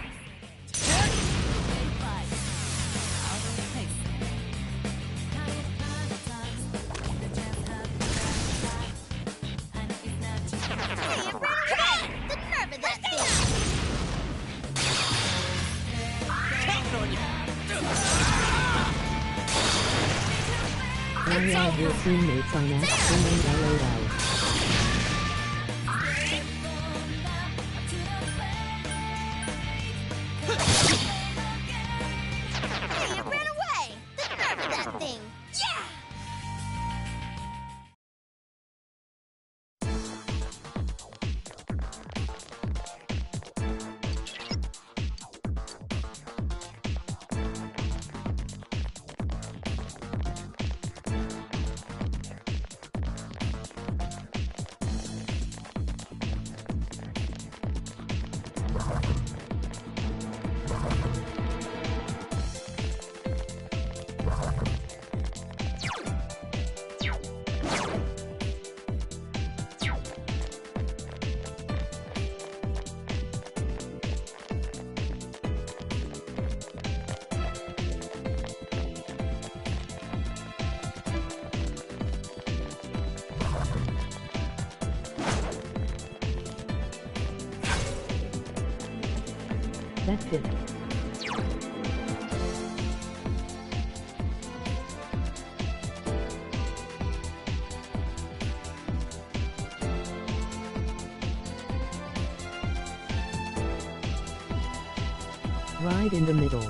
All your teammates on that singing LOL. Hey, it ran away! The nerve of that thing! Yeah! That's it. Right in the middle.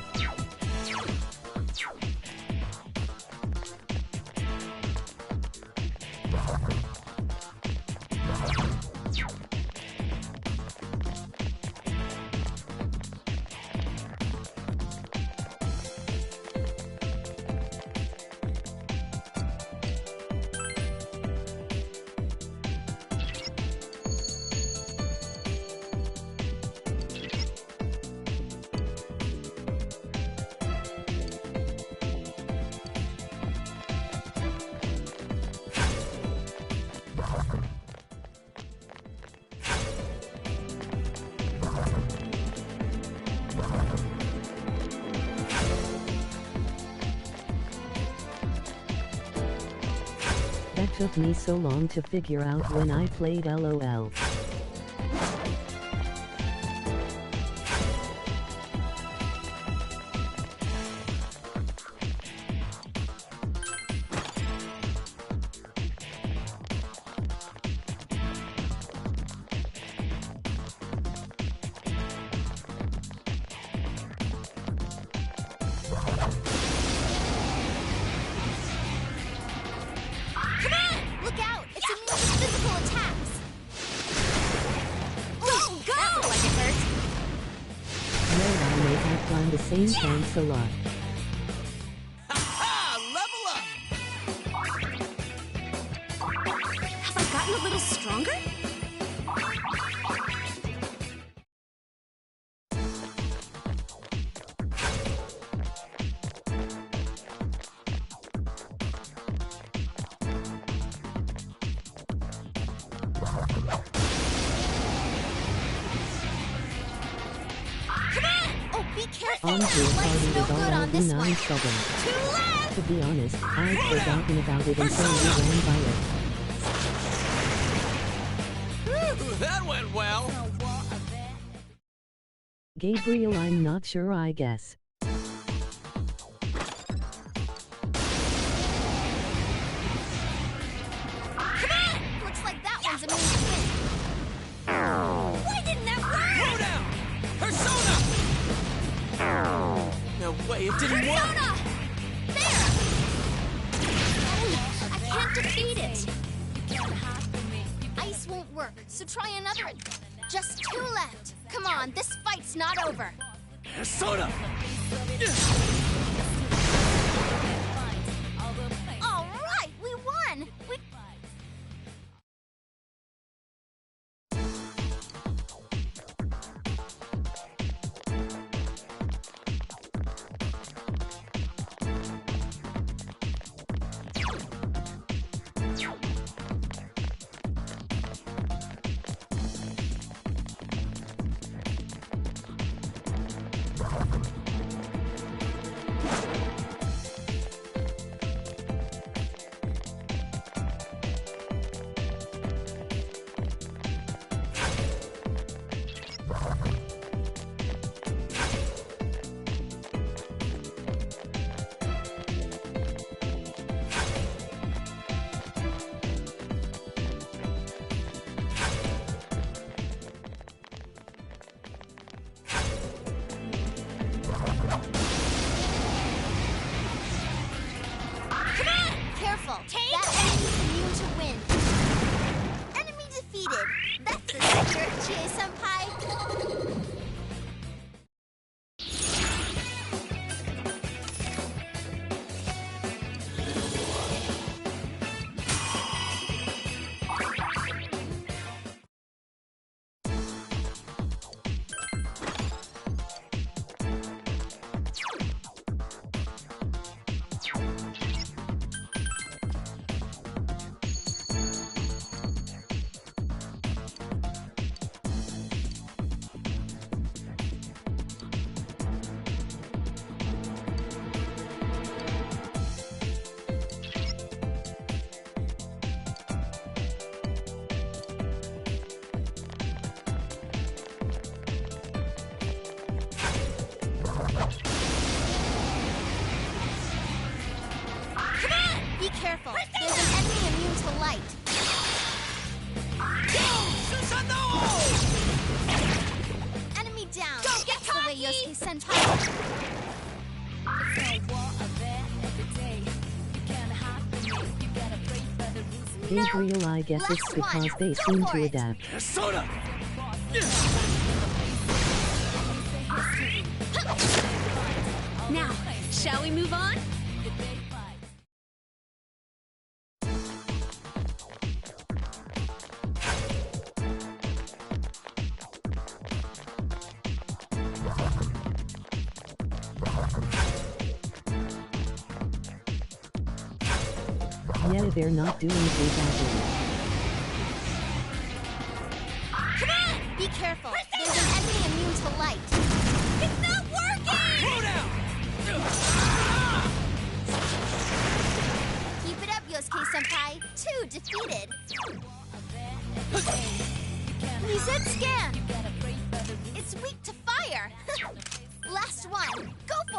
took me so long to figure out when I played LOL. The same thanks a lot. Level up! Have I gotten a little stronger? Onto party is all out the 9-7. To be honest, I'd forgotten about it until we ran by it. Whew, that went well! Gabriel, I'm not sure, I guess. Looks like that one's a mean win. Why didn't that work? Slow down! Persona! No way, it didn't work! Persona! There! Oh, I can't defeat it. Ice won't work, so try another. Just 2 left. Come on, this fight's not over. Persona! All right, we won. That enemy's immune to wind. Enemy defeated. That's the secret, Chie-senpai. Be careful. There's an enemy immune to light. Enemy down. Don't get caught. That's the way Yosuke-senpai. Gabriel, I guess it's because they seem to adapt. Soda! Now, shall we move on? Yeah, they're not doing too badly. Come on! Be careful. There's an enemy immune to light. It's not working! Slow down! Keep it up, Yosuke-senpai. 2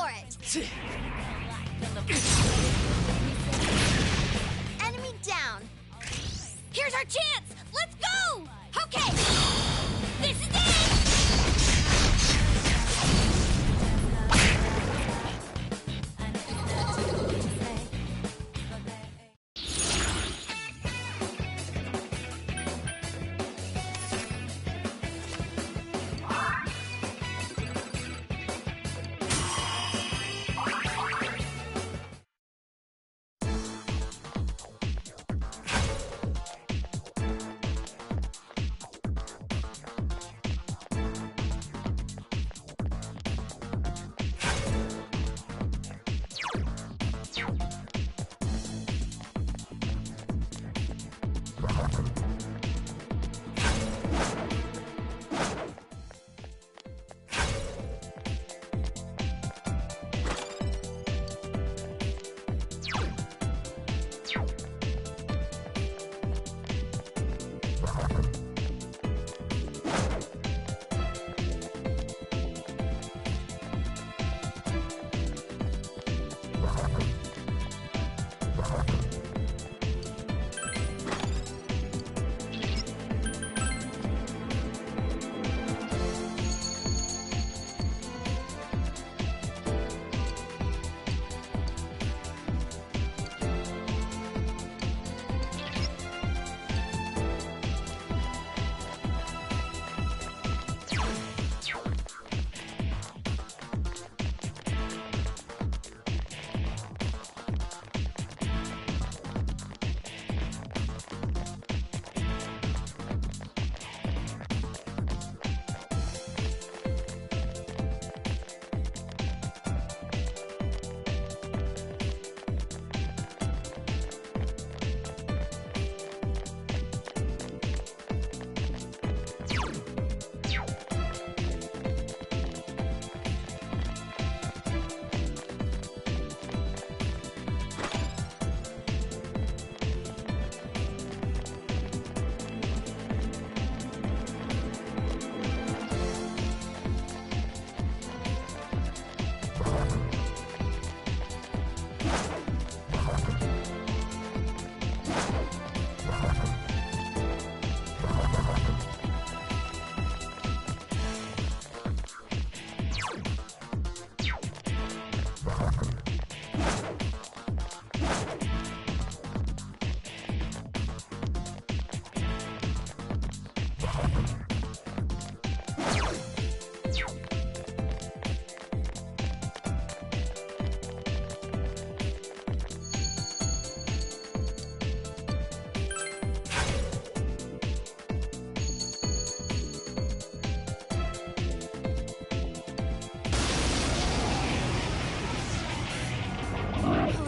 for it! Enemy down! Here's our chance! Let's go! Okay! This is it!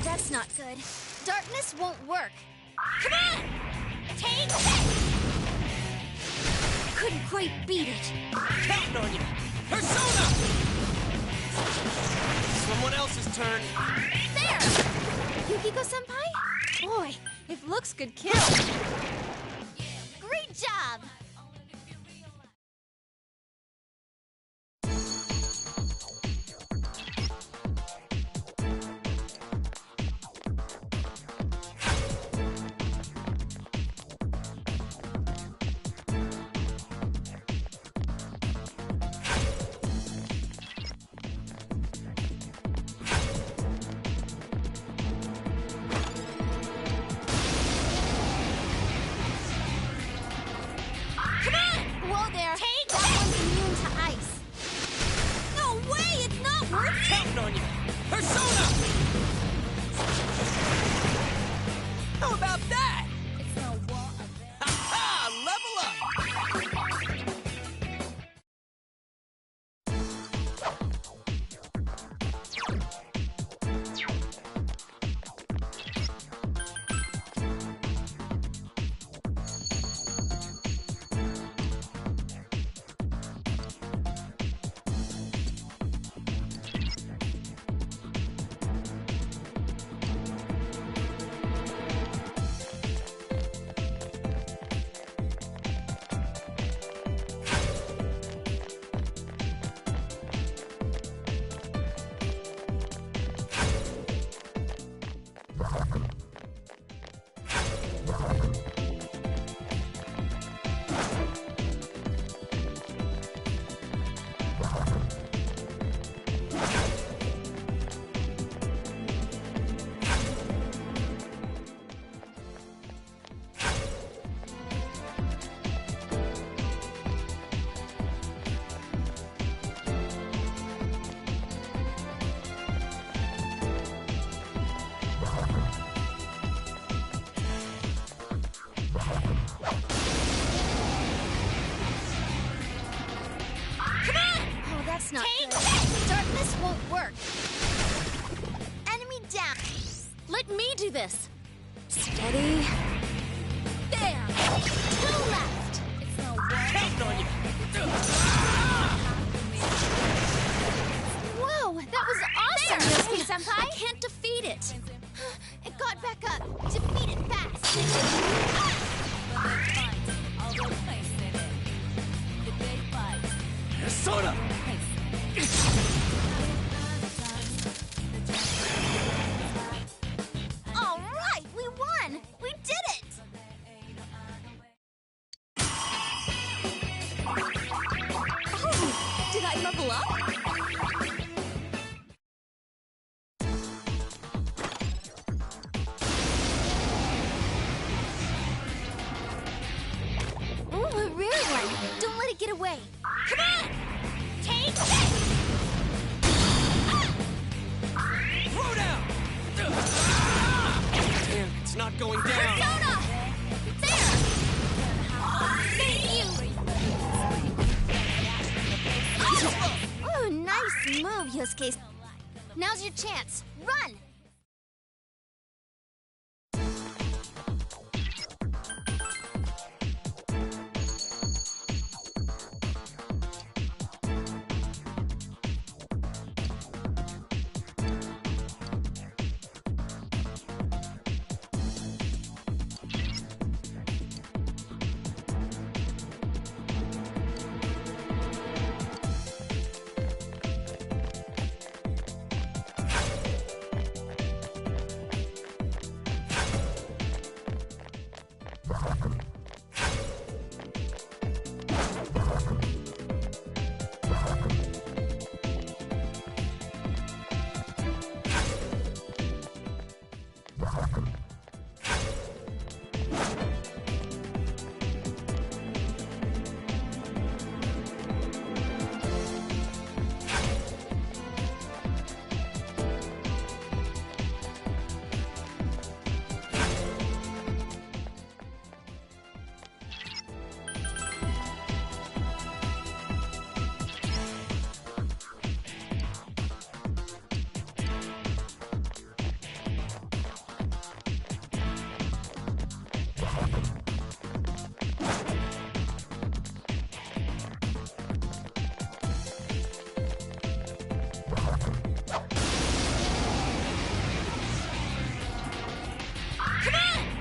That's not good. Darkness won't work. Come on! Take this! Couldn't quite beat it. Counting on you! Persona! Someone else's turn. There! Yukiko-senpai? Boy, if looks could kill. Great job! Counting on you! Persona! How about that? It's no war of Ha-ha! Level up! This won't work. Enemy down. Let me do this. Steady. There. 2 left. It's no work. Counting on you. Whoa, that was awesome, Yosuke-senpai! I can't defeat it. It got back up. Defeat it fast. Soda! All right, we won! We did it! Oh, did I level up? Ooh, a rare one. Don't let it get away. Come on! Take this! Throw down! Damn, it's not going down. Persona! There! Thank you! Ooh, nice move, Yosuke. Now's your chance. Run!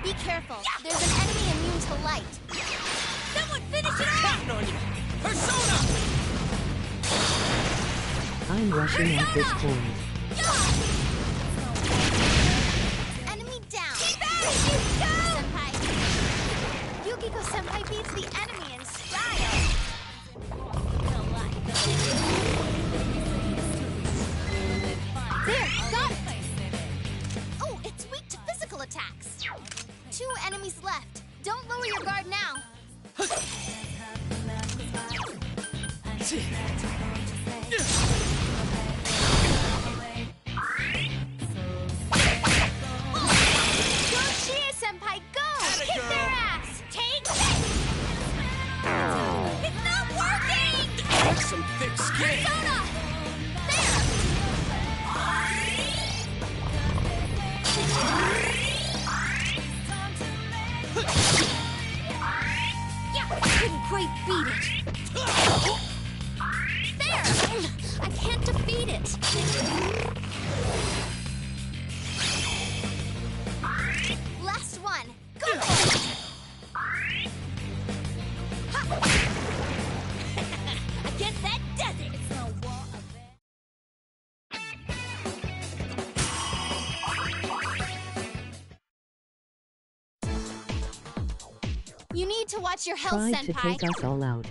Be careful. There's an enemy immune to light. Someone finish it off! Counting on you. Persona! I'm rushing at this point. Enemy down. Keep back! Go! Senpai. Yukiko-senpai beats the enemy in style. There, got it! Oh, it's weak to physical attacks. 2 enemies left. Don't lower your guard now. Go, Chie-senpai, go! Kick their ass! Take this! It's not working! That's some thick skin. Persona! Couldn't quite beat it. There! I can't defeat it. Last one. Go! I guess that does it. It's no war of You need to watch your health, Tried to Senpai. take us all out.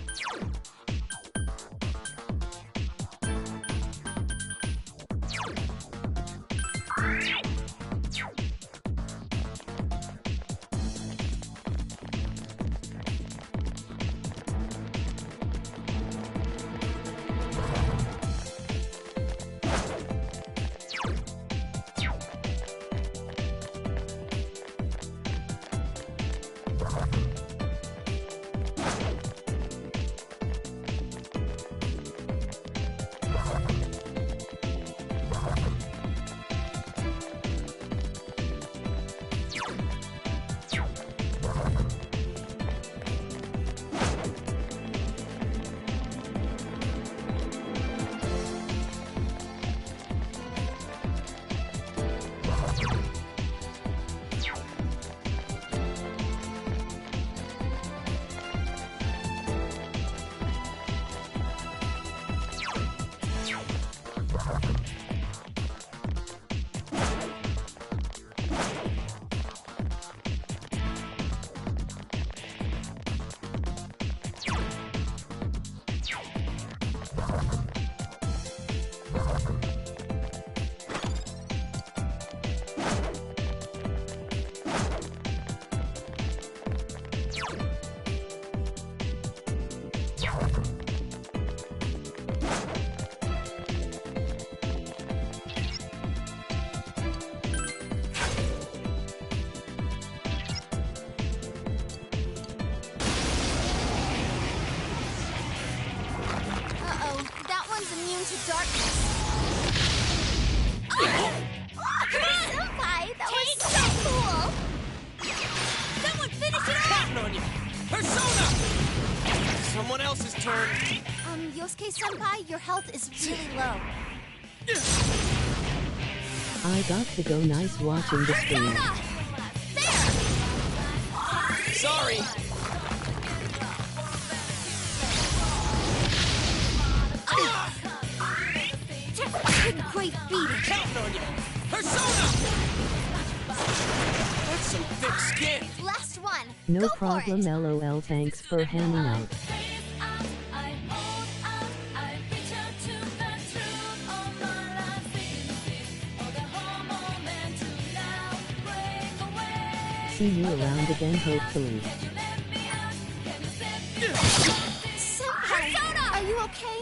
turn. Yosuke-senpai, your health is really low. I got to go. Nice watching the stream. Sorry. Couldn't quite beat it. Counting on you. Persona! That's some thick skin. Last one. No Go problem, for it. LOL. Thanks for hanging out. See you around again, hopefully. Senpai, are you okay?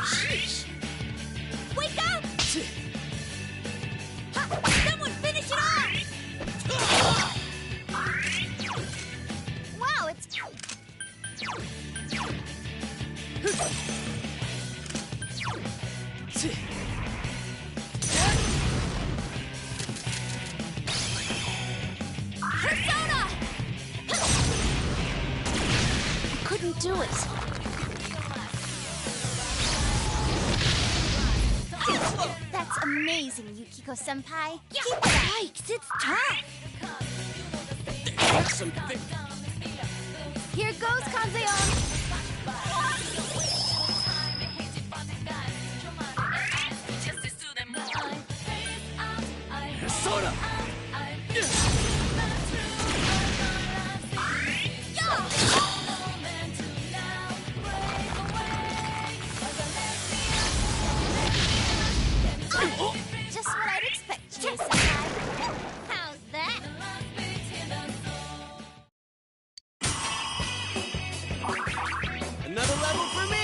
Jeez. Wake up! Ha! Someone finish it off! Wow, it's... Persona! I couldn't do it. That's amazing, Yukiko-senpai. Keep it Yikes, it's tough! That's some thick... Here goes, Kanzeon. Persona! Just what I'd expect, Senpai. How's that? Another level for me!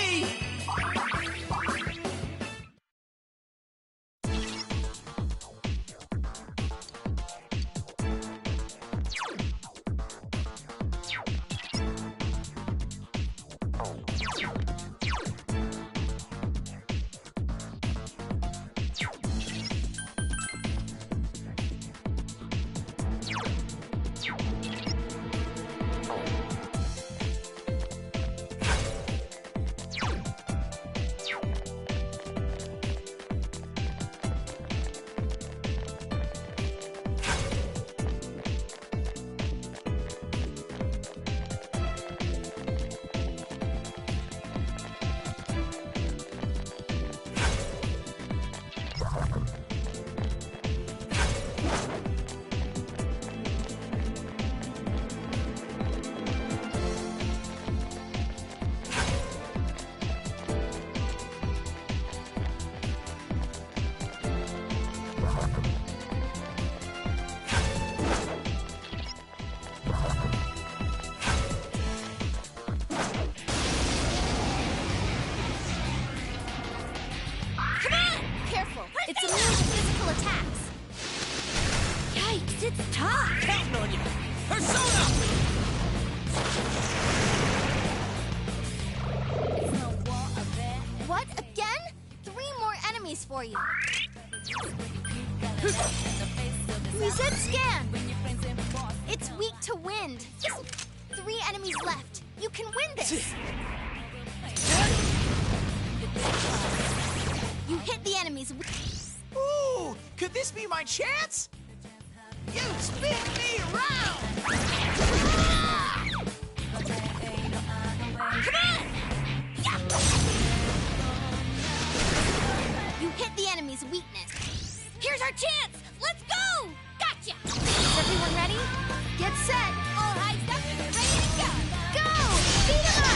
Careful, it's immune to physical attacks. Yikes, it's tough! Counting on you! Persona! What, again? 3 more enemies for you. Reset scan! It's weak to wind. 3 enemies left. You can win this! You hit the enemies. Ooh, could this be my chance? You spin me around! Come on! You hit the enemy's weakness. Here's our chance! Let's go! Gotcha! Is everyone ready? Get set. All hyped up and ready to go! Go! Beat 'em up!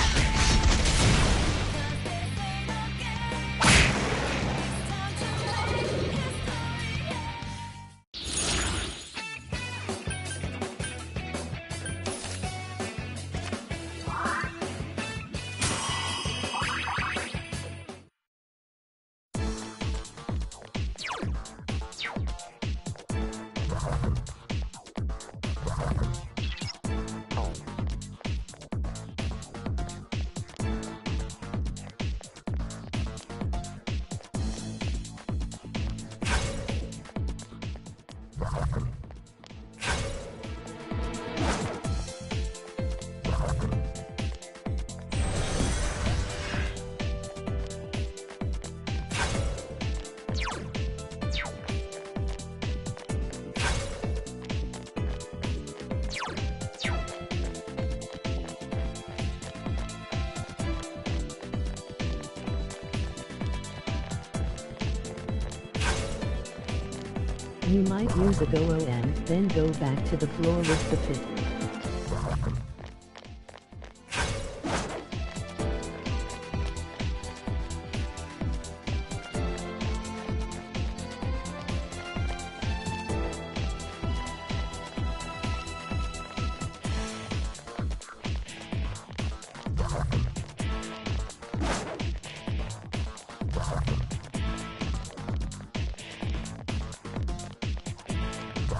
You might use a go-on, then go back to the floor with the pit.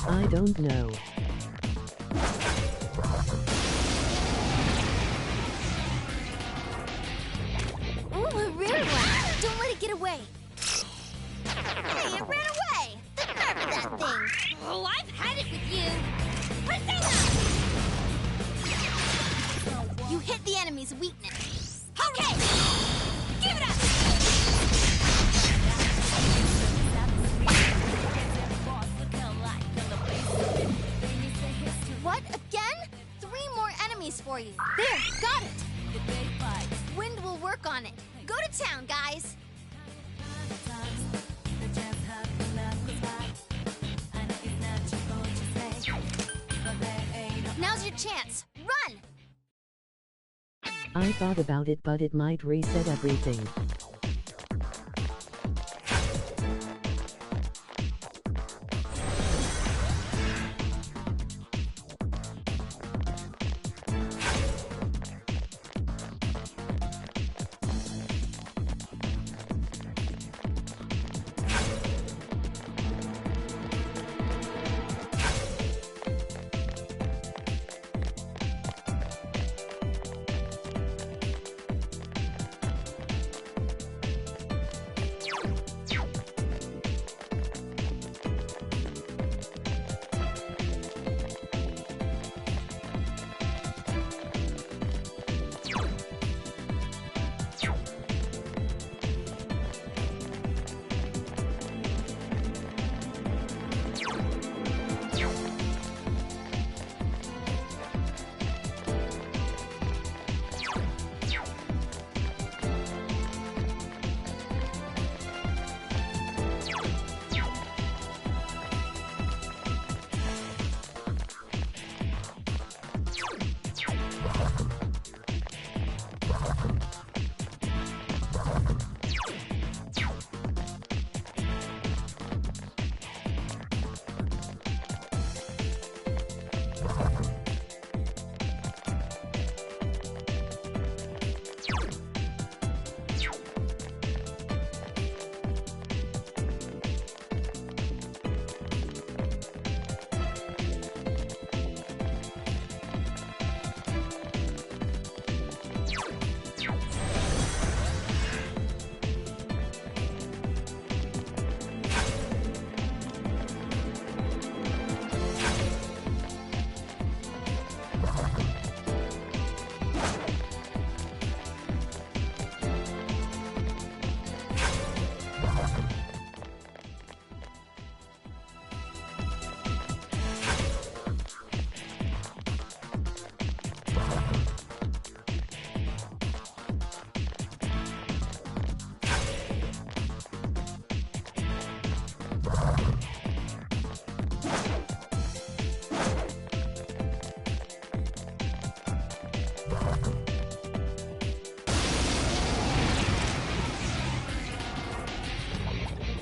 I don't know. Ooh, a rare one! Don't let it get away! Hey, it ran away! The nerve of that thing! Oh, I've had it with you! You hit the enemy's weakness. Okay! Give it up! What? Again? 3 more enemies for you. There, got it! Wind will work on it. Go to town, guys! Now's your chance. Run! I thought about it, but it might reset everything.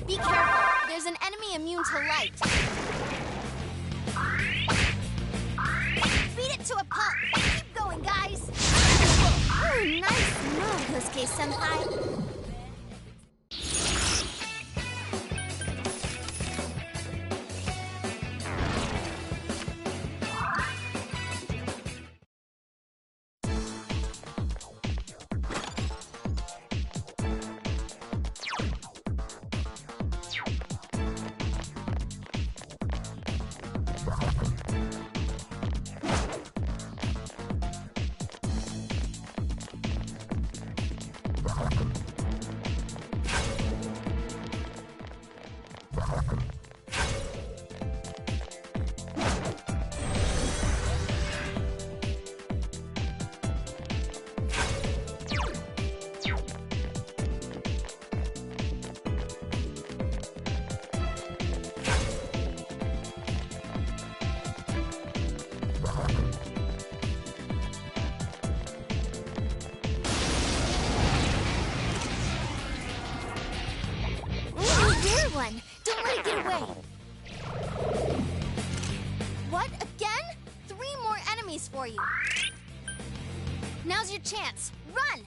Be careful. There's an enemy immune to light. Beat it to a pulp. Keep going, guys. Ooh, nice move, Husuke-senpai. for you. Now's your chance. Run!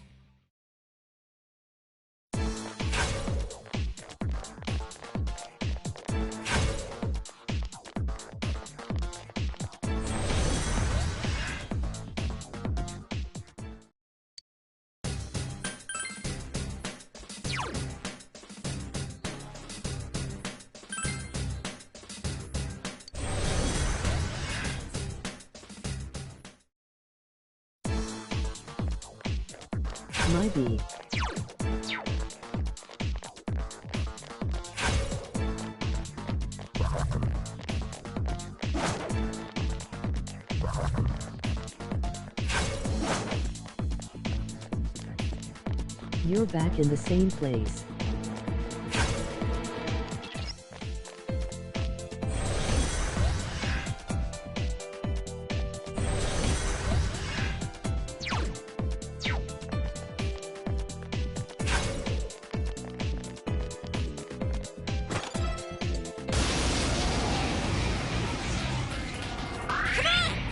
My bee. You're back in the same place.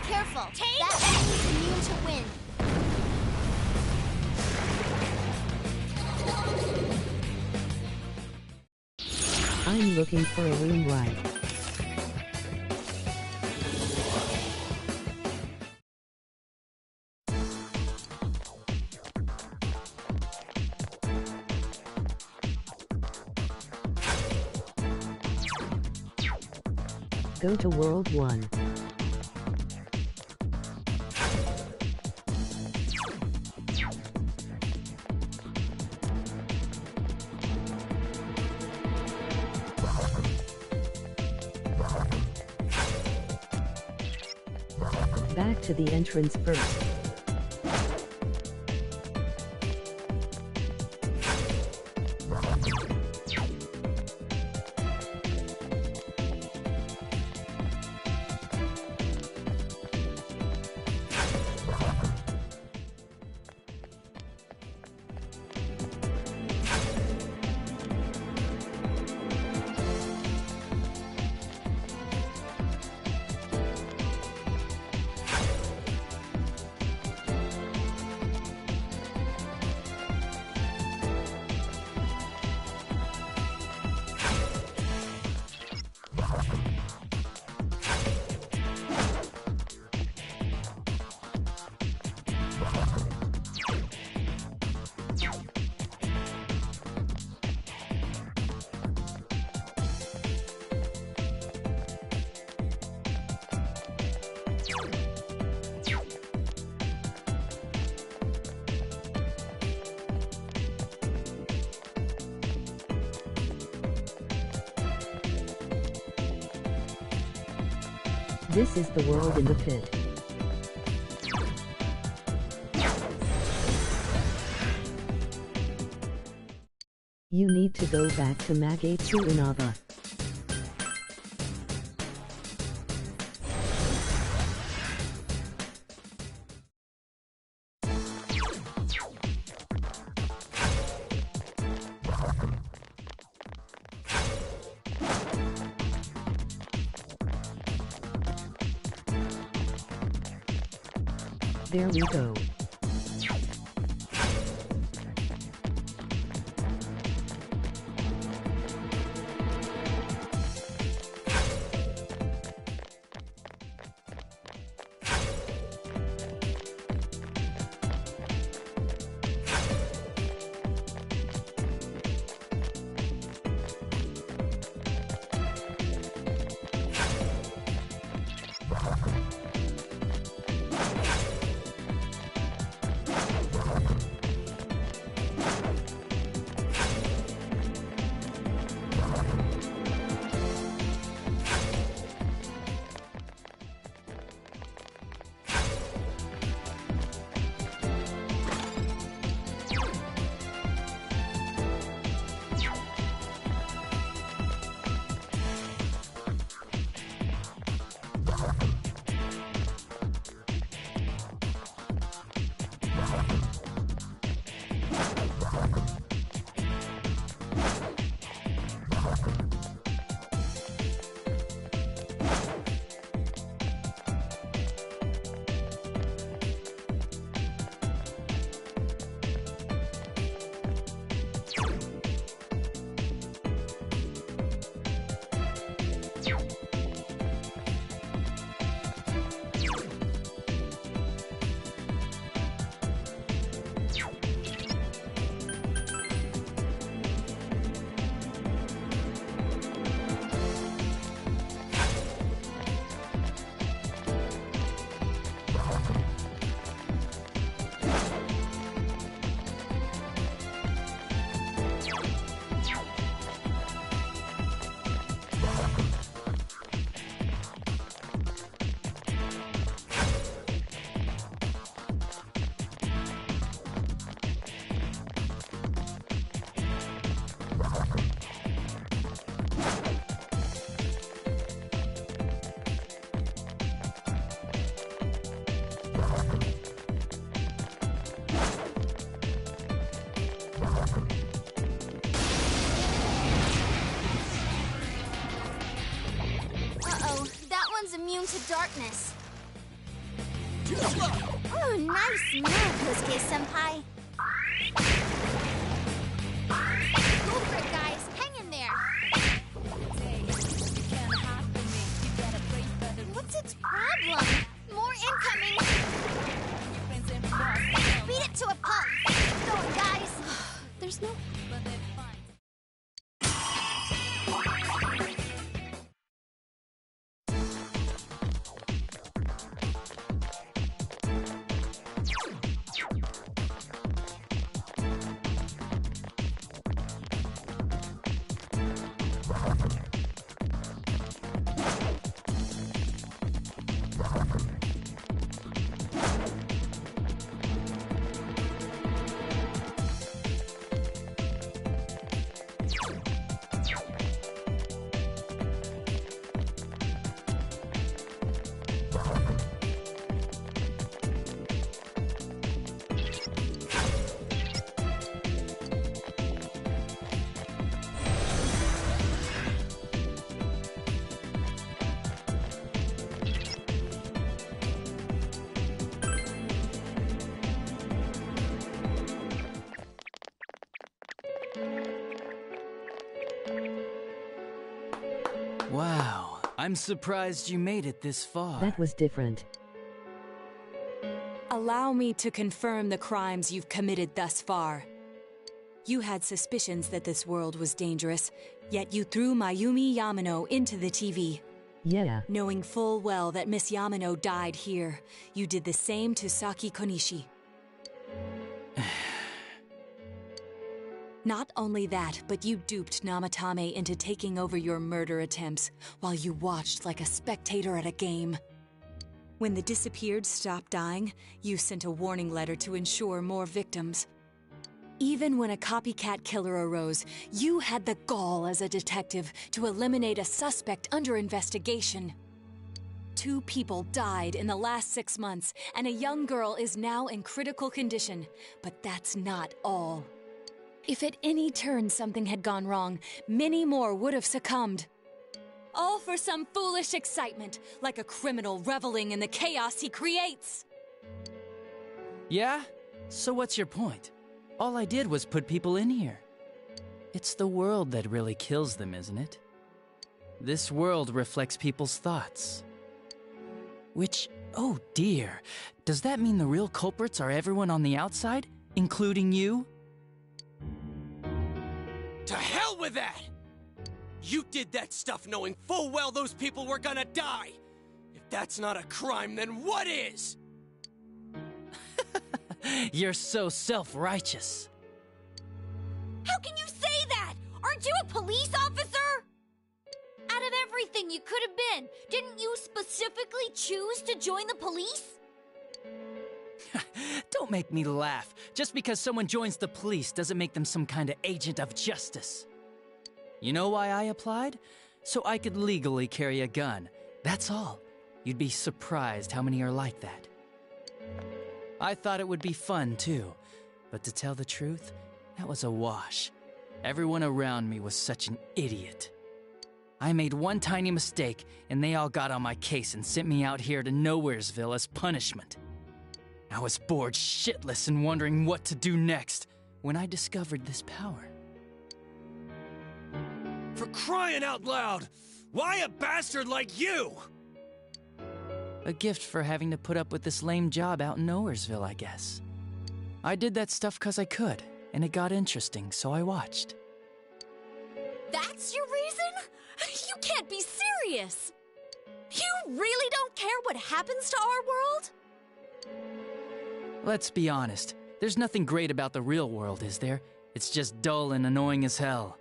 Careful! That enemy's immune to wind. I'm looking for a room right. Go to World 1. Back to the entrance first. This is the world in the pit. You need to go back to Magetsu Inaba. There we go. Immune to darkness. Ooh, nice move, Yosuke-senpai. Go for it, guys. Hang in there. What's its problem? More incoming. Beat it to a pulp. Keep going, guys. There's no... Wow, I'm surprised you made it this far. That was different. Allow me to confirm the crimes you've committed thus far. You had suspicions that this world was dangerous, yet you threw Mayumi Yamano into the TV. Yeah. Knowing full well that Miss Yamano died here, you did the same to Saki Konishi. Not only that, but you duped Namatame into taking over your murder attempts while you watched like a spectator at a game. When the disappeared stopped dying, you sent a warning letter to ensure more victims. Even when a copycat killer arose, you had the gall as a detective to eliminate a suspect under investigation. 2 people died in the last 6 months, and a young girl is now in critical condition. But that's not all. If at any turn something had gone wrong, many more would have succumbed. All for some foolish excitement, like a criminal reveling in the chaos he creates. Yeah? So what's your point? All I did was put people in here. It's the world that really kills them, isn't it? This world reflects people's thoughts. Which, oh dear, does that mean the real culprits are everyone on the outside, including you? To hell with that! You did that stuff knowing full well those people were gonna die! If that's not a crime, then what is? You're so self-righteous. How can you say that? Aren't you a police officer? Out of everything you could have been, didn't you specifically choose to join the police? Don't make me laugh. Just because someone joins the police doesn't make them some kind of agent of justice. You know why I applied? So I could legally carry a gun. That's all. You'd be surprised how many are like that. I thought it would be fun, too. But to tell the truth, that was a wash. Everyone around me was such an idiot. I made one tiny mistake, and they all got on my case and sent me out here to Nowheresville as punishment. I was bored shitless and wondering what to do next when I discovered this power. For crying out loud! Why a bastard like you? A gift for having to put up with this lame job out in Nowheresville, I guess. I did that stuff 'cause I could, and it got interesting, so I watched. That's your reason? You can't be serious! You really don't care what happens to our world? Let's be honest, there's nothing great about the real world, is there? It's just dull and annoying as hell.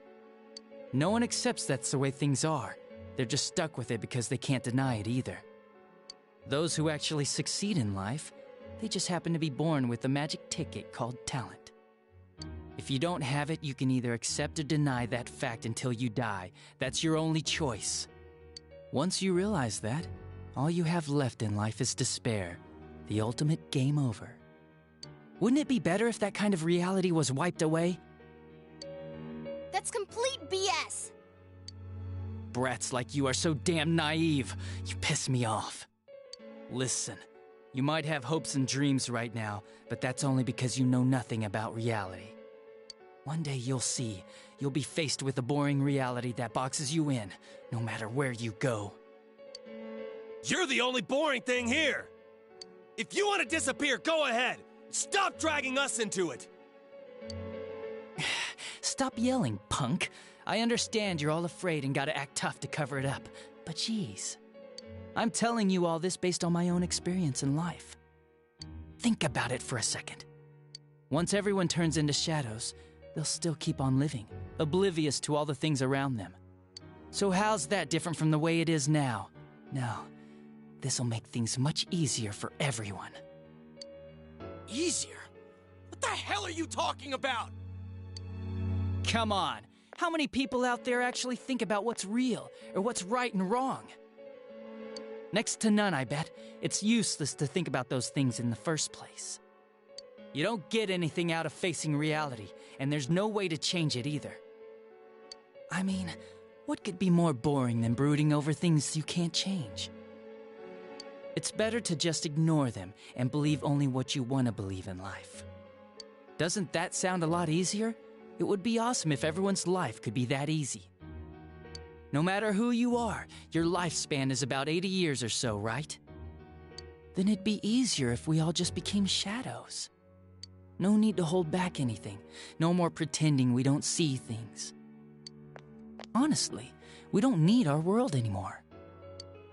No one accepts that's the way things are. They're just stuck with it because they can't deny it either. Those who actually succeed in life, they just happen to be born with a magic ticket called talent. If you don't have it, you can either accept or deny that fact until you die. That's your only choice. Once you realize that, all you have left in life is despair, the ultimate game over. Wouldn't it be better if that kind of reality was wiped away? That's complete BS! Brats like you are so damn naive. You piss me off. Listen, you might have hopes and dreams right now, but that's only because you know nothing about reality. One day you'll see. You'll be faced with a boring reality that boxes you in, no matter where you go. You're the only boring thing here! If you want to disappear, go ahead! Stop dragging us into it! Stop yelling, punk. I understand you're all afraid and gotta act tough to cover it up, but geez. I'm telling you all this based on my own experience in life. Think about it for a second. Once everyone turns into shadows, they'll still keep on living, oblivious to all the things around them. So how's that different from the way it is now? No, this'll make things much easier for everyone. Easier? What the hell are you talking about? Come on, how many people out there actually think about what's real, or what's right and wrong? Next to none, I bet. It's useless to think about those things in the first place. You don't get anything out of facing reality, and there's no way to change it either. I mean, what could be more boring than brooding over things you can't change? It's better to just ignore them and believe only what you want to believe in life. Doesn't that sound a lot easier? It would be awesome if everyone's life could be that easy. No matter who you are, your lifespan is about 80 years or so, right? Then it'd be easier if we all just became shadows. No need to hold back anything. No more pretending we don't see things. Honestly, we don't need our world anymore.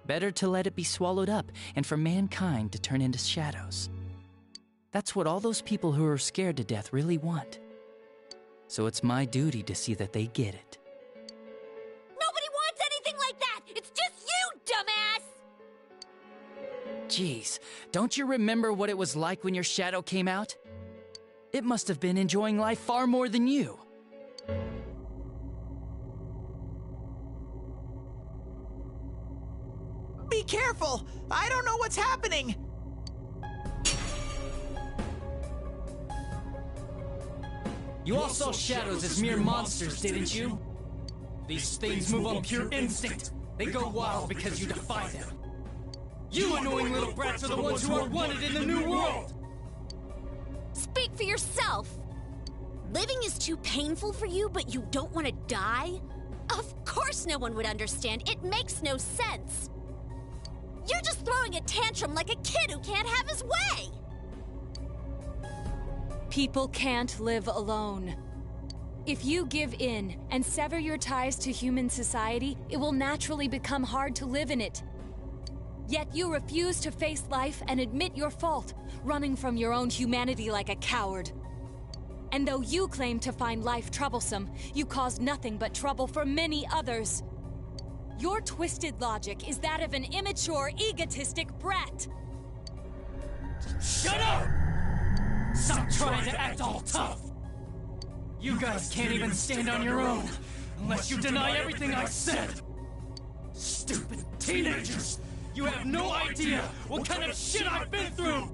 Better to let it be swallowed up and for mankind to turn into shadows. That's what all those people who are scared to death really want. So it's my duty to see that they get it. Nobody wants anything like that! It's just you, dumbass! Jeez, don't you remember what it was like when your shadow came out? It must have been enjoying life far more than you. Be careful! I don't know what's happening! You all saw shadows as mere monsters, didn't you? These things move on pure instinct. They go wild because you defy them. You annoying little brats are the ones who are wanted in the new world! Speak for yourself! Living is too painful for you, but you don't want to die? Of course no one would understand. It makes no sense. You're just throwing a tantrum like a kid who can't have his way! People can't live alone. If you give in and sever your ties to human society, it will naturally become hard to live in it. Yet you refuse to face life and admit your fault, running from your own humanity like a coward. And though you claim to find life troublesome, you cause nothing but trouble for many others. Your twisted logic is that of an immature, egotistic brat. Shut up! Stop trying to act all tough! You guys can't even stand on your own, unless you deny everything I said! Stupid teenagers! You have no idea what kind of shit I've been through!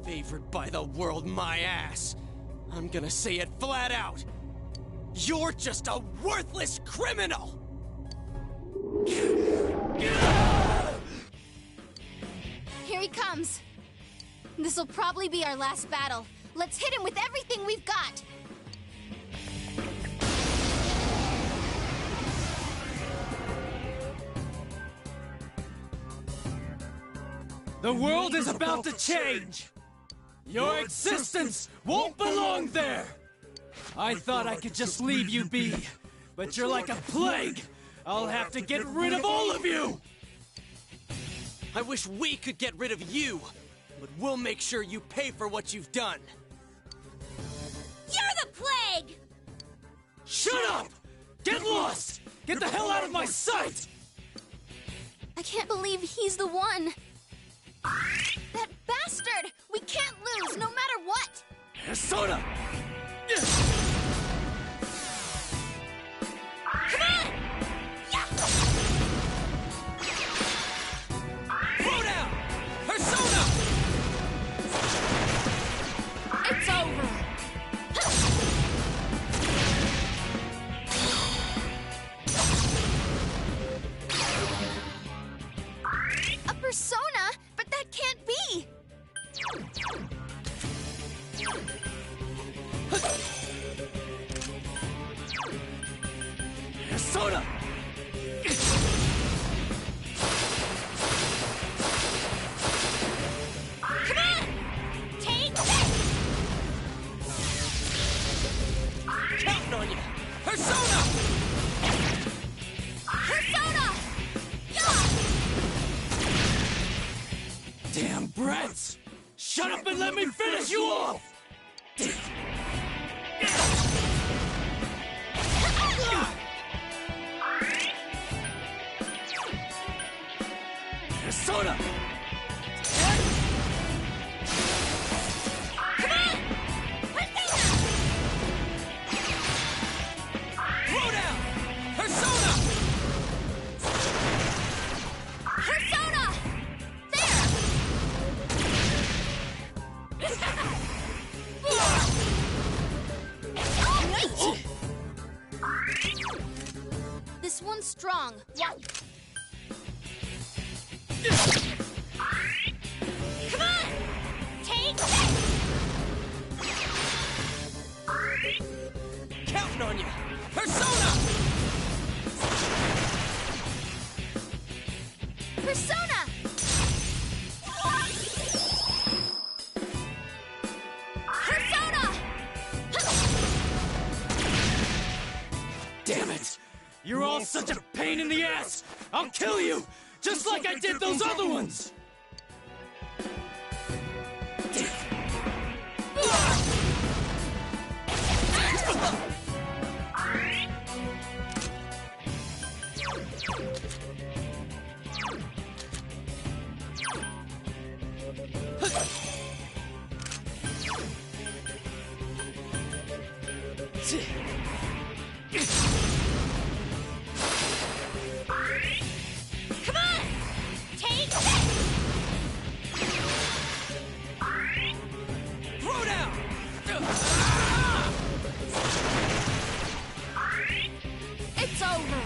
Favored by the world, my ass. I'm gonna say it flat out. You're just a worthless criminal! Here he comes. This'll probably be our last battle. Let's hit him with everything we've got. The world is about to change! Your existence won't belong there! I thought I could just leave you be, but you're like a plague! I'll have to get rid of all of you! I wish we could get rid of you, but we'll make sure you pay for what you've done. You're the plague! Shut up! Get lost! Get the hell out of my sight! I can't believe he's the one. That bastard! We can't lose, no matter what! Soda! Come on! Yeah! Throw down! Persona! It's over! A persona? But that can't be! Soda! Come on! Take this! Counting on you! Persona! Persona! Yeah! Damn brats! Shut up and let me finish you off! Soda! Come on! Persona! Throw down! Persona! Persona! There! This one's strong. Come on! Take this! Counting on you! Persona! Persona! Persona! Damn it! You're all such a pain in the ass! I'll kill you! Just like I did those other ones! Come on! Take this! Throw down! It's over!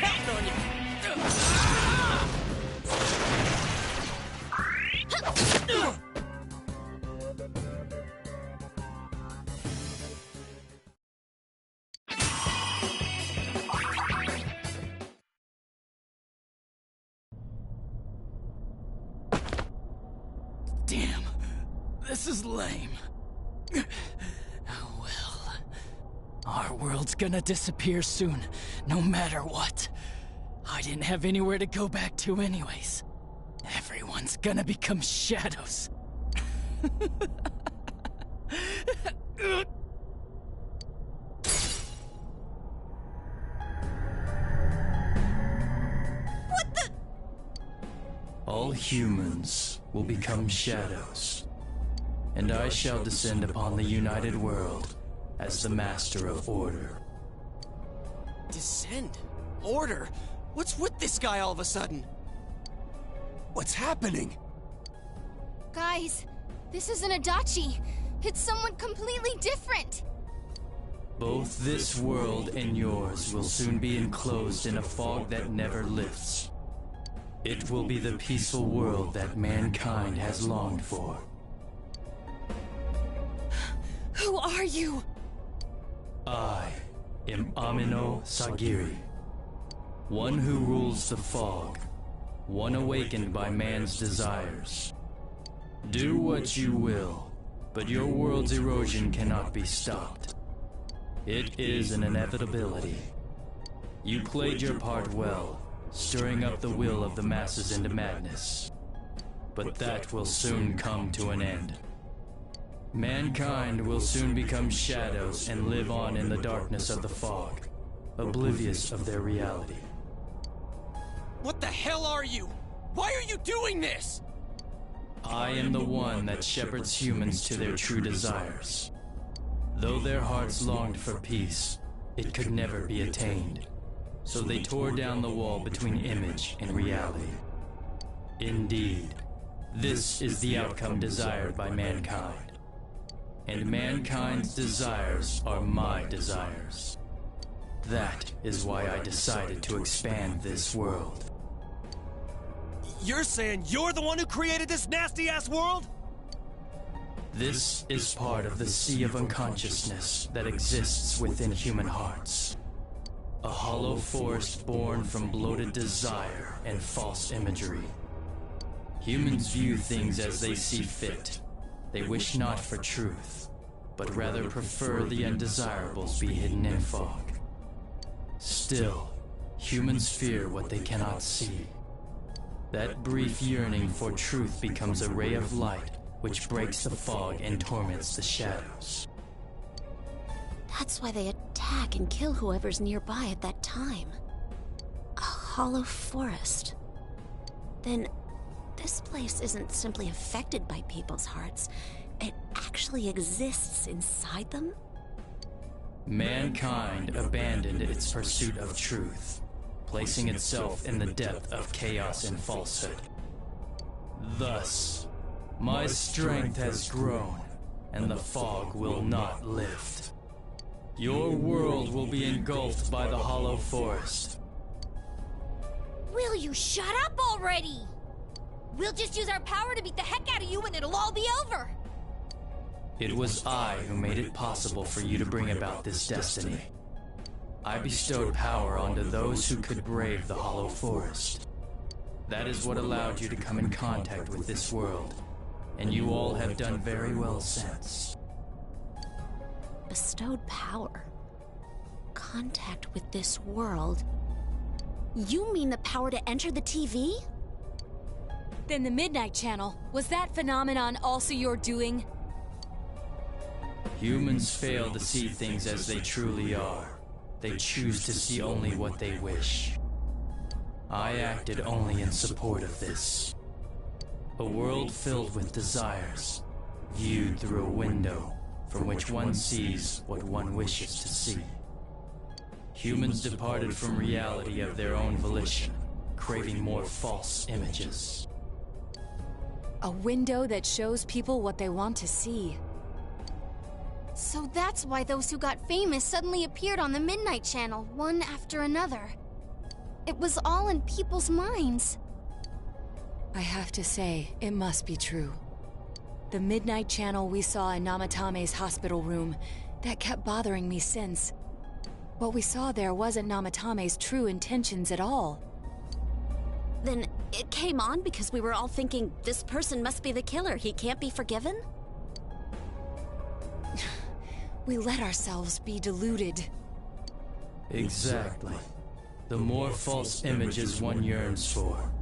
Counting on you! Damn, this is lame. Oh well. Our world's gonna disappear soon, no matter what. I didn't have anywhere to go back to anyways. Everyone's gonna become shadows. What the? All humans will become shadows, and I shall descend upon the united world as the master of order. Descend? Order? What's with this guy all of a sudden? What's happening? Guys, This isn't Adachi. It's someone completely different. Both this world and yours will soon be enclosed in a fog that never lifts. It will be the peaceful world that mankind has longed for. Who are you? I am Amino Sagiri, one who rules the fog, one awakened by man's desires. Do what you will, but your world's erosion cannot be stopped. It is an inevitability. You played your part well, stirring up the will of the masses into madness. But that will soon come to an end. Mankind will soon become shadows and live on in the darkness of the fog, oblivious of their reality. What the hell are you? Why are you doing this? I am the one that shepherds humans to their true desires. Though their hearts longed for peace, it could never be attained. So they tore down the wall between image and reality. Indeed, this is the outcome desired by mankind. And mankind's desires are my desires. That is why I decided to expand this world. You're saying you're the one who created this nasty-ass world? This is part of the sea of unconsciousness that exists within human hearts. A hollow forest born from bloated desire and false imagery. Humans view things as they see fit. They wish not for truth, but rather prefer the undesirables be hidden in fog. Still, humans fear what they cannot see. That brief yearning for truth becomes a ray of light which breaks the fog and torments the shadows. That's why they attack and kill whoever's nearby at that time. A hollow forest. Then, this place isn't simply affected by people's hearts. It actually exists inside them? Mankind abandoned its pursuit of truth, placing itself in the depth of chaos and falsehood. Thus, my strength has grown, and the fog will not lift. Your world will be engulfed by the hollow forest. Will you shut up already? We'll just use our power to beat the heck out of you and it'll all be over. It was I who made it possible for you to bring about this destiny. I bestowed power onto those who could brave the hollow forest. That is what allowed you to come in contact with this world, and you all have done very well since. Bestowed power. Contact with this world. You mean the power to enter the TV? Then the Midnight Channel, was that phenomenon also your doing? Humans fail to see things as they truly are. They choose to see only what they wish. I acted only in support of this. A world filled with desires, viewed through a window from which one sees what one wishes to see. Humans departed from reality of their own volition, craving more false images. A window that shows people what they want to see. So that's why those who got famous suddenly appeared on the Midnight Channel, one after another. It was all in people's minds. I have to say, it must be true. The Midnight Channel we saw in Namatame's hospital room, that kept bothering me since. What we saw there wasn't Namatame's true intentions at all. Then it came on because we were all thinking, this person must be the killer, he can't be forgiven? We let ourselves be deluded. Exactly. The more false images one yearns for,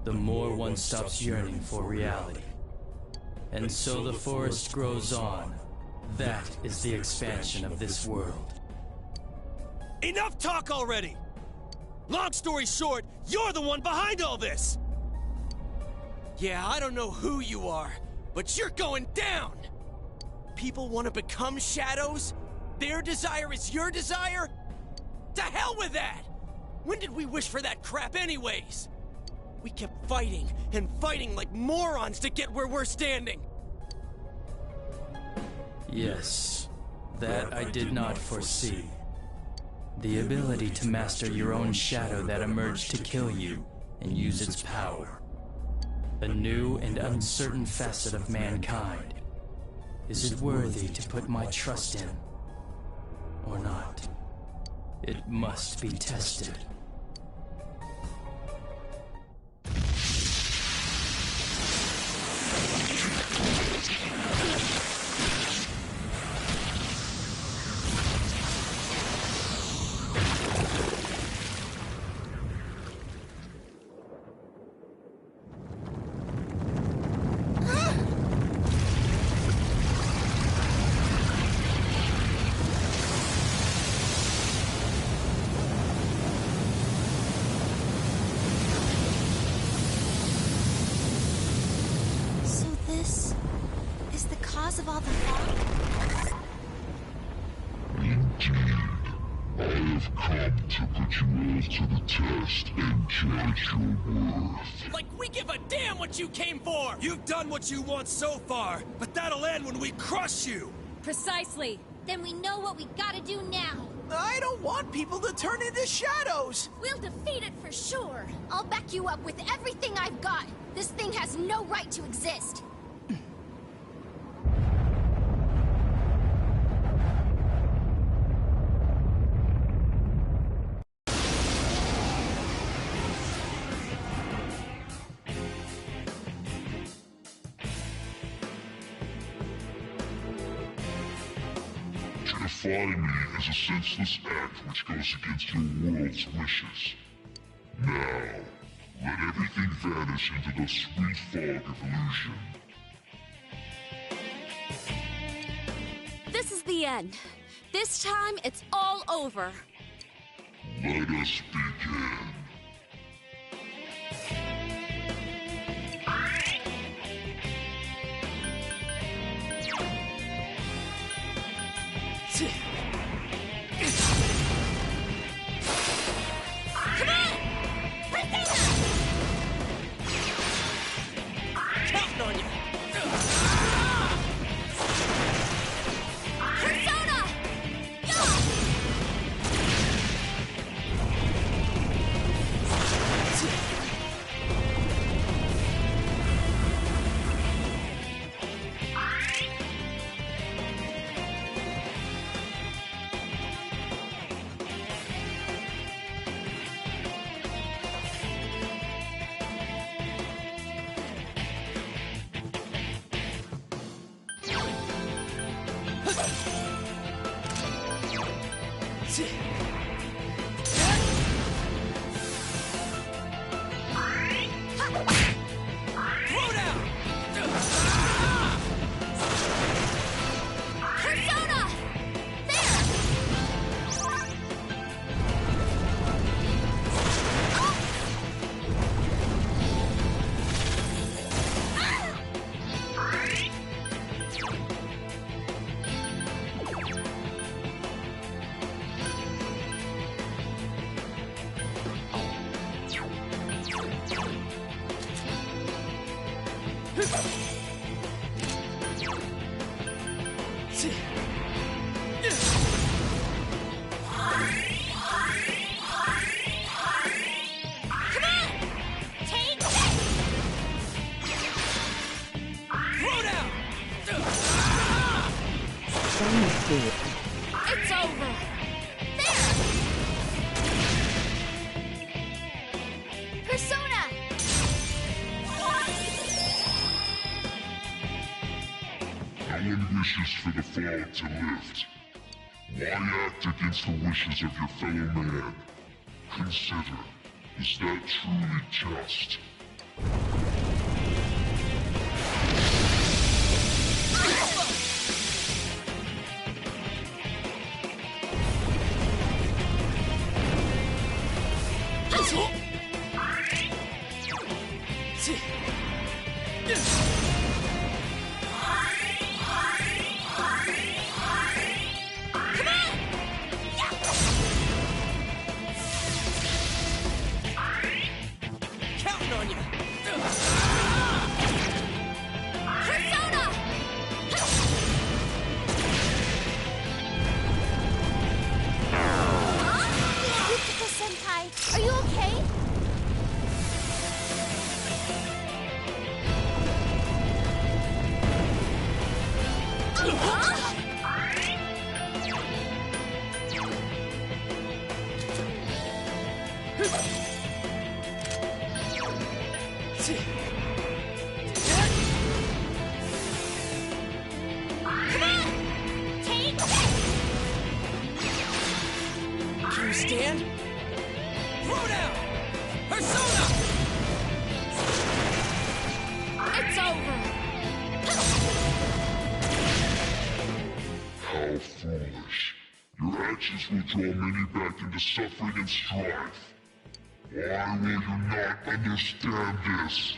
the more one stops yearning for reality. And so the forest grows on. That is the expansion of this world. Enough talk already! Long story short, you're the one behind all this! Yeah, I don't know who you are, but you're going down! People want to become shadows? Their desire is your desire? To hell with that! When did we wish for that crap anyways? We kept fighting and fighting like morons to get where we're standing. Yes, that I did not foresee. The ability to master your own shadow that emerged to kill you and use its power. A new and uncertain facet of mankind. Is it worthy to put my trust in? Or not? It must be tested. Of all the fog? Indeed. I have come to put you all to the test and judge your worth. Like we give a damn what you came for! You've done what you want so far, but that'll end when we crush you! Precisely. Then we know what we gotta do now. I don't want people to turn into shadows! We'll defeat it for sure. I'll back you up with everything I've got. This thing has no right to exist. To defy me is a senseless act which goes against your world's wishes. Now, let everything vanish into the sweet fog of illusion. This is the end. This time, it's all over. Let us begin. Come on! Persona! Counting on you! Persona! It's over. There! Persona! No one wishes for the fog to lift. Why act against the wishes of your fellow man? Consider, is that truly just? Counting on you! Persona! Can you stand? Throw down! Persona! It's over! How foolish. Your actions will draw many back into suffering and strife. Why will you not understand this?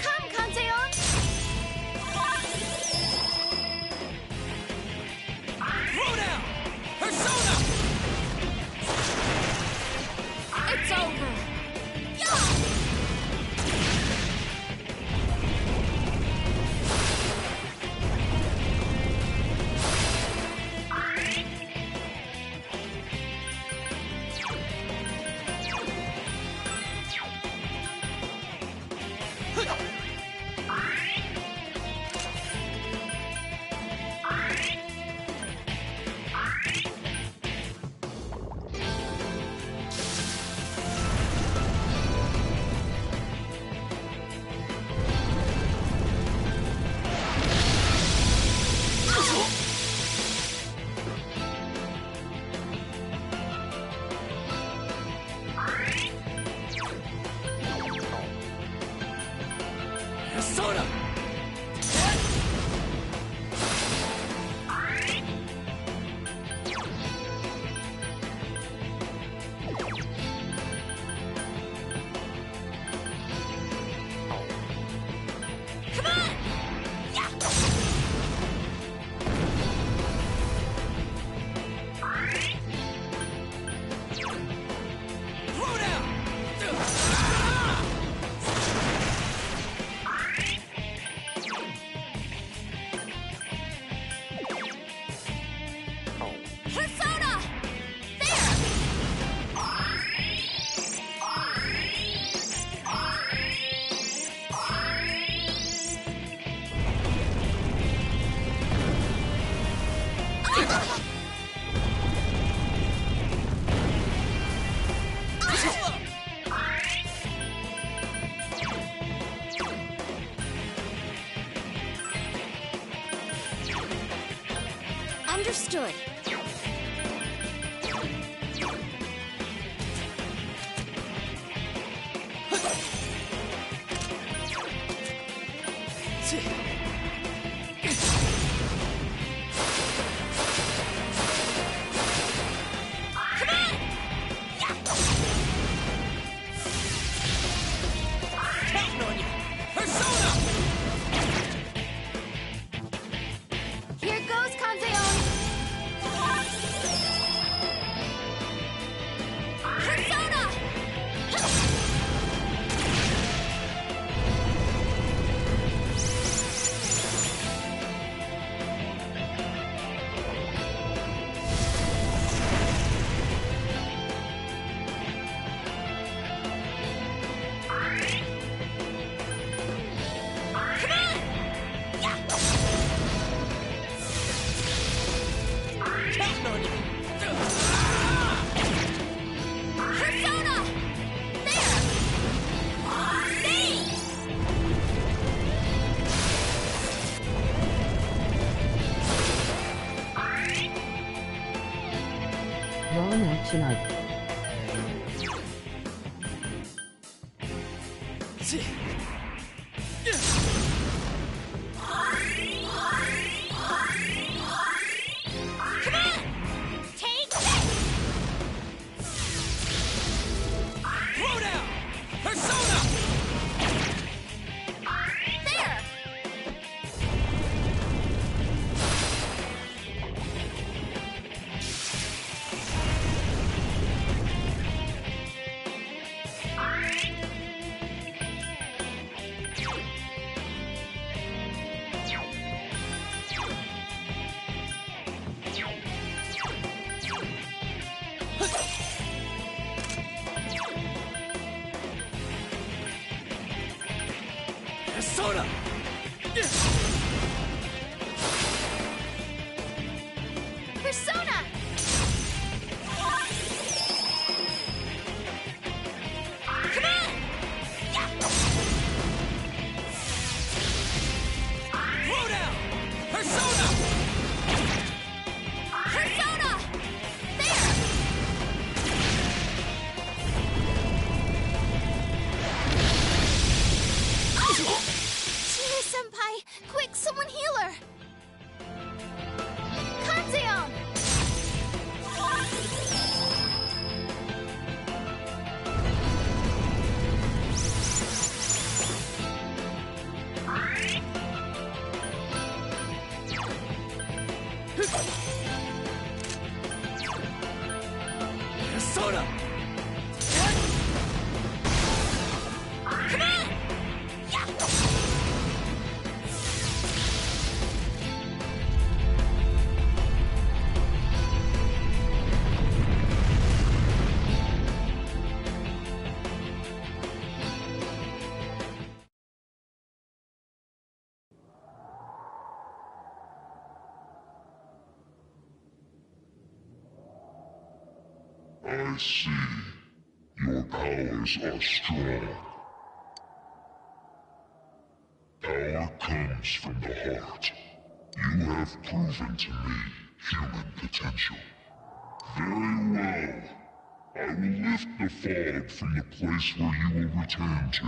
Come, Kanzeon! Throw down! Persona! It's over! Persona! Throw down! Persona! Understood. Counting on you! Persona! Here goes, Kanzeon! Persona! Counting on you! Persona! There! Stay! Wrong action up. Come on! Take this! Throw down! Persona! There! Persona! Persona! Come on! Throw down! Persona! Persona! There! Chie-senpai! Quick, someone heal her! Kanzeon! Persona! Come on! I see. Your powers are strong. Power comes from the heart. You have proven to me human potential. Very well. I will lift the fog from the place where you will return to.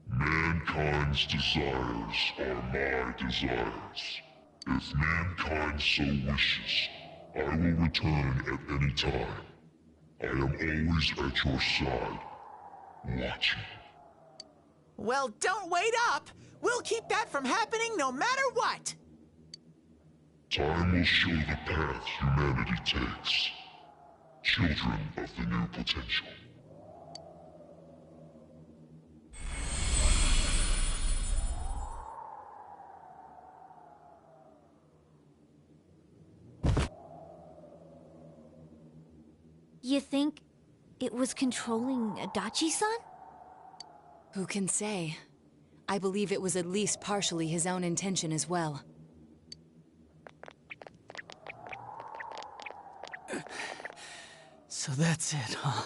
Mankind's desires are my desires. If mankind so wishes, I will return at any time. I am always at your side, watching. Well, don't wait up! We'll keep that from happening no matter what! Time will show the path humanity takes. Children of the new potential. You think it was controlling Adachi-san? Who can say? I believe it was at least partially his own intention as well. So that's it, huh?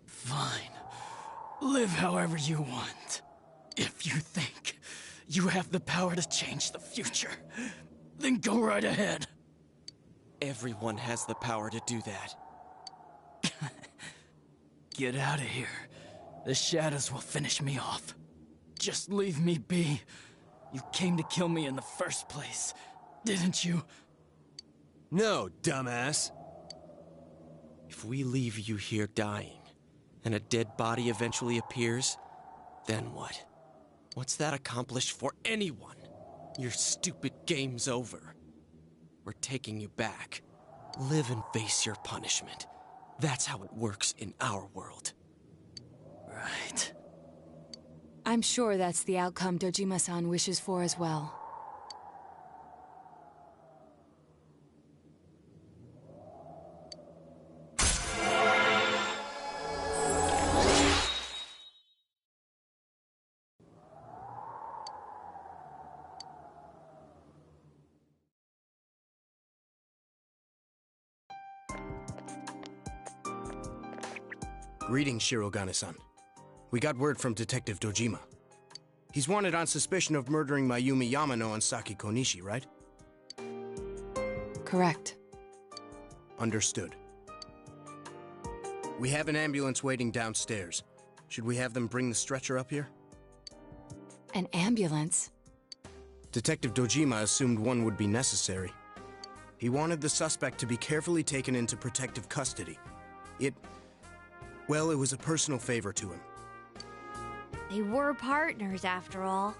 Fine. Live however you want. If you think you have the power to change the future, then go right ahead. Everyone has the power to do that. Get out of here. The shadows will finish me off. Just leave me be. You came to kill me in the first place, didn't you? No, dumbass. If we leave you here dying, and a dead body eventually appears, then what? What's that accomplish for anyone? Your stupid game's over. We're taking you back. Live and face your punishment. That's how it works in our world. Right. I'm sure that's the outcome Dojima-san wishes for as well. Greetings, Shirogane-san. We got word from Detective Dojima. He's wanted on suspicion of murdering Mayumi Yamano and Saki Konishi, right? Correct. Understood. We have an ambulance waiting downstairs. Should we have them bring the stretcher up here? An ambulance? Detective Dojima assumed one would be necessary. He wanted the suspect to be carefully taken into protective custody. Well, it was a personal favor to him. They were partners, after all.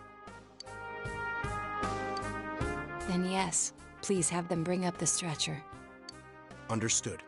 Then yes, please have them bring up the stretcher. Understood.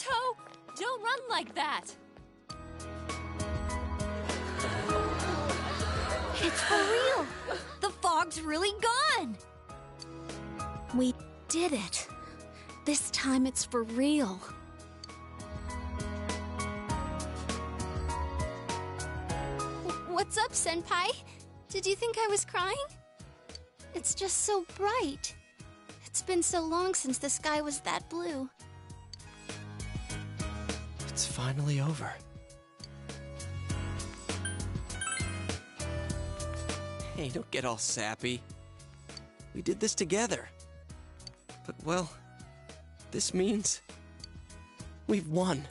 Naruto! Don't run like that! It's for real! The fog's really gone! We did it. This time it's for real. What's up, Senpai? Did you think I was crying? It's just so bright. It's been so long since the sky was that blue. It's finally over. Hey, don't get all sappy. We did this together. But, well, this means we've won.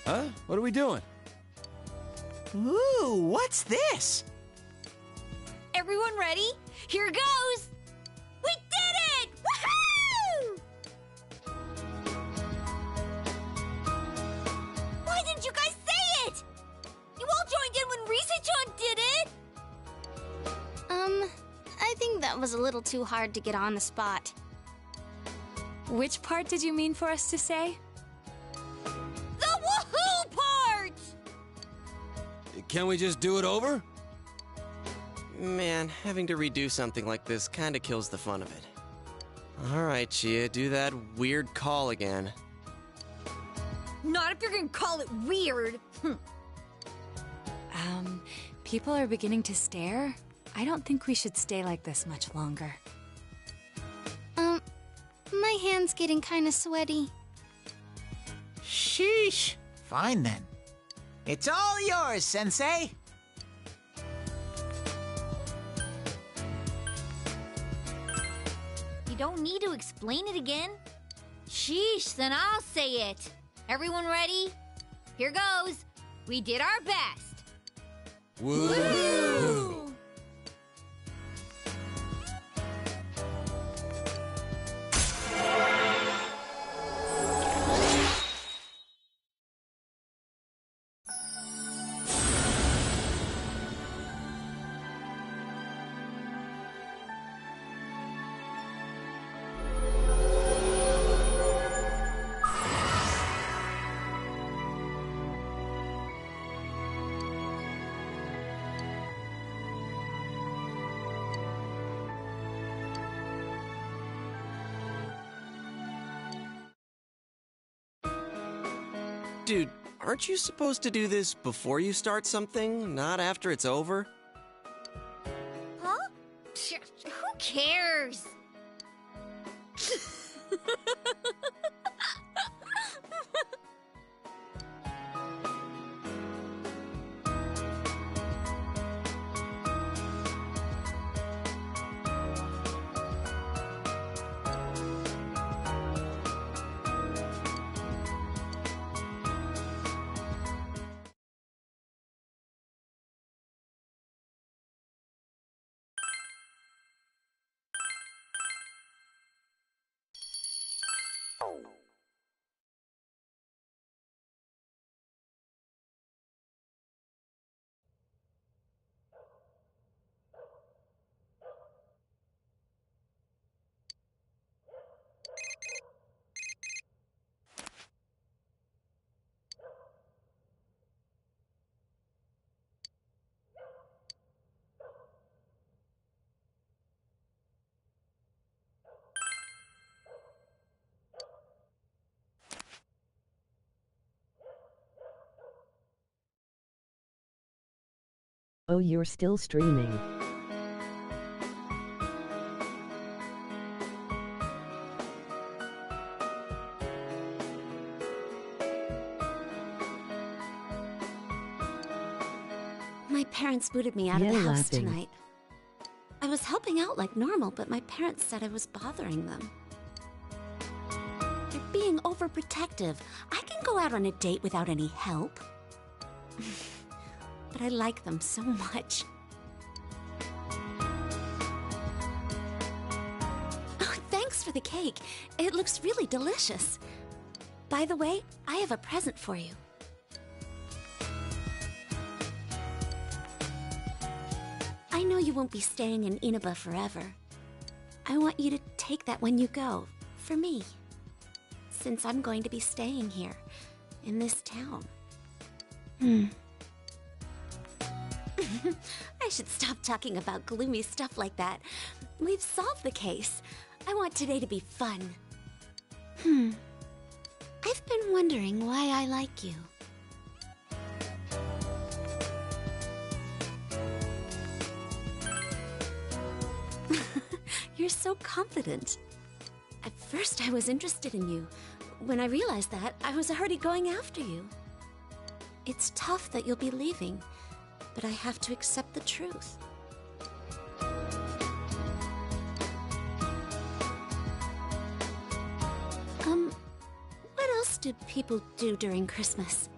Huh? What are we doing? Ooh, what's this? Everyone ready? Here goes! We did it! Woohoo! Why didn't you guys say it? You all joined in when Risa-chan did it! I think that was a little too hard to get on the spot. Which part did you mean for us to say? The woohoo part! Can we just do it over? Man, having to redo something like this kinda kills the fun of it. Alright, Chia, do that weird call again. Not if you're gonna call it weird. People are beginning to stare. I don't think we should stay like this much longer. My hand's getting kinda sweaty. Sheesh. Fine then. It's all yours, Sensei. You don't need to explain it again. Sheesh, then I'll say it. Everyone ready? Here goes. We did our best. Woo! Dude, aren't you supposed to do this before you start something, not after it's over? Huh? Who cares? Oh, you're still streaming. My parents booted me out of the house tonight. I was helping out like normal, but my parents said I was bothering them. They're being overprotective. I can go out on a date without any help. But I like them so much. Oh, thanks for the cake. It looks really delicious. By the way, I have a present for you. I know you won't be staying in Inaba forever. I want you to take that when you go, for me. Since I'm going to be staying here, in this town. I should stop talking about gloomy stuff like that. We've solved the case. I want today to be fun. I've been wondering why I like you. You're so confident. At first I was interested in you. When I realized that, I was already going after you. It's tough that you'll be leaving, but I have to accept the truth. What else do people do during Christmas?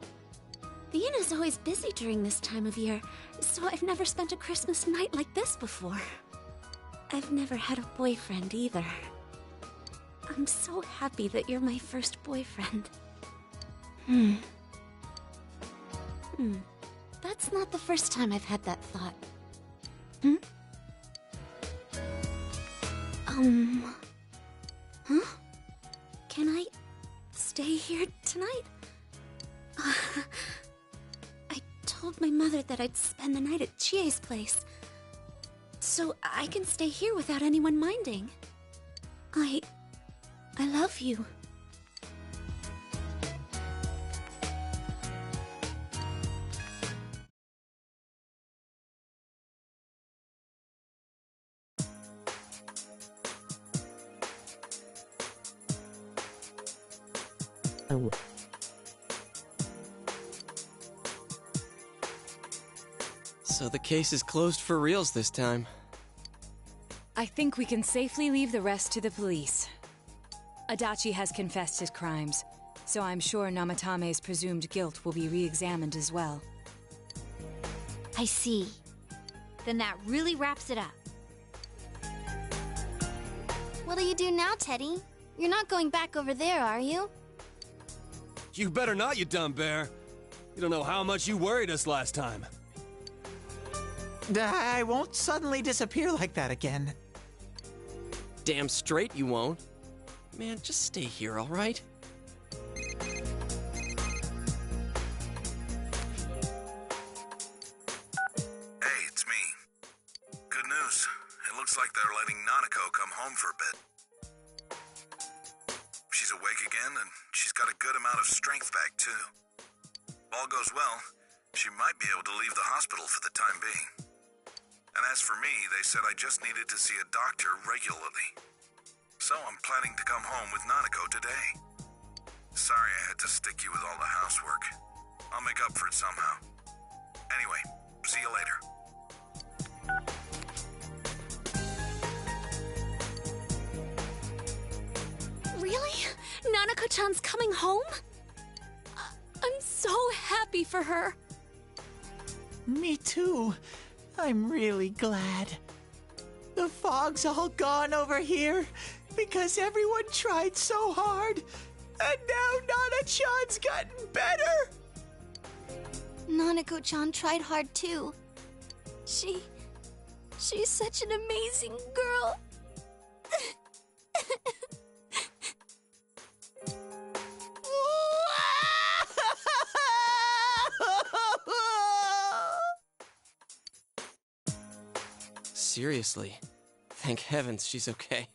The inn is always busy during this time of year, so I've never spent a Christmas night like this before. I've never had a boyfriend either. I'm so happy that you're my first boyfriend. That's not the first time I've had that thought. Huh? Can I stay here tonight? I told my mother that I'd spend the night at Chie's place, so I can stay here without anyone minding. I love you. Oh. So the case is closed for reals this time. I think we can safely leave the rest to the police. Adachi has confessed his crimes, so I'm sure Namatame's presumed guilt will be re-examined as well. I see. Then that really wraps it up. What do you do now, Teddy? You're not going back over there, are you? You better not, you dumb bear. You don't know how much you worried us last time. I won't suddenly disappear like that again. Damn straight you won't. Man, just stay here, all right? Hey, it's me. Good news. It looks like they're letting Nanako come home for a bit. She's awake again, and she's got a good amount of strength back, too. If all goes well, she might be able to leave the hospital for the time being. And as for me, they said I just needed to see a doctor regularly. So I'm planning to come home with Nanako today. Sorry I had to stick you with all the housework. I'll make up for it somehow. Anyway, see you later. Really? Nanako-chan's coming home? I'm so happy for her. Me too. I'm really glad. The fog's all gone over here because everyone tried so hard. And now Nana-chan's gotten better. Nanako-chan tried hard too. She's such an amazing girl. Seriously. Thank heavens she's okay.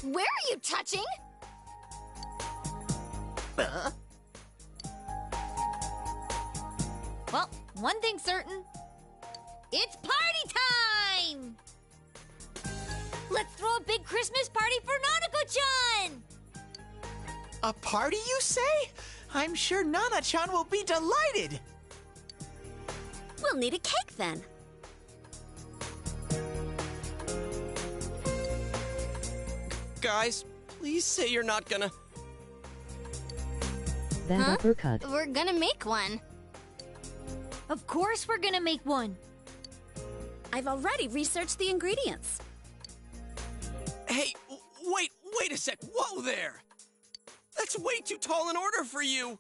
Where are you touching? Well, one thing's certain. It's party time! Let's throw a big Christmas party for Nanako-chan! A party, you say? I'm sure Nana-chan will be delighted. We'll need a cake then. Guys, please say you're not gonna... That uppercut. We're gonna make one. Of course we're gonna make one. I've already researched the ingredients. Hey, wait a sec. Whoa there! That's way too tall an order for you!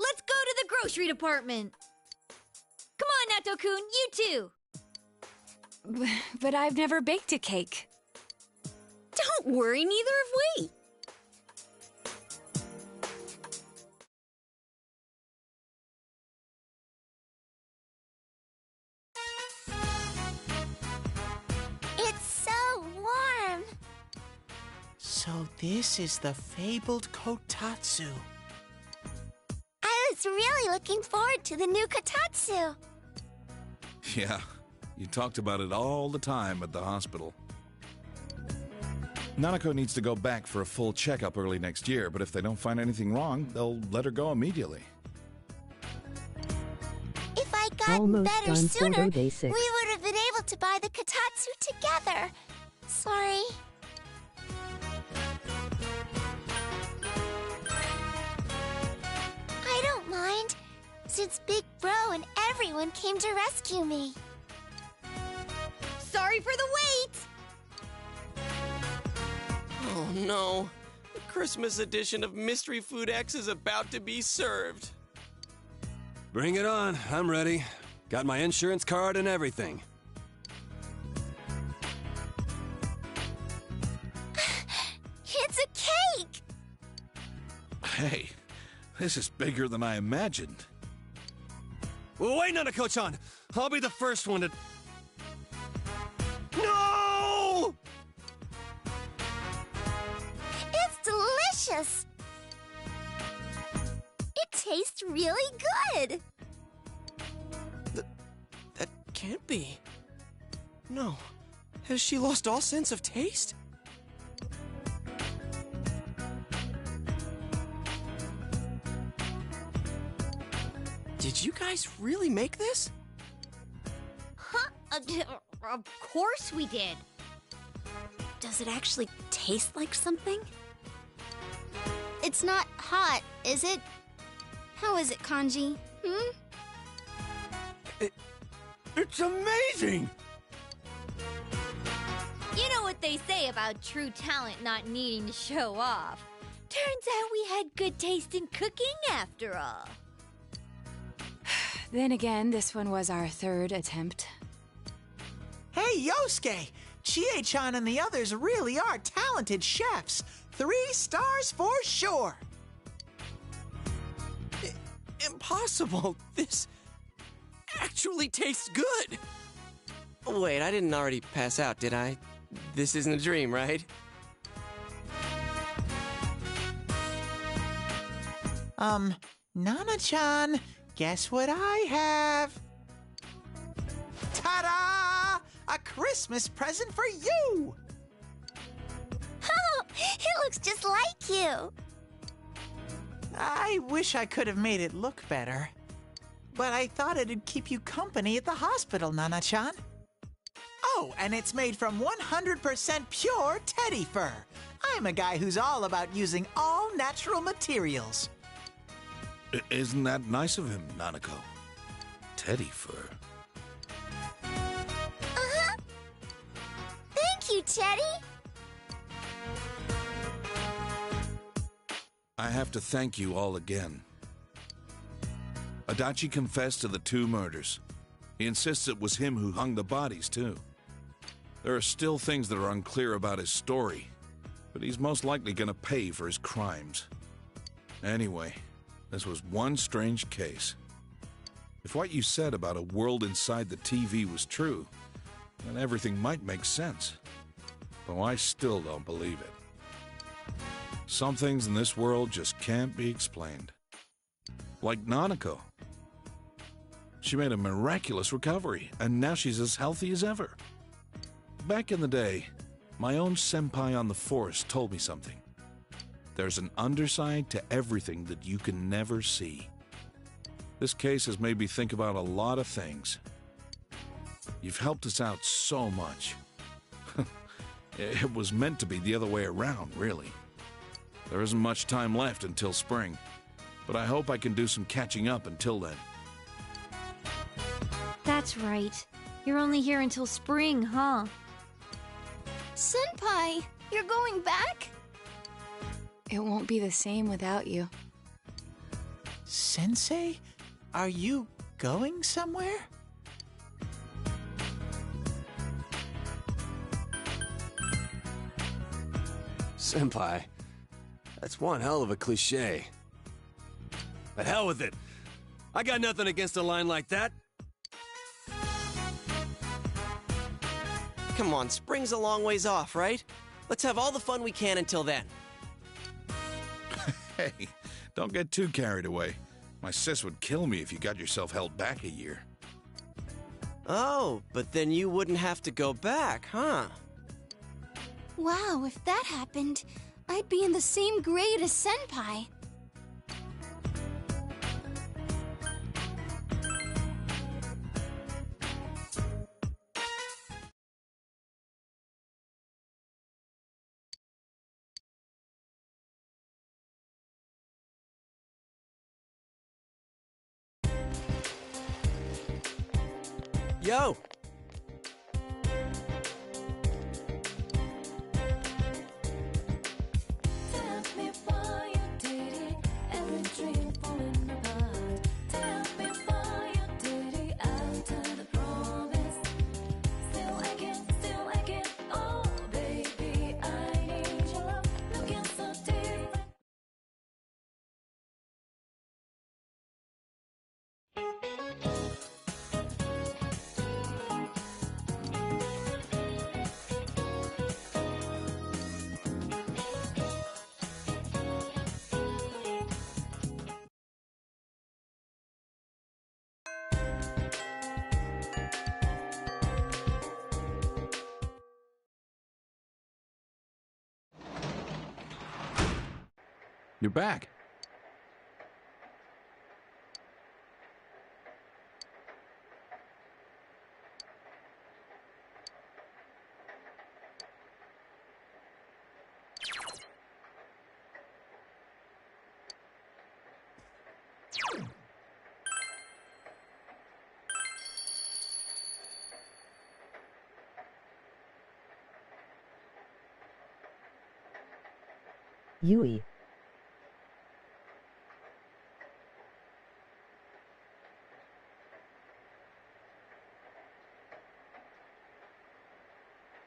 Let's go to the grocery department. Come on, Nato-kun, you too. But I've never baked a cake. Don't worry, neither have we. It's so warm. So this is the fabled kotatsu. I was really looking forward to the new kotatsu. Yeah, you talked about it all the time at the hospital. Nanako needs to go back for a full checkup early next year, but if they don't find anything wrong, they'll let her go immediately. If I'd gotten Almost better done sooner, photo we day 6. would have been able to buy the kotatsu together. Sorry. I don't mind, since Big Bro and everyone came to rescue me. Sorry for the wait! Oh no. The Christmas edition of Mystery Food X is about to be served. Bring it on. I'm ready. Got my insurance card and everything. It's a cake! Hey, this is bigger than I imagined. Well, wait, Nanako-chan! I'll be the first one to... No! It's delicious! It tastes really good! That can't be. No. Has she lost all sense of taste? Did you guys really make this? Huh? Of course we did. Does it actually taste like something? It's not hot, is it? How is it, Kanji? It's amazing! You know what they say about true talent not needing to show off. Turns out we had good taste in cooking after all. Then again, this one was our third attempt. Hey, Yosuke! Chie-chan and the others really are talented chefs. 3 stars for sure. Impossible. This actually tastes good. Wait, I didn't already pass out, did I? This isn't a dream, right? Nana-chan, guess what I have? Ta-da! A Christmas present for you! Oh, it looks just like you! I wish I could have made it look better. But I thought it'd keep you company at the hospital, Nana-chan. Oh, and it's made from 100% pure teddy fur. I'm a guy who's all about using all natural materials. Isn't that nice of him, Nanako? Teddy fur. Uh-huh. Thank you, Teddy. I have to thank you all again. Adachi confessed to the 2 murders. He insists it was him who hung the bodies, too. There are still things that are unclear about his story, but he's most likely gonna pay for his crimes. Anyway, this was one strange case. If what you said about a world inside the TV was true, then everything might make sense. Though I still don't believe it. Some things in this world just can't be explained. Like Nanako. She made a miraculous recovery, and now she's as healthy as ever. Back in the day, my own senpai on the force told me something. There's an underside to everything that you can never see. This case has made me think about a lot of things. You've helped us out so much. It was meant to be the other way around, really. There isn't much time left until spring, but I hope I can do some catching up until then. That's right. You're only here until spring, huh? Senpai, you're going back? It won't be the same without you. Sensei, are you going somewhere? Senpai, that's one hell of a cliche. But hell with it. I got nothing against a line like that. Come on, spring's a long ways off, right? Let's have all the fun we can until then. Hey, don't get too carried away. My sis would kill me if you got yourself held back a year. Oh, but then you wouldn't have to go back, huh? Wow, if that happened, I'd be in the same grade as Senpai. Yo! You're back. Yui.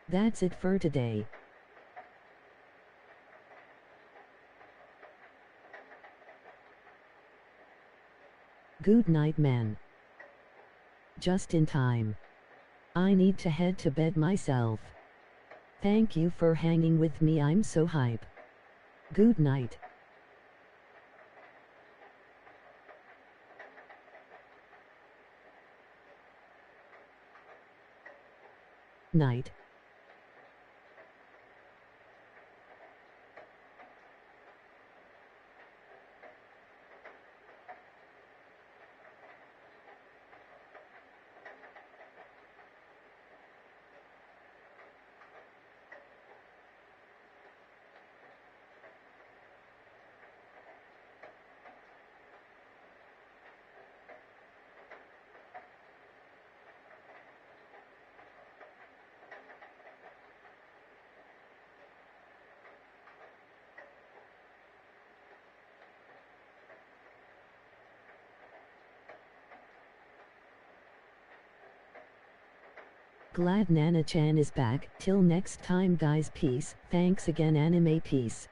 That's it for today. Good night, man. Just in time. I need to head to bed myself. Thank you for hanging with me, I'm so hype. Good night. Night. Glad Nana-chan is back. Till next time guys, peace. Thanks again, anime, peace.